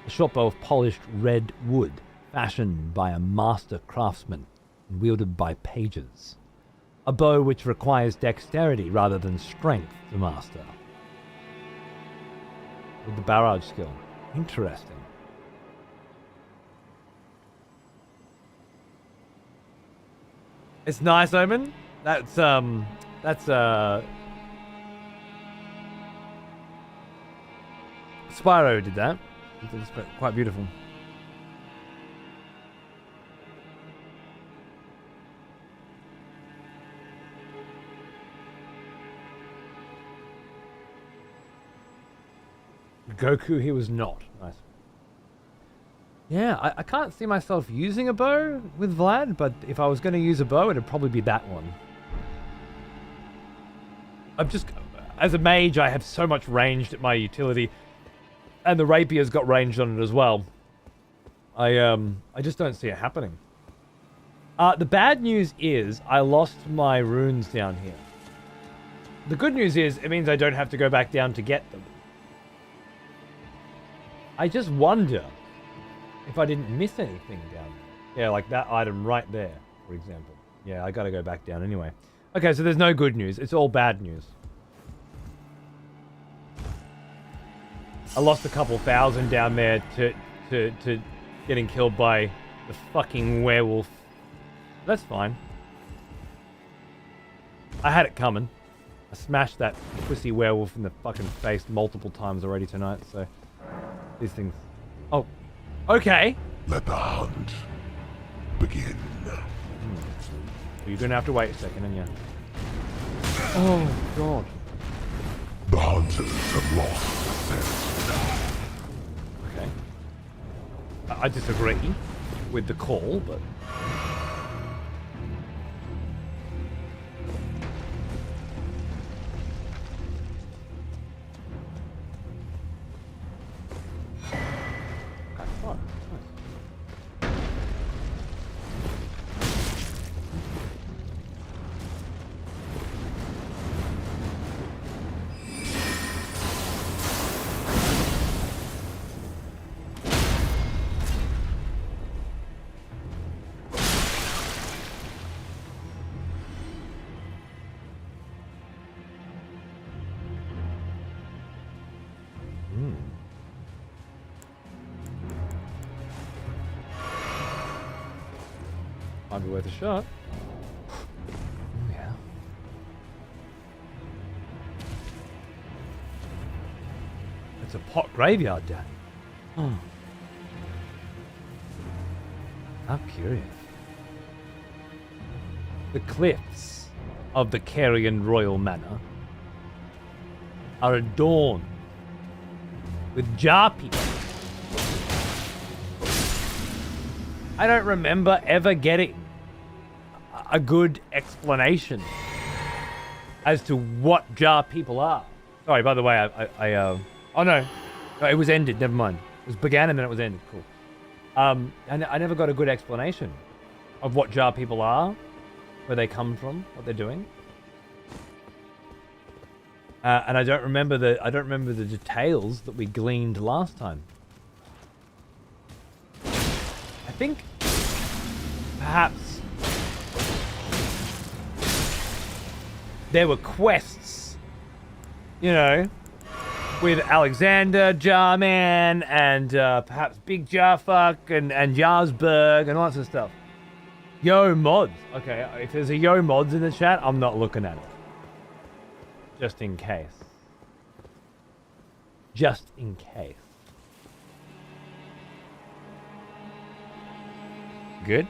A short bow of polished red wood, fashioned by a master craftsman and wielded by pages. A bow which requires dexterity rather than strength to master. With the barrage skill. Interesting. It's nice, Omen. That's Spyro did that. It's quite beautiful. Goku, he was not. Nice. Yeah, I can't see myself using a bow with Vlad, but if I was going to use a bow, it'd probably be that one. As a mage, I have so much ranged at my utility, and the rapier's got ranged on it as well. I just don't see it happening. The bad news is I lost my runes down here. The good news is it means I don't have to go back down to get them. I just wonder if I didn't miss anything down there. Yeah, like that item right there, for example. Yeah, I gotta go back down anyway. Okay, so there's no good news. It's all bad news. I lost a couple thousand down there to getting killed by the fucking werewolf. That's fine. I had it coming. I smashed that pussy werewolf in the fucking face multiple times already tonight, so these things. Oh, okay. Let the hunt begin. You're gonna have to wait a second, and yeah. Oh god. The hunters have lost the scent. Okay. I disagree with the call, but. Might be worth a shot. Oh, yeah. It's a pot graveyard, Dad. Oh. I'm curious. The cliffs of the Carian Royal Manor are adorned with jar people. I don't remember ever getting a good explanation as to what jar people are. Sorry, by the way, oh no, it was ended, never mind. It was began and then it was ended, cool. And I never got a good explanation of what jar people are, where they come from, what they're doing. And I don't remember the details that we gleaned last time. I think perhaps there were quests, you know, with Alexander, Jarman, and perhaps Big Jarfuck and Jarsberg and all that sort of stuff. Yo mods. Okay, if there's a yo mods in the chat, I'm not looking at it. Just in case. Just in case. Good?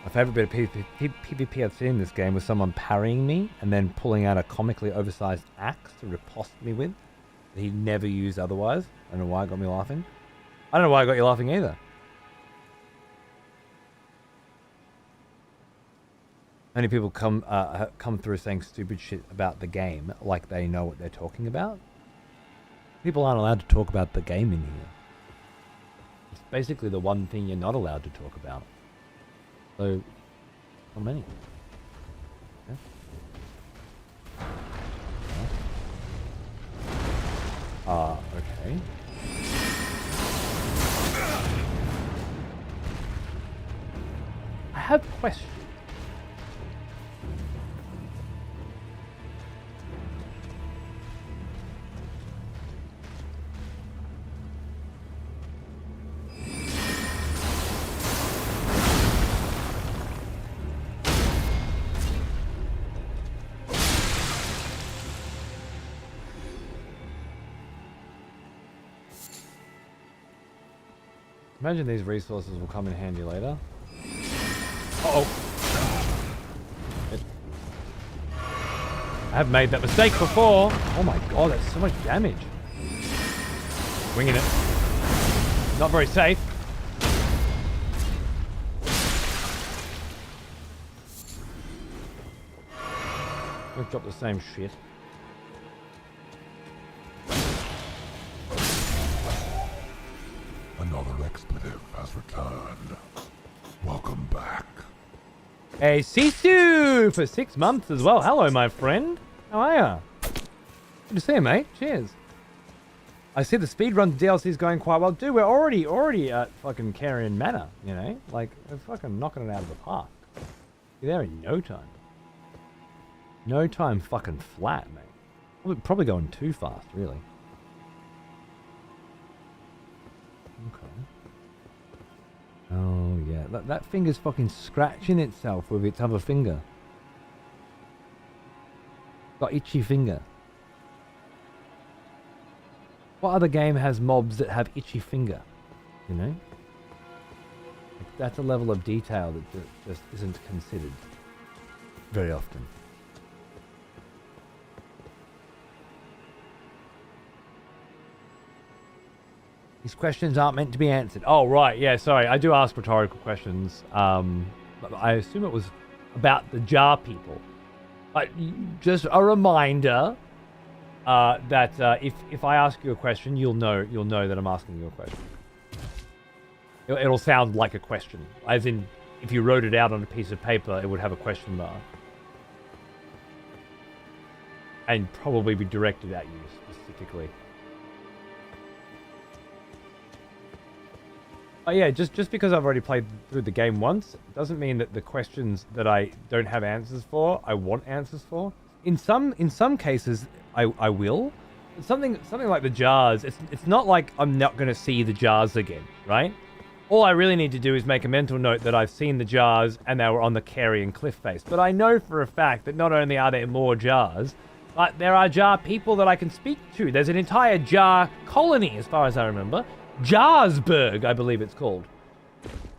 My favourite bit of PvP I've seen in this game was someone parrying me and then pulling out a comically oversized axe to riposte me with that he'd never used otherwise. I don't know why it got me laughing. I don't know why I got you laughing either. Many people come through saying stupid shit about the game like they know what they're talking about. People aren't allowed to talk about the game in here. It's basically the one thing you're not allowed to talk about. So, how many? Yeah. Okay. I have questions. Imagine these resources will come in handy later. Uh-oh. I have made that mistake before. Oh my god, that's so much damage. Winging it. Not very safe. We've dropped the same shit. Another expletive has returned. Welcome back. Hey, Sisu for 6 months as well. Hello, my friend. How are ya? Good to see you, mate. Cheers. I see the speedrun DLC is going quite well. Dude, we're already at fucking Carian Manor, you know? Like, we're fucking knocking it out of the park. You're there in no time. No time fucking flat, mate. Probably going too fast, really. Okay. Oh, yeah. That finger's fucking scratching itself with its other finger. Got itchy finger. What other game has mobs that have itchy finger? You know? That's a level of detail that just isn't considered very often. These questions aren't meant to be answered. Oh, right. Yeah, sorry. I do ask rhetorical questions. But I assume it was about the jar people. Just a reminder that if I ask you a question, you'll know that I'm asking you a question. It'll sound like a question. As in, if you wrote it out on a piece of paper, it would have a question mark. And probably be directed at you specifically. Oh yeah, just because I've already played through the game once, doesn't mean that the questions that I don't have answers for, I want answers for. In some cases, I will. Something like the jars, it's not like I'm not going to see the jars again, right? All I really need to do is make a mental note that I've seen the jars and they were on the Caria cliff face. But I know for a fact that not only are there more jars, but there are jar people that I can speak to. There's an entire jar colony, as far as I remember. Jarsburg, I believe it's called.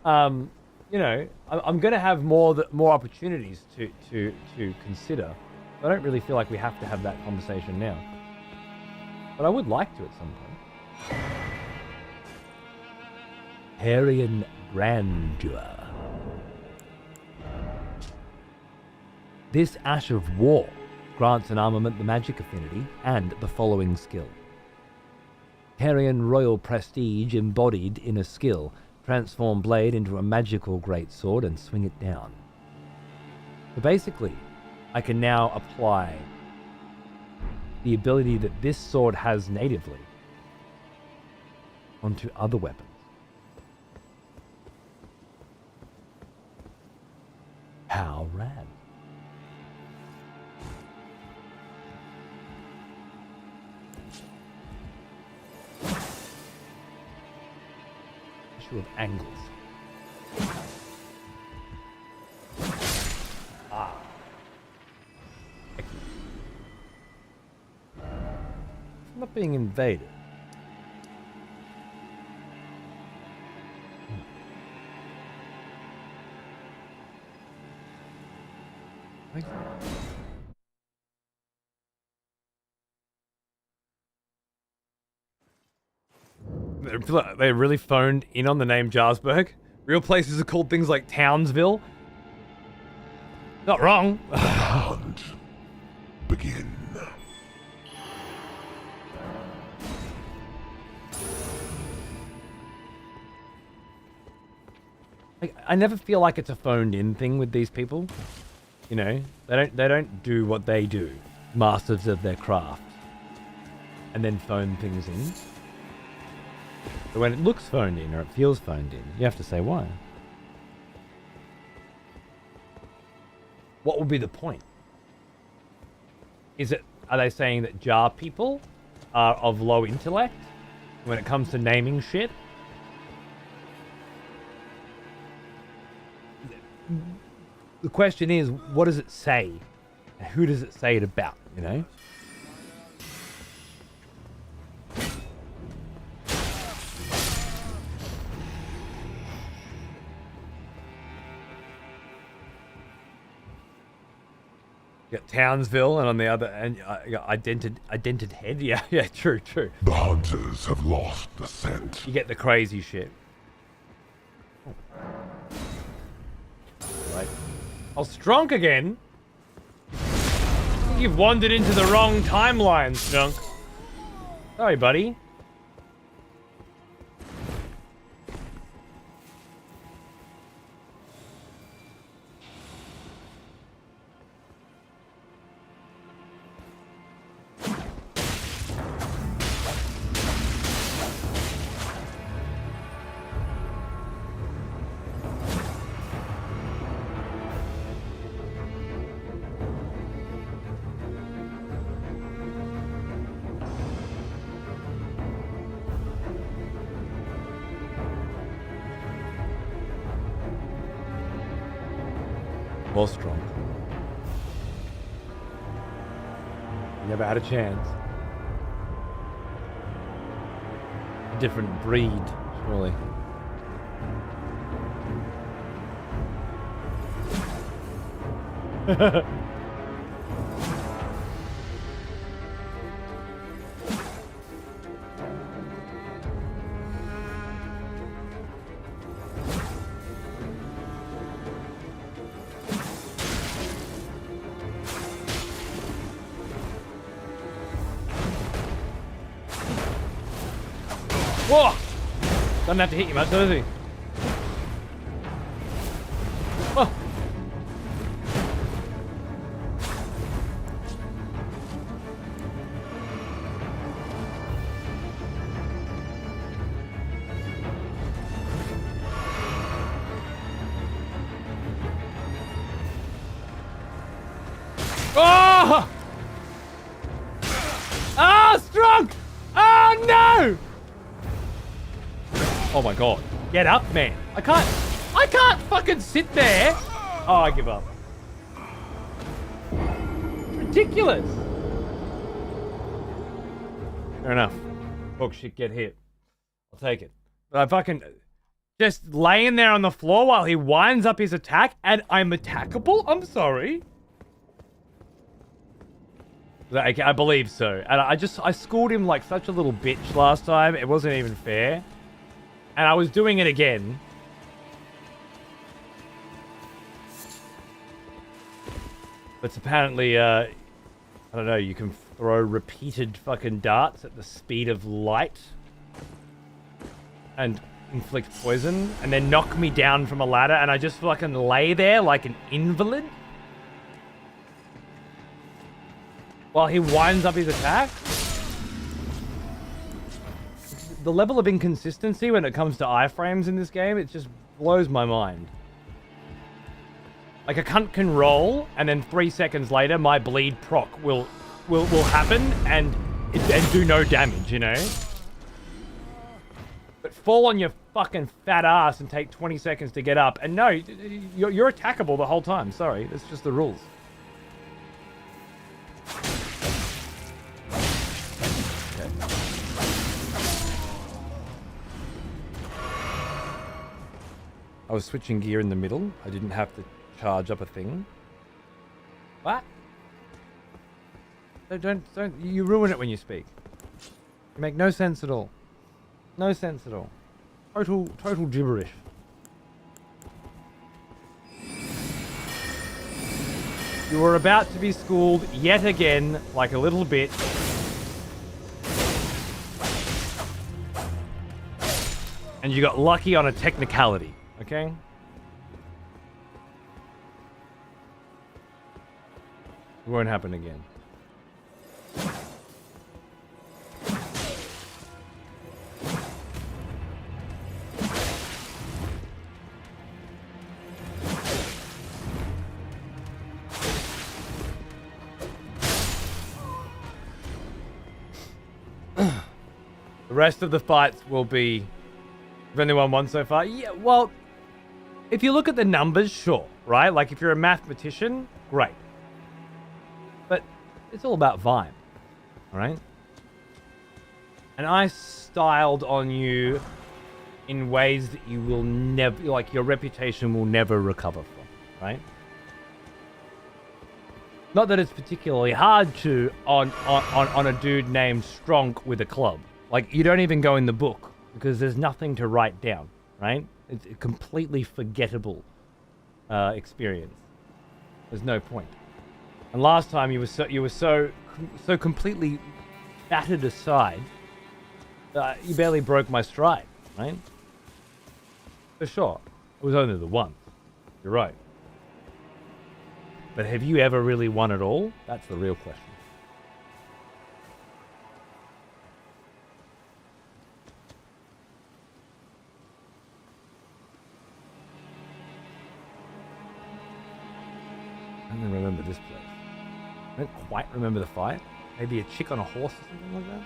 You know, I'm going to have more opportunities to consider. I don't really feel like we have to have that conversation now, but I would like to at some point. Carian grandeur. This Ash of War grants an armament the magic affinity and the following skill. Carian royal prestige embodied in a skill. Transform blade into a magical greatsword and swing it down. So basically, I can now apply the ability that this sword has natively onto other weapons. How rad. Of angles. Ah. Excellent. I'm not being invaded. They really phoned in on the name Jarsburg. Real places are called things like Townsville. Not wrong. The hunt begin. I never feel like it's a phoned in thing with these people. You know, they don't do what they do, masters of their craft, and then phone things in. But when it looks phoned in or it feels phoned in, you have to say why. What would be the point? Are they saying that jar people are of low intellect when it comes to naming shit? The question is, what does it say? Who does it say it about, you know? You got Townsville, and on the other end, you got Idented Head. Yeah, true. The hunters have lost the scent. You get the crazy shit. Right. Oh, Strunk again? I think you've wandered into the wrong timeline, Strunk. Sorry, buddy. was strong. Never had a chance. A different breed, surely. Whoa! Doesn't have to hit you much, does he? Whoa! Oh! Ah, strong! Oh no! Oh my god. Get up, man. I can't fucking sit there. Oh, I give up. Ridiculous. Fair enough. Talk shit, get hit. I'll take it. But I fucking just laying there on the floor while he winds up his attack and I'm attackable? I'm sorry. I believe so. And I schooled him like such a little bitch last time. It wasn't even fair. And I was doing it again. But apparently, I don't know, you can throw repeated fucking darts at the speed of light. And inflict poison. And then knock me down from a ladder. And I just fucking lay there like an invalid. While he winds up his attack. The level of inconsistency when it comes to iframes in this game, it just blows my mind. Like a cunt can roll, and then 3 seconds later, my bleed proc will happen and do no damage, you know? But fall on your fucking fat ass and take 20 seconds to get up, and no, you're attackable the whole time. Sorry, that's just the rules. I was switching gear in the middle. I didn't have to charge up a thing. What? Don't you ruin it when you speak. You make no sense at all. No sense at all. Total gibberish. You were about to be schooled yet again like a little bitch. And you got lucky on a technicality. Okay? It won't happen again. The rest of the fights will be... Have anyone won so far? Yeah, well... If you look at the numbers, sure, right? Like, if you're a mathematician, great. But it's all about vibe, all right? And I styled on you in ways that you will never, like, your reputation will never recover from, right? Not that it's particularly hard to on a dude named Stronk with a club. Like, you don't even go in the book because there's nothing to write down, right? It's a completely forgettable experience. There's no point. And last time you were so completely battered aside, you barely broke my stride, right? For sure, it was only the one. You're right. But have you ever really won it all? That's the real question. I don't remember this place. I don't quite remember the fight. Maybe a chick on a horse or something like that.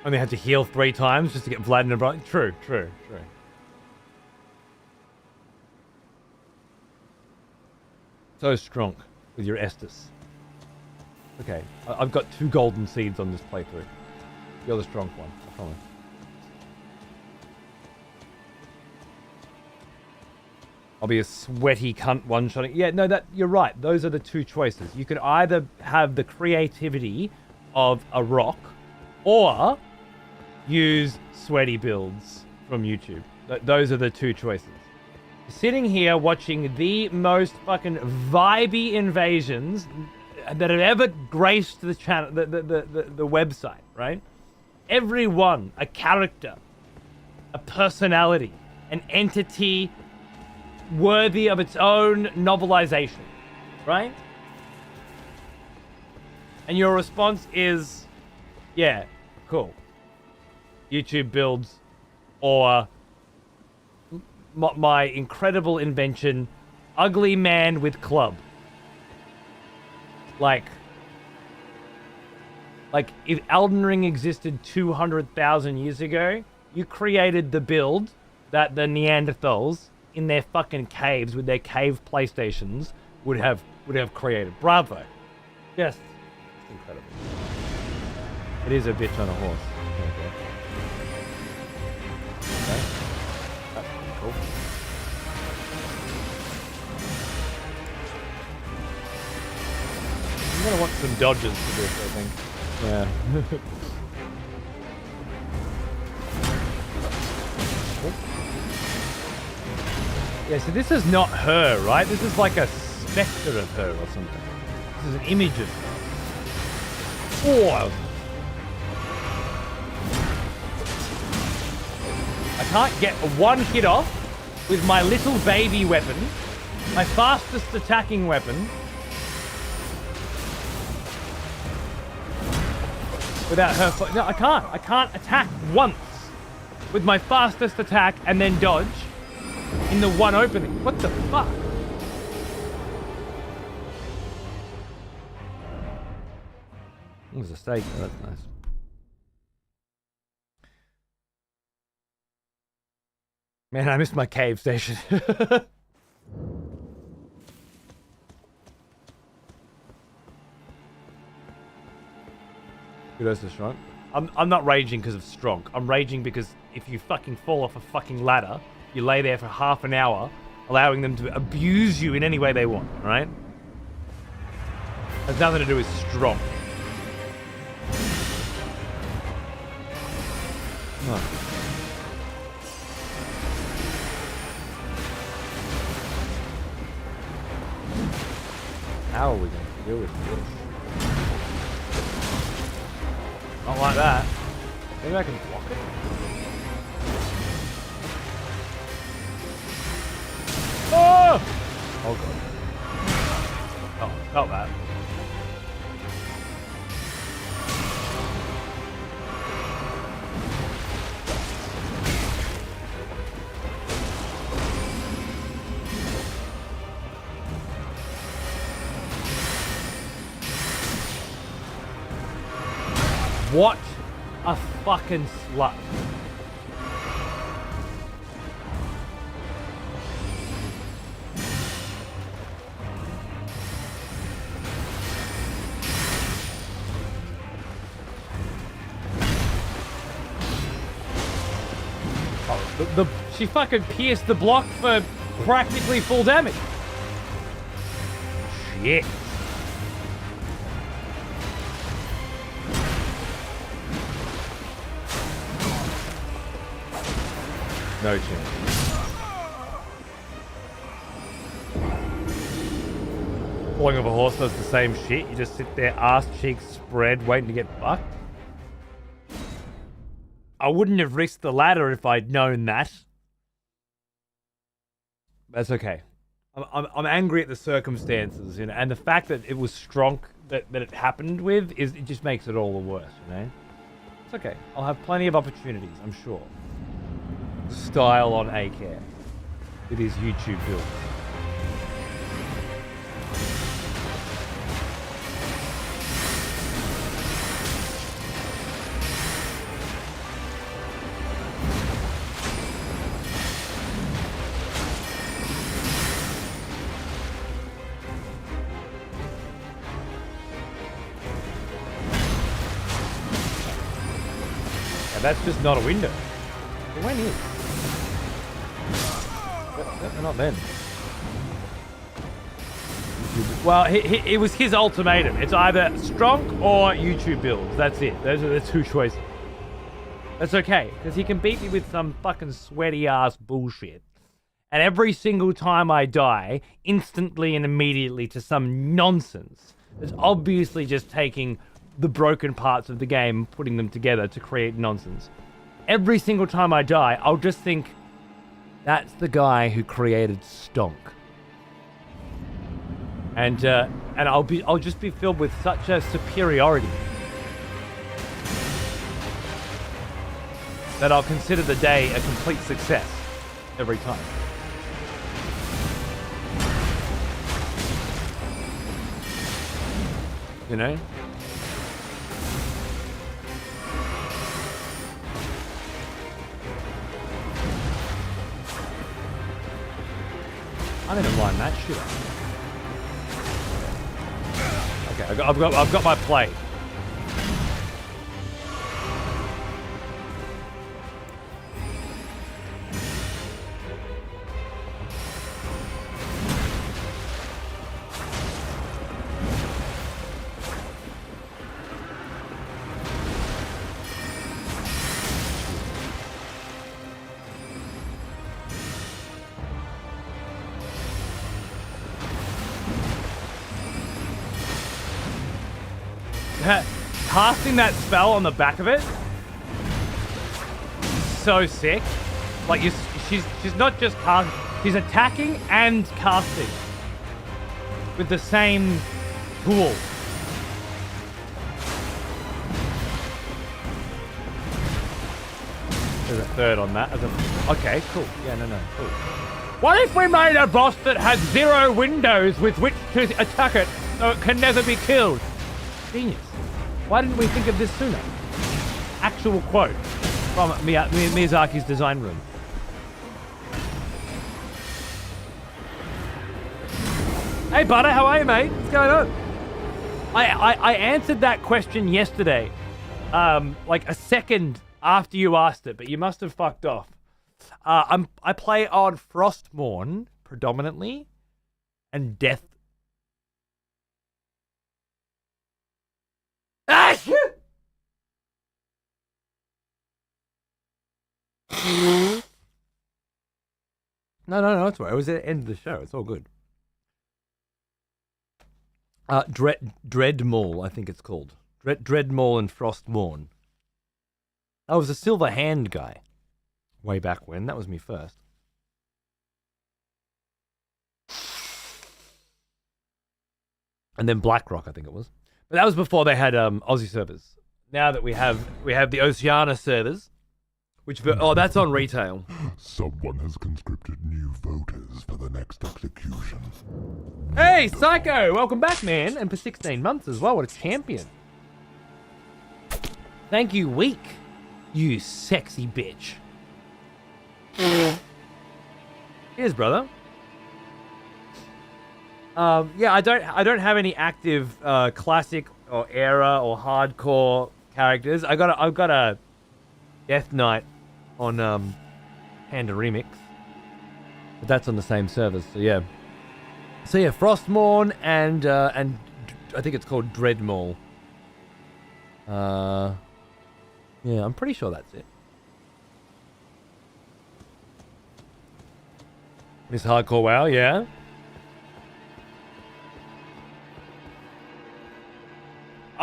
Only had to heal 3 times just to get Vlad in a brother. True. So strong with your Estus. Okay, I've got 2 golden seeds on this playthrough. You're the strong one, I promise. I'll be a sweaty cunt one-shotting. Yeah, no, you're right. Those are the 2 choices. You could either have the creativity of a rock or use sweaty builds from YouTube. Those are the 2 choices. Sitting here watching the most fucking vibey invasions that have ever graced the channel, the website, right? Everyone, a character, a personality, an entity worthy of its own novelization, right? And your response is, yeah, cool. YouTube builds, or my incredible invention, ugly man with club. Like if Elden Ring existed 200,000 years ago, you created the build that the Neanderthals in their fucking caves with their cave PlayStations would have created. Bravo. Yes. It's incredible. It is a bitch on a horse. Okay. That's pretty cool. I'm gonna want some dodges for this, I think. Yeah. Yeah, so this is not her, right? This is like a spectre of her or something. This is an image of her. Oh! I can't get one hit off with my little baby weapon, my fastest attacking weapon, without her. No, I can't. I can't attack once with my fastest attack and then dodge in the one opening. What the fuck? There's a steak. Oh, that's nice. Man, I missed my cave station. Kudos to Strong. I'm not raging because of Strong. I'm raging because if you fucking fall off a fucking ladder, you lay there for half an hour, allowing them to abuse you in any way they want, right? Has nothing to do with Strong. Oh. How are we going to deal with this? Not like that. Maybe I can block it? Oh! Oh god. Oh, felt that. What a fucking slut. Oh, she fucking pierced the block for practically full damage. Shit. No chance. Falling off a horse does the same shit. You just sit there, ass cheeks spread, waiting to get fucked. I wouldn't have risked the ladder if I'd known that. That's okay. I'm angry at the circumstances, you know, and the fact that it was Strong that it happened with it just makes it all the worse, you know. It's okay. I'll have plenty of opportunities, I'm sure. Style on A-Care with his YouTube build. That's just not a window. It went in. But not then. Well, it was his ultimatum. It's either strong or YouTube builds. That's it. Those are the two choices. That's okay, because he can beat me with some fucking sweaty ass bullshit. And every single time I die, instantly and immediately to some nonsense that's obviously just taking the broken parts of the game, putting them together to create nonsense. Every single time I die, I'll just think, that's the guy who created Stonk. And I'll just be filled with such a superiority that I'll consider the day a complete success every time. You know? I didn't line that shit up. Okay, I've got my play. Casting that spell on the back of it, so sick. Like she's not just casting, she's attacking and casting with the same tool. There's a third on that. Okay, cool. Yeah, no, cool. What if we made a boss that had 0 windows with which to attack it so it can never be killed? Genius. Why didn't we think of this sooner? Actual quote from Miyazaki's design room. Hey, Butter, how are you, mate? What's going on? I answered that question yesterday, like a second after you asked it, but you must have fucked off. I play on Frostmourne predominantly, and Death. Ah, shit! No, it's right. It was at the end of the show. It's all good. Dreadmaul, I think it's called. Dreadmaul and Frostmourne. I was a Silver Hand guy. Way back when. That was me first. And then Blackrock, I think it was. But that was before they had Aussie servers. Now that we have the Oceania servers, which that's on retail. Someone has conscripted new voters for the next execution. Hey, Psycho! Welcome back, man. And for 16 months as well. What a champion. Thank you, Week. You sexy bitch. Cheers, brother. Yeah, I don't have any active classic or era or hardcore characters. I've got a Death Knight on Panda Remix, but that's on the same servers. So yeah, Frostmourne and I think it's called Dreadmaul. Yeah, I'm pretty sure that's it. Miss Hardcore WoW, yeah.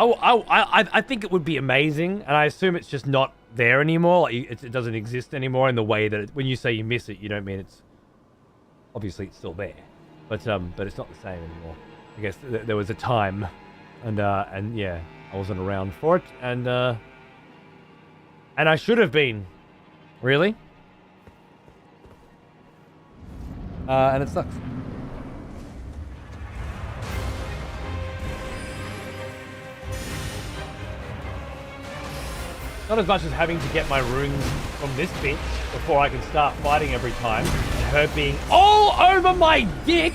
I think it would be amazing, and I assume it's just not there anymore. Like it doesn't exist anymore in the way that when you say you miss it, you don't mean it's obviously it's still there, but it's not the same anymore. I guess there was a time, and yeah, I wasn't around for it, and I should have been, really, and it sucks. Not as much as having to get my runes from this bitch before I can start fighting every time, and her being all over my dick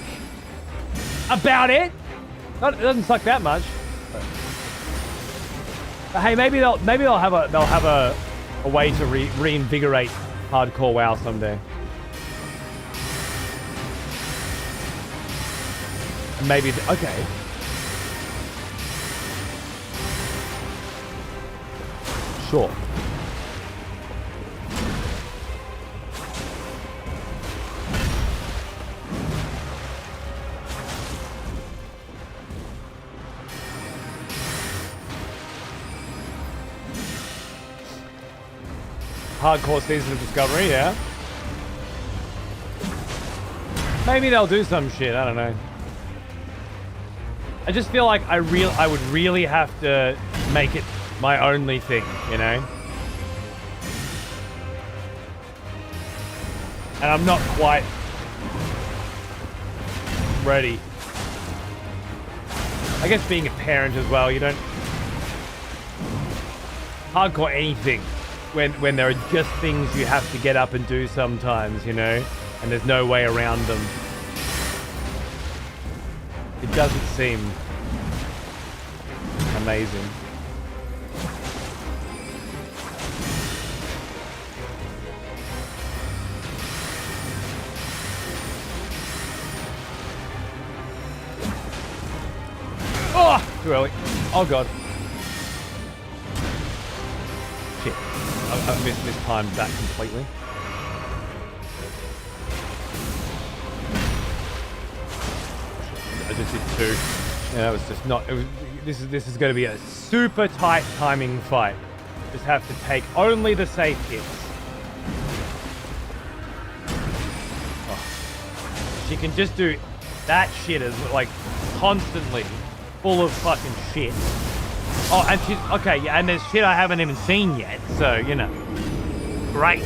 about it. It doesn't suck that much. But hey, maybe they'll have a a way to reinvigorate hardcore WoW someday. And maybe okay. Sure. Hardcore season of Discovery, yeah. Maybe they'll do some shit, I don't know. I just feel like I would really have to make it my only thing, you know? And I'm not quite ready. I guess being a parent as well, you don't hardcore anything when there are just things you have to get up and do sometimes, you know, and there's no way around them. It doesn't seem amazing. Oh, too early. Oh god. Shit. I mistimed that completely. I just did two. Yeah, that was just not. It was. This is going to be a super tight timing fight. Just have to take only the safe hits. Oh. She can just do that shit as like constantly full of fucking shit. Oh, and she's okay. Yeah, and there's shit I haven't even seen yet. So you know, great.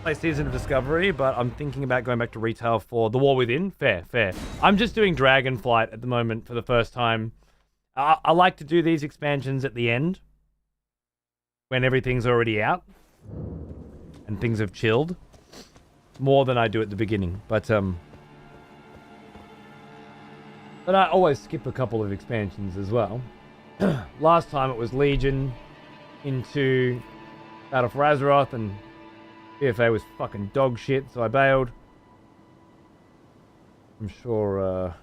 Play Season of Discovery, but I'm thinking about going back to retail for The War Within. Fair. I'm just doing Dragonflight at the moment for the first time. I like to do these expansions at the end when everything's already out and things have chilled more than I do at the beginning. But I always skip a couple of expansions as well. Last time it was Legion into Battle for Azeroth, and PFA was fucking dog shit, so I bailed. I'm sure,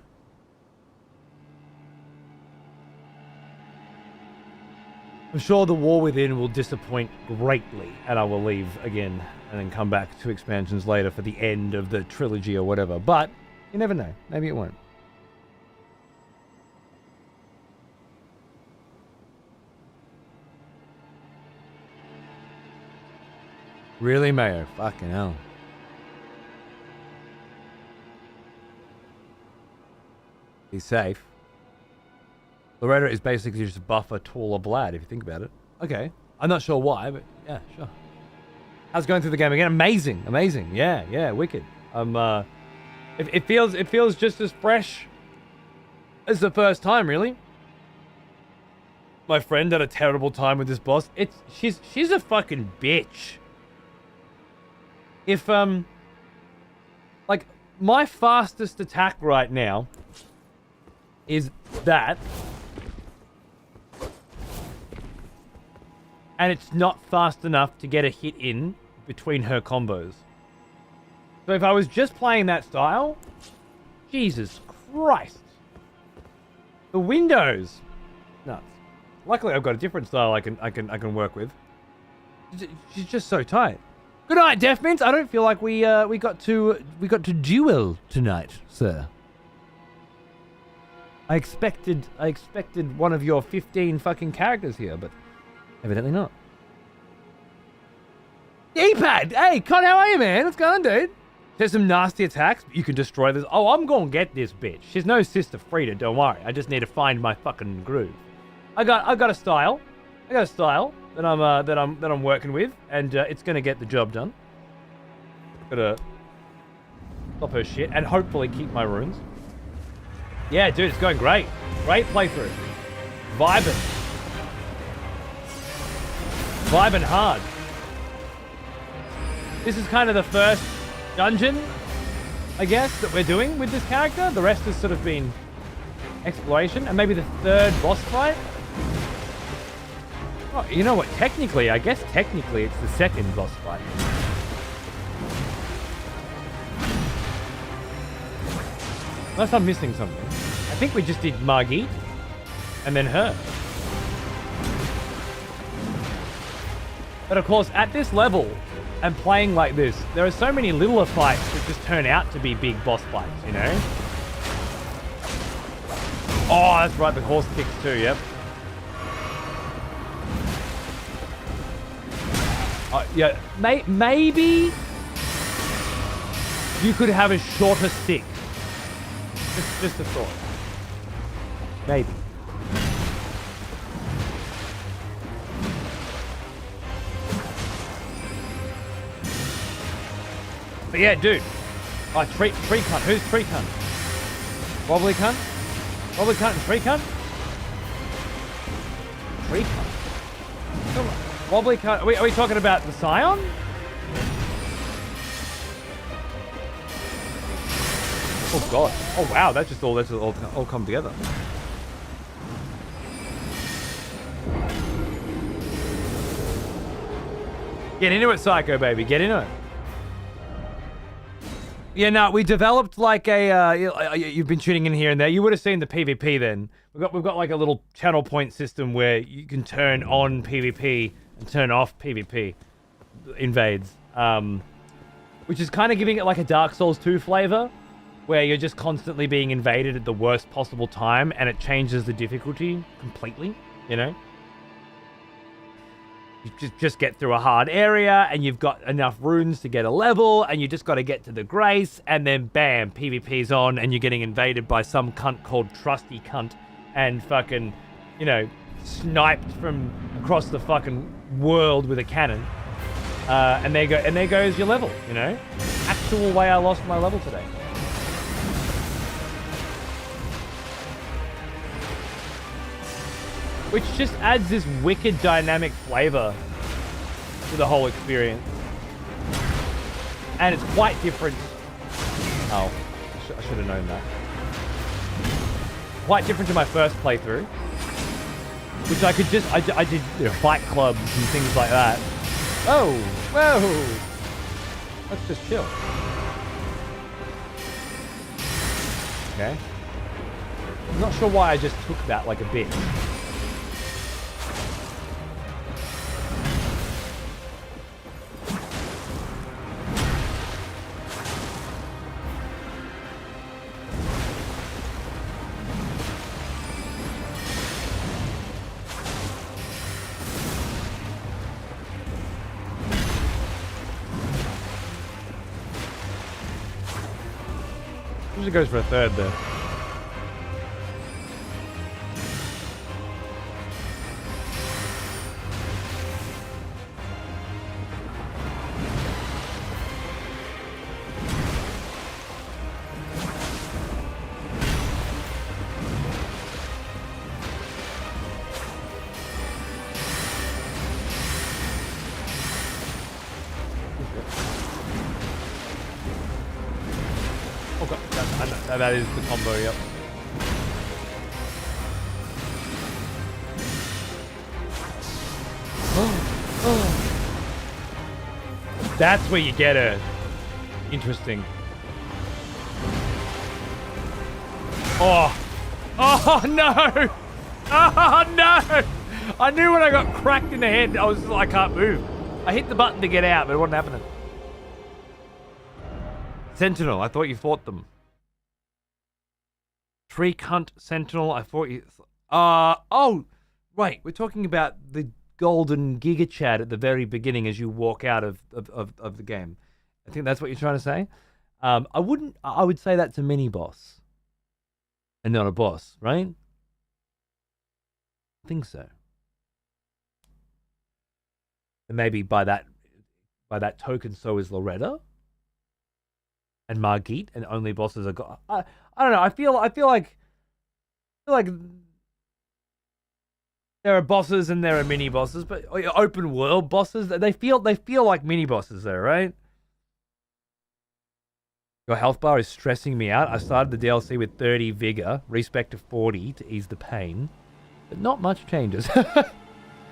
The War Within will disappoint greatly, and I will leave again, and then come back to expansions later for the end of the trilogy or whatever. But, you never know. Maybe it won't. Really, Mayo? Fucking hell. Be safe. Loretta is basically just a buffer, taller Vlad, if you think about it. Okay. I'm not sure why, but yeah, sure. How's it going through the game again? Amazing. Yeah, wicked. It feels just as fresh as the first time, really. My friend had a terrible time with this boss. She's a fucking bitch. If, like, my fastest attack right now is that. And it's not fast enough to get a hit in between her combos. So if I was just playing that style, Jesus Christ. The windows. Nuts. Luckily I've got a different style I can work with. She's just so tight. Good night, Deathmints. I don't feel like we got to duel tonight, sir. I expected one of your 15 fucking characters here, but evidently not. E-pad! Hey, Con, how are you, man? What's going on, dude? There's some nasty attacks, but you can destroy this. Oh, I'm gonna get this bitch. She's no Sister Frida, don't worry. I just need to find my fucking groove. I got a style. That I'm working with, and it's gonna get the job done. Gotta stop her shit and hopefully keep my runes. Yeah, dude, it's going great. Great playthrough. Vibing hard. This is kind of the first dungeon, I guess, that we're doing with this character. The rest has sort of been exploration, and maybe the third boss fight. Oh, you know what? Technically, I guess technically it's the second boss fight. Unless I'm missing something. I think we just did Margit and then her. But of course, at this level and playing like this, there are so many littler fights that just turn out to be big boss fights, you know? Oh, that's right, the horse kicks too, yep. Yeah, maybe you could have a shorter stick. Just a thought. Maybe. But yeah, dude. Oh, tree cunt. Who's tree cunt? Wobbly cunt? Wobbly cunt and tree cunt? Tree cunt? Come on. Wobbly cunt. Are we talking about the Scion? Oh god. Oh wow, that's all come together. Get into it, Psycho baby. Get into it. Yeah, no, we developed like a. You've been tuning in here and there. You would have seen the PvP then. We've got like a little channel point system where you can turn on PvP and turn off PvP invades, which is kind of giving it like a Dark Souls 2 flavor, where you're just constantly being invaded at the worst possible time, and it changes the difficulty completely. You know. You just get through a hard area, and you've got enough runes to get a level, and you just got to get to the Grace, and then bam, PvP's on, and you're getting invaded by some cunt called Trusty Cunt, and fucking, you know, sniped from across the fucking world with a cannon. And there goes your level, you know? Actual way I lost my level today. Which just adds this wicked dynamic flavor to the whole experience. And it's quite different. Oh, I should have known that. Quite different to my first playthrough. Which I could just, I did, you know, fight clubs and things like that. Oh, whoa. Let's just chill. Okay. I'm not sure why I just took that like a bit. Usually goes for a third there. That is the combo, yep. That's where you get her. Interesting. Oh. Oh, no. Oh, no. I knew when I got cracked in the head, I was just like, I can't move. I hit the button to get out, but it wasn't happening. Sentinel, I thought you fought them. Tree Cunt Sentinel, I thought you... oh, wait, we're talking about the golden Giga Chat at the very beginning as you walk out of the game. I think that's what you're trying to say. I would say that's a mini-boss. And not a boss, right? I think so. And maybe by that token, so is Loretta. And Margit, and only bosses are got. I don't know. I feel like there are bosses and there are mini bosses, but open world bosses. They feel like mini bosses, though, right? Your health bar is stressing me out. I started the DLC with 30 vigor, respec to 40 to ease the pain, but not much changes.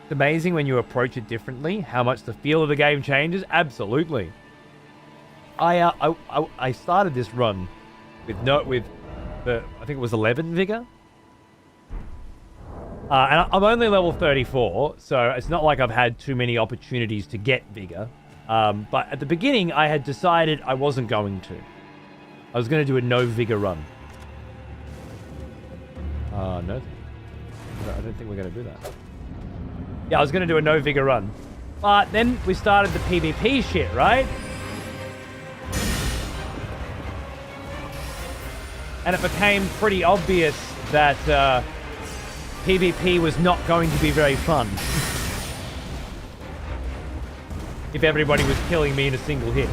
It's amazing when you approach it differently, how much the feel of the game changes. Absolutely. I started this run with the I think it was 11 vigor. And I'm only level 34, so it's not like I've had too many opportunities to get vigor. But at the beginning, I had decided I wasn't going to. I was going to do a no vigor run. No. I don't think we're going to do that. Yeah, I was going to do a no vigor run. But then we started the PvP shit, right? And it became pretty obvious that PvP was not going to be very fun. If everybody was killing me in a single hit.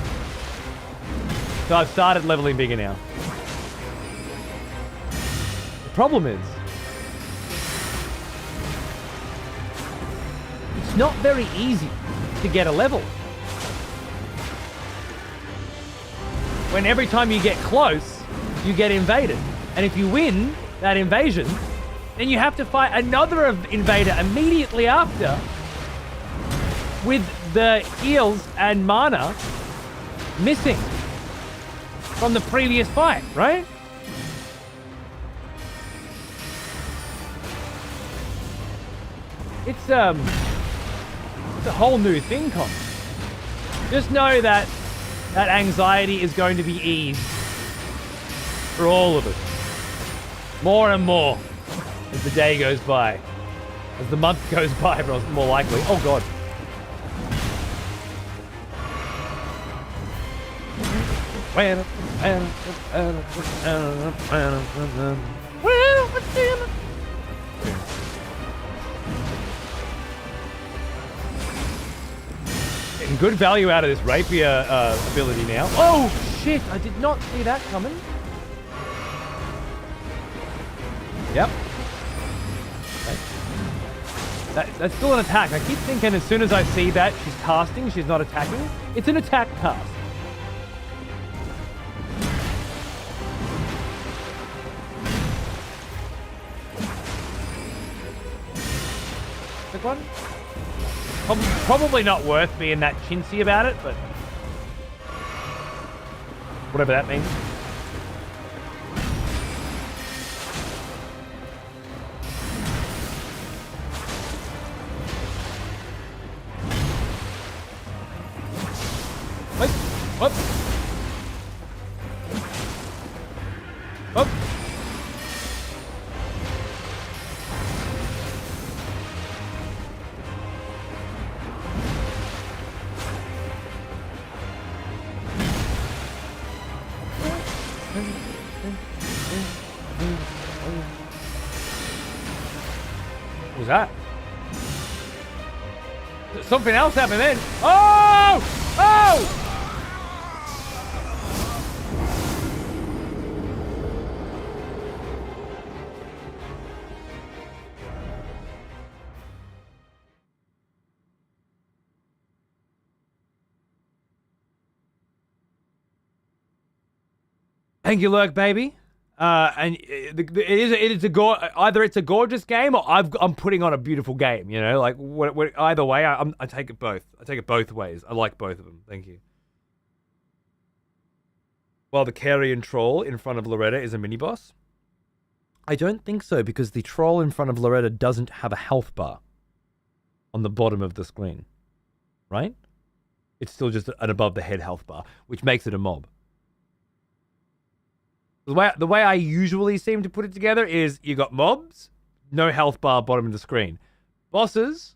So I've started leveling bigger now. The problem is, it's not very easy to get a level. When every time you get close, you get invaded. And if you win that invasion, then you have to fight another invader immediately after with the heals and mana missing from the previous fight, right? It's a whole new thing, Con. Just know that that anxiety is going to be eased for all of us. More and more as the day goes by. As the month goes by, more likely. Oh, God. Getting good value out of this rapier ability now. Oh, shit. I did not see that coming. Yep. Okay. That's still an attack. I keep thinking as soon as I see that she's casting, she's not attacking. It's an attack cast. Quick one. Probably not worth being that chintzy about it, but whatever that means. Wait, whoop. Whoop. What was that? Something else happened then. Oh! Oh! Thank you, Lurk, baby. And it is either it's a gorgeous game or I'm putting on a beautiful game. You know, like either way, I take it both. I take it both ways. I like both of them. Thank you. While the Carian troll in front of Loretta is a mini boss, I don't think so because the troll in front of Loretta doesn't have a health bar on the bottom of the screen, right? It's still just an above the head health bar, which makes it a mob. The way I usually seem to put it together is you got mobs, no health bar bottom of the screen. Bosses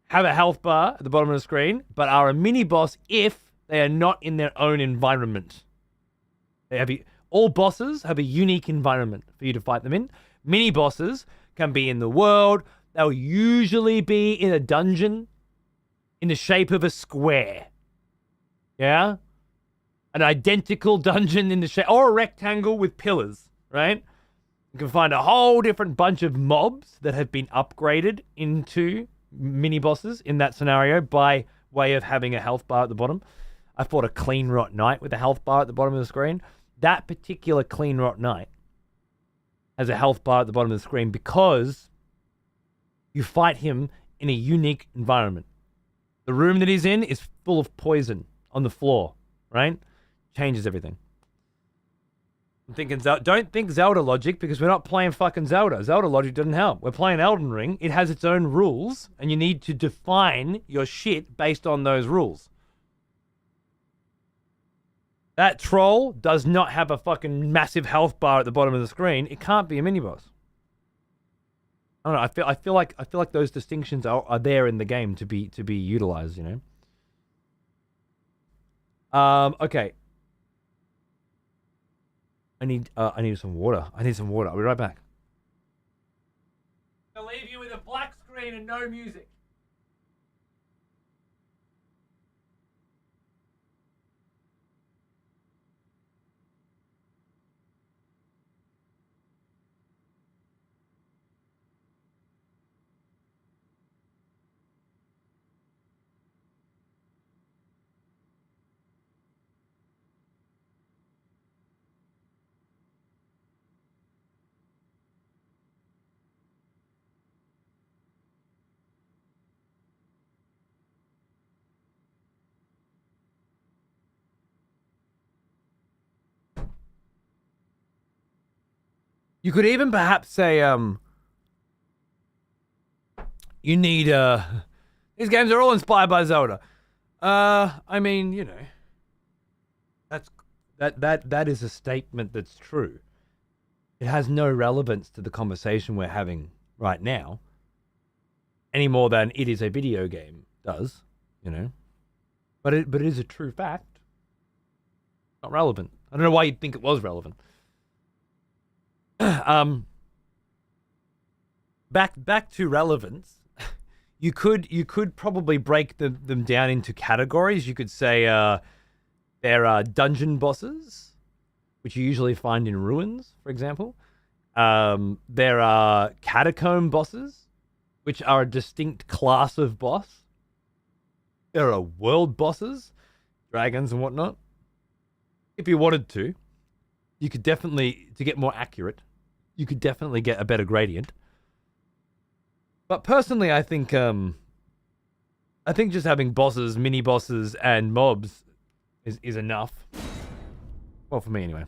have a health bar at the bottom of the screen, but are a mini boss if they are not in their own environment. All bosses have a unique environment for you to fight them in. Mini bosses can be in the world. They'll usually be in a dungeon in the shape of a square. Yeah? An identical dungeon in the shape, or a rectangle with pillars, right? You can find a whole different bunch of mobs that have been upgraded into mini bosses in that scenario by way of having a health bar at the bottom. I fought a Clean Rot Knight with a health bar at the bottom of the screen. That particular Clean Rot Knight has a health bar at the bottom of the screen because you fight him in a unique environment. The room that he's in is full of poison on the floor, right? Changes everything. I'm thinking, don't think Zelda logic because we're not playing fucking Zelda. Zelda logic doesn't help. We're playing Elden Ring. It has its own rules, and you need to define your shit based on those rules. That troll does not have a fucking massive health bar at the bottom of the screen. It can't be a mini-boss. I don't know. I feel like those distinctions are there in the game to be utilized, you know. Okay. I need some water. I'll be right back. I'll leave you with a black screen and no music. You could even perhaps say, you need, these games are all inspired by Zelda. I mean, you know, that is a statement that's true. It has no relevance to the conversation we're having right now, any more than it is a video game does, you know. But it is a true fact. Not relevant. I don't know why you'd think it was relevant. Back to relevance. You could probably break them down into categories. You could say there are dungeon bosses, which you usually find in ruins, for example. There are catacomb bosses, which are a distinct class of boss. There are world bosses, dragons and whatnot. If you wanted to, you could definitely, to get more accurate, you could definitely get a better gradient. But personally, I think just having bosses, mini bosses, and mobs is enough. Well, for me anyway.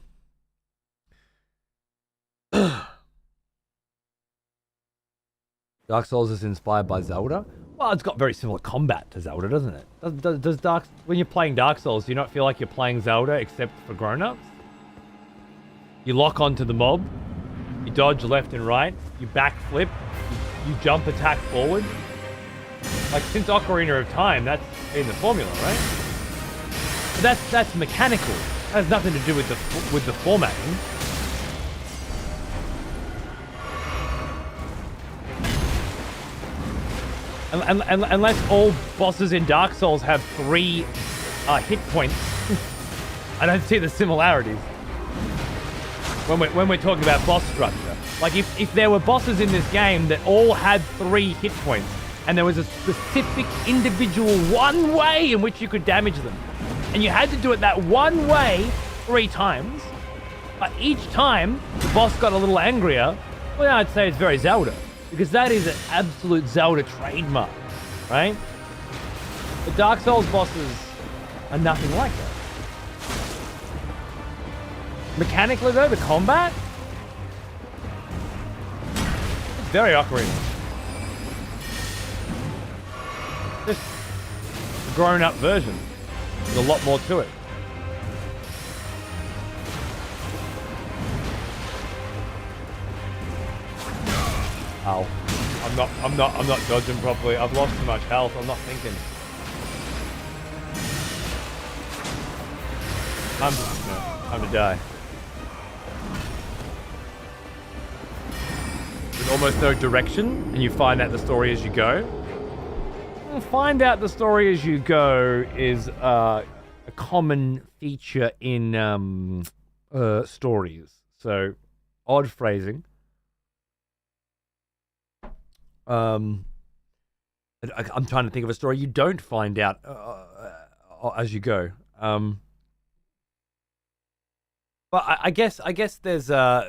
Dark Souls is inspired by Zelda. Well, it's got very similar combat to Zelda, doesn't it? Does when you're playing Dark Souls, do you not feel like you're playing Zelda except for grown-ups? You lock onto the mob, you dodge left and right, you backflip, you jump attack forward. Like since Ocarina of Time, that's been the formula, right? But that's mechanical. That has nothing to do with the formatting. Unless all bosses in Dark Souls have 3 hit points, I don't see the similarities. When we're talking about boss structure, like if there were bosses in this game that all had 3 hit points, and there was a specific individual one way in which you could damage them, and you had to do it that one way 3 times, but each time the boss got a little angrier, well, I'd say it's very Zelda. Because that is an absolute Zelda trademark, right? The Dark Souls bosses are nothing like that. Mechanically though, the combat, it's very Ocarina. Just a grown-up version. There's a lot more to it. Ow. I'm not dodging properly. I've lost too much health. I'm not thinking. Time to die. With almost no direction, and you find out the story as you go. Find out the story as you go is a common feature in stories. So, odd phrasing. I'm trying to think of a story you don't find out as you go. But I guess there's I'm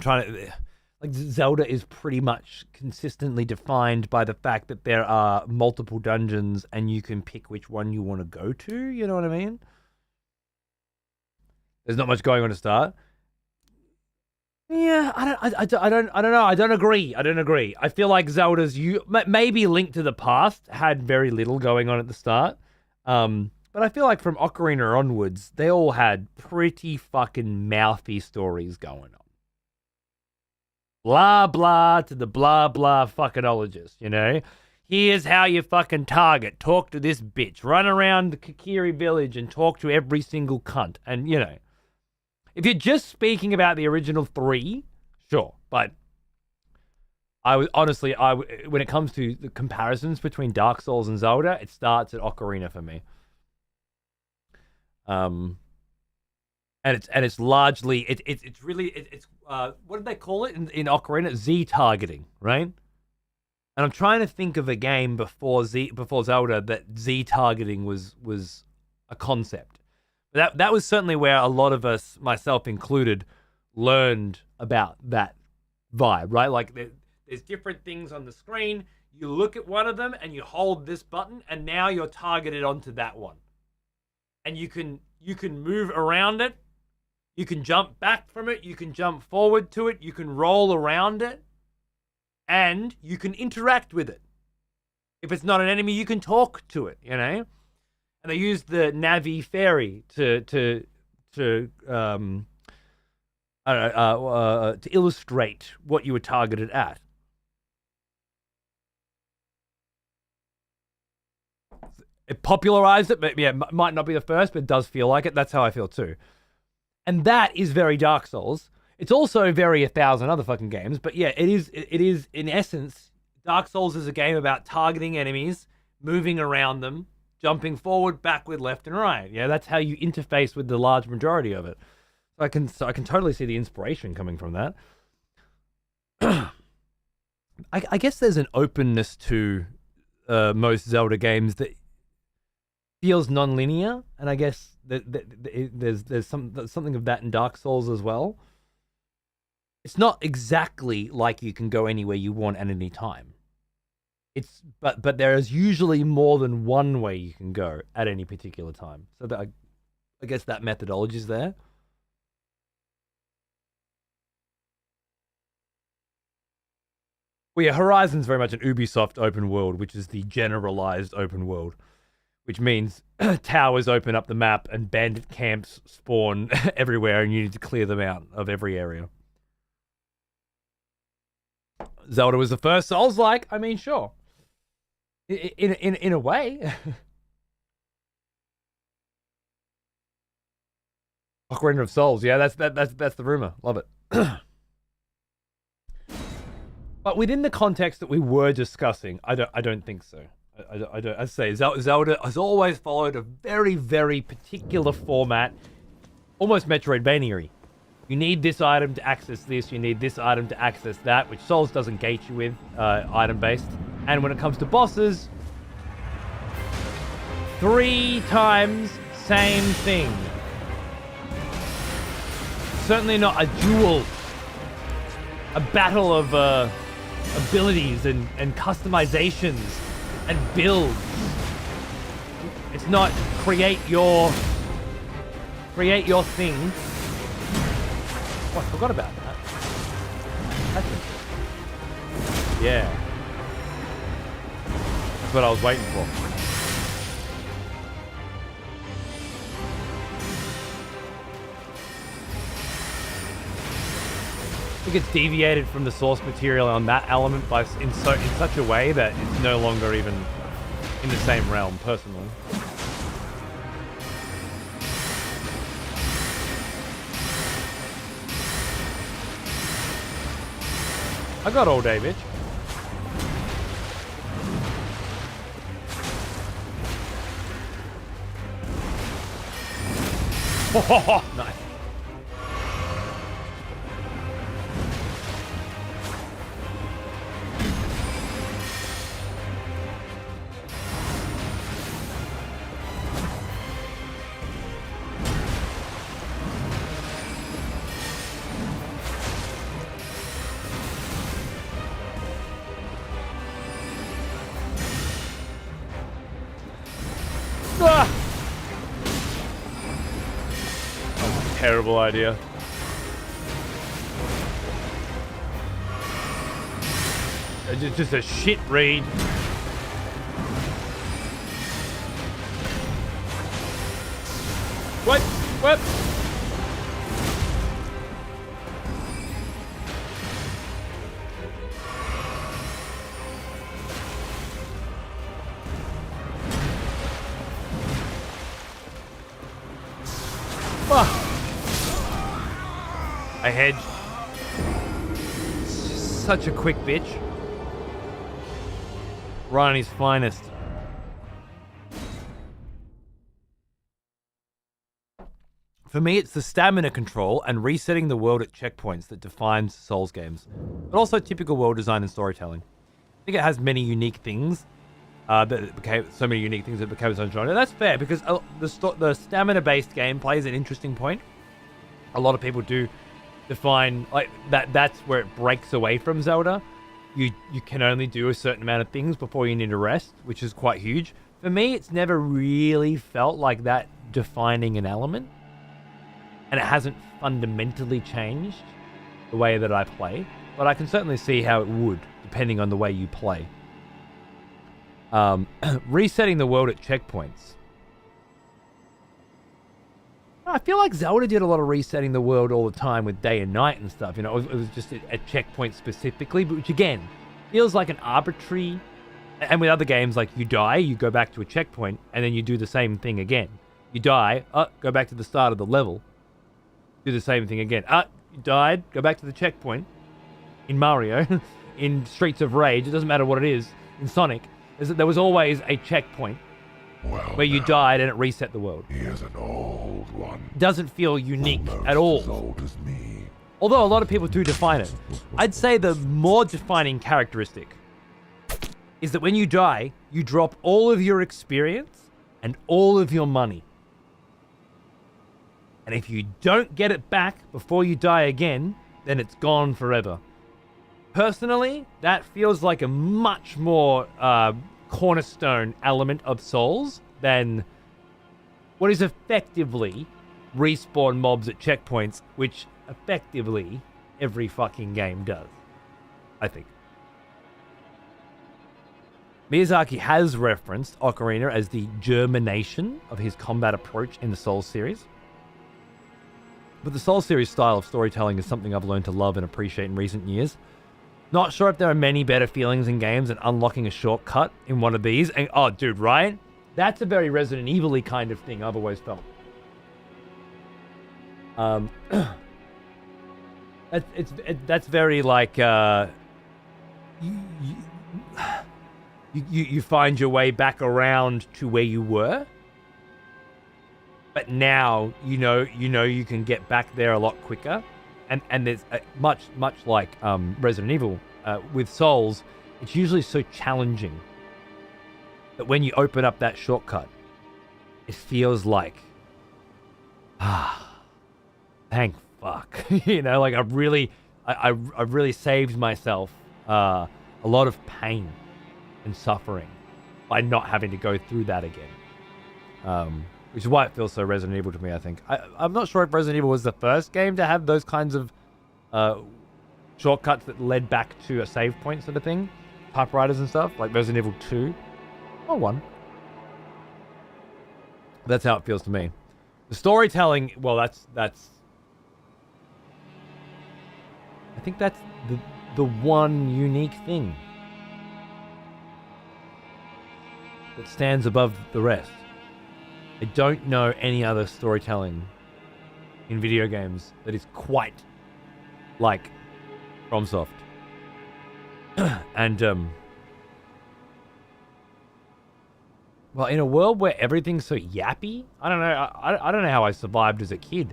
trying to Like Zelda is pretty much consistently defined by the fact that there are multiple dungeons and you can pick which one you want to go to. You know what I mean? There's not much going on to start. Yeah, I don't know. I don't agree. I feel like Zelda's maybe Link to the Past had very little going on at the start. But I feel like from Ocarina onwards, they all had pretty fucking mouthy stories going on. Blah, blah to the blah, blah fuckinologist, you know? Here's how you fucking target. Talk to this bitch. Run around the Kakiri village and talk to every single cunt. And, you know, if you're just speaking about the original 3, sure. But when it comes to the comparisons between Dark Souls and Zelda, it starts at Ocarina for me. And it's largely it's really what did they call it in Ocarina? Z targeting, right? And I'm trying to think of a game before Zelda that Z targeting was a concept. But that was certainly where a lot of us, myself included, learned about that vibe, right? Like there's different things on the screen. You look at one of them and you hold this button, and now you're targeted onto that one. And you can move around it. You can jump back from it. You can jump forward to it. You can roll around it. And you can interact with it. If it's not an enemy, you can talk to it, you know? And they use the Navi fairy to illustrate what you were targeted at. It popularized it, but yeah, might not be the first, but it does feel like it. That's how I feel too. And that is very Dark Souls. It's also very 1,000 other fucking games, but yeah, it is in essence, Dark Souls is a game about targeting enemies, moving around them, jumping forward, backward, left, and right. Yeah, that's how you interface with the large majority of it. So I can totally see the inspiration coming from that. I guess there's an openness to most Zelda games that feels non-linear, and I guess there's something of that in Dark Souls as well. It's not exactly like you can go anywhere you want at any time. But there is usually more than one way you can go at any particular time. So that I guess that methodology is there. Well, yeah, Horizon's very much an Ubisoft open world, which is the generalized open world, which means towers open up the map and bandit camps spawn everywhere, and you need to clear them out of every area. Zelda was the first Souls-like. I mean, sure, in a way. Ocarina of Souls, yeah, that's the rumor. Love it. But within the context that we were discussing, I don't think so. I don't. I say Zelda has always followed a very, very particular format, almost Metroidvania-y. You need this item to access this. You need this item to access that, which Souls doesn't gate you with, item-based. And when it comes to bosses, 3 times same thing. Certainly not a duel, a battle of abilities and customizations and builds. It's not create your thing. Oh, I forgot about that. That's interesting. Yeah. That's what I was waiting for. I think it's deviated from the source material on that element in such a way that it's no longer even in the same realm, personally. I got all day, bitch. Oh, nice. terrible idea. It's just a shit read. What? What? I hedged. Such a quick bitch. Right on his finest. For me, it's the stamina control and resetting the world at checkpoints that defines Souls games, but also typical world design and storytelling. I think it has many unique things. That became so many unique things that became its own genre. That's fair because the stamina-based game plays an interesting point. A lot of people do define like that. That's where it breaks away from Zelda. You can only do a certain amount of things before you need to rest, which is quite huge. For me, it's never really felt like that defining an element, and it hasn't fundamentally changed the way that I play. But I can certainly see how it would, depending on the way you play. Resetting the world at checkpoints. I feel like Zelda did a lot of resetting the world all the time with day and night and stuff. You know, it was just a checkpoint specifically, but which again feels like an arbitrary. And with other games, like you die, you go back to a checkpoint, and then you do the same thing again. You die, go back to the start of the level, do the same thing again. You died, go back to the checkpoint. In Mario, in Streets of Rage, it doesn't matter what it is. In Sonic, there was always a checkpoint where you died and it reset the world. He is an old one. Doesn't feel unique Almost at all. as old as me. Although a lot of people do define it. I'd say the more defining characteristic is that when you die, you drop all of your experience and all of your money. And if you don't get it back before you die again, then it's gone forever. Personally, that feels like a much more cornerstone element of Souls than what is effectively respawn mobs at checkpoints, which effectively every fucking game does, I think. Miyazaki has referenced Ocarina as the germination of his combat approach in the Souls series. But the Souls series style of storytelling is something I've learned to love and appreciate in recent years. Not sure if there are many better feelings in games than unlocking a shortcut in one of these. And oh, dude, right? That's a very Resident Evil-y kind of thing I've always felt. That's very like you find your way back around to where you were, but now you know you can get back there a lot quicker. And there's much like Resident Evil with Souls, it's usually so challenging that when you open up that shortcut, it feels like, thank fuck, you know, like I've really saved myself a lot of pain and suffering by not having to go through that again. Which is why it feels so Resident Evil to me, I think. I'm not sure if Resident Evil was the first game to have those kinds of shortcuts that led back to a save point sort of thing. Typewriters and stuff, like Resident Evil 2 or 1. That's how it feels to me. The storytelling, well, that's I think that's the one unique thing that stands above the rest. I don't know any other storytelling in video games that is quite like FromSoft. And well, in a world where everything's so yappy, I don't know. I don't know how I survived as a kid.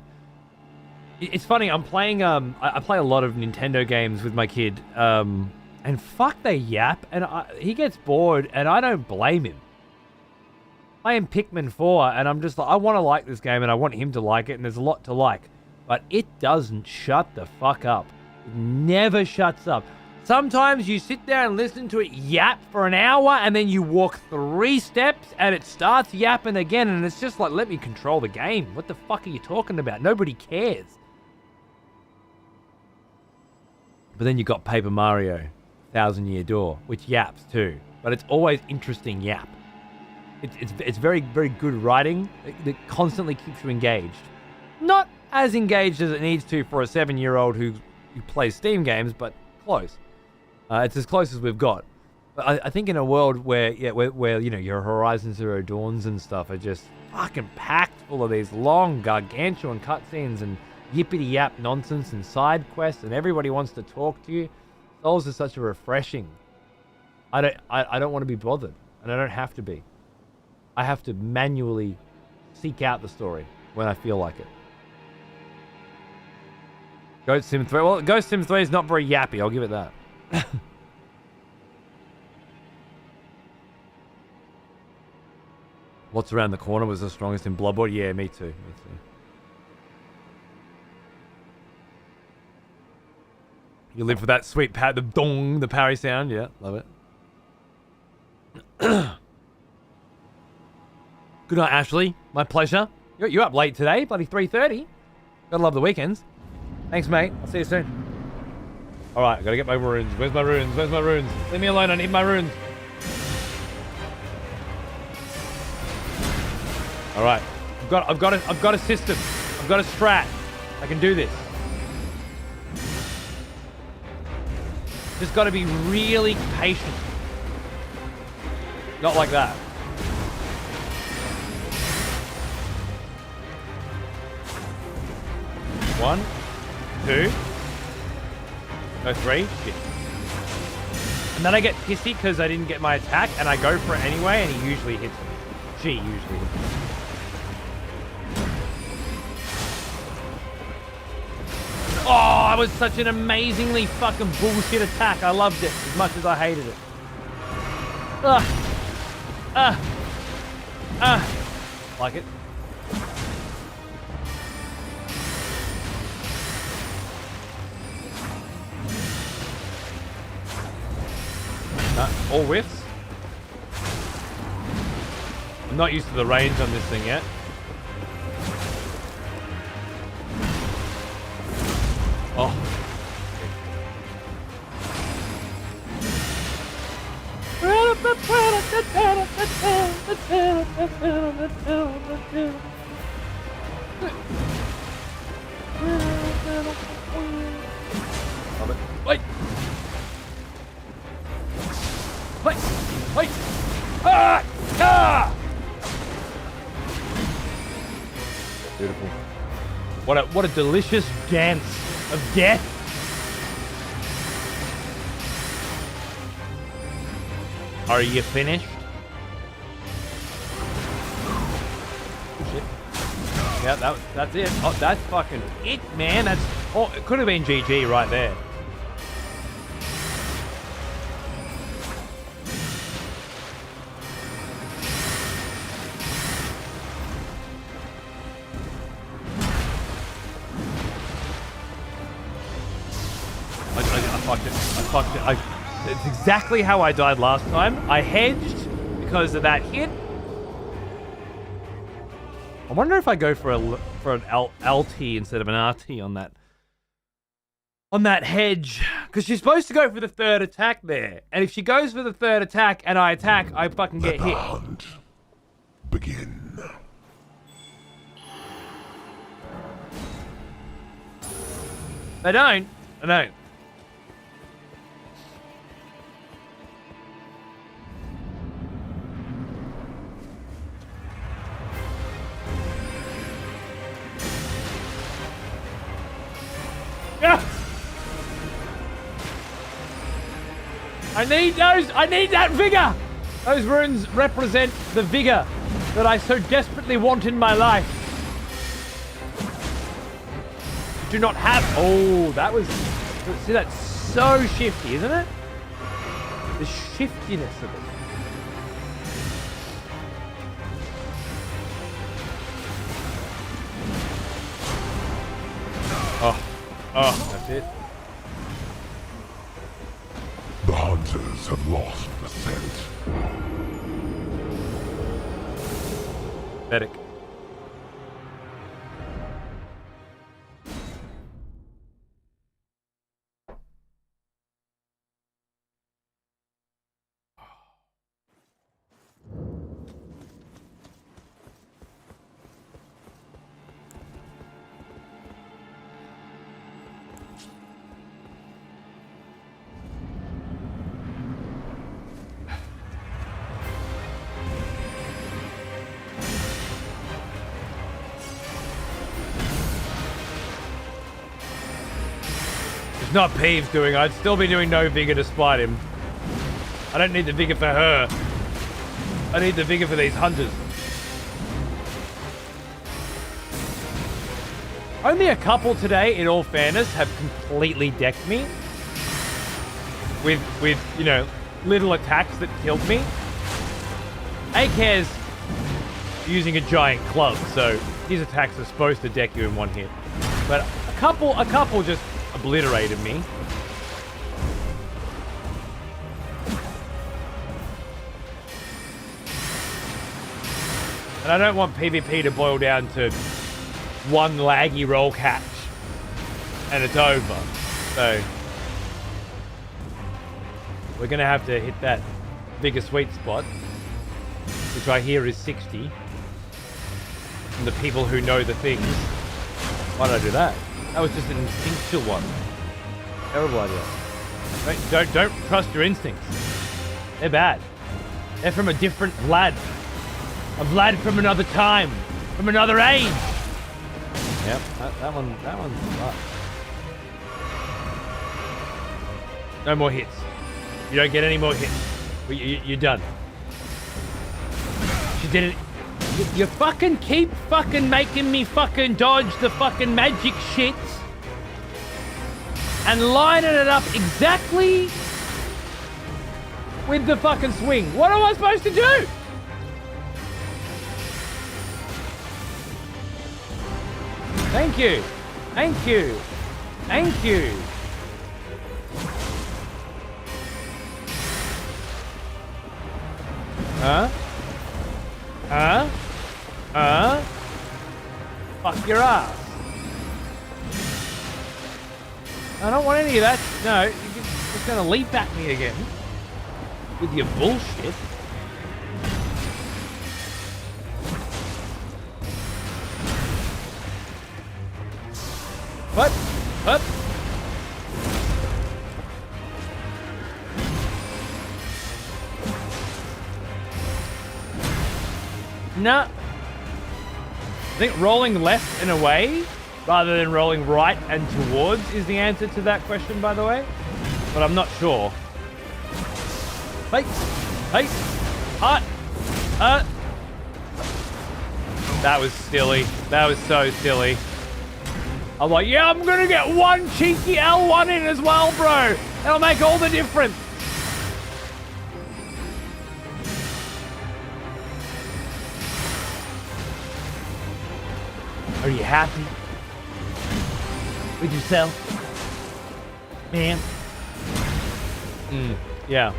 It's funny. I'm playing. I play a lot of Nintendo games with my kid. And fuck, they yap, and he gets bored, and I don't blame him. Playing Pikmin 4, and I'm just like, I want to like this game, and I want him to like it, and there's a lot to like, but it doesn't shut the fuck up. It never shuts up. Sometimes you sit there and listen to it yap for an hour, and then you walk 3 steps and it starts yapping again, and it's just like, let me control the game. What the fuck are you talking about? Nobody cares. But then you got Paper Mario, 1000 Year Door, which yaps too. But it's always interesting yap. It's very, very good writing that constantly keeps you engaged. Not as engaged as it needs to for a 7-year-old who plays Steam games, but close. It's as close as we've got. But I think in a world where you know, your Horizon Zero Dawns and stuff are just fucking packed full of these long, gargantuan cutscenes and yippity-yap nonsense and side quests, and everybody wants to talk to you. Souls is such a refreshing. I don't want to be bothered, and I don't have to be. I have to manually seek out the story when I feel like it. Ghost Sim 3. Well, Ghost Sim 3 is not very yappy, I'll give it that. What's around the corner was the strongest in Bloodborne? Yeah, me too. You live for that sweet the dong, the parry sound. Yeah, love it. Good night, Ashley. My pleasure. You're up late today, bloody 3:30. Gotta love the weekends. Thanks, mate. I'll see you soon. All right, I gotta get my runes. Where's my runes? Where's my runes? Leave me alone. I need my runes. All right, I've got a system. I've got a strat. I can do this. Just got to be really patient. Not like that. One, two, no, 3. Shit. And then I get pissy because I didn't get my attack, and I go for it anyway, and he usually hits me. She usually hits me. Oh, it was such an amazingly fucking bullshit attack. I loved it as much as I hated it. Like it. All whiffs. I'm not used to the range on this thing yet. Oh. Love it. Wait! Wait! Wait! Ah! Ah! Beautiful. What a delicious dance of death. Are you finished? Oh, shit. Yeah, that's it. Oh, that's fucking it, man. That's it could have been GG right there. I fucked it. It's exactly how I died last time. I hedged because of that hit. I wonder if I go for an LT instead of an RT on that hedge, because she's supposed to go for the third attack there. And if she goes for the third attack and I attack, I fucking get hit. Hunt begin. I don't. Yeah. I need that vigor. Those runes represent the vigor that I so desperately want in my life. Do not have. Oh, that was. See, that's so shifty, isn't it? The shiftiness of it. Oh, that's it. hunters have lost the scent. Pathetic. It's not Peeves doing. I'd still be doing no vigor despite him. I don't need the vigor for her. I need the vigor for these hunters. Only a couple today, in all fairness, have completely decked me. With you know, little attacks that killed me. AK's using a giant club, so his attacks are supposed to deck you in one hit. But a couple just obliterated me. And I don't want PvP to boil down to one laggy roll catch and it's over. So we're gonna have to hit that bigger sweet spot, which I hear is 60. And the people who know the things. Why did I do that? That was just an instinctual one. Terrible idea. Don't trust your instincts. They're bad. They're from a different Vlad. A Vlad from another time. From another age. Yep, that one's fucked. No more hits. You don't get any more hits. You're done. She did it. You fucking keep fucking making me fucking dodge the fucking magic shit and lining it up exactly with the fucking swing. What am I supposed to do? Thank you. Thank you. Thank you. Huh? Fuck your ass. I don't want any of that. No, you're just gonna leap at me again with your bullshit. What? What? No. I think rolling left and away rather than rolling right and towards is the answer to that question, by the way. But I'm not sure. Hey, hot. That was silly. That was so silly. I'm like, yeah, I'm gonna get one cheeky L1 in as well, bro. That'll make all the difference. Are you happy with yourself, man? Yeah.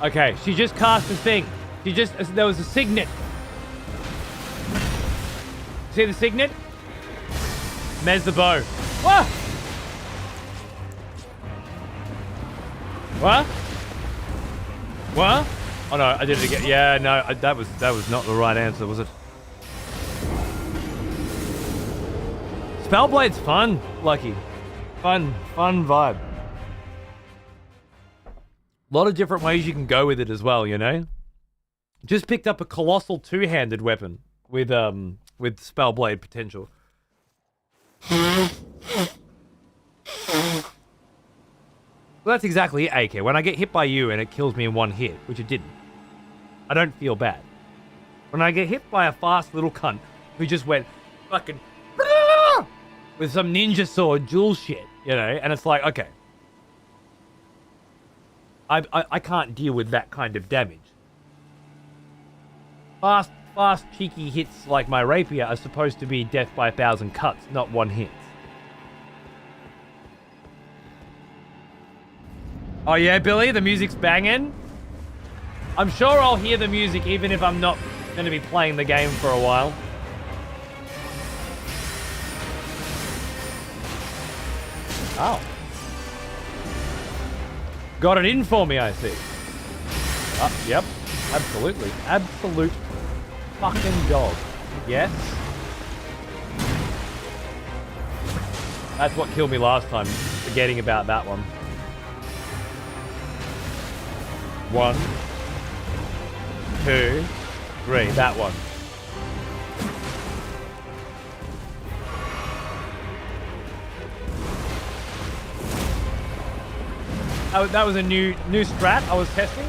Okay. She just cast a thing. There was a signet. See the signet? Mez the bow. What? What? What? Oh no, I did it again. Yeah, no, that was not the right answer, was it? Spellblade's fun, Lucky. Fun vibe. A lot of different ways you can go with it as well, you know? Just picked up a colossal two-handed weapon with Spellblade potential. Well, that's exactly it, AK. When I get hit by you and it kills me in one hit, which it didn't, I don't feel bad. When I get hit by a fast little cunt who just went fucking with some ninja sword dual shit, you know, and it's like, okay, I can't deal with that kind of damage. Fast fast, cheeky hits like my rapier are supposed to be death by 1,000 cuts, not one hit. Oh yeah, Billy, the music's banging. I'm sure I'll hear the music even if I'm not going to be playing the game for a while. Oh. Got it in for me, I see. Yep. Absolutely. Absolute fucking dog. Yes. That's what killed me last time, forgetting about that one. 1, 2, 3. That one. That was a new strat I was testing.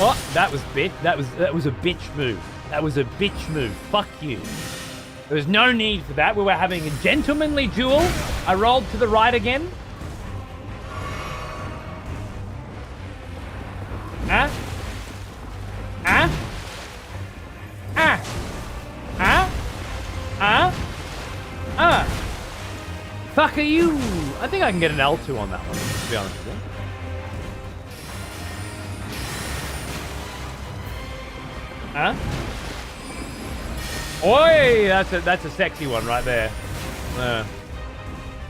Oh, that was that was a bitch move. That was a bitch move. Fuck you. There was no need for that. We were having a gentlemanly duel. I rolled to the right again. Ah. Ah. Ah. Ah. Ah. Ah. Fuck are you? I think I can get an L2 on that one, to be honest with you. Huh? Oi! That's a sexy one right there.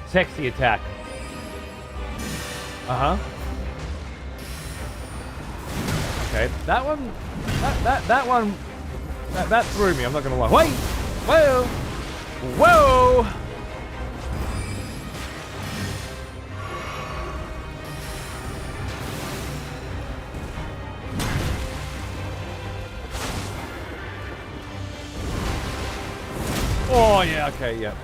Sexy attack. Uh-huh. Okay, that one... That one... That threw me, I'm not gonna lie. Wait! Whoa! Whoa! Oh yeah, okay, yeah.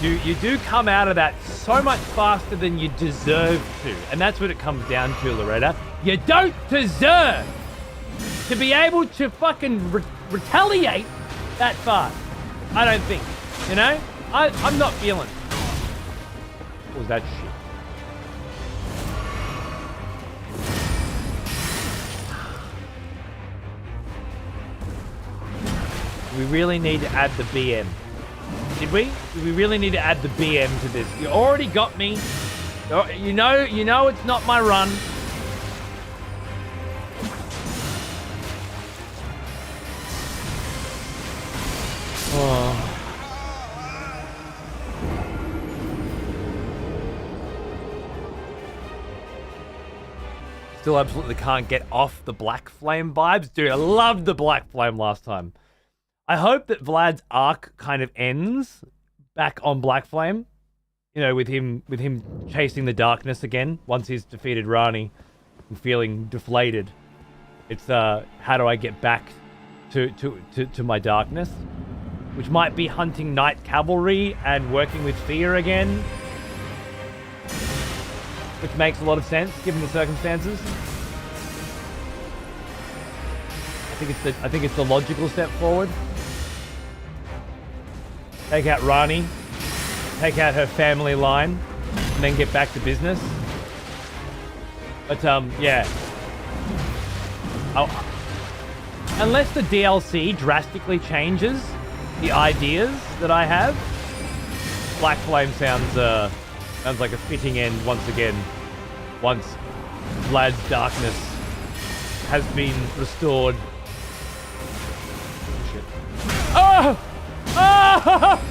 You do come out of that so much faster than you deserve to, and that's what it comes down to, Loretta. You don't deserve to be able to fucking retaliate that fast. I don't think, you know. I'm not feeling it. What was that shit? We really need to add the BM. Did we? Do we really need to add the BM to this? You already got me. You know it's not my run. Oh. Still absolutely can't get off the Black Flame vibes. Dude, I loved the Black Flame last time. I hope that Vlad's arc kind of ends back on Black Flame. You know, with him chasing the darkness again once he's defeated Rani and feeling deflated. It's how do I get back to my darkness? Which might be hunting Night Cavalry and working with Fear again. Which makes a lot of sense given the circumstances. I think it's the logical step forward. Take out Rani, take out her family line, and then get back to business. But yeah. Unless the DLC drastically changes the ideas that I have, Black Flame sounds like a fitting end once again. Once Vlad's darkness has been restored. Shit. Oh! Oh!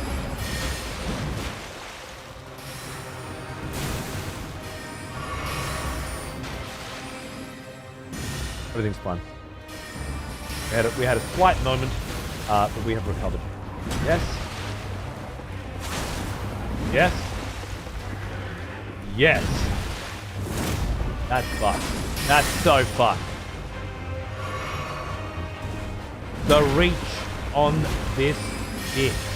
Everything's fine. We had a slight moment, but we have recovered. Yes. Yes. Yes. That's fucked. That's so fucked. The reach on this bitch.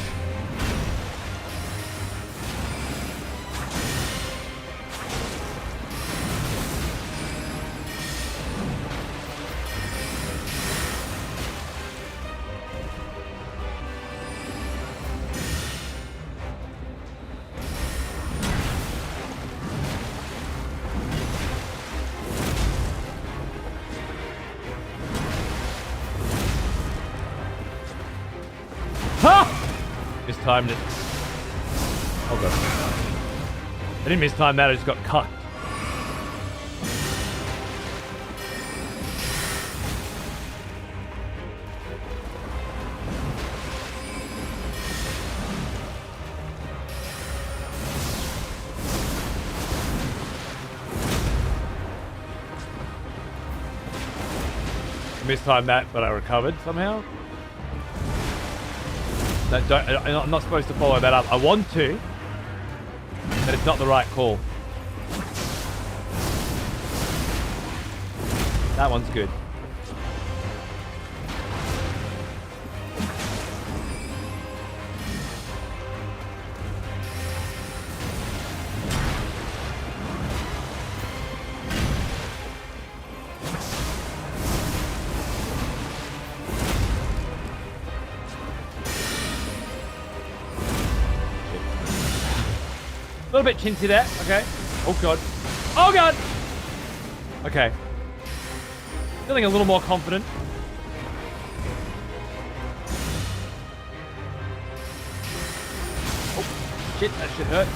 mistimed it. Oh god. I didn't mistime that, I just got cucked. Mistimed that, but I recovered somehow. I'm not supposed to follow that up. I want to, but it's not the right call. That one's good. A little bit chintzy there. Okay. Oh god. Oh god. Okay. Feeling a little more confident. Oh shit, that should hurt.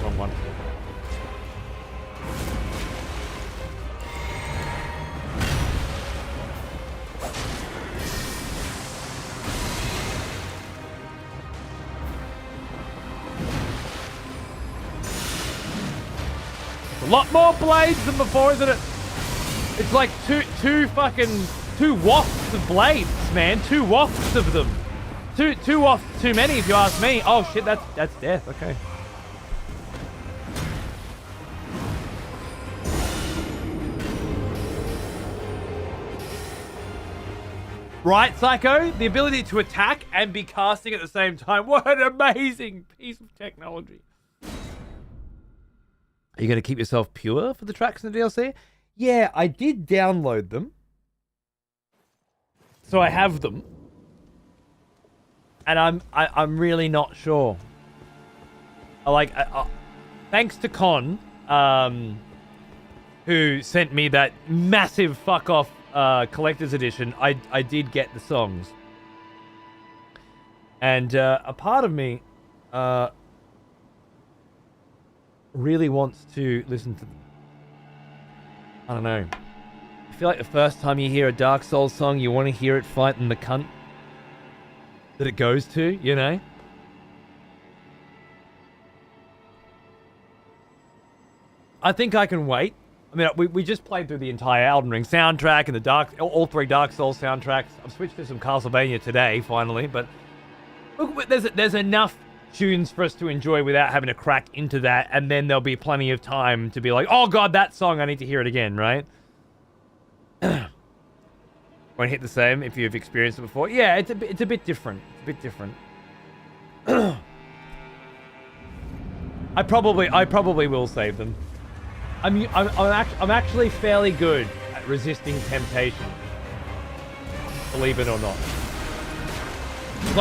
Wrong one. A lot more blades than before, isn't it? It's like two wafts of blades, man. 2 wafts of them. Two wafts too many, if you ask me. Oh shit, that's death. Okay. Right, Psycho? The ability to attack and be casting at the same time. What an amazing piece of technology. Are you going to keep yourself pure for the tracks in the DLC? Yeah, I did download them. So I have them. And I'm really not sure. Thanks to Con, who sent me that massive fuck off collector's edition, I did get the songs. And a part of me really wants to listen to them. I don't know. I feel like the first time you hear a Dark Souls song, you want to hear it fighting the cunt that it goes to, you know? I think I can wait. I mean, we just played through the entire Elden Ring soundtrack and all 3 Dark Souls soundtracks. I've switched to some Castlevania today, finally, but look, there's enough tunes for us to enjoy without having to crack into that, and then there'll be plenty of time to be like, oh god, that song, I need to hear it again, right? Won't hit the same if you've experienced it before. Yeah, it's a bit different. It's a bit different. I probably will save them. I'm actually fairly good at resisting temptation. Believe it or not. As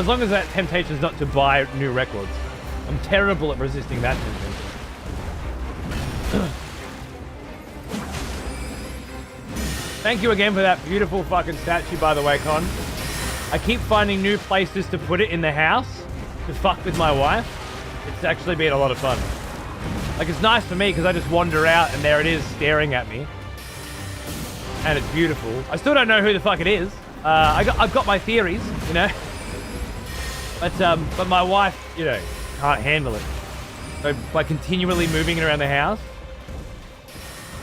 long as that temptation is not to buy new records. I'm terrible at resisting that temptation. Thank you again for that beautiful fucking statue, by the way, Con. I keep finding new places to put it in the house to fuck with my wife. It's actually been a lot of fun. Like, it's nice for me because I just wander out and there it is staring at me. And it's beautiful. I still don't know who the fuck it is. I've got my theories, you know. But my wife, you know, can't handle it. So by continually moving it around the house,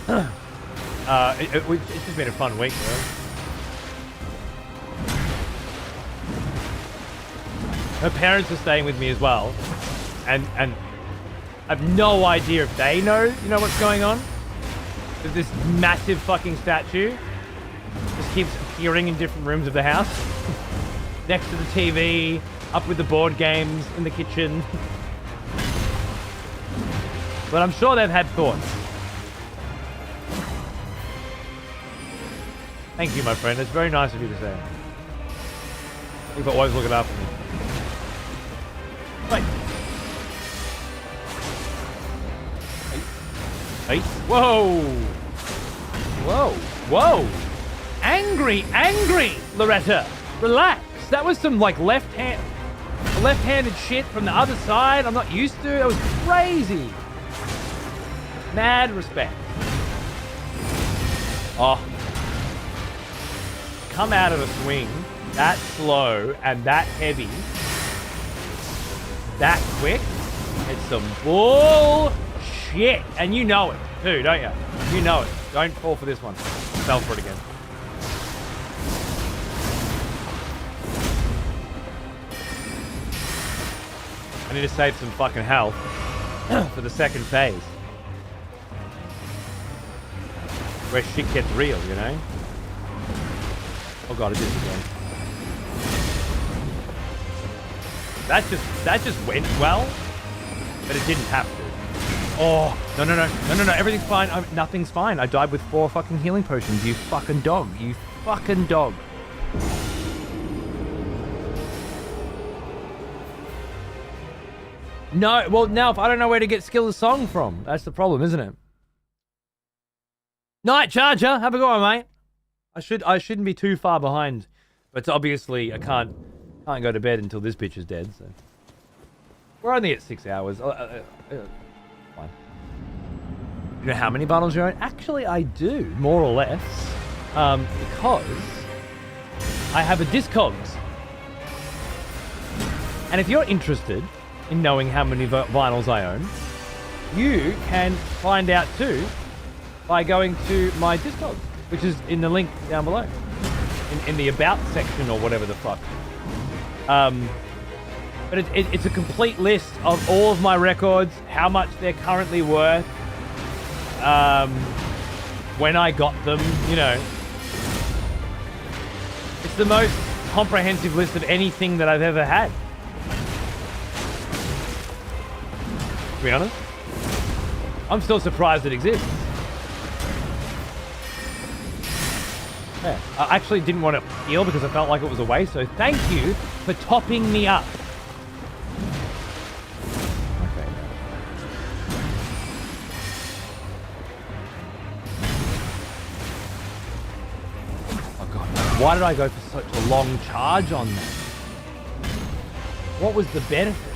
it's just been a fun week, bro. Her parents are staying with me as well, and I have no idea if they know, you know, what's going on. There's this massive fucking statue just keeps appearing in different rooms of the house. Next to the TV, up with the board games, in the kitchen. But I'm sure they've had thoughts. Thank you, my friend. It's very nice of you to say. You've always looking after me. Wait. Hey. Whoa. Whoa. Whoa. Angry, Loretta. Relax. That was some like left-handed shit from the other side. I'm not used to. That was crazy. Mad respect. Oh. Come out of a swing that slow and that heavy, that quick. It's some bullshit. And you know it too, don't you? You know it. Don't fall for this one. Fell for it again. I need to save some fucking health for the second phase. Where shit gets real, you know? Oh god, it is again. That just went well, but it didn't have to. Oh, no, everything's fine. Nothing's fine. I died with 4 fucking healing potions, you fucking dog. You fucking dog. No, well, now if I don't know where to get Skill the Song from, that's the problem, isn't it? Night Charger, have a good one, mate. I shouldn't be too far behind, but obviously I can't go to bed until this bitch is dead. So we're only at 6 hours. Fine. You know how many bottles you're on? Actually, I do, more or less, because I have a Discogs. And if you're interested in knowing how many vinyls I own, you can find out too by going to my Discogs, which is in the link down below, in the About section or whatever the fuck. But it's a complete list of all of my records, how much they're currently worth, when I got them, you know. It's the most comprehensive list of anything that I've ever had. To be honest, I'm still surprised it exists. Yeah, I actually didn't want to heal because I felt like it was a waste, so thank you for topping me up. Okay. Oh god, why did I go for such a long charge on that? What was the benefit?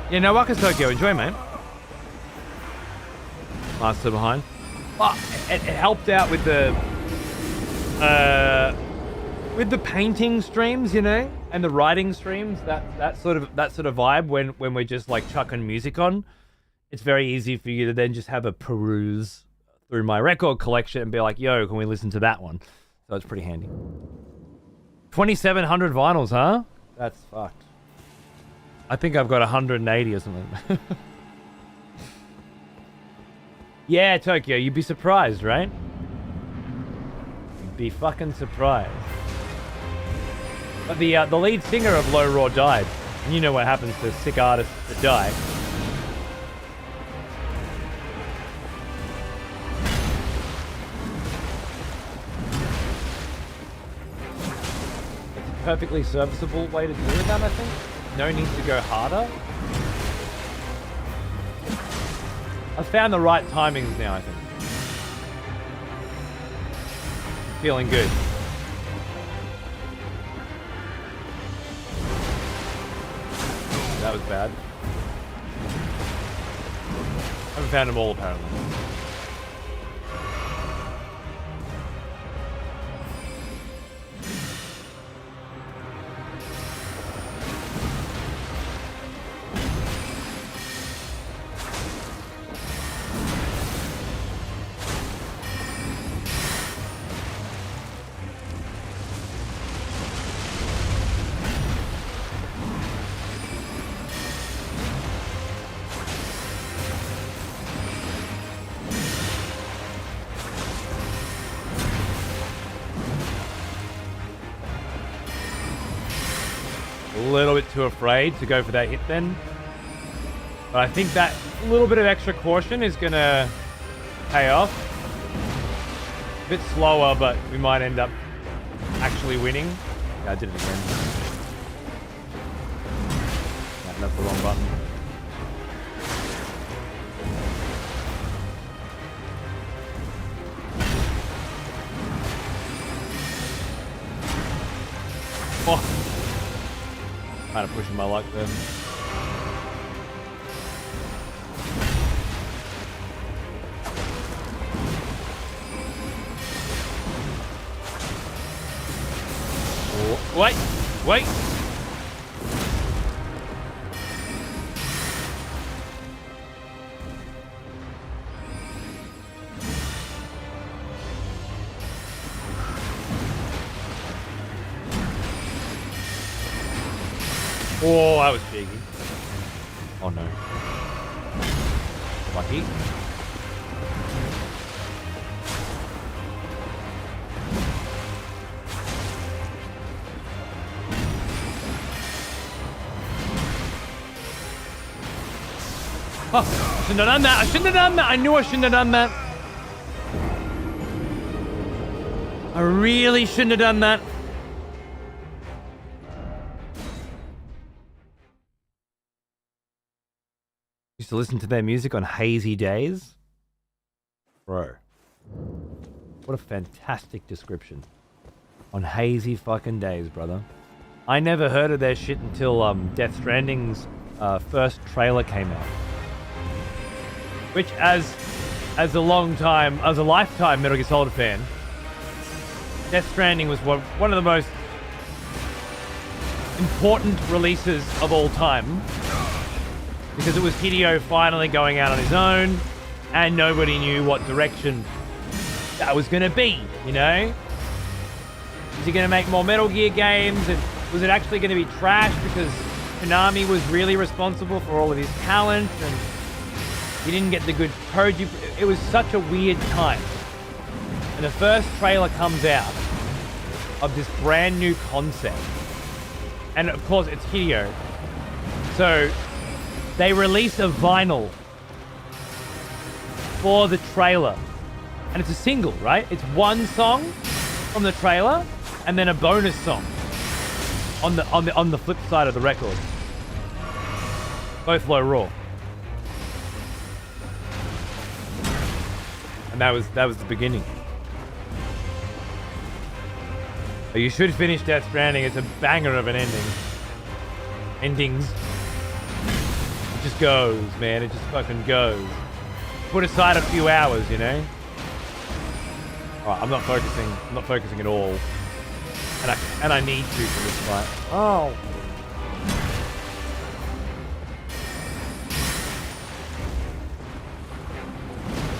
Yeah, no, Waka Tokyo, enjoy, mate. Master behind. Oh, it helped out with the painting streams, you know, and the writing streams. That sort of vibe when we're just like chucking music on. It's very easy for you to then just have a peruse through my record collection and be like, "Yo, can we listen to that one?" So it's pretty handy. 2,700 vinyls, huh? That's fucked. I think I've got 180 or something. Yeah, Tokyo, you'd be surprised, right? You'd be fucking surprised. But the lead singer of Low Raw died. And you know what happens to sick artists that die. It's a perfectly serviceable way to do that, I think. No need to go harder. I've found the right timings now, I think. Feeling good. That was bad. Haven't found them all, apparently. A little bit too afraid to go for that hit then. But I think that little bit of extra caution is going to pay off. bit slower, but we might end up actually winning. Yeah, I did it again. That's the wrong button. Oh, kind of pushing my luck there. Wait, wait. Oh, that was biggie. Oh no. Lucky. Oh, I shouldn't have done that. I shouldn't have done that. I knew I shouldn't have done that. I really shouldn't have done that. Used to listen to their music on hazy days. Bro. What a fantastic description. On hazy fucking days, brother. I never heard of their shit until Death Stranding's first trailer came out. Which, as a lifetime Metal Gear Solid fan, Death Stranding was one of the most important releases of all time. Because it was Hideo finally going out on his own, and nobody knew what direction that was going to be, you know? Is he going to make more Metal Gear games? And was it actually going to be trash because Konami was really responsible for all of his talent, and he didn't get the good code? It was such a weird time. And the first trailer comes out of this brand new concept. And of course, it's Hideo. So they release a vinyl for the trailer. And it's a single, right? It's one song from the trailer and then a bonus song on the flip side of the record. Both low raw. And that was the beginning. But you should finish Death Stranding. It's a banger of an ending. Endings. It just goes, man. It just fucking goes. Put aside a few hours, you know? Alright, I'm not focusing at all. And I need to for this fight. Oh.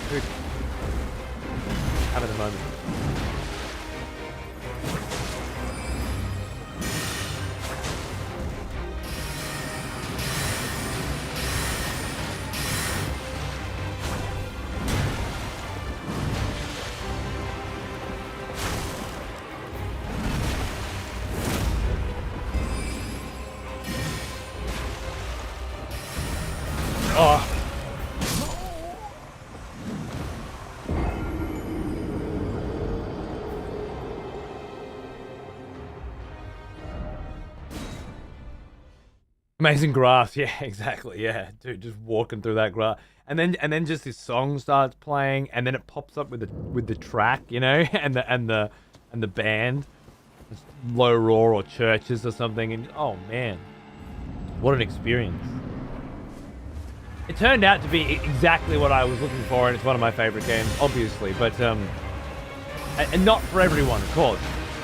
Dude. Have it a moment. Oh. Amazing grass, yeah, exactly, yeah, dude, just walking through that grass, and then just this song starts playing, and then it pops up with the track, you know, and the band, it's Low Roar or Churches or something, and oh man, what an experience! It turned out to be exactly what I was looking for, and it's one of my favorite games, obviously, but and not for everyone, of course.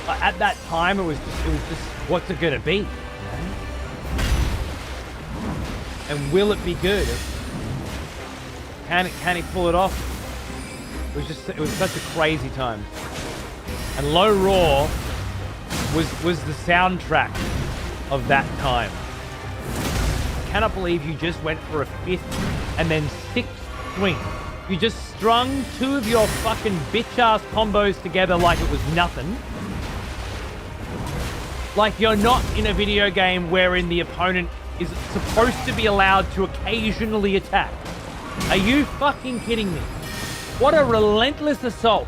At that time, it was just what's it gonna be? And will it be good? Can he pull it off? It was such a crazy time. And Low Roar was the soundtrack of that time. I cannot believe you just went for a 5th and then 6th swing. You just strung 2 of your fucking bitch-ass combos together like it was nothing. Like you're not in a video game wherein the opponent is supposed to be allowed to occasionally attack. Are you fucking kidding me? What a relentless assault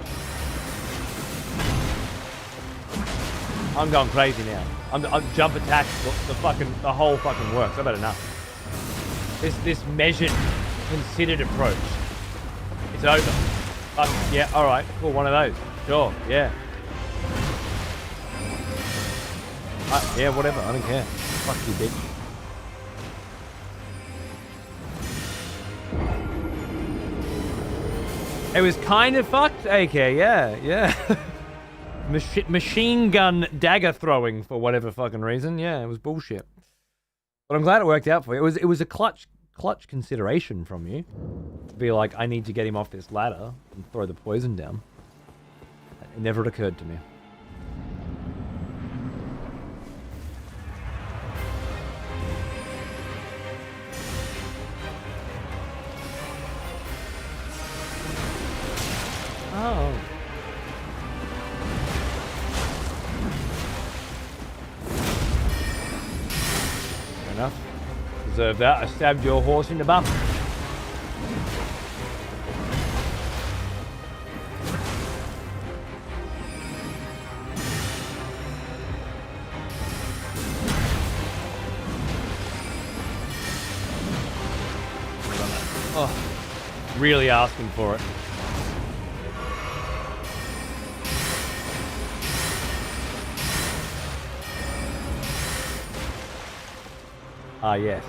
I'm going crazy now. I'm jump attack, the whole fucking works. I've had enough. This measured, considered approach. It's over. Yeah, all right, cool. One of those. Sure, yeah. Yeah, whatever. I don't care. Fuck you, bitch. It was kind of fucked, AK. Yeah. Machine gun dagger throwing for whatever fucking reason. Yeah, it was bullshit. But I'm glad it worked out for you. It was a clutch consideration from you to be like, I need to get him off this ladder and throw the poison down. It never occurred to me. Oh. Fair enough. Deserve that. I stabbed your horse in the bum. Oh, really asking for it. Ah, yes.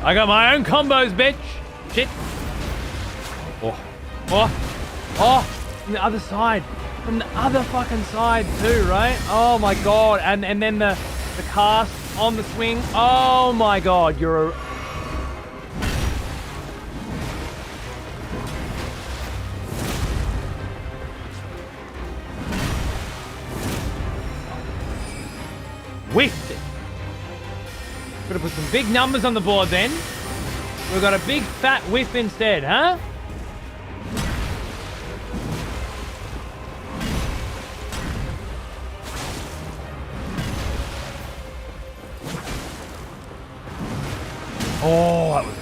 I got my own combos, bitch. Shit. Oh, from the other side. From the other fucking side too, right? Oh my god. And then the cast on the swing. Oh my god, you're a... Whiffed it. Gotta put some big numbers on the board then. We've got a big fat whiff instead, huh? Oh, that was a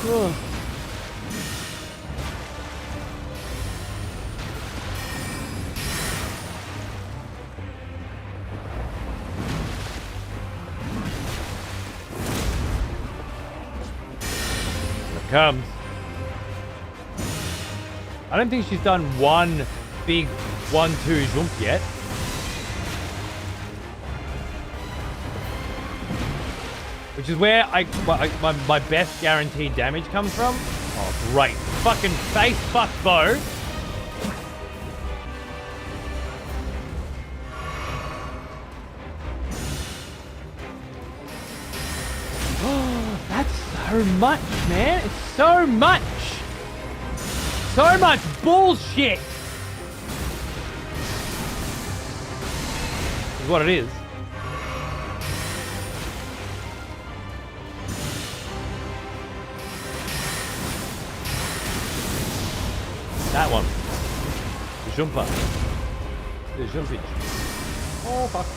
good one. Comes. I don't think she's done one big 1-2 jump yet. Which is where my best guaranteed damage comes from. Oh, great. Fucking face fuck bow. So much, man. It's so much. So much bullshit. Is what it is. That one. The jumper. The jumpage. Oh, fuck.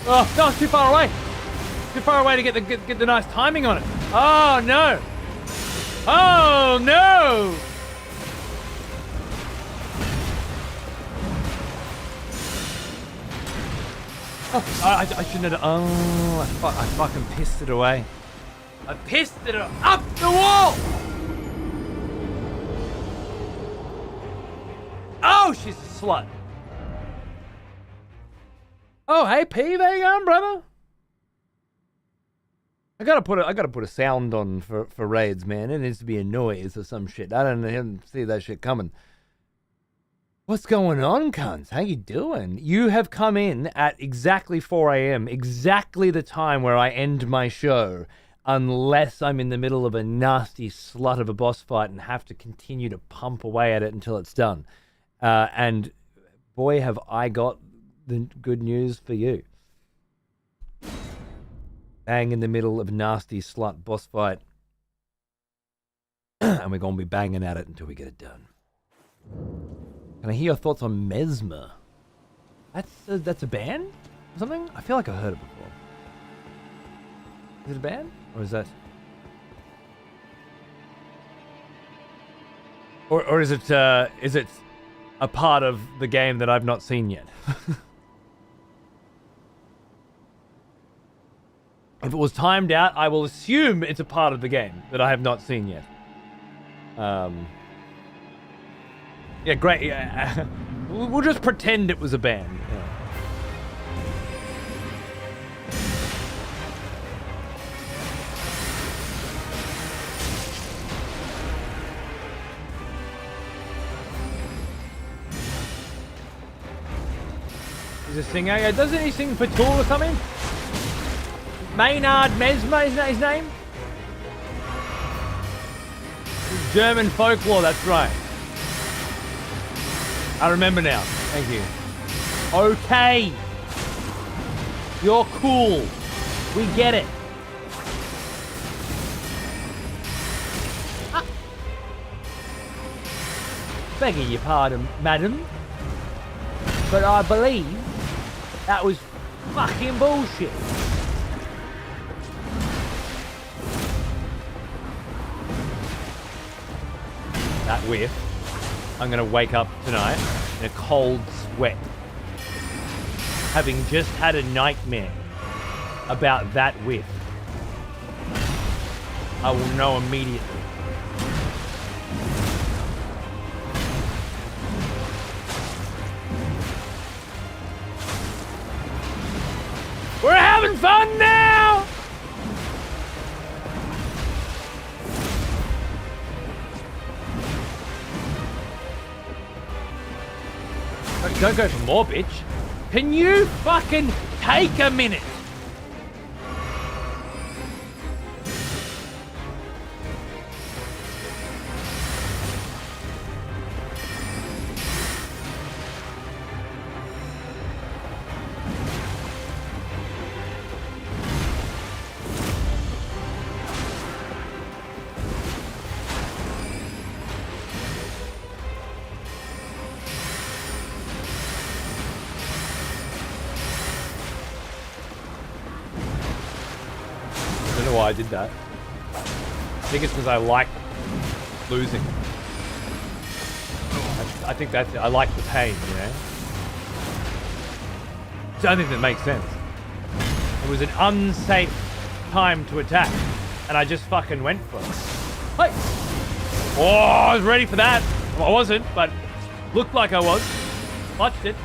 Oh, no, it's too far away. Too far away to get the nice timing on it. Oh, no. Oh, no. Oh, I shouldn't have. Oh, I fucking pissed it away. I pissed it up the wall. Oh, she's a slut. Oh, hey P, there you going, brother? I gotta put a sound on for raids, man. It needs to be a noise or some shit. I didn't see that shit coming. What's going on, cunts? How you doing? You have come in at exactly 4 a.m., exactly the time where I end my show, unless I'm in the middle of a nasty slut of a boss fight and have to continue to pump away at it until it's done. And boy, have I got the good news for you. Bang in the middle of a nasty slut boss fight. And we're going to be banging at it until we get it done. Can I hear your thoughts on Mesmer? That's a band or something? I feel like I've heard it before. Is it a band? Or is that... Or is it a part of the game that I've not seen yet? If it was timed out, I will assume it's a part of the game that I have not seen yet. Yeah, great. Yeah. We'll just pretend it was a band. Yeah. He's a singer. Yeah, doesn't he sing for Tool or something? Maynard Mesmer, isn't that his name? German folklore, that's right. I remember now. Thank you. Okay. You're cool. We get it. Begging your pardon, madam. But I believe that was fucking bullshit. That whiff. I'm gonna wake up tonight in a cold sweat, having just had a nightmare about that whiff. I will know immediately. We're having fun now! Don't go for more, bitch. Can you fucking take a minute? I did that. I think it's because I like losing. I think that's it. I like the pain, you know? So I think that makes sense. It was an unsafe time to attack, and I just fucking went for it. Hey! Oh, I was ready for that. Well, I wasn't, but looked like I was. Watched it.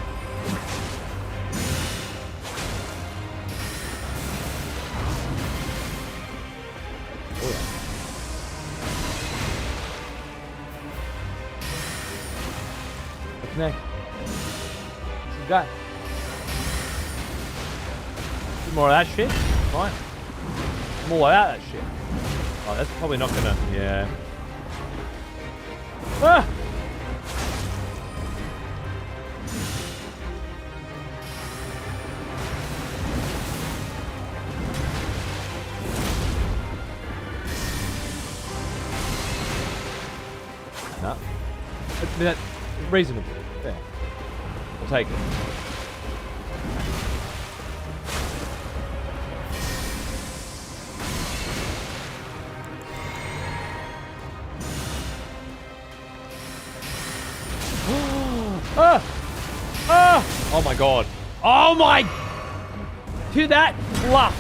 Next. Some guy. More of that shit? Fine. More of that shit. Oh, that's probably not gonna... Yeah. Ah! No. That's reasonable. There. I'll take it. Ah! Ah! Oh my god. Oh my... To that fluff.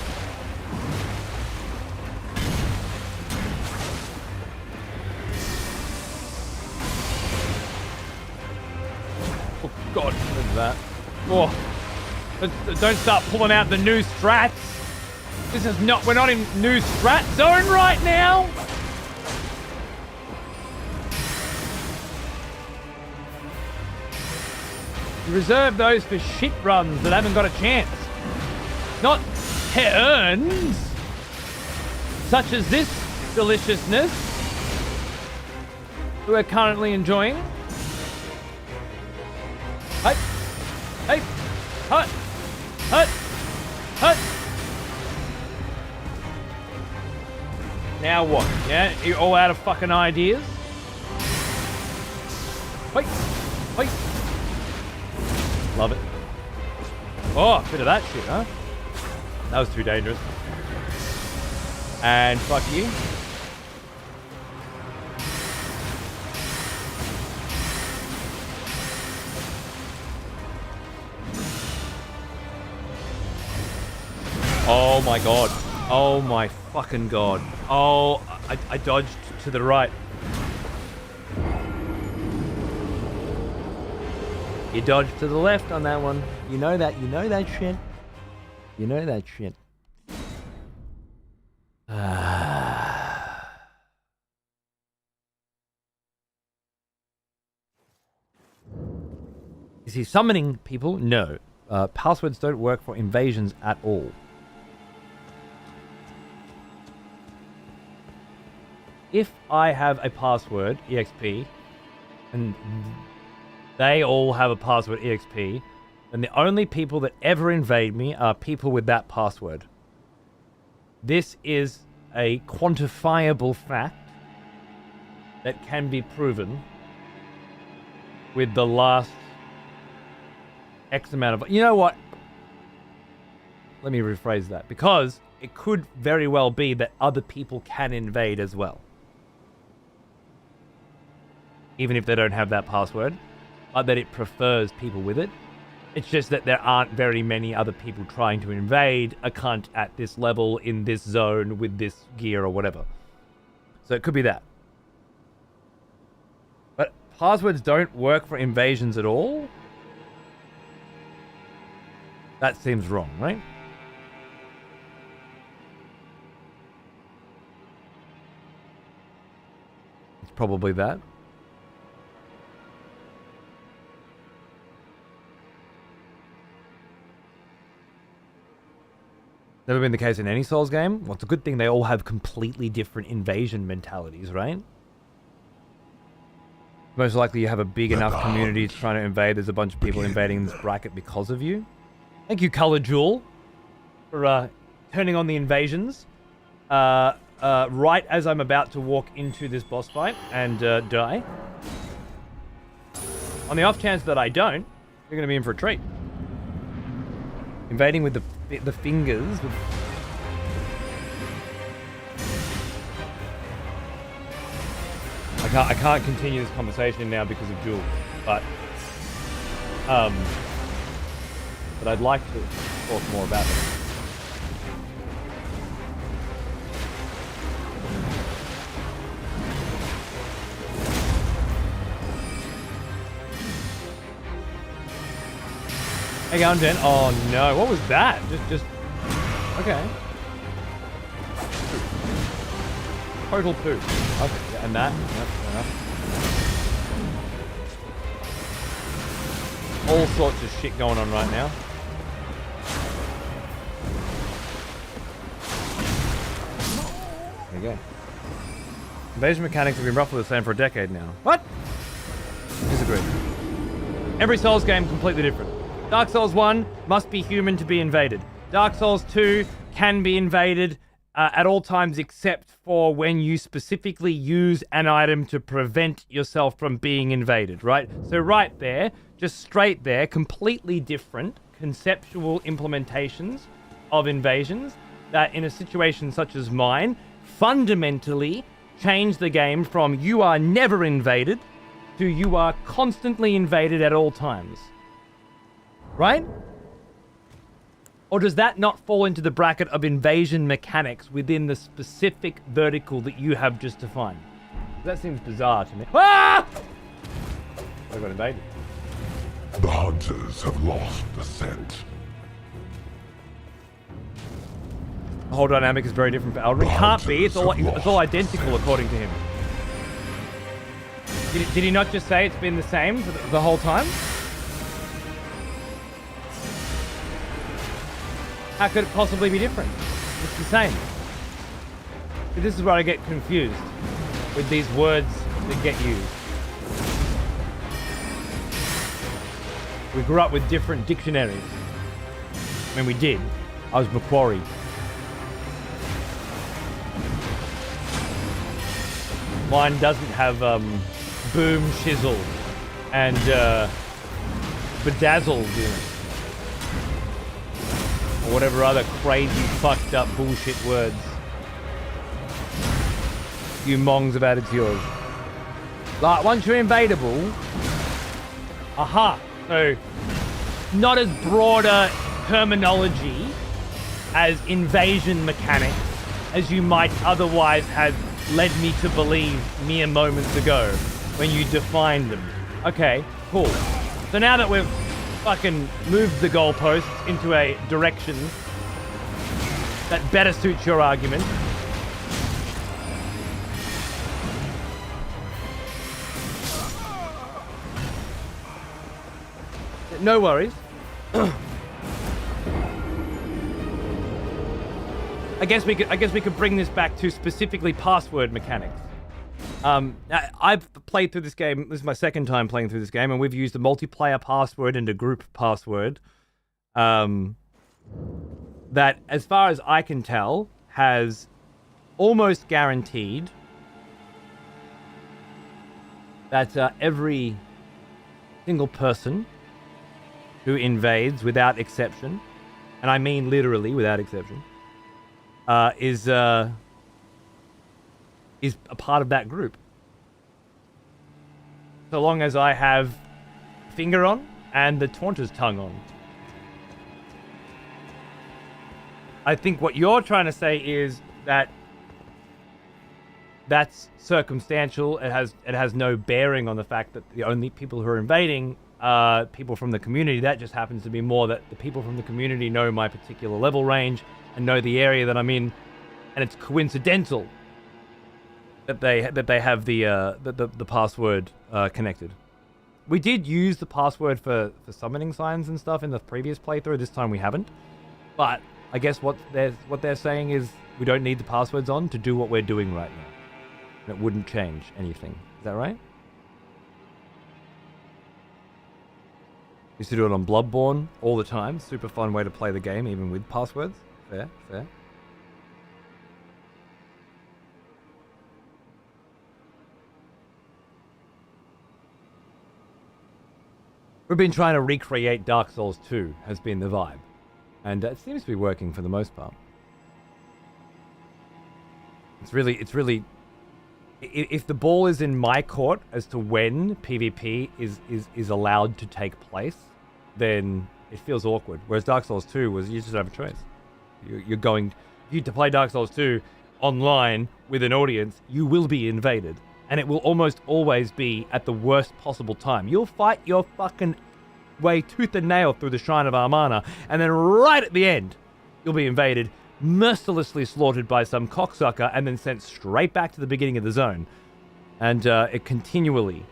Oh god, what is that? Oh. Don't start pulling out the new strats. This is not... We're not in new strat zone right now. You reserve those for shit runs that haven't got a chance. Not turns, such as this deliciousness that we're currently enjoying. Hey, hey, hut, hut, hut. Now what? Yeah, you all out of fucking ideas? Wait, wait. Love it. Oh, a bit of that shit, huh? That was too dangerous. And fuck you. Oh my god. Oh my fucking god. Oh, I dodged to the right. You dodged to the left on that one. You know that shit. You know that shit. Is he summoning people? No. Passwords don't work for invasions at all. If I have a password, EXP, and they all have a password, EXP, then the only people that ever invade me are people with that password. This is a quantifiable fact that can be proven with the last X amount of... You know what? Let me rephrase that. Because it could very well be that other people can invade as well. Even if they don't have that password. But that it prefers people with it. It's just that there aren't very many other people trying to invade a cunt at this level, in this zone, with this gear or whatever. So it could be that. But passwords don't work for invasions at all? That seems wrong, right? It's probably that. Never been the case in any Souls game. Well, it's a good thing they all have completely different invasion mentalities, right? Most likely you have a big enough community trying to invade. There's a bunch of people invading this bracket because of you. Thank you, Color Jewel, for turning on the invasions. Right as I'm about to walk into this boss fight and die. On the off chance that I don't, you're going to be in for a treat. Invading with the fingers. I can't continue this conversation now because of Jewel, but I'd like to talk more about it. Hey, going Dan. Oh no, what was that? Just okay. Total poo. Okay, yeah, and that. Yep, fair enough. All sorts of shit going on right now. There you go. Invasion mechanics have been roughly the same for a decade now. What? Disagree. Every Souls game completely different. Dark Souls 1 must be human to be invaded. Dark Souls 2 can be invaded at all times except for when you specifically use an item to prevent yourself from being invaded, right? So right there, just straight there, completely different conceptual implementations of invasions that in a situation such as mine fundamentally change the game from you are never invaded to you are constantly invaded at all times. Right? Or does that not fall into the bracket of invasion mechanics within the specific vertical that you have just defined? That seems bizarre to me. Ah! I got invaded. The hunters have lost the scent. The whole dynamic is very different for Elden Ring. Can't be. It's all identical according to him. Did he not just say it's been the same for the whole time? How could it possibly be different? It's the same. But this is where I get confused with these words that get used. We grew up with different dictionaries. I mean, we did. I was Macquarie. Mine doesn't have boom, shizzle, and bedazzled in it. Or whatever other crazy, fucked up bullshit words you mongs have added to yours. Like, once you're invadable, aha. So, not as broader terminology as invasion mechanics as you might otherwise have led me to believe mere moments ago when you defined them. Okay, cool. So now that we've fucking moved the goalposts into a direction that better suits your argument, no worries. I guess we could bring this back to specifically password mechanics. I've played through this game. This is my second time playing through this game, and we've used a multiplayer password and a group password. That, as far as I can tell, has almost guaranteed that every single person who invades without exception, and I mean literally without exception, is a part of that group. So long as I have finger on and the taunter's tongue on. I think what you're trying to say is that that's circumstantial. It has no bearing on the fact that the only people who are invading are people from the community. That just happens to be more that the people from the community know my particular level range and know the area that I'm in, and it's coincidental that they have the password connected. We did use the password for summoning signs and stuff in the previous playthrough. This time we haven't. But I guess what they're saying is we don't need the passwords on to do what we're doing right now. And it wouldn't change anything. Is that right? Used to do it on Bloodborne all the time. Super fun way to play the game, even with passwords. Fair. We've been trying to recreate Dark Souls 2, has been the vibe. And it seems to be working for the most part. It's really... If the ball is in my court as to when PvP is allowed to take place, then it feels awkward. Whereas Dark Souls 2 was, you just have a choice. You're going... If you to play Dark Souls 2 online with an audience, you will be invaded. And it will almost always be at the worst possible time. You'll fight your fucking way tooth and nail through the Shrine of Amana, and then right at the end, you'll be invaded, mercilessly slaughtered by some cocksucker, and then sent straight back to the beginning of the zone. And it continually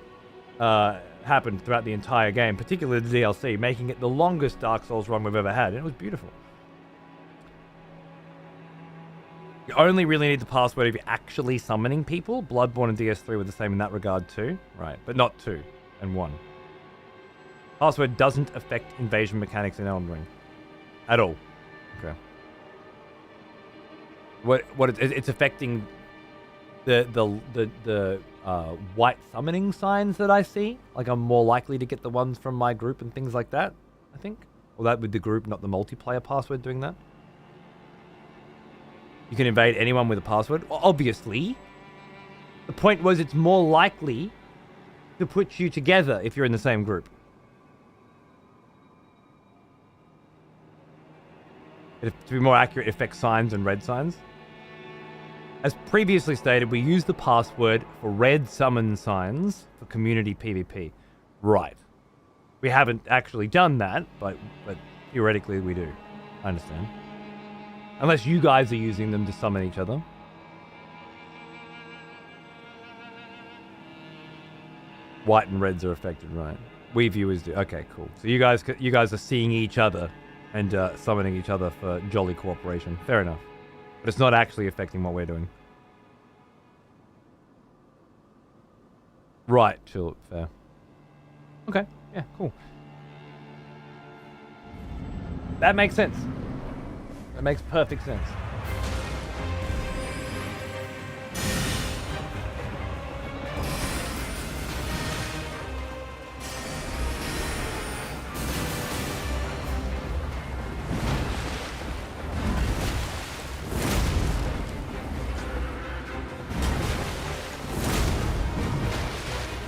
happened throughout the entire game, particularly the DLC, making it the longest Dark Souls run we've ever had, and it was beautiful. You only really need the password if you're actually summoning people. Bloodborne and DS3 were the same in that regard too. Right, but not 2 and 1. Password doesn't affect invasion mechanics in Elden Ring. At all. Okay. It's affecting the white summoning signs that I see. Like, I'm more likely to get the ones from my group and things like that, I think. Or that with the group, not the multiplayer password doing that. You can invade anyone with a password. Well, obviously. The point was it's more likely to put you together if you're in the same group. To be more accurate, it affects signs and red signs. As previously stated, we use the password for red summon signs for community PvP. Right. We haven't actually done that, but theoretically we do. I understand. Unless you guys are using them to summon each other. White and reds are affected, right? We viewers do. Okay, cool. So you guys are seeing each other and summoning each other for jolly cooperation. Fair enough. But it's not actually affecting what we're doing. Right, chill, fair. Okay, yeah, cool. That makes sense. That makes perfect sense.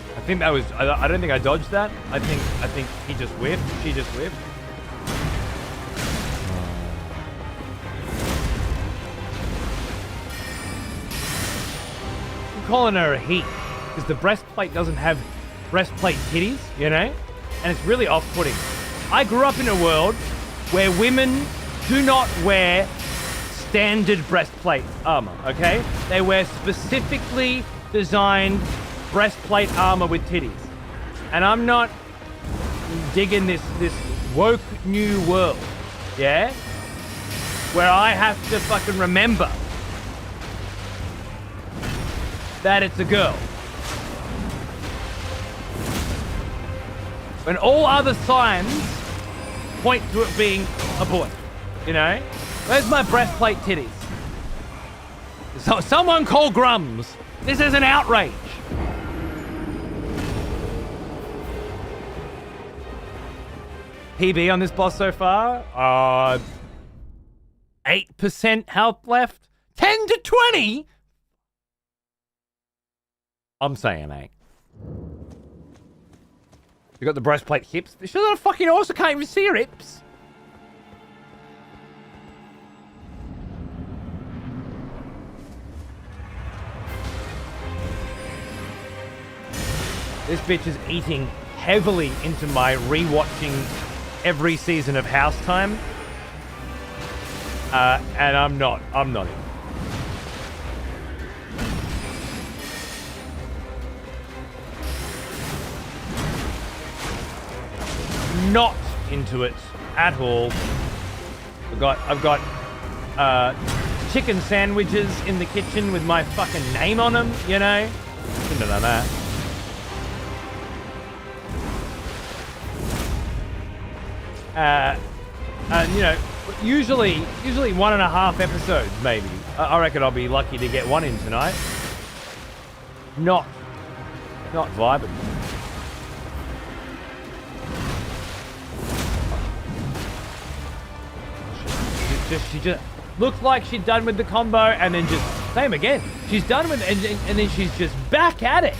I think that was. I don't think I dodged that. I think he just whiffed. She just whiffed. I'm calling her a he because the breastplate doesn't have breastplate titties, you know, and it's really off-putting. I grew up in a world where women do not wear standard breastplate armor. Okay, they wear specifically designed breastplate armor with titties, and I'm not digging this woke new world, yeah, where I have to fucking remember that it's a girl when all other signs point to it being a boy. You know, where's my breastplate titties? So someone call Grums. This is an outrage. PB on this boss so far? 8% health left? 10 to 20? I'm saying 8. You got the breastplate hips? She's not a fucking horse. I can't even see her hips. This bitch is eating heavily into my rewatching every season of House Time, and I'm not in. Not into it at all. I've got chicken sandwiches in the kitchen with my fucking name on them, you know? Shouldn't have done that. You know, usually 1.5 episodes, maybe. I reckon I'll be lucky to get one in tonight. Not vibing. She just looks like she's done with the combo, and then just same again. She's done with it, and then she's just back at it.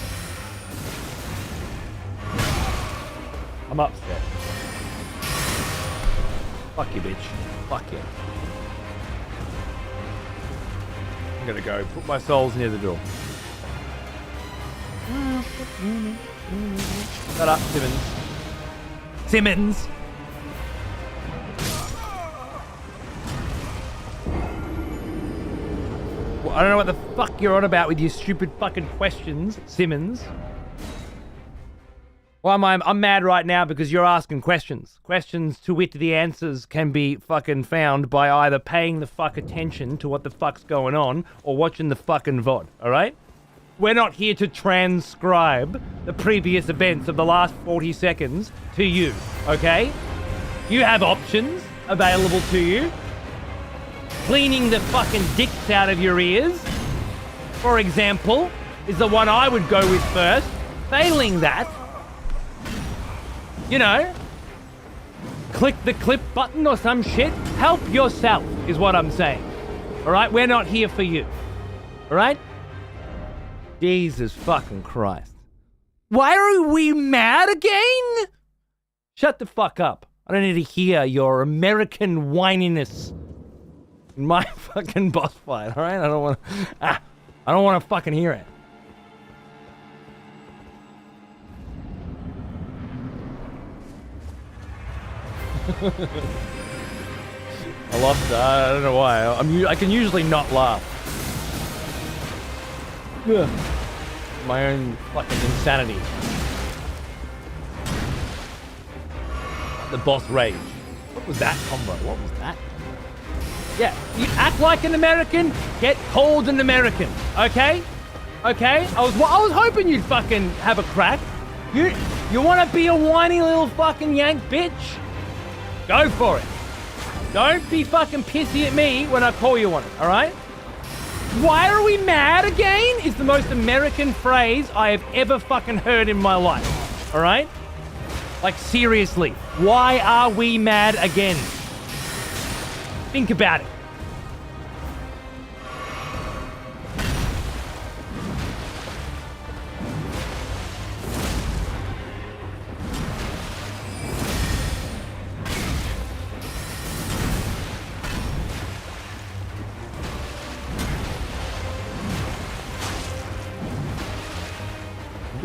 I'm upset. Fuck you, bitch. Fuck you. I'm gonna go put my souls near the door. Shut up, Simmons. Simmons! Well, I don't know what the fuck you're on about with your stupid fucking questions, Simmons. Well, I'm mad right now because you're asking questions. Questions to which the answers can be fucking found by either paying the fuck attention to what the fuck's going on or watching the fucking VOD, alright? We're not here to transcribe the previous events of the last 40 seconds to you, okay? You have options available to you. Cleaning the fucking dicks out of your ears, for example, is the one I would go with first. Failing that, you know, click the clip button or some shit. Help yourself is what I'm saying. All right? We're not here for you. All right? Jesus fucking Christ. Why are we mad again? Shut the fuck up. I don't need to hear your American whininess in my fucking boss fight, alright? I don't want to fucking hear it. I lost. I don't know why. I can usually not laugh. Ugh. My own fucking insanity. The boss rage. What was that combo? What was that? Yeah, you act like an American, get called an American. Okay? Okay? I was hoping you'd fucking have a crack. You want to be a whiny little fucking yank bitch? Go for it. Don't be fucking pissy at me when I call you on it, alright? Why are we mad again? Is the most American phrase I have ever fucking heard in my life, alright? Like, seriously, why are we mad again? Think about it.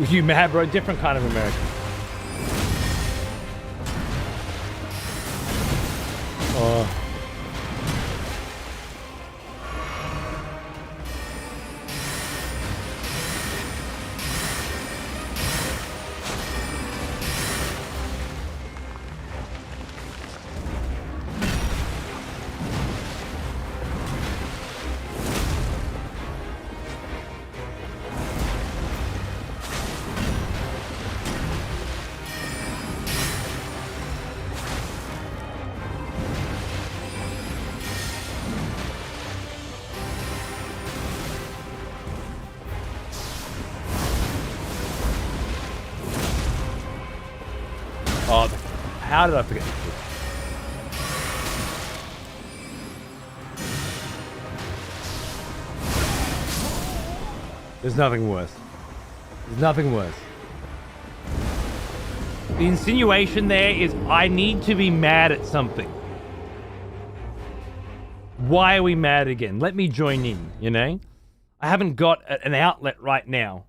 You mad, bro? Different kind of American. Oh. Oh, how did I forget this? There's nothing worse. There's nothing worse. The insinuation there is I need to be mad at something. Why are we mad again? Let me join in, you know? I haven't got an outlet right now.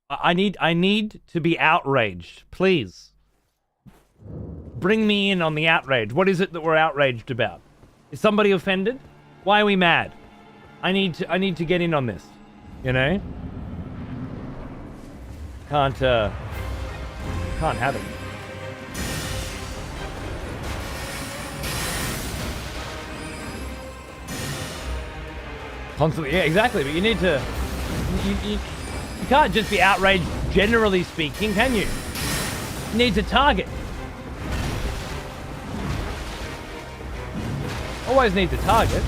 I need to be outraged, please. Bring me in on the outrage. What is it that we're outraged about? Is somebody offended? Why are we mad? I need to get in on this. You know? Can't have it. Constantly, yeah, exactly. But you need to. You can't just be outraged generally speaking, can you? You need to target. Always need to target.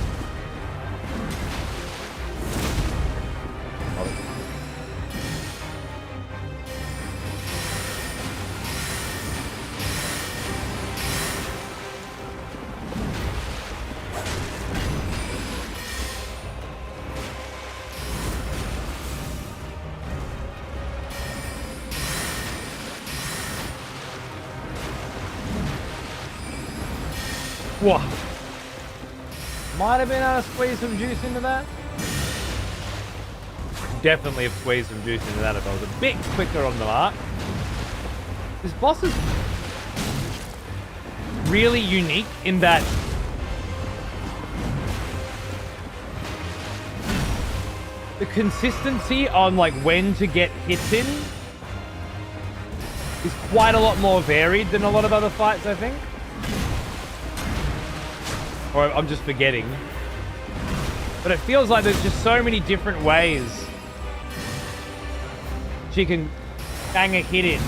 Whoa. Might have been able to squeeze some juice into that. Definitely have squeezed some juice into that if I was a bit quicker on the mark. This boss is really unique in that the consistency on like when to get hits in is quite a lot more varied than a lot of other fights, I think. Or I'm just forgetting. But it feels like there's just so many different ways she can bang a hit in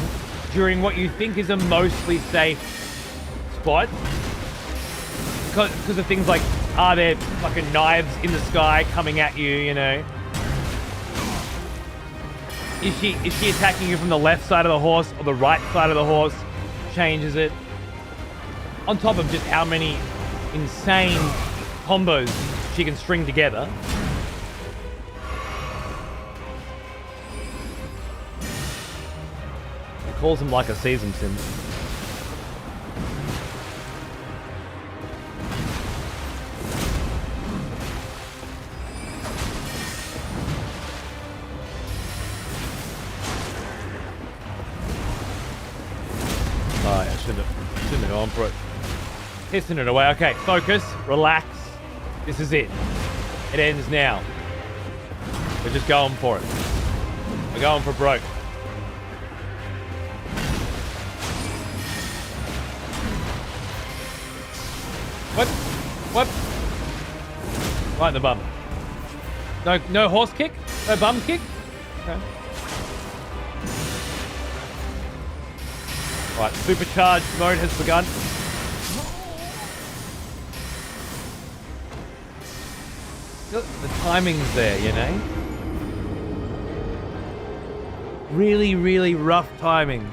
during what you think is a mostly safe spot. Because of things like, are there fucking knives in the sky coming at you, you know? Is she attacking you from the left side of the horse or the right side of the horse? Changes it. On top of just how many insane combos she can string together. calls him like a seasoned sim. Oh, I shouldn't have gone for it. Pissing it away. Okay, focus, relax. This is it. It ends now. We're just going for it. We're going for broke. What? What? Right in the bum. No horse kick? No bum kick? Okay. Right, supercharged mode has begun. The timing's there, you know? Really, really rough timing.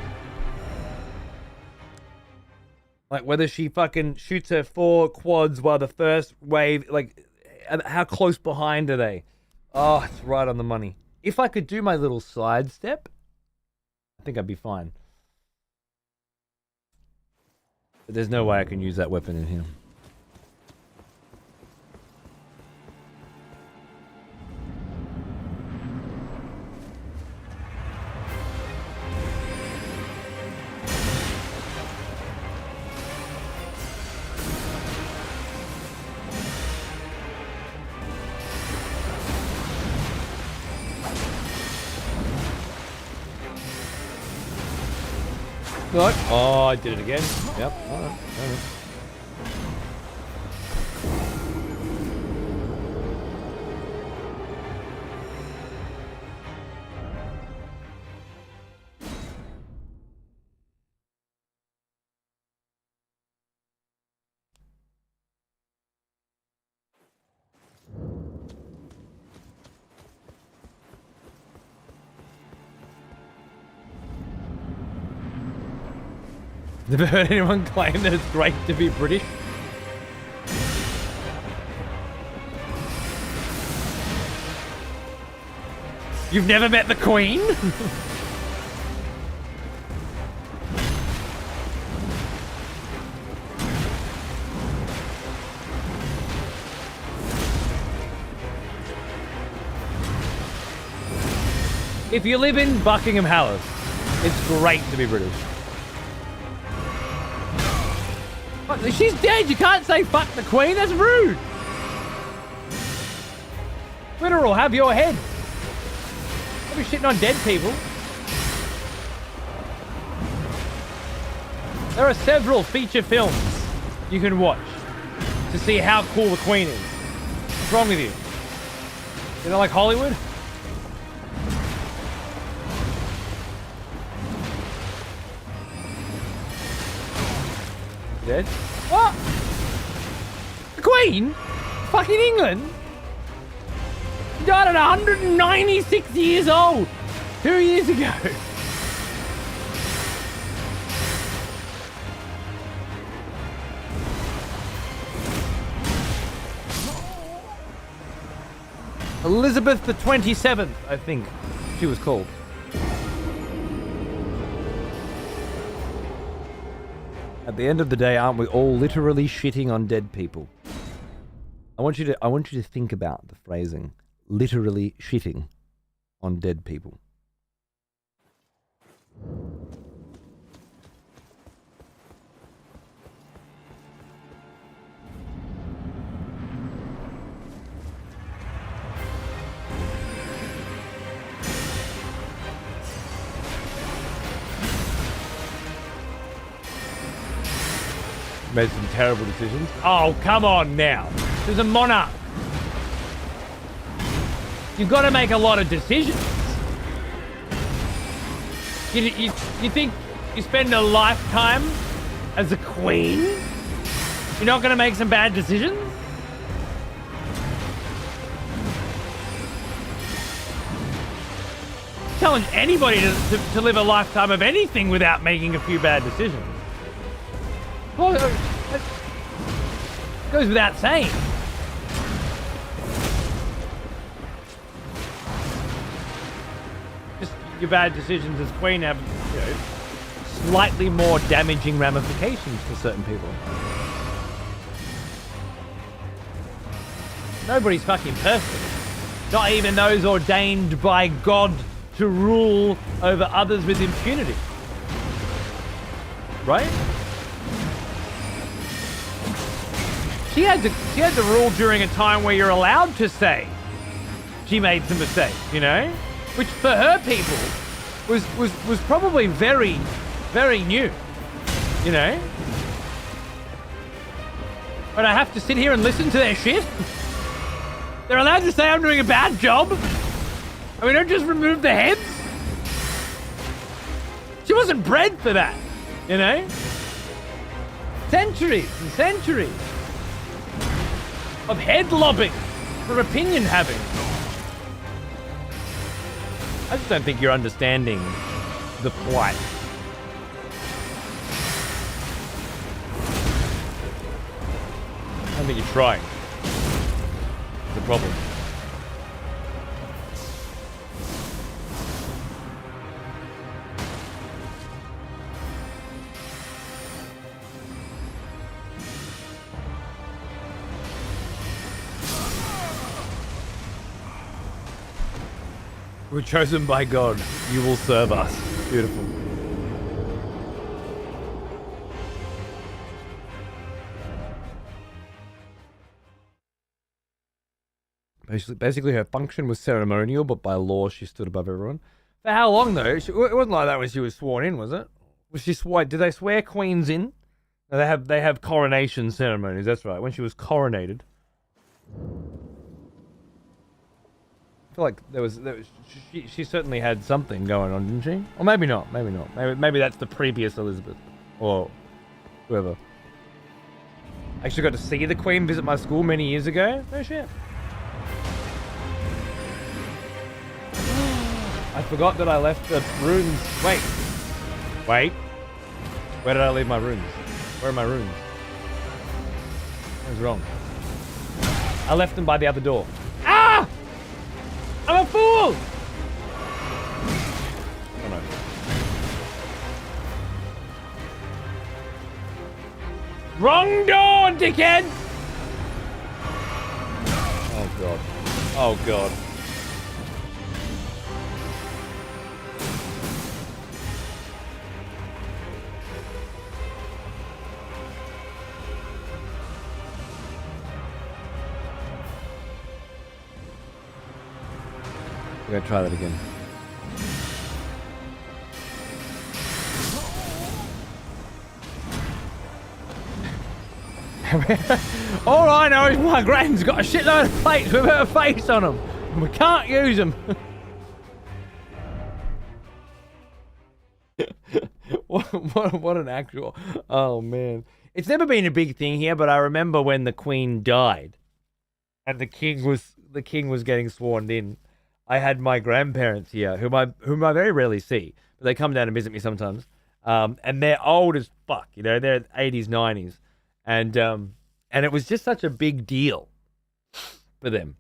Like whether she fucking shoots her 4 quads while the first wave, like how close behind are they? Oh, it's right on the money. If I could do my little sidestep, I think I'd be fine. But there's no way I can use that weapon in here. What? Oh, I did it again. Yep. All right. Never heard anyone claim that it's great to be British. You've never met the Queen? If you live in Buckingham Palace, it's great to be British. She's dead. You can't say fuck the Queen. That's rude. Twitter will have your head. I'll be shitting on dead people. There are several feature films you can watch to see how cool the Queen is. What's wrong with you? You don't like Hollywood? Dead? What? The Queen? Fucking England? She died at 196 years old 2 years ago. Elizabeth the 27th, I think she was called. At the end of the day, aren't we all literally shitting on dead people? I want you to think about the phrasing, literally shitting on dead people. Made some terrible decisions. Oh, come on now. There's a monarch. You've got to make a lot of decisions. You think you spend a lifetime as a queen? You're not going to make some bad decisions? Challenge anybody to live a lifetime of anything without making a few bad decisions. Well, that goes without saying. Just your bad decisions as queen have, you know, slightly more damaging ramifications for certain people. Nobody's fucking perfect. Not even those ordained by God to rule over others with impunity. Right? She had to rule during a time where you're allowed to say she made some mistakes, you know? Which for her people was probably very, very new, you know? But I have to sit here and listen to their shit? They're allowed to say I'm doing a bad job? And we don't just remove the heads? She wasn't bred for that, you know? Centuries and centuries of head lobbing for opinion having. I just don't think you're understanding the plight. I don't think you're trying. The problem. We're chosen by God. You will serve us. Beautiful. Basically, her function was ceremonial, but by law, she stood above everyone. For how long, though? It wasn't like that when she was sworn in, was it? Was she sworn? Did they swear queens in? No, they have coronation ceremonies. That's right. When she was coronated. I feel like there was she certainly had something going on, didn't she? Or maybe not. Maybe that's the previous Elizabeth or whoever. I actually got to see the Queen visit my school many years ago. No shit. I forgot that I left the runes. Wait. Where did I leave my runes? Where are my runes? I was wrong. I left them by the other door. Ah! I'm a fool! Oh no. Wrong door, dickhead! Oh god. Oh god. We're gonna try that again. All I know is my gran's got a shitload of plates with her face on them, and we can't use them. What an actual... Oh man, it's never been a big thing here, but I remember when the Queen died, and the king was getting sworn in. I had my grandparents here, whom I very rarely see, but they come down and visit me sometimes. And they're old as fuck, you know, they're 80s, 90s, and it was just such a big deal for them.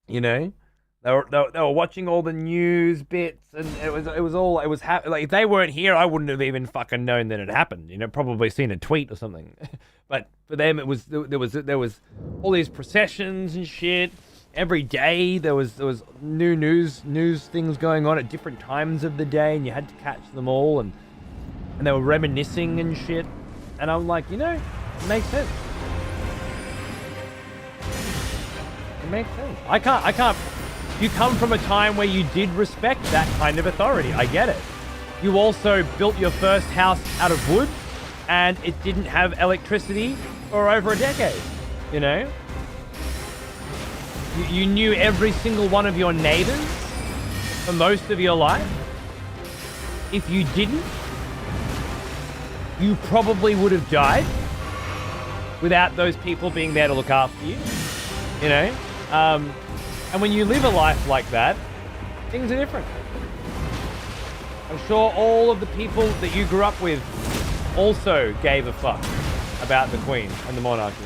You know, they were watching all the news bits, and it was like if they weren't here, I wouldn't have even fucking known that it happened. You know, probably seen a tweet or something. But for them, there was all these processions and shit. Every day there was new news things going on at different times of the day, and you had to catch them all, and they were reminiscing and shit. And I'm like, you know, it makes sense. It makes sense. I can't. You come from a time where you did respect that kind of authority. I get it. You also built your first house out of wood, and it didn't have electricity for over a decade. You know. You knew every single one of your neighbors for most of your life. If you didn't, you probably would have died without those people being there to look after you, you know? And when you live a life like that, things are different. I'm sure all of the people that you grew up with also gave a fuck about the Queen and the monarchy.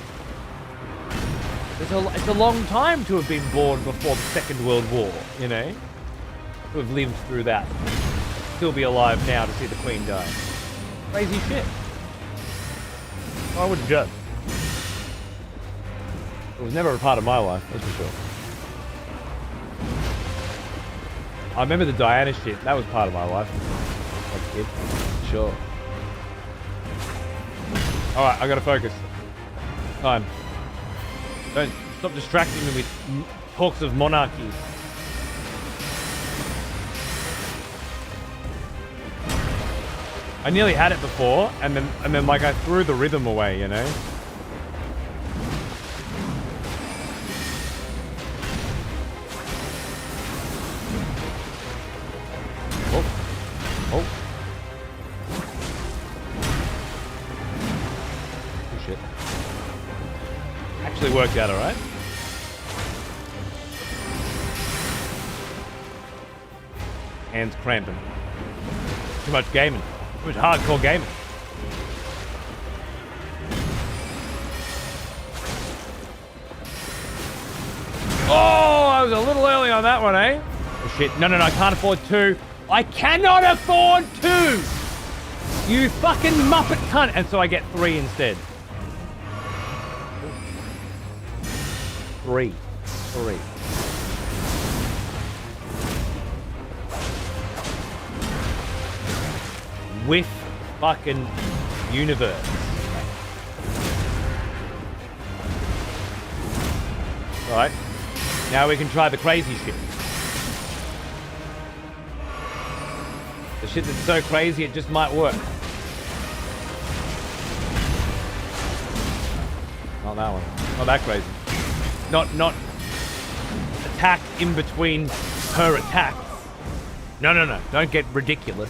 It's a long time to have been born before the Second World War, you know? To have lived through that. still be alive now to see the Queen die. Crazy shit. I wouldn't judge. It was never a part of my life, that's for sure. I remember the Diana shit. That was part of my life. As a kid. Sure. Alright, I gotta focus. Time. Don't stop distracting me with talks of monarchy. I nearly had it before, and then like I threw the rhythm away, you know? Oh. Oh. Oh shit. Actually worked out alright. Hands cramping. Too much gaming. Too much hardcore gaming. Oh, I was a little early on that one, eh? Oh shit. No, I can't afford 2. I cannot afford 2! You fucking muppet cunt! And so I get 3 instead. 3. With fucking universe. Right. Now we can try the crazy shit. The shit that's so crazy it just might work. Not that one. Not that crazy. Not attack in between her attacks. No. Don't get ridiculous.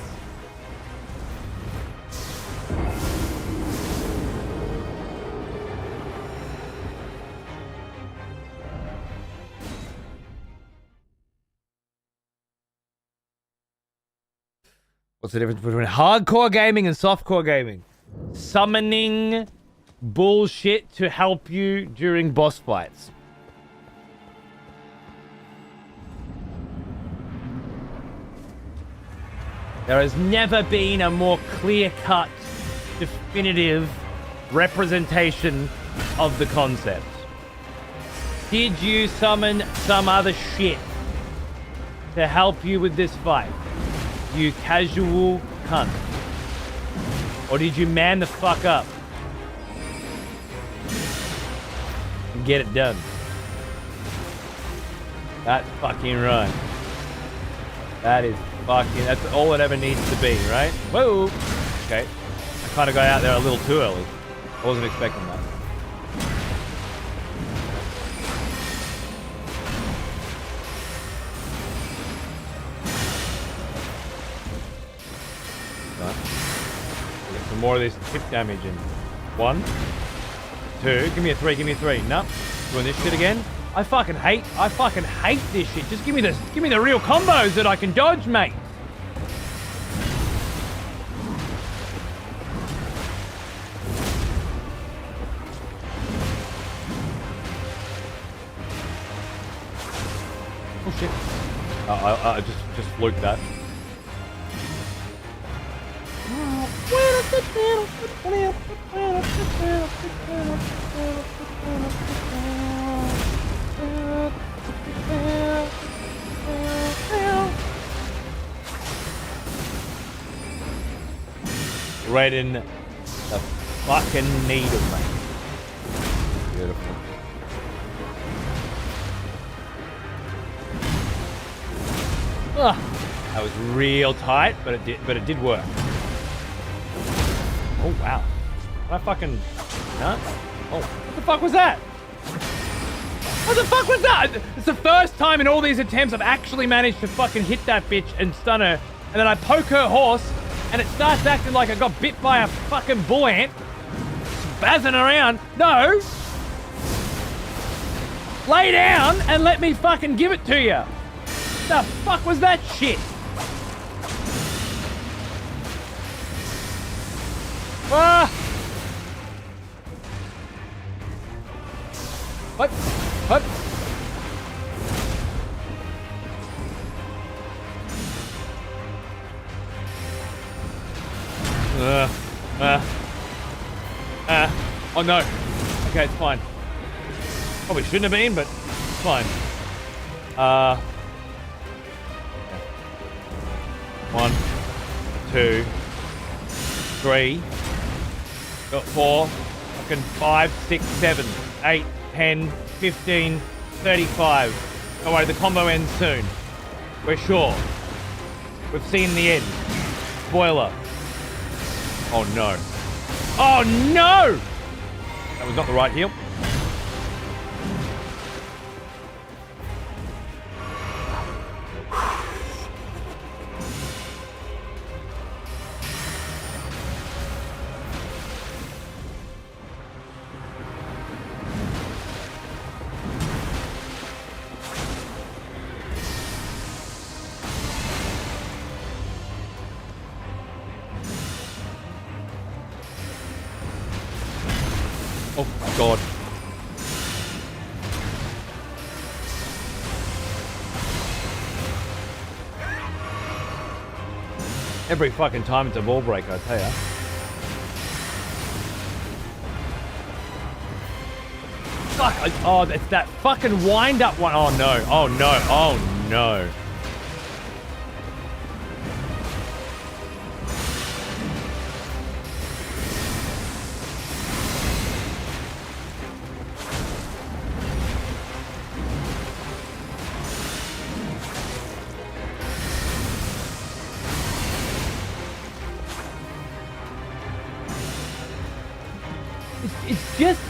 What's the difference between hardcore gaming and softcore gaming? Summoning bullshit to help you during boss fights. There has never been a more clear-cut, definitive representation of the concept. Did you summon some other shit to help you with this fight? You casual cunt. Or did you man the fuck up and get it done? That's fucking right. That's all it ever needs to be, right? Whoa! Okay. I kind of got out there a little too early. I wasn't expecting that. Get some more of this tip damage in. 1, 2, give me a 3, no. Doing this shit again. I fucking hate this shit. Just give me the real combos that I can dodge, mate. Oh shit. I just fluked that. Right in the fucking needle, mate. Beautiful. That was real tight, but it did work. Oh wow. I fucking no? Oh, what the fuck was that? What the fuck was that? It's the first time in all these attempts I've actually managed to fucking hit that bitch and stun her, and then I poke her horse and it starts acting like I got bit by a fucking bull ant. Spazzing around. No! Lay down and let me fucking give it to you. The fuck was that shit? Ah! What? Oh no. Okay, it's fine. Probably shouldn't have been, but it's fine. 1, 2, 3, got 4, fucking 5, 6, 7, 8, 10, 15, 35. Don't worry, the combo ends soon. We're sure. We've seen the end. Spoiler. Oh no. Oh no! That was not the right heal. Oh my god. Every fucking time it's a ball break, I tell ya. Fuck! Oh, it's that fucking wind-up one. Oh no! Oh no! Oh no!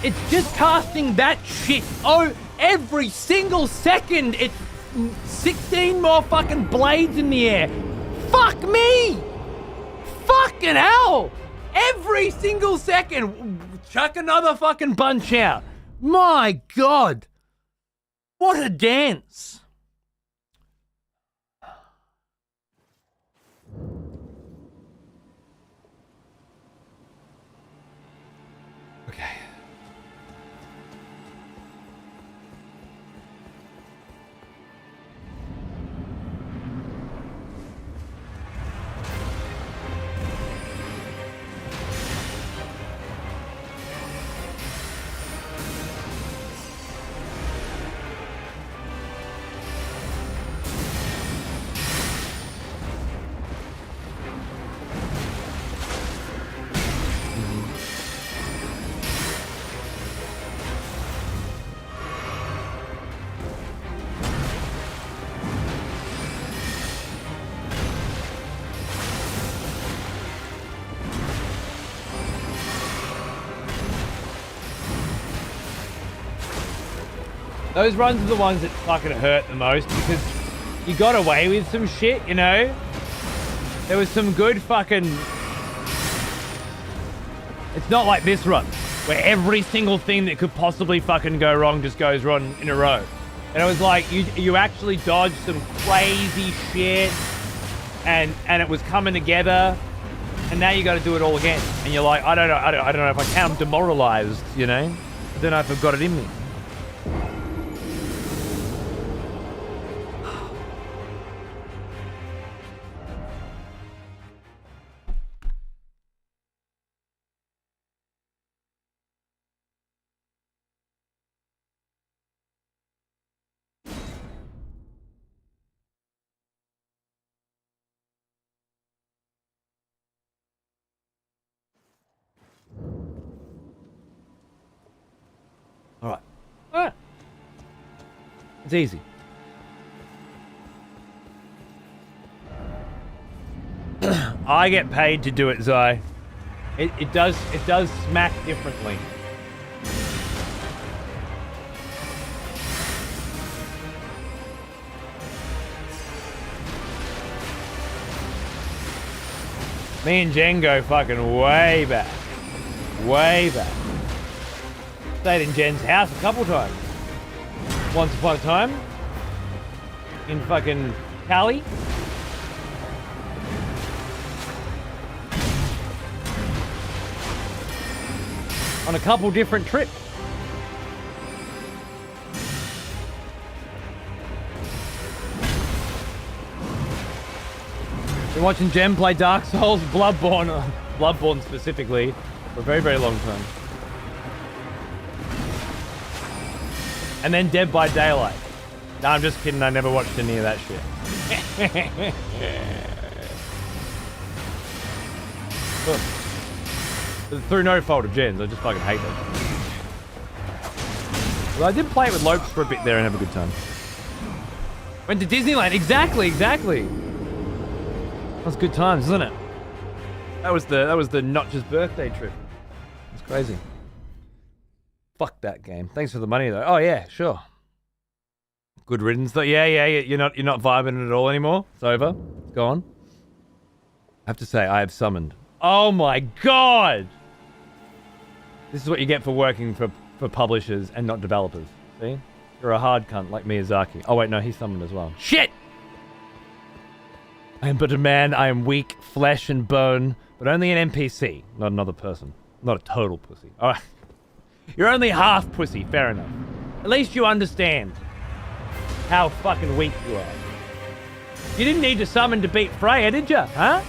It's just casting that shit. Oh, every single second, it's 16 more fucking blades in the air. Fuck me! Fucking hell! Every single second, chuck another fucking bunch out. My God. What a dance. Okay. Those runs are the ones that fucking hurt the most because you got away with some shit, you know? There was some good fucking... It's not like this run, where every single thing that could possibly fucking go wrong just goes wrong in a row. And it was like, you actually dodged some crazy shit, and it was coming together, and now you gotta do it all again. And you're like, I don't know if I can, I'm demoralized, you know? I don't know if I've got it in me. Alright. It's easy. I get paid to do it, Zai. It does smack differently. Me and Jen go fucking way back. Way back. Stayed in Jen's house a couple times. Once upon a time. In fucking Cali. On a couple different trips. Been watching Jen play Dark Souls Bloodborne Bloodborne specifically, for a very, very long time. And then Dead by Daylight. No, I'm just kidding. I never watched any of that shit. Through no fault of Jen's, I just fucking hate it. Well, I did play it with Lopes for a bit there and have a good time. Went to Disneyland. Exactly. That was good times, isn't it? That was the Notch's birthday trip. It's crazy. Fuck that game. Thanks for the money though. Oh yeah, sure. Good riddance though. Yeah. You're not vibing at all anymore. It's over. It's gone. I have to say, I have summoned. Oh my god! This is what you get for working for publishers and not developers. See? You're a hard cunt like Miyazaki. Oh wait, no, he's summoned as well. Shit! I am but a man. I am weak, flesh and bone, but only an NPC, not another person. Not a total pussy. Alright. You're only half pussy, fair enough. At least you understand how fucking weak you are. You didn't need to summon to beat Freya, did you? Huh?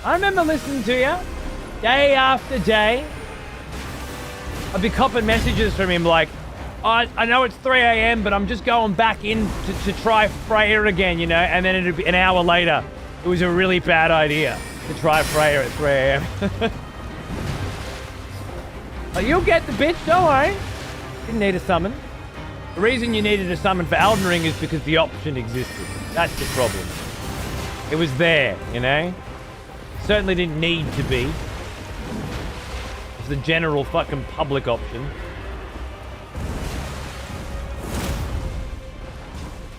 I remember listening to you. Day after day. I'd be copping messages from him like, oh, I know it's 3 a.m., but I'm just going back in to try Freya again, you know? And then it'd be an hour later. It was a really bad idea to try Freya at 3 a.m. But you'll get the bitch, don't worry. Didn't need a summon. The reason you needed a summon for Elden Ring is because the option existed. That's the problem. It was there, you know? Certainly didn't need to be. It was the general fucking public option.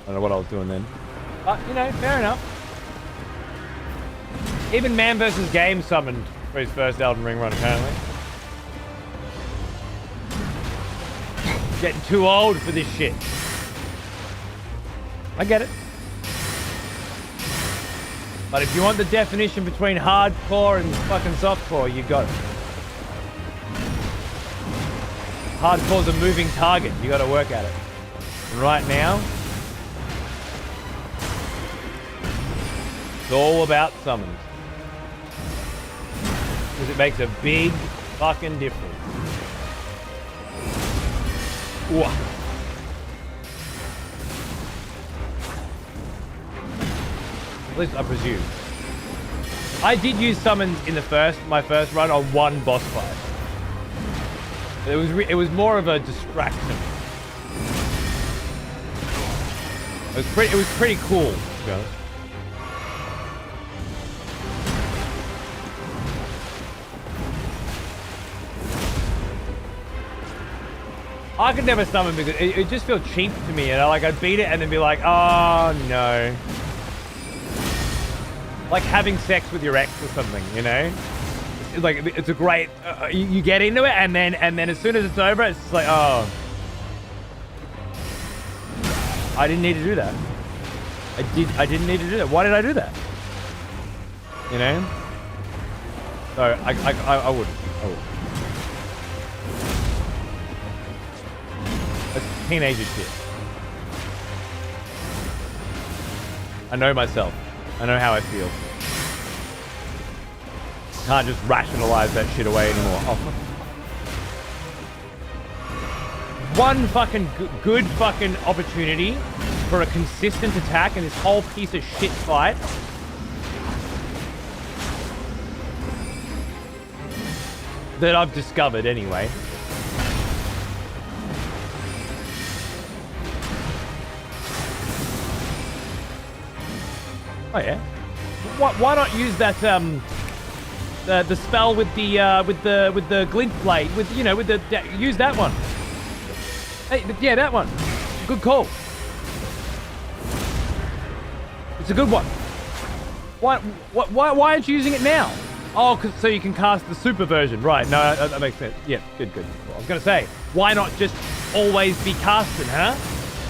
I don't know what I was doing then. But, you know, fair enough. Even Man vs. Game summoned for his first Elden Ring run, apparently. Getting too old for this shit. I get it. But if you want the definition between hardcore and fucking softcore, you got it. Hardcore's a moving target. You gotta work at it. And right now, it's all about summons. Because it makes a big fucking difference. Ooh. At least I presume. I did use summons in my first run on one boss fight. It was more of a distraction. It was pretty cool, to be honest. I could never summon because it just felt cheap to me, you know? Like, I'd beat it and then be like, oh, no. Like having sex with your ex or something, you know? It's a great... you get into it and then as soon as it's over, it's just like, oh. I didn't need to do that. I didn't need to do that. Why did I do that? You know? So, I wouldn't. That's teenager shit. I know myself. I know how I feel. Can't just rationalize that shit away anymore. Oh. One fucking good fucking opportunity for a consistent attack in this whole piece of shit fight. That I've discovered anyway. Oh yeah. Why not use that the spell with the glint blade use that one. Hey, yeah, that one. Good call. It's a good one. Why aren't you using it now? Oh, so you can cast the super version, right? No, that makes sense. Yeah, good. Well, I was gonna say, why not just always be casting, huh?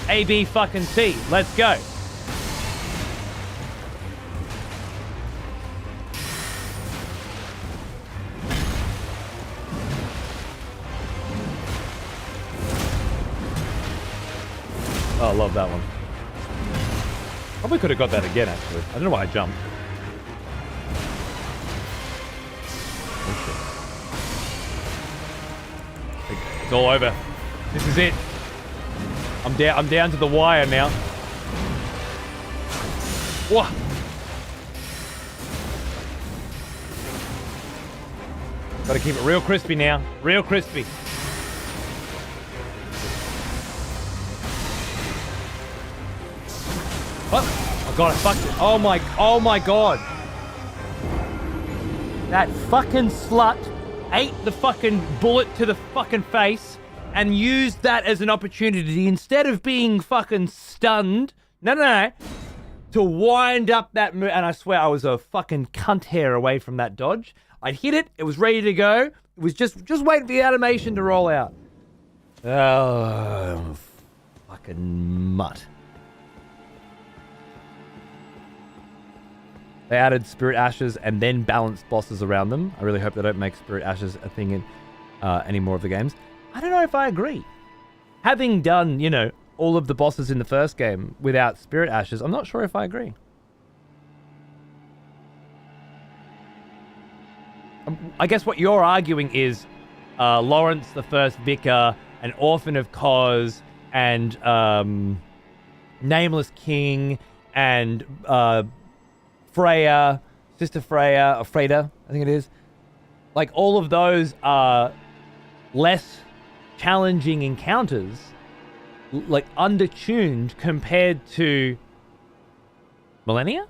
A B fucking C. Let's go. Oh, I love that one. Probably could have got that again, actually. I don't know why I jumped. It's all over. This is it. I'm down to the wire now. Whoa. Gotta keep it real crispy now. Real crispy. Oh god, I fucked it. Oh my god. That fucking slut ate the fucking bullet to the fucking face and used that as an opportunity instead of being fucking stunned. No. To wind up that move. And I swear I was a fucking cunt hair away from that dodge. I'd hit it. It was ready to go. It was just waiting for the animation to roll out. Oh, fucking mutt. They added Spirit Ashes and then balanced bosses around them. I really hope they don't make Spirit Ashes a thing in any more of the games. I don't know if I agree. Having done, you know, all of the bosses in the first game without Spirit Ashes, I'm not sure if I agree. I guess what you're arguing is Lawrence the First Vicar, an Orphan of Cause, and Nameless King, and Freya, Sister Freya, or Freda, I think it is. Like, all of those are less challenging encounters, like, undertuned compared to Millennia?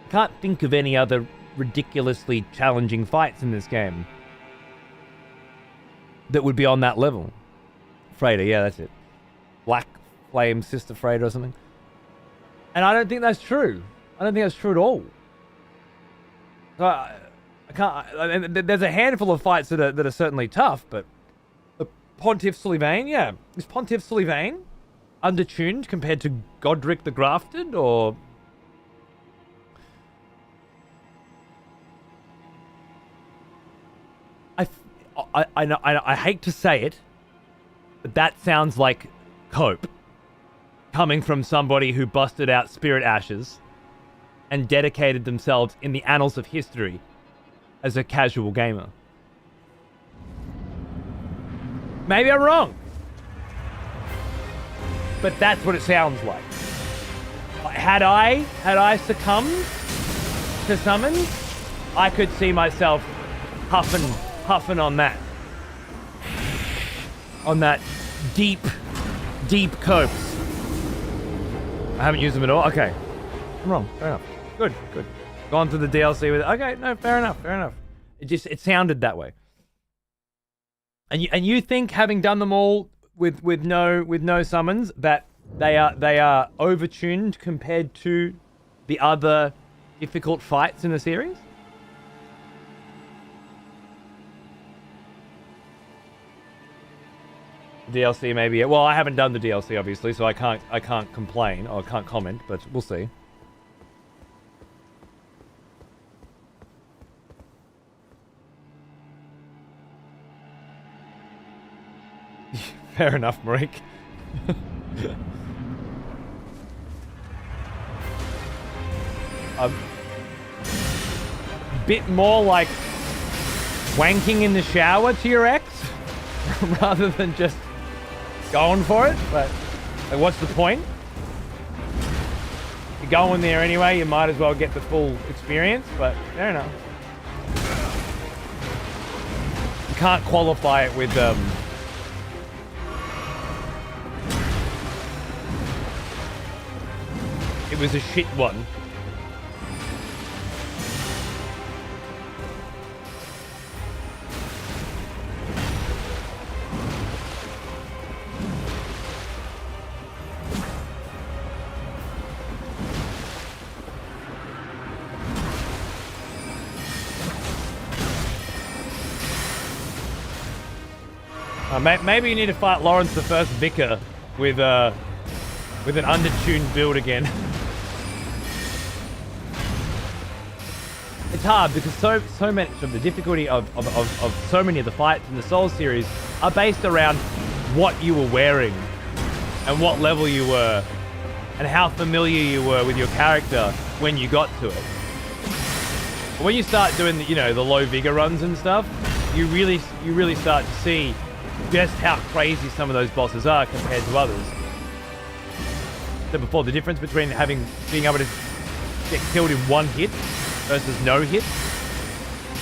Can't think of any other ridiculously challenging fights in this game that would be on that level. Freda, yeah, that's it. Black Flame Sister Freda or something. And I don't think that's true. I don't think that's true at all. So I can't. There's a handful of fights that are certainly tough, but the Pontiff Sulyvane, yeah, is Pontiff Sulyvane undertuned compared to Godric the Grafted, or? I hate to say it, but that sounds like cope coming from somebody who busted out Spirit Ashes and dedicated themselves in the annals of history as a casual gamer. Maybe I'm wrong, but that's what it sounds like. Had I succumbed to summons, I could see myself huffing on that deep copes. I haven't used them at all. Okay, I'm wrong. Fair enough. Good. Gone through the DLC with it. Okay, no, fair enough. It sounded that way. And you think, having done them all with no summons, that they are overtuned compared to the other difficult fights in the series? DLC maybe. Well, I haven't done the DLC obviously, so I can't complain or can't comment, but we'll see. Fair enough, Marik. A bit more like wanking in the shower to your ex rather than just going for it, but like, what's the point? You're going there anyway, you might as well get the full experience, but fair enough. You can't qualify it with it was a shit one. Maybe you need to fight Lawrence the First Vicar with an undertuned build again. It's hard because so much of the difficulty of so many of the fights in the Souls series are based around what you were wearing and what level you were and how familiar you were with your character when you got to it. But when you start doing the, you know, the low vigor runs and stuff, you really start to see just how crazy some of those bosses are compared to others. So before, the difference between being able to get killed in one hit versus no hit,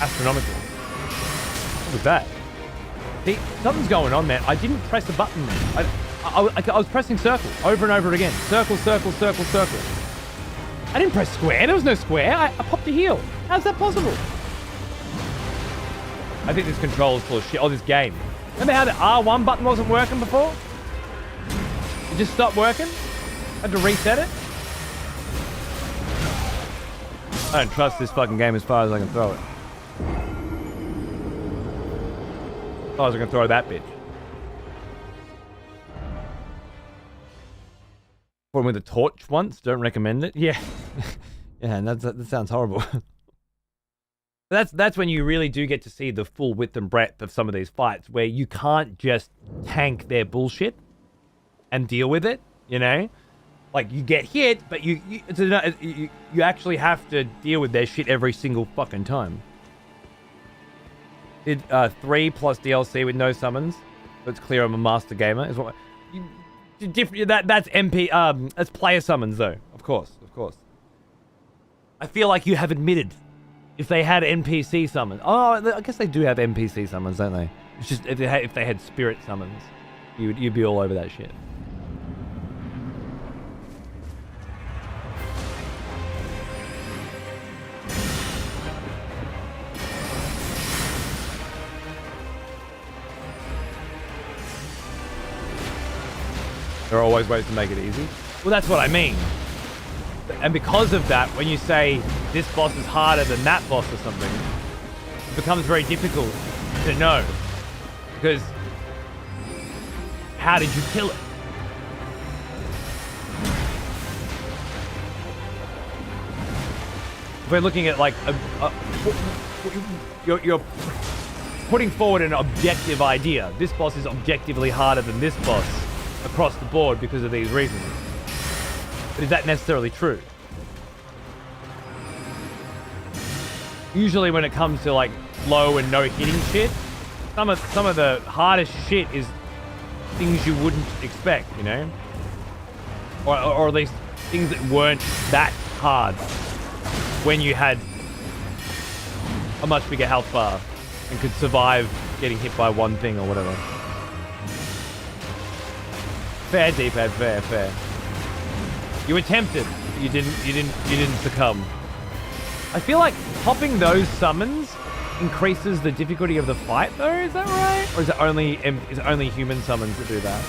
astronomical. Look at that. See, something's going on, man. I didn't press a button. I was pressing circle over and over again. Circle, circle, circle, circle. I didn't press square. There was no square. I popped a heal. How's that possible? I think this control is full of shit. Oh, this game. Remember how the R1 button wasn't working before? It just stopped working? Had to reset it? I don't trust this fucking game as far as I can throw it. As far as I can throw that bitch. Fought him with a torch once. Don't recommend it. Yeah. Yeah, and that sounds horrible. That's when you really do get to see the full width and breadth of some of these fights, where you can't just tank their bullshit and deal with it, you know? Like, you get hit, but you actually have to deal with their shit every single fucking time. Did 3 plus DLC with no summons. So it's clear I'm a master gamer. Is what that's MP. That's player summons though. Of course. I feel like you have admitted if they had NPC summons. Oh, I guess they do have NPC summons, don't they? It's just if they had spirit summons, you'd be all over that shit. There are always ways to make it easy. Well, that's what I mean. And because of that, when you say this boss is harder than that boss or something, it becomes very difficult to know. Because how did you kill it? If we're looking at like you're putting forward an objective idea. This boss is objectively harder than this boss across the board because of these reasons. But is that necessarily true? Usually when it comes to like low and no hitting shit, some of the hardest shit is things you wouldn't expect, you know? Or at least things that weren't that hard when you had a much bigger health bar and could survive getting hit by one thing or whatever. Fair, D-pad, fair. You were tempted. You didn't succumb. I feel like popping those summons increases the difficulty of the fight, though. Is that right? Or is it only human summons that do that?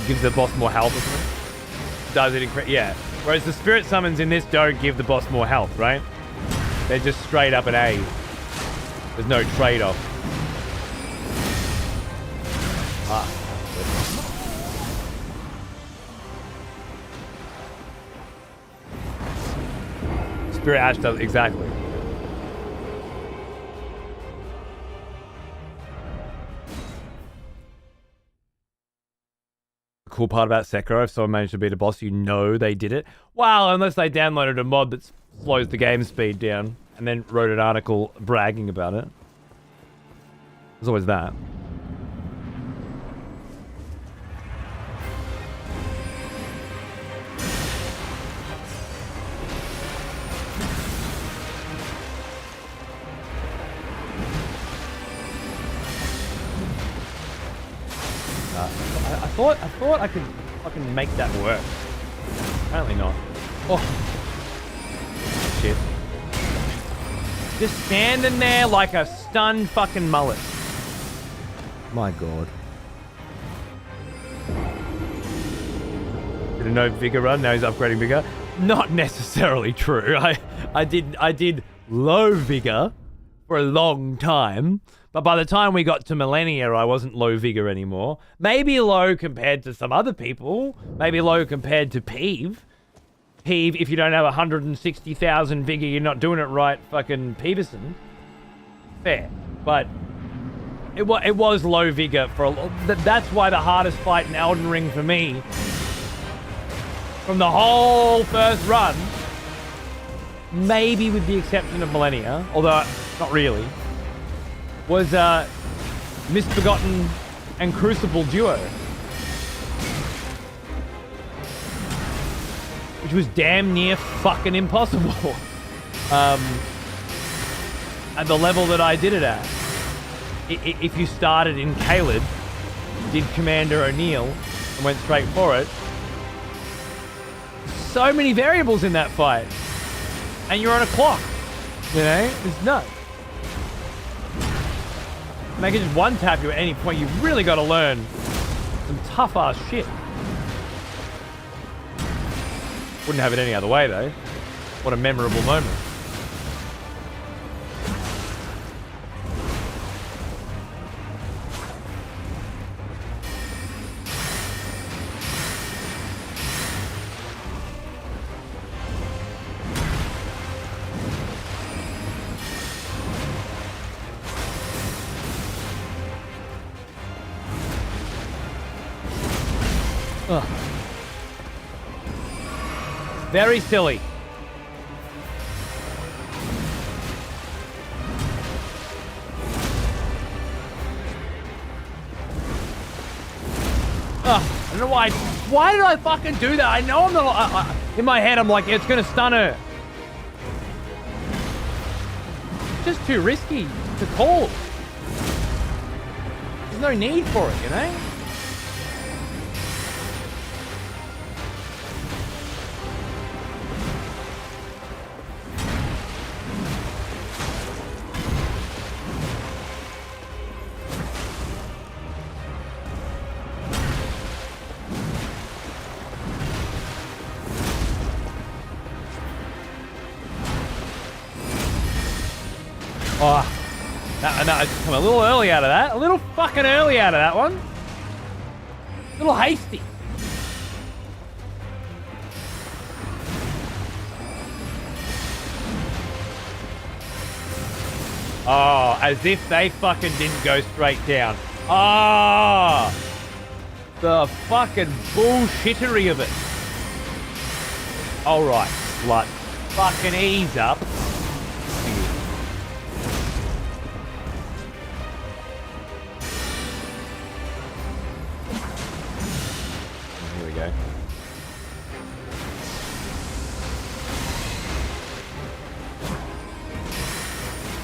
It gives the boss more health or something? Does it increase? Yeah. Whereas the spirit summons in this don't give the boss more health, right? They're just straight up an A. There's no trade-off. Spirit Ash does exactly. The cool part about Sekiro, if someone managed to beat a boss, you know they did it. Well, unless they downloaded a mod that slows the game speed down and then wrote an article bragging about it. There's always that. I thought I could fucking make that work. Apparently not. Oh. Shit. Just standing there like a stunned fucking mullet. My god. Did a no vigor run, now he's upgrading vigor. Not necessarily true. I did low vigor for a long time. But by the time we got to Millennia, I wasn't low vigor anymore. Maybe low compared to some other people. Maybe low compared to Peeve. Peeve, if you don't have 160,000 vigor, you're not doing it right, fucking Peeverson. Fair. but it was low vigor for that's why the hardest fight in Elden Ring for me, from the whole first run, maybe with the exception of Millennia, although not really, was Misbegotten and Crucible duo, which was damn near fucking impossible at the level that I did it at. If you started in Caled, did Commander O'Neill, and went straight for it, so many variables in that fight, and you're on a clock, you know, it's nuts. And they can just one tap you at any point. You've really got to learn some tough ass shit. Wouldn't have it any other way though. What a memorable moment. Ugh. Very silly. Ugh, I don't know why. Why did I fucking do that? I know I'm not. In my head, I'm like, it's gonna stun her. Just too risky to call. There's no need for it, you know? Oh, no, I just come a little early out of that. A little fucking early out of that one. A little hasty. Oh, as if they fucking didn't go straight down. Ah, the fucking bullshittery of it. All right, slut. Fucking ease up.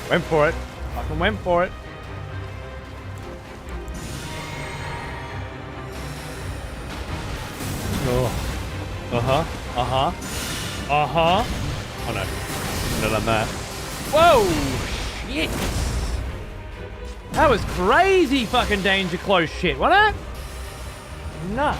Went for it. Fucking went for it. Oh. Uh-huh. Uh-huh. Uh-huh. Oh no. Shouldn't have done that. Whoa! Shit! That was crazy fucking danger close shit, wasn't it? Nuts.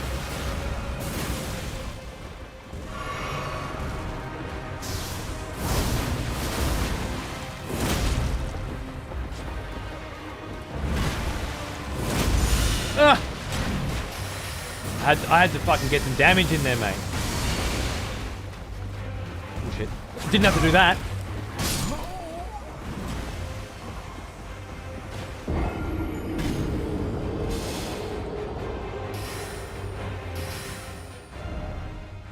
I had to fucking get some damage in there, mate. Bullshit. Didn't have to do that.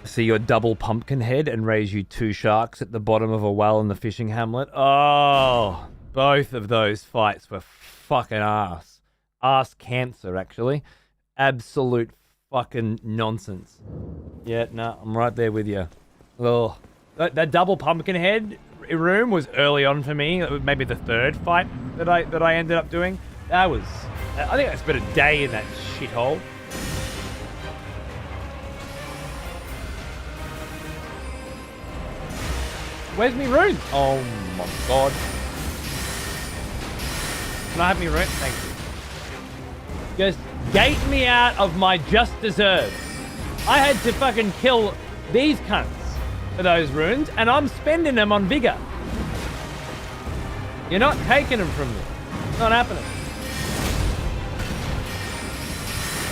See your double pumpkin head and raise you 2 sharks at the bottom of a well in the fishing hamlet. Oh, both of those fights were fucking ass. Ass cancer, actually. Absolute fucking nonsense. Yeah, no, I'm right there with you. Oh, that double pumpkin head room was early on for me. Maybe the 3rd fight that I ended up doing. That was, I think I spent a day in that shithole. Where's me rune? Oh my god. Can I have me rune? Thank you. Just gate me out of my just deserves. I had to fucking kill these cunts for those runes, and I'm spending them on vigor. You're not taking them from me. It's not happening.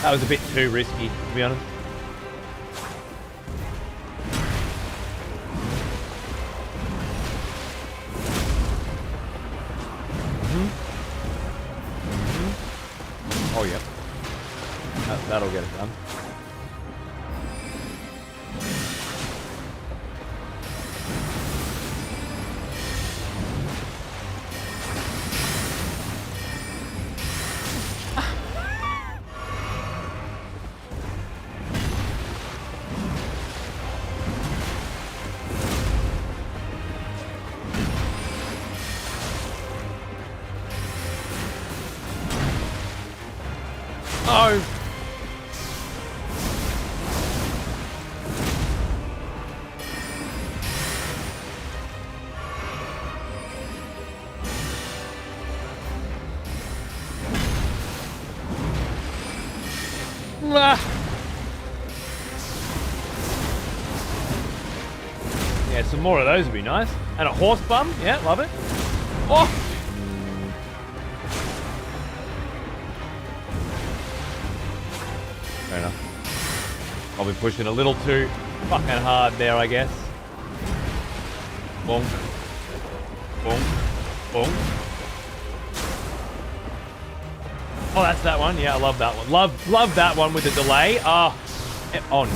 That was a bit too risky, to be honest. Oh, yeah. That'll get it done. Oh! Ah. Yeah, some more of those would be nice. And a horse bum, yeah, love it. Oh! Fair enough. I'll be pushing a little too fucking hard there, I guess. Bonk. Bonk. Bonk. Oh, that's that one. Yeah, I love that one. Love that one with the delay. Oh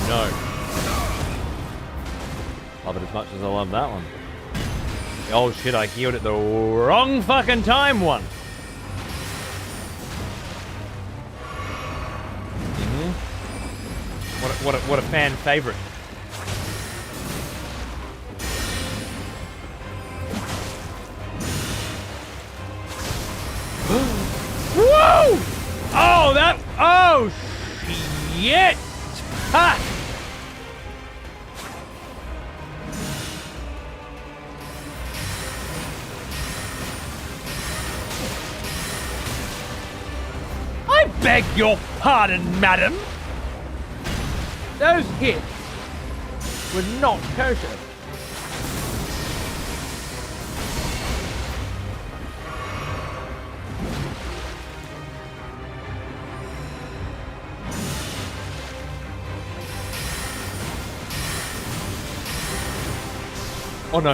no. Love it as much as I love that one. Oh shit, I healed it the wrong fucking time one. What a fan favorite. Whoa! Oh, that. Oh, shit! Ha! I beg your pardon, madam. Those hits were not kosher. Oh no.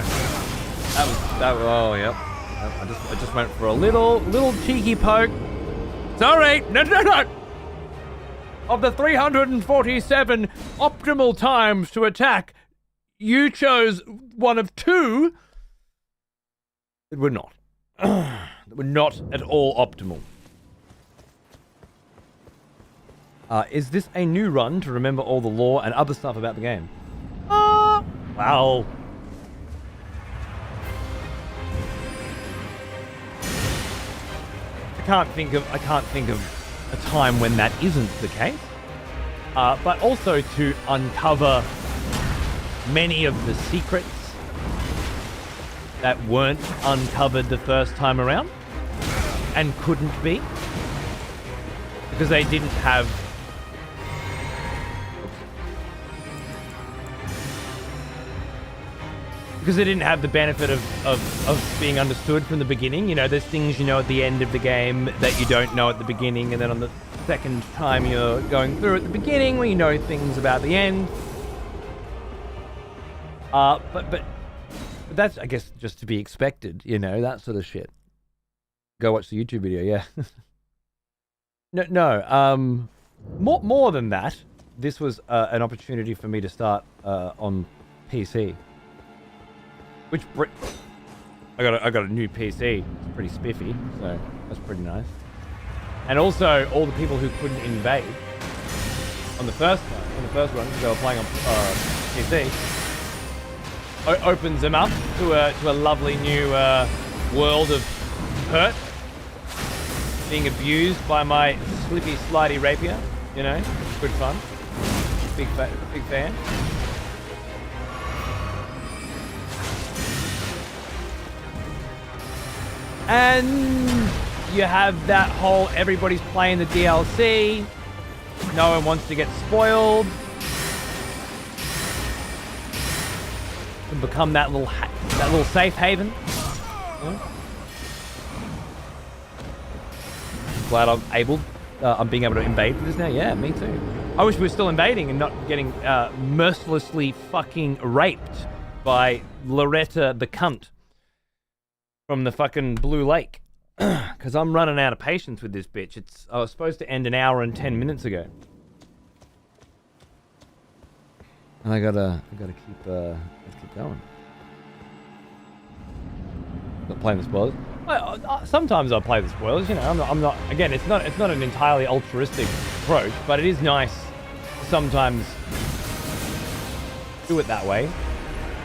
That was oh yep. I just went for a little cheeky poke. Sorry, no. Of the 347 optimal times to attack, you chose one of two. It were not. It were not at all optimal. Is this a new run to remember all the lore and other stuff about the game? Wow. I can't think of a time when that isn't the case, but also to uncover many of the secrets that weren't uncovered the first time around and couldn't be because they didn't have the benefit of being understood from the beginning. You know, there's things you know at the end of the game that you don't know at the beginning, and then on the second time you're going through at the beginning where you know things about the end. But that's, I guess, just to be expected, you know, that sort of shit. Go watch the YouTube video, yeah. No, more than that, this was an opportunity for me to start on PC. Which I got a new PC. It's pretty spiffy, so that's pretty nice. And also, all the people who couldn't invade on the first run, because they were playing on PC, opens them up to a lovely new world of hurt, being abused by my slippy, slidey rapier. You know, it's good fun. Big fan. And you have that whole everybody's playing the DLC. No one wants to get spoiled. And become that little safe haven. Yeah. Glad I'm being able to invade for this now. Yeah, me too. I wish we were still invading and not getting mercilessly fucking raped by Loretta the cunt from the fucking Blue Lake. because I'm running out of patience with this bitch. I was supposed to end an hour and 10 minutes ago. And I gotta keep going. Not playing the spoilers. Sometimes I play the spoilers. You know, I'm not. Again, it's not an entirely altruistic approach, but it is nice to sometimes do it that way.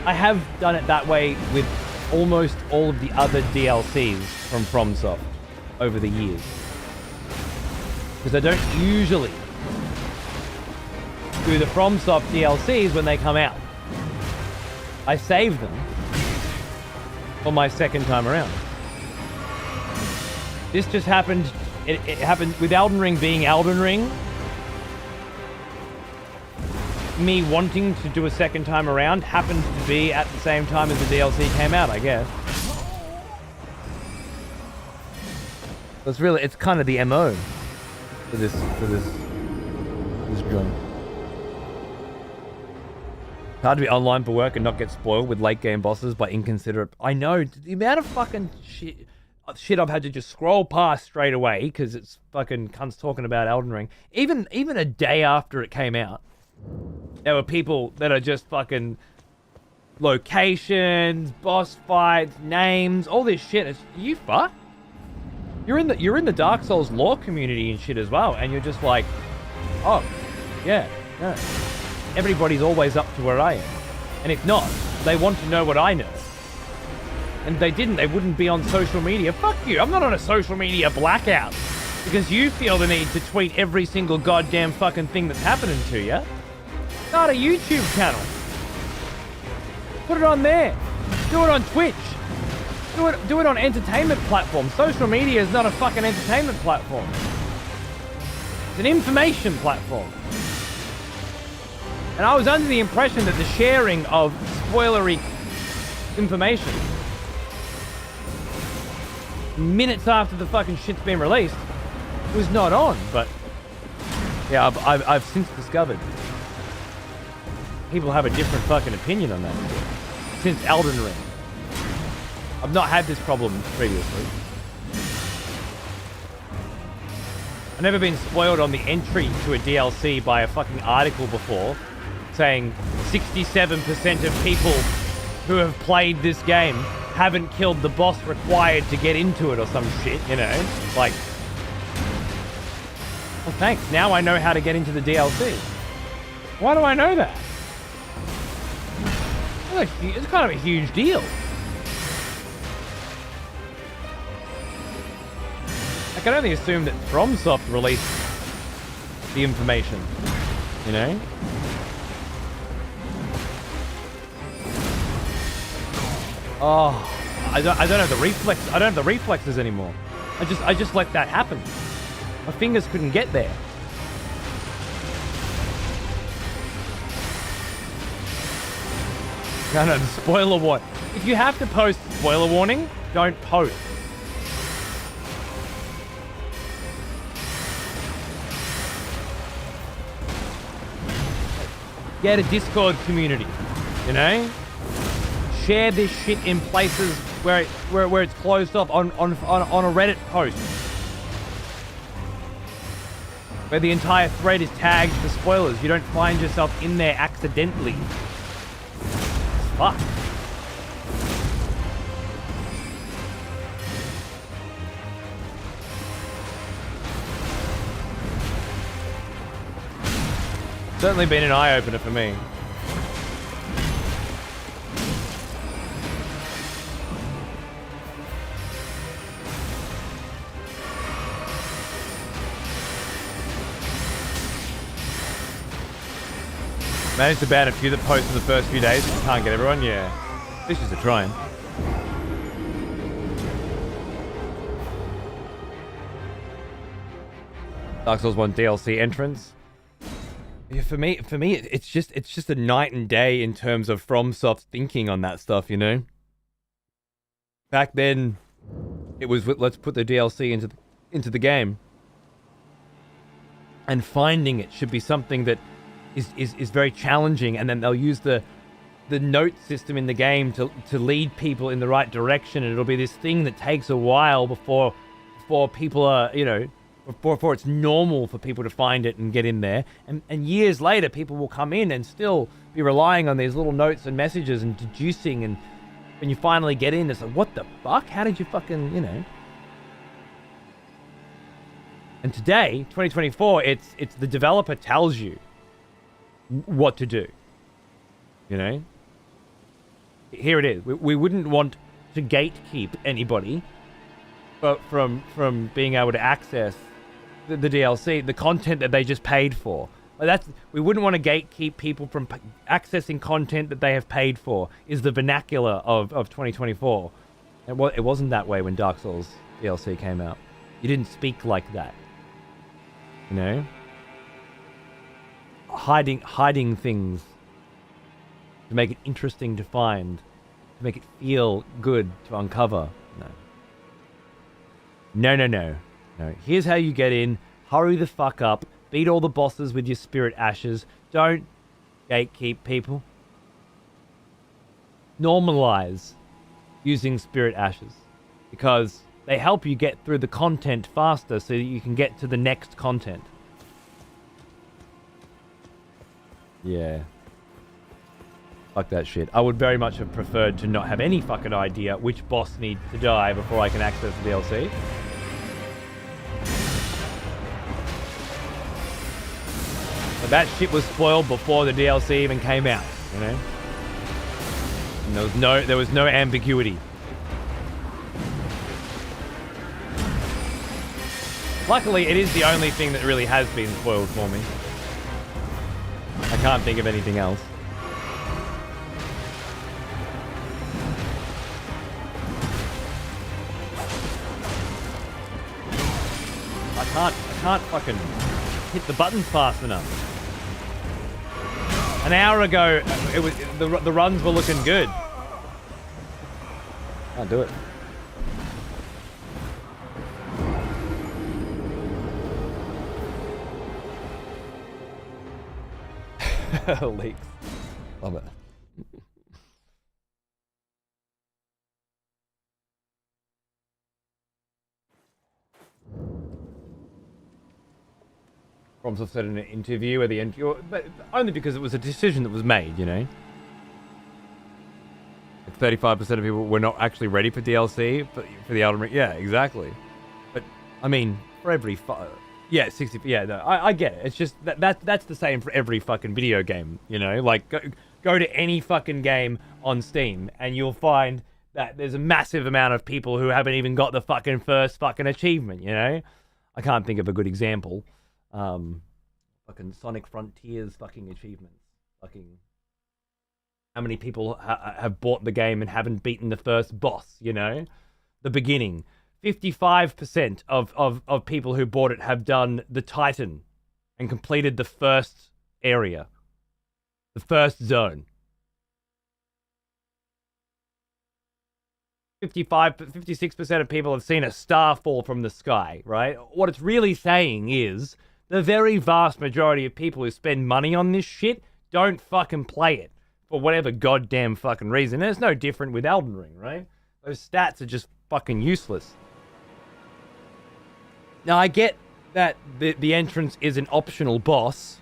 I have done it that way with almost all of the other DLCs from FromSoft over the years, because I don't usually do the FromSoft DLCs when they come out. I save them for my second time around. This just happened. It happened with Elden Ring being Elden Ring. Me wanting to do a second time around happened to be at the same time as the DLC came out, I guess. It's kind of the MO for this joint. Hard to be online for work and not get spoiled with late game bosses by inconsiderate. I know the amount of fucking shit I've had to just scroll past straight away because it's fucking cunts talking about Elden Ring. Even a day after it came out, there were people that are just fucking locations, boss fights, names, all this shit. Are you fuck? You're in the Dark Souls lore community and shit as well, and you're just like, oh, yeah. Everybody's always up to where I am. And if not, they want to know what I know. And they wouldn't be on social media. Fuck you, I'm not on a social media blackout. Because you feel the need to tweet every single goddamn fucking thing that's happening to you. Start a YouTube channel. Put it on there. Do it on Twitch. Do it on entertainment platforms. Social media is not a fucking entertainment platform. It's an information platform. And I was under the impression that the sharing of spoilery information minutes after the fucking shit's been released was not on, but yeah, I've since discovered people have a different fucking opinion on that since Elden Ring. I've not had this problem previously. I've never been spoiled on the entry to a DLC by a fucking article before saying 67% of people who have played this game haven't killed the boss required to get into it or some shit, you know? Like, well, thanks. Now I know how to get into the DLC. Why do I know that? It's kind of a huge deal. I can only assume that FromSoft released the information, you know? Oh, I don't have the reflex. I don't have the reflexes anymore. I just let that happen. My fingers couldn't get there. No, the spoiler warning. If you have to post spoiler warning, don't post. Get a Discord community, you know? Share this shit in places where it's closed off on a Reddit post. Where the entire thread is tagged for spoilers. You don't find yourself in there accidentally. Fuck. Certainly been an eye-opener for me. Managed to ban a few that posted the first few days. Can't get everyone, yeah. This is a trying. Dark Souls 1 DLC entrance. Yeah, for me, it's just a night and day in terms of FromSoft thinking on that stuff, you know. Back then, it was let's put the DLC into the game, and finding it should be something that is very challenging, and then they'll use the note system in the game to lead people in the right direction, and it'll be this thing that takes a while before before people are, you know, before it's normal for people to find it and get in there. And years later, people will come in and still be relying on these little notes and messages and deducing. And when you finally get in, it's like, what the fuck? How did you fucking, you know? And today, 2024, it's the developer tells you what to do. You know? Here it is. We wouldn't want to gatekeep anybody from being able to access the DLC, the content that they just paid for. Like we wouldn't want to gatekeep people from accessing content that they have paid for, is the vernacular of 2024. It wasn't that way when Dark Souls DLC came out. You didn't speak like that. You know? Hiding things to make it interesting to find, to make it feel good to uncover. No. Here's how you get in. Hurry the fuck up. Beat all the bosses with your spirit ashes. Don't gatekeep people. Normalize using spirit ashes, because they help you get through the content faster so that you can get to the next content. Yeah. Fuck that shit. I would very much have preferred to not have any fucking idea which boss needs to die before I can access the DLC. But that shit was spoiled before the DLC even came out, you know? And there was no ambiguity. Luckily, it is the only thing that really has been spoiled for me. I can't think of anything else. I can't fucking hit the buttons fast enough. An hour ago, the runs were looking good. Can't do it. Leaks. Love it. Proms have said in an interview at the end, but only because it was a decision that was made, you know. 35% of people were not actually ready for DLC for the Elden Ring. Yeah, exactly. But I mean, for every 60. Yeah, no, I get it. It's just that's the same for every fucking video game, you know. Like go to any fucking game on Steam and you'll find that there's a massive amount of people who haven't even got the fucking first fucking achievement, you know. I can't think of a good example. Fucking Sonic Frontiers fucking achievements. Fucking how many people have bought the game and haven't beaten the first boss, you know? The beginning. 55% of people who bought it have done the Titan and completed the first area. The first zone. 56% of people have seen a star fall from the sky, right? What it's really saying is the very vast majority of people who spend money on this shit don't fucking play it for whatever goddamn fucking reason. And it's no different with Elden Ring, right? Those stats are just fucking useless. Now, I get that the entrance is an optional boss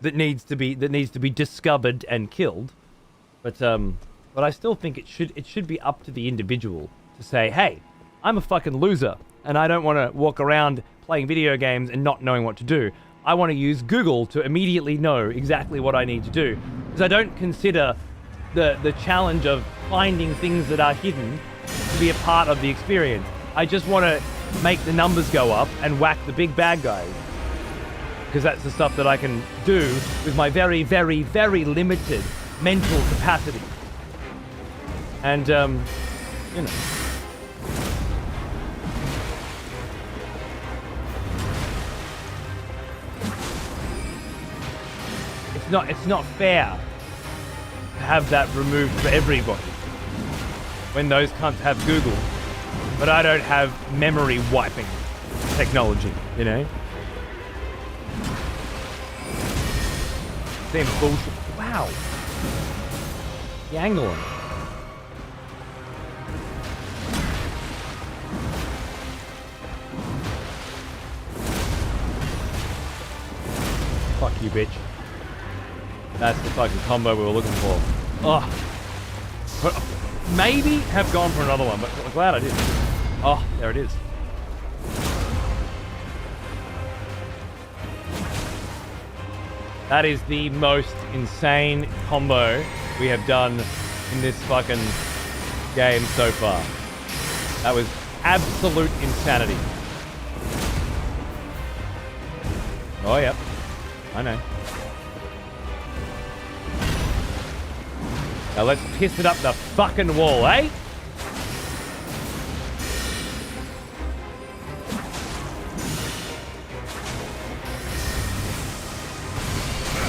that needs to be discovered and killed, but I still think it should be up to the individual to say, hey, I'm a fucking loser and I don't want to walk around playing video games and not knowing what to do. I want to use Google to immediately know exactly what I need to do, because I don't consider the challenge of finding things that are hidden to be a part of the experience. I just want to make the numbers go up and whack the big bad guys, because that's the stuff that I can do with my very, very, very limited mental capacity. And, you know. It's not fair to have that removed for everybody when those cunts have Google, but I don't have memory wiping technology, you know? Seems bullshit. Wow. The angle on it. you, bitch. That's the fucking combo we were looking for. Oh. But maybe have gone for another one, but I'm glad I did. Oh, there it is. That is the most insane combo we have done in this fucking game so far. That was absolute insanity. Oh, yep. I know. Now let's piss it up the fucking wall, eh?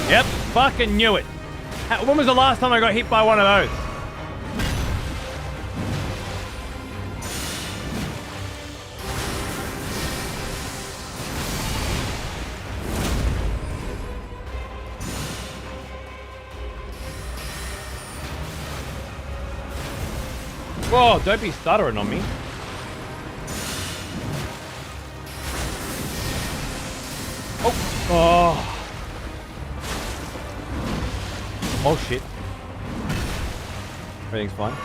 Yep, fucking knew it. When was the last time I got hit by one of those? Whoa, don't be stuttering on me. Oh, oh. Oh shit. Everything's fine.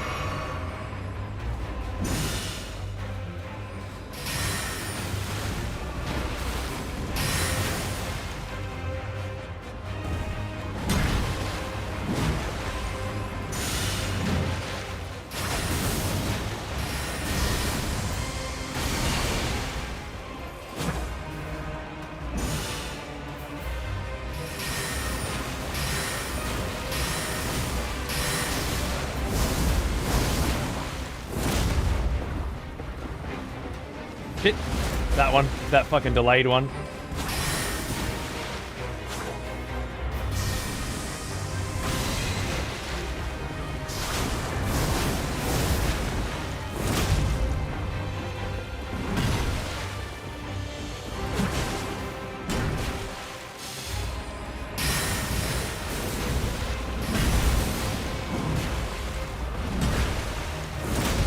Shit. That one. That fucking delayed one.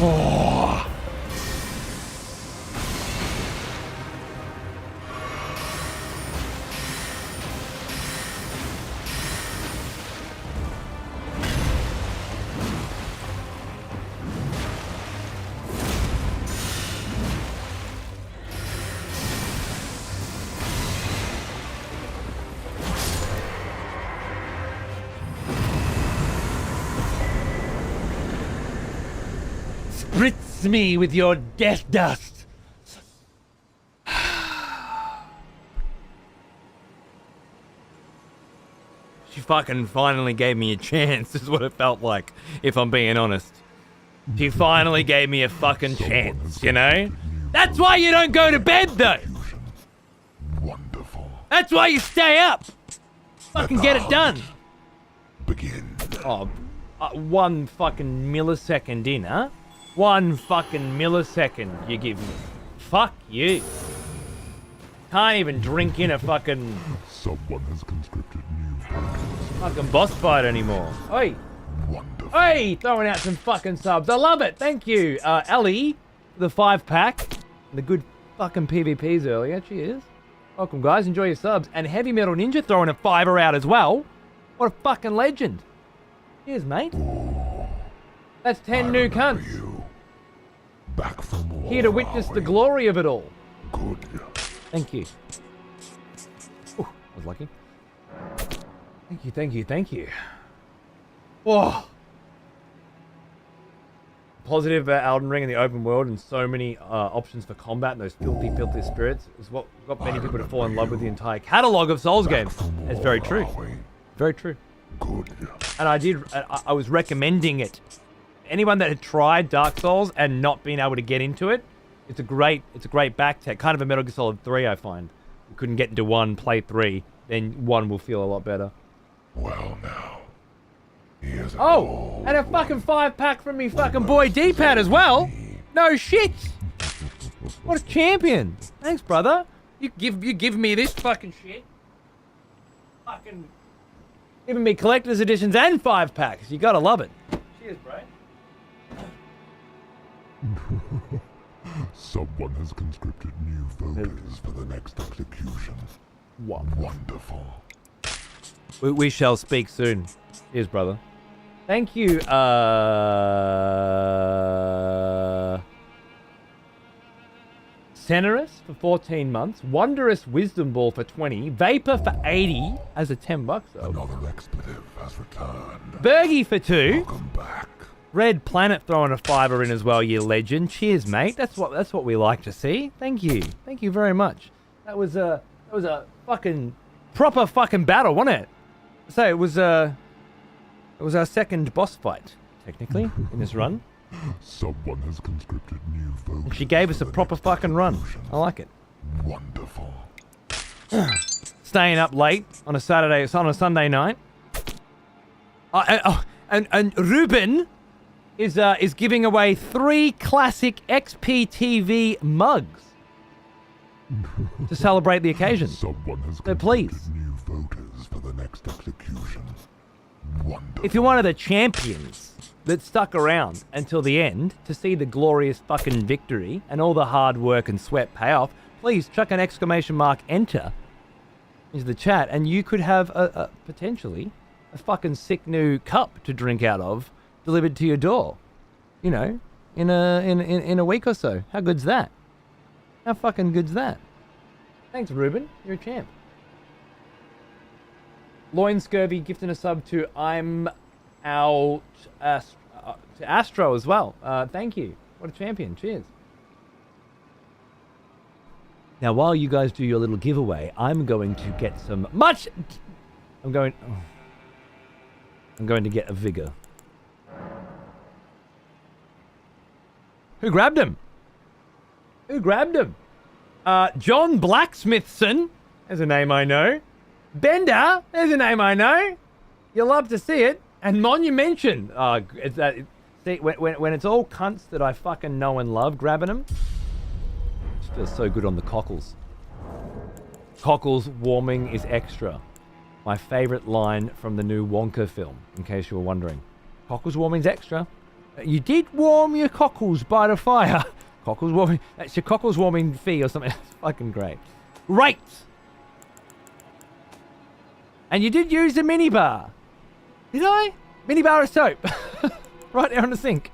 Oh. Spritz me with your death dust. She fucking finally gave me a chance, is what it felt like, if I'm being honest. She finally gave me a fucking chance, you know? That's why you don't go to bed, though! Wonderful. That's why you stay up! Fucking get it done! Begin. Oh, 1 fucking millisecond in, huh? 1 fucking millisecond you give me. Fuck you. Can't even drink in a fucking... Someone has conscripted new voters. fucking boss fight anymore. Oi! Wonderful. Hey, throwing out some fucking subs. I love it. Thank you. Ellie, the 5-pack. The good fucking PvPs earlier. Cheers. Welcome, guys. Enjoy your subs. And Heavy Metal Ninja throwing a 5er out as well. What a fucking legend. Cheers, mate. Ooh, That's 10 new cunts. you. Back from war. Here to witness are the we? glory of it all. Good. Thank you. Ooh, I was lucky. Thank you, thank you, thank you. Whoa. Positive about Elden Ring and the open world and so many options for combat and those filthy, filthy spirits is what got many people to fall in love with the entire catalogue of Souls games. It's very true. Very true. Good. And I was recommending it. Anyone that had tried Dark Souls and not been able to get into it, it's a great back tech. Kind of a Metal Gear Solid 3, I find. You couldn't get into 1, play 3, then 1 will feel a lot better. Well now. Here's Oh, and a fucking 5-pack from me fucking boy D-pad as well. No shit. What a champion. Thanks, brother. You give me this fucking shit. Fucking giving me collector's editions and 5-packs. You gotta love it. Cheers, bro. Someone has conscripted new voters for the next execution. What? Wonderful. We shall speak soon. Cheers, brother. Thank you, Cenerus for 14 months, Wondrous Wisdom Ball for 20, Vapor for 80 as a $10. Another expletive has returned. Bergie for 2. Welcome back. Red Planet throwing a $5 in as well, you legend. Cheers, mate. That's what we like to see. Thank you very much. That was a fucking proper fucking battle, wasn't it? So it was our second boss fight, technically, in this run. Someone has conscripted new voters. And she gave us for a the proper next fucking run. executions. I like it. Wonderful. Staying up late on a Sunday night. And Ruben is giving away 3 classic XPTV mugs to celebrate the occasion. Someone has So please. conscripted new voters for the next execution. Wonderful. If you're one of the champions that stuck around until the end to see the glorious fucking victory and all the hard work and sweat pay off, please chuck an exclamation mark enter into the chat and you could have a potentially a fucking sick new cup to drink out of delivered to your door. You know, in a week or so. How good's that? How fucking good's that? Thanks, Ruben. You're a champ. Loin Scurvy gifting a sub to I'm Out to Astro as well. Thank you. What a champion. Cheers. Now, while you guys do your little giveaway, I'm going to get some I'm going to get a vigor. Who grabbed him? John Blacksmithson. There's a name I know. Bender. There's a name I know. You'll love to see it. And Monumention. See, when it's all cunts that I fucking know and love grabbing them, it feels so good on the cockles. Cockles warming is extra. My favorite line from the new Wonka film, in case you were wondering. Cockles warming's extra. You did warm your cockles by the fire. Cockles warming. That's your cockles warming fee or something. That's fucking great. Right. And you did use the minibar. Did I? Minibar of soap. Right there on the sink.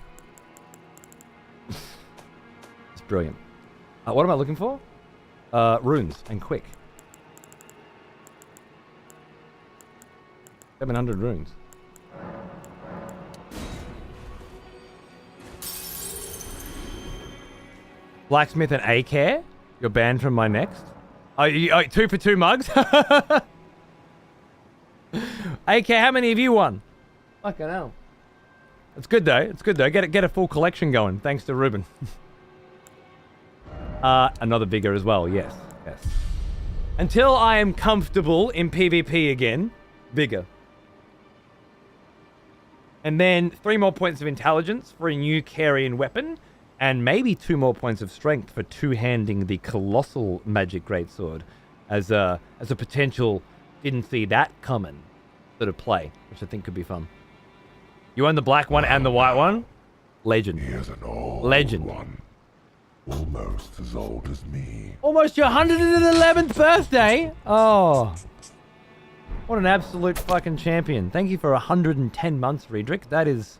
It's brilliant. What am I looking for? Runes and quick. 700 runes. Blacksmith and A-Care? You're banned from my next? Oh, 2 for 2 mugs? A-Care, how many have you won? Fucking hell. It's good though. Get a full collection going. Thanks to Ruben. Another bigger as well. Yes. Until I am comfortable in PvP again, bigger. And then 3 more points of intelligence for a new Carian weapon, and maybe 2 more points of strength for two-handing the colossal magic greatsword as a potential didn't see that coming sort of play, which I think could be fun. You own the black one and the white one? Legend. Here's an old Legend. one. Almost as old as me. Almost your 111th birthday! Oh. What an absolute fucking champion. Thank you for 110 months, Friedrich. That is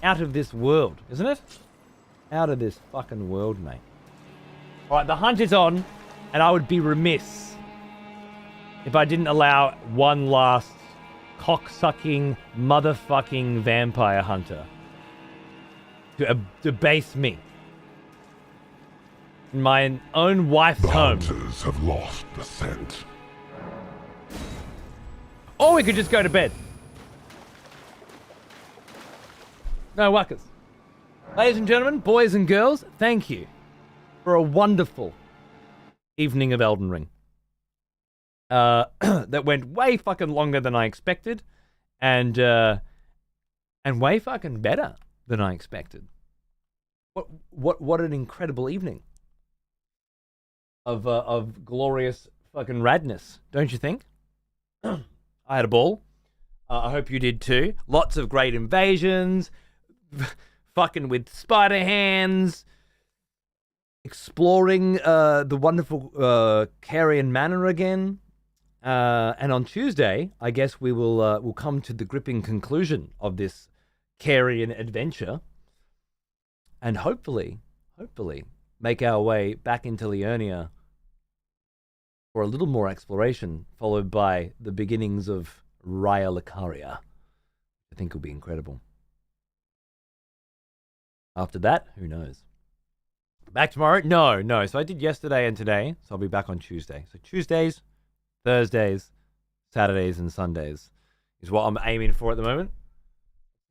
out of this world, isn't it? Out of this fucking world, mate. Alright, the hunt is on, and I would be remiss if I didn't allow one last cock-sucking, motherfucking vampire hunter to debase me in my own wife's The home. hunters have lost the scent. Or we could just go to bed. No wuckers. Ladies and gentlemen, boys and girls, thank you for a wonderful evening of Elden Ring. That went way fucking longer than I expected, and way fucking better than I expected. What an incredible evening of glorious fucking radness, don't you think? I had a ball. I hope you did too. Lots of great invasions, fucking with spider hands, exploring the wonderful Carian Manor again. And on Tuesday, I guess we'll come to the gripping conclusion of this Carian adventure, and hopefully, make our way back into Liurnia for a little more exploration, followed by the beginnings of Raya Caria. I think will be incredible. After that, who knows? Back tomorrow? No. So I did yesterday and today, so I'll be back on Tuesday. So Tuesdays, Thursdays, Saturdays, and Sundays is what I'm aiming for at the moment.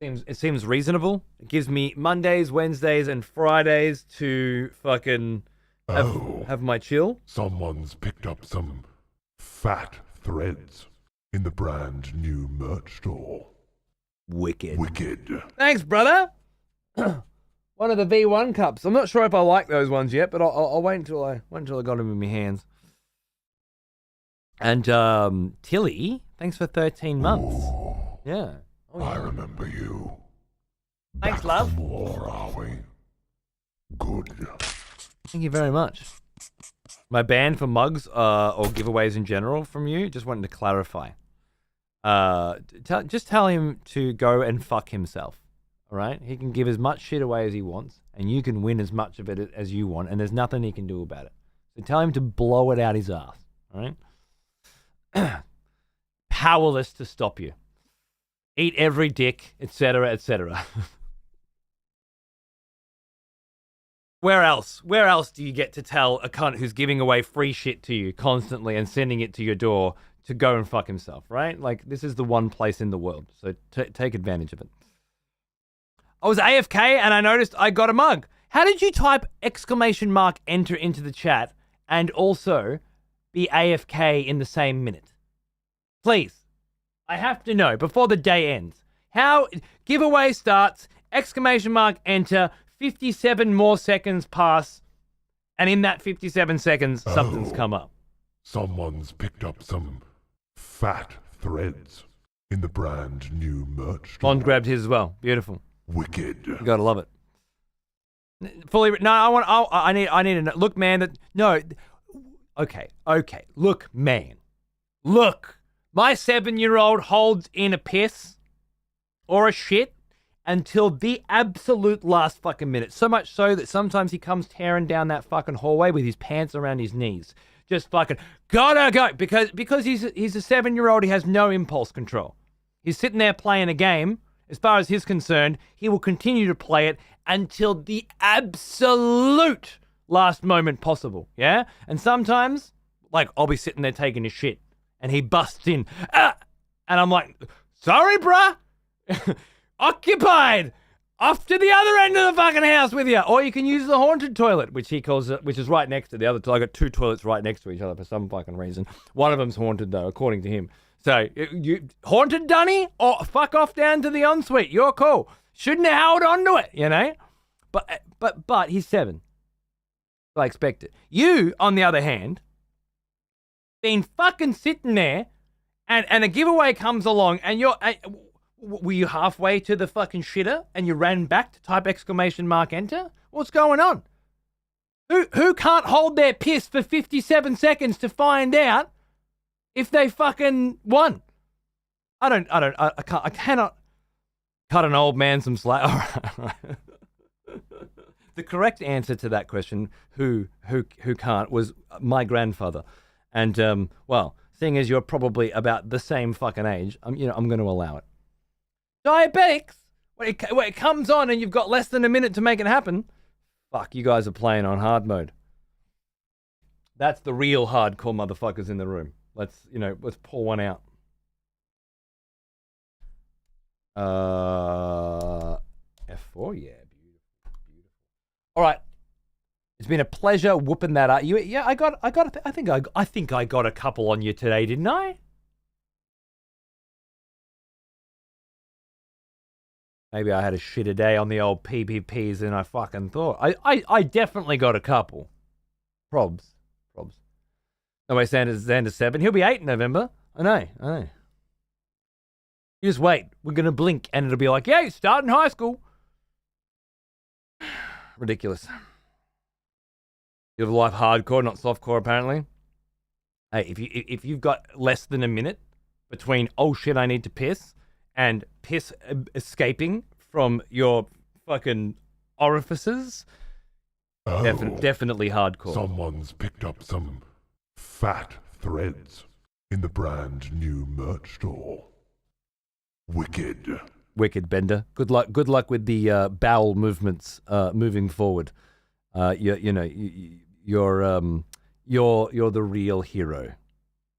It seems reasonable. It gives me Mondays, Wednesdays, and Fridays to fucking have my chill. Someone's picked up some fat threads in the brand new merch store. Wicked. Thanks, brother. One of the V1 cups. I'm not sure if I like those ones yet, but I'll wait until I got them in my hands. And Tilly, thanks for 13 months. Ooh, Yeah. Oh, yeah. I remember you. Thanks, Back love. from war, are we? Good. Thank you very much. My ban for mugs or giveaways in general from you, just wanted to clarify. Just tell him to go and fuck himself. All right? He can give as much shit away as he wants, and you can win as much of it as you want, and there's nothing he can do about it. So tell him to blow it out his ass. All right? Powerless to stop you. Eat every dick, etc., etc. Where else do you get to tell a cunt who's giving away free shit to you constantly and sending it to your door to go and fuck himself, right? Like, this is the one place in the world, so take advantage of it. I was AFK and I noticed I got a mug. How did you type ! Enter into the chat and also be AFK in the same minute? Please. I have to know before the day ends. How giveaway starts, ! Enter, 57 more seconds pass, and in that 57 seconds, something's come up. Someone's picked up some fat threads in the brand new merch store. Bond grabbed his as well. Beautiful. Wicked. You gotta love it. No, I need to know. Look, man, okay. Look, man. Look. My 7-year-old holds in a piss or a shit until the absolute last fucking minute. So much so that sometimes he comes tearing down that fucking hallway with his pants around his knees. Just fucking, gotta go. Because he's a 7-year-old, he has no impulse control. He's sitting there playing a game. As far as he's concerned, he will continue to play it until the absolute last moment possible. Yeah? And sometimes, like, I'll be sitting there taking a shit. And he busts in. And I'm like, sorry, bruh. Occupied. Off to the other end of the fucking house with you. Or you can use the haunted toilet, which he calls it, which is right next to the other toilet. I got 2 toilets right next to each other for some fucking reason. One of them's haunted, though, according to him. So, you haunted, Dunny? Or fuck off down to the ensuite. You're cool. Shouldn't have held on to it, you know? But he's 7. I expect it. You, on the other hand, been fucking sitting there, and a giveaway comes along, and were you halfway to the fucking shitter, and you ran back to type ! Enter? What's going on? Who can't hold their piss for 57 seconds to find out if they fucking won? I cannot cut an old man some slack. All right. The correct answer to that question, who can't, was my grandfather. And, well, seeing as you're probably about the same fucking age, I'm going to allow it. Diabetics, when it comes on and you've got less than a minute to make it happen, fuck, you guys are playing on hard mode. That's the real hardcore motherfuckers in the room. Let's pull one out. F4, yeah, beautiful. All right. It's been a pleasure whooping that up. I think I got a couple on you today, didn't I? Maybe I had a shit day on the old PPPs than I fucking thought. I definitely got a couple. Probs. No way, Xander's 7. He'll be 8 in November. I know. You just wait. We're going to blink and it'll be like, yeah, he's starting high school. Ridiculous. You have life hardcore, not softcore, apparently. Hey, if you've got less than a minute between oh shit I need to piss and piss escaping from your fucking orifices, definitely hardcore. Someone's picked up some fat threads in the brand new merch store. Wicked, Bender. Good luck with the bowel movements moving forward. You're the real hero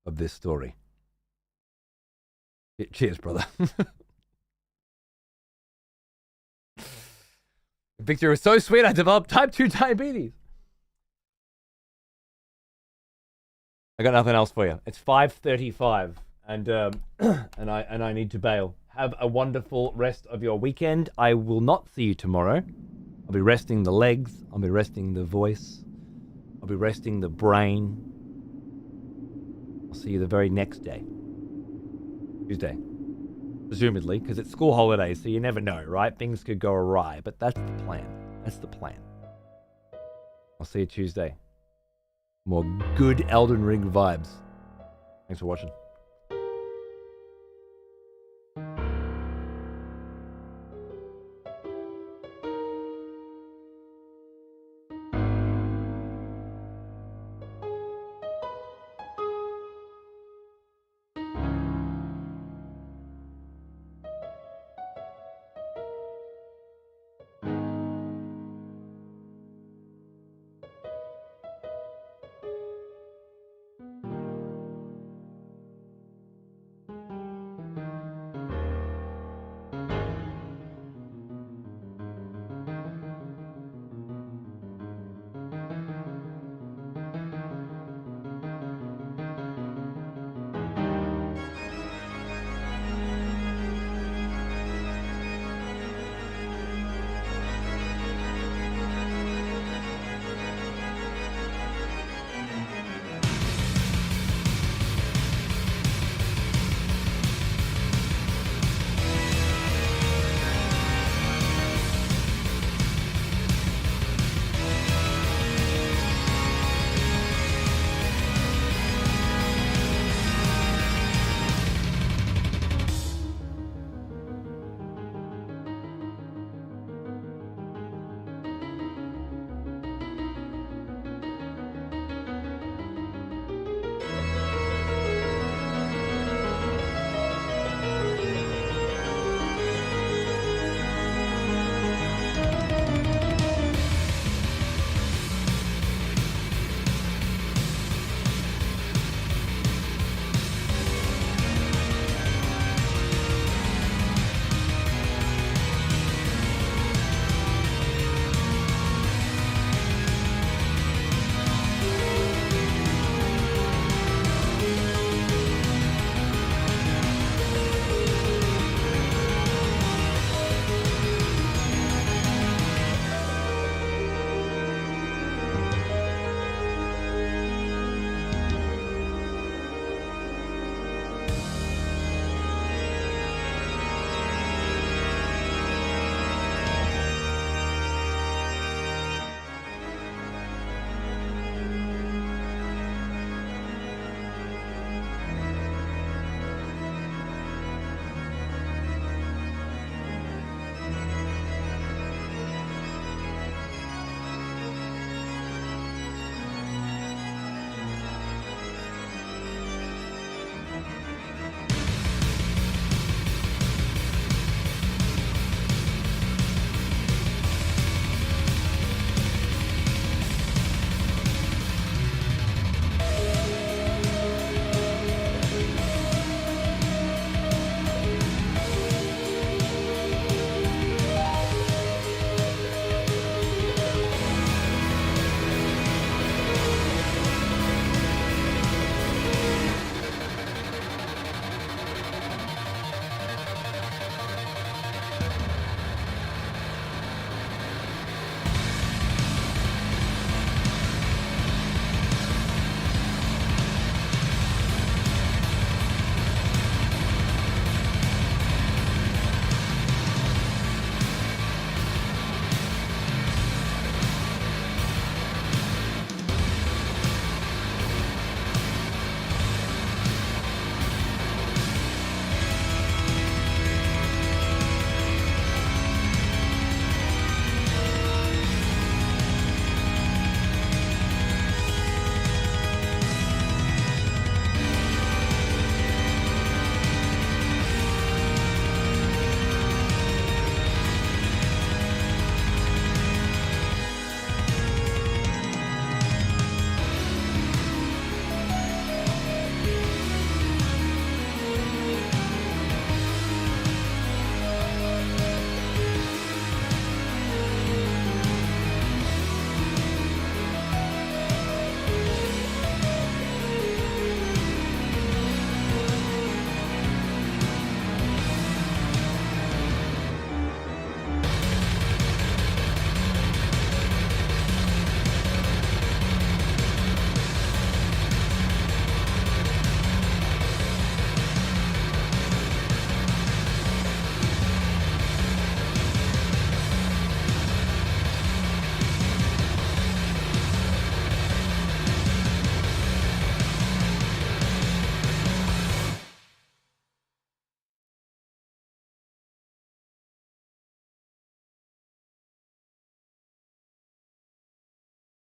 of this story. Cheers, brother. Victor was so sweet I developed type 2 diabetes. I got nothing else for you. It's 5:35 and I need to bail. Have a wonderful rest of your weekend. I will not see you tomorrow. I'll be resting the legs. I'll be resting the voice. I'll be resting the brain. I'll see you the very next day. Tuesday. Presumably, because it's school holidays, so you never know, right? Things could go awry, but that's the plan. That's the plan. I'll see you Tuesday. More good Elden Ring vibes. Thanks for watching.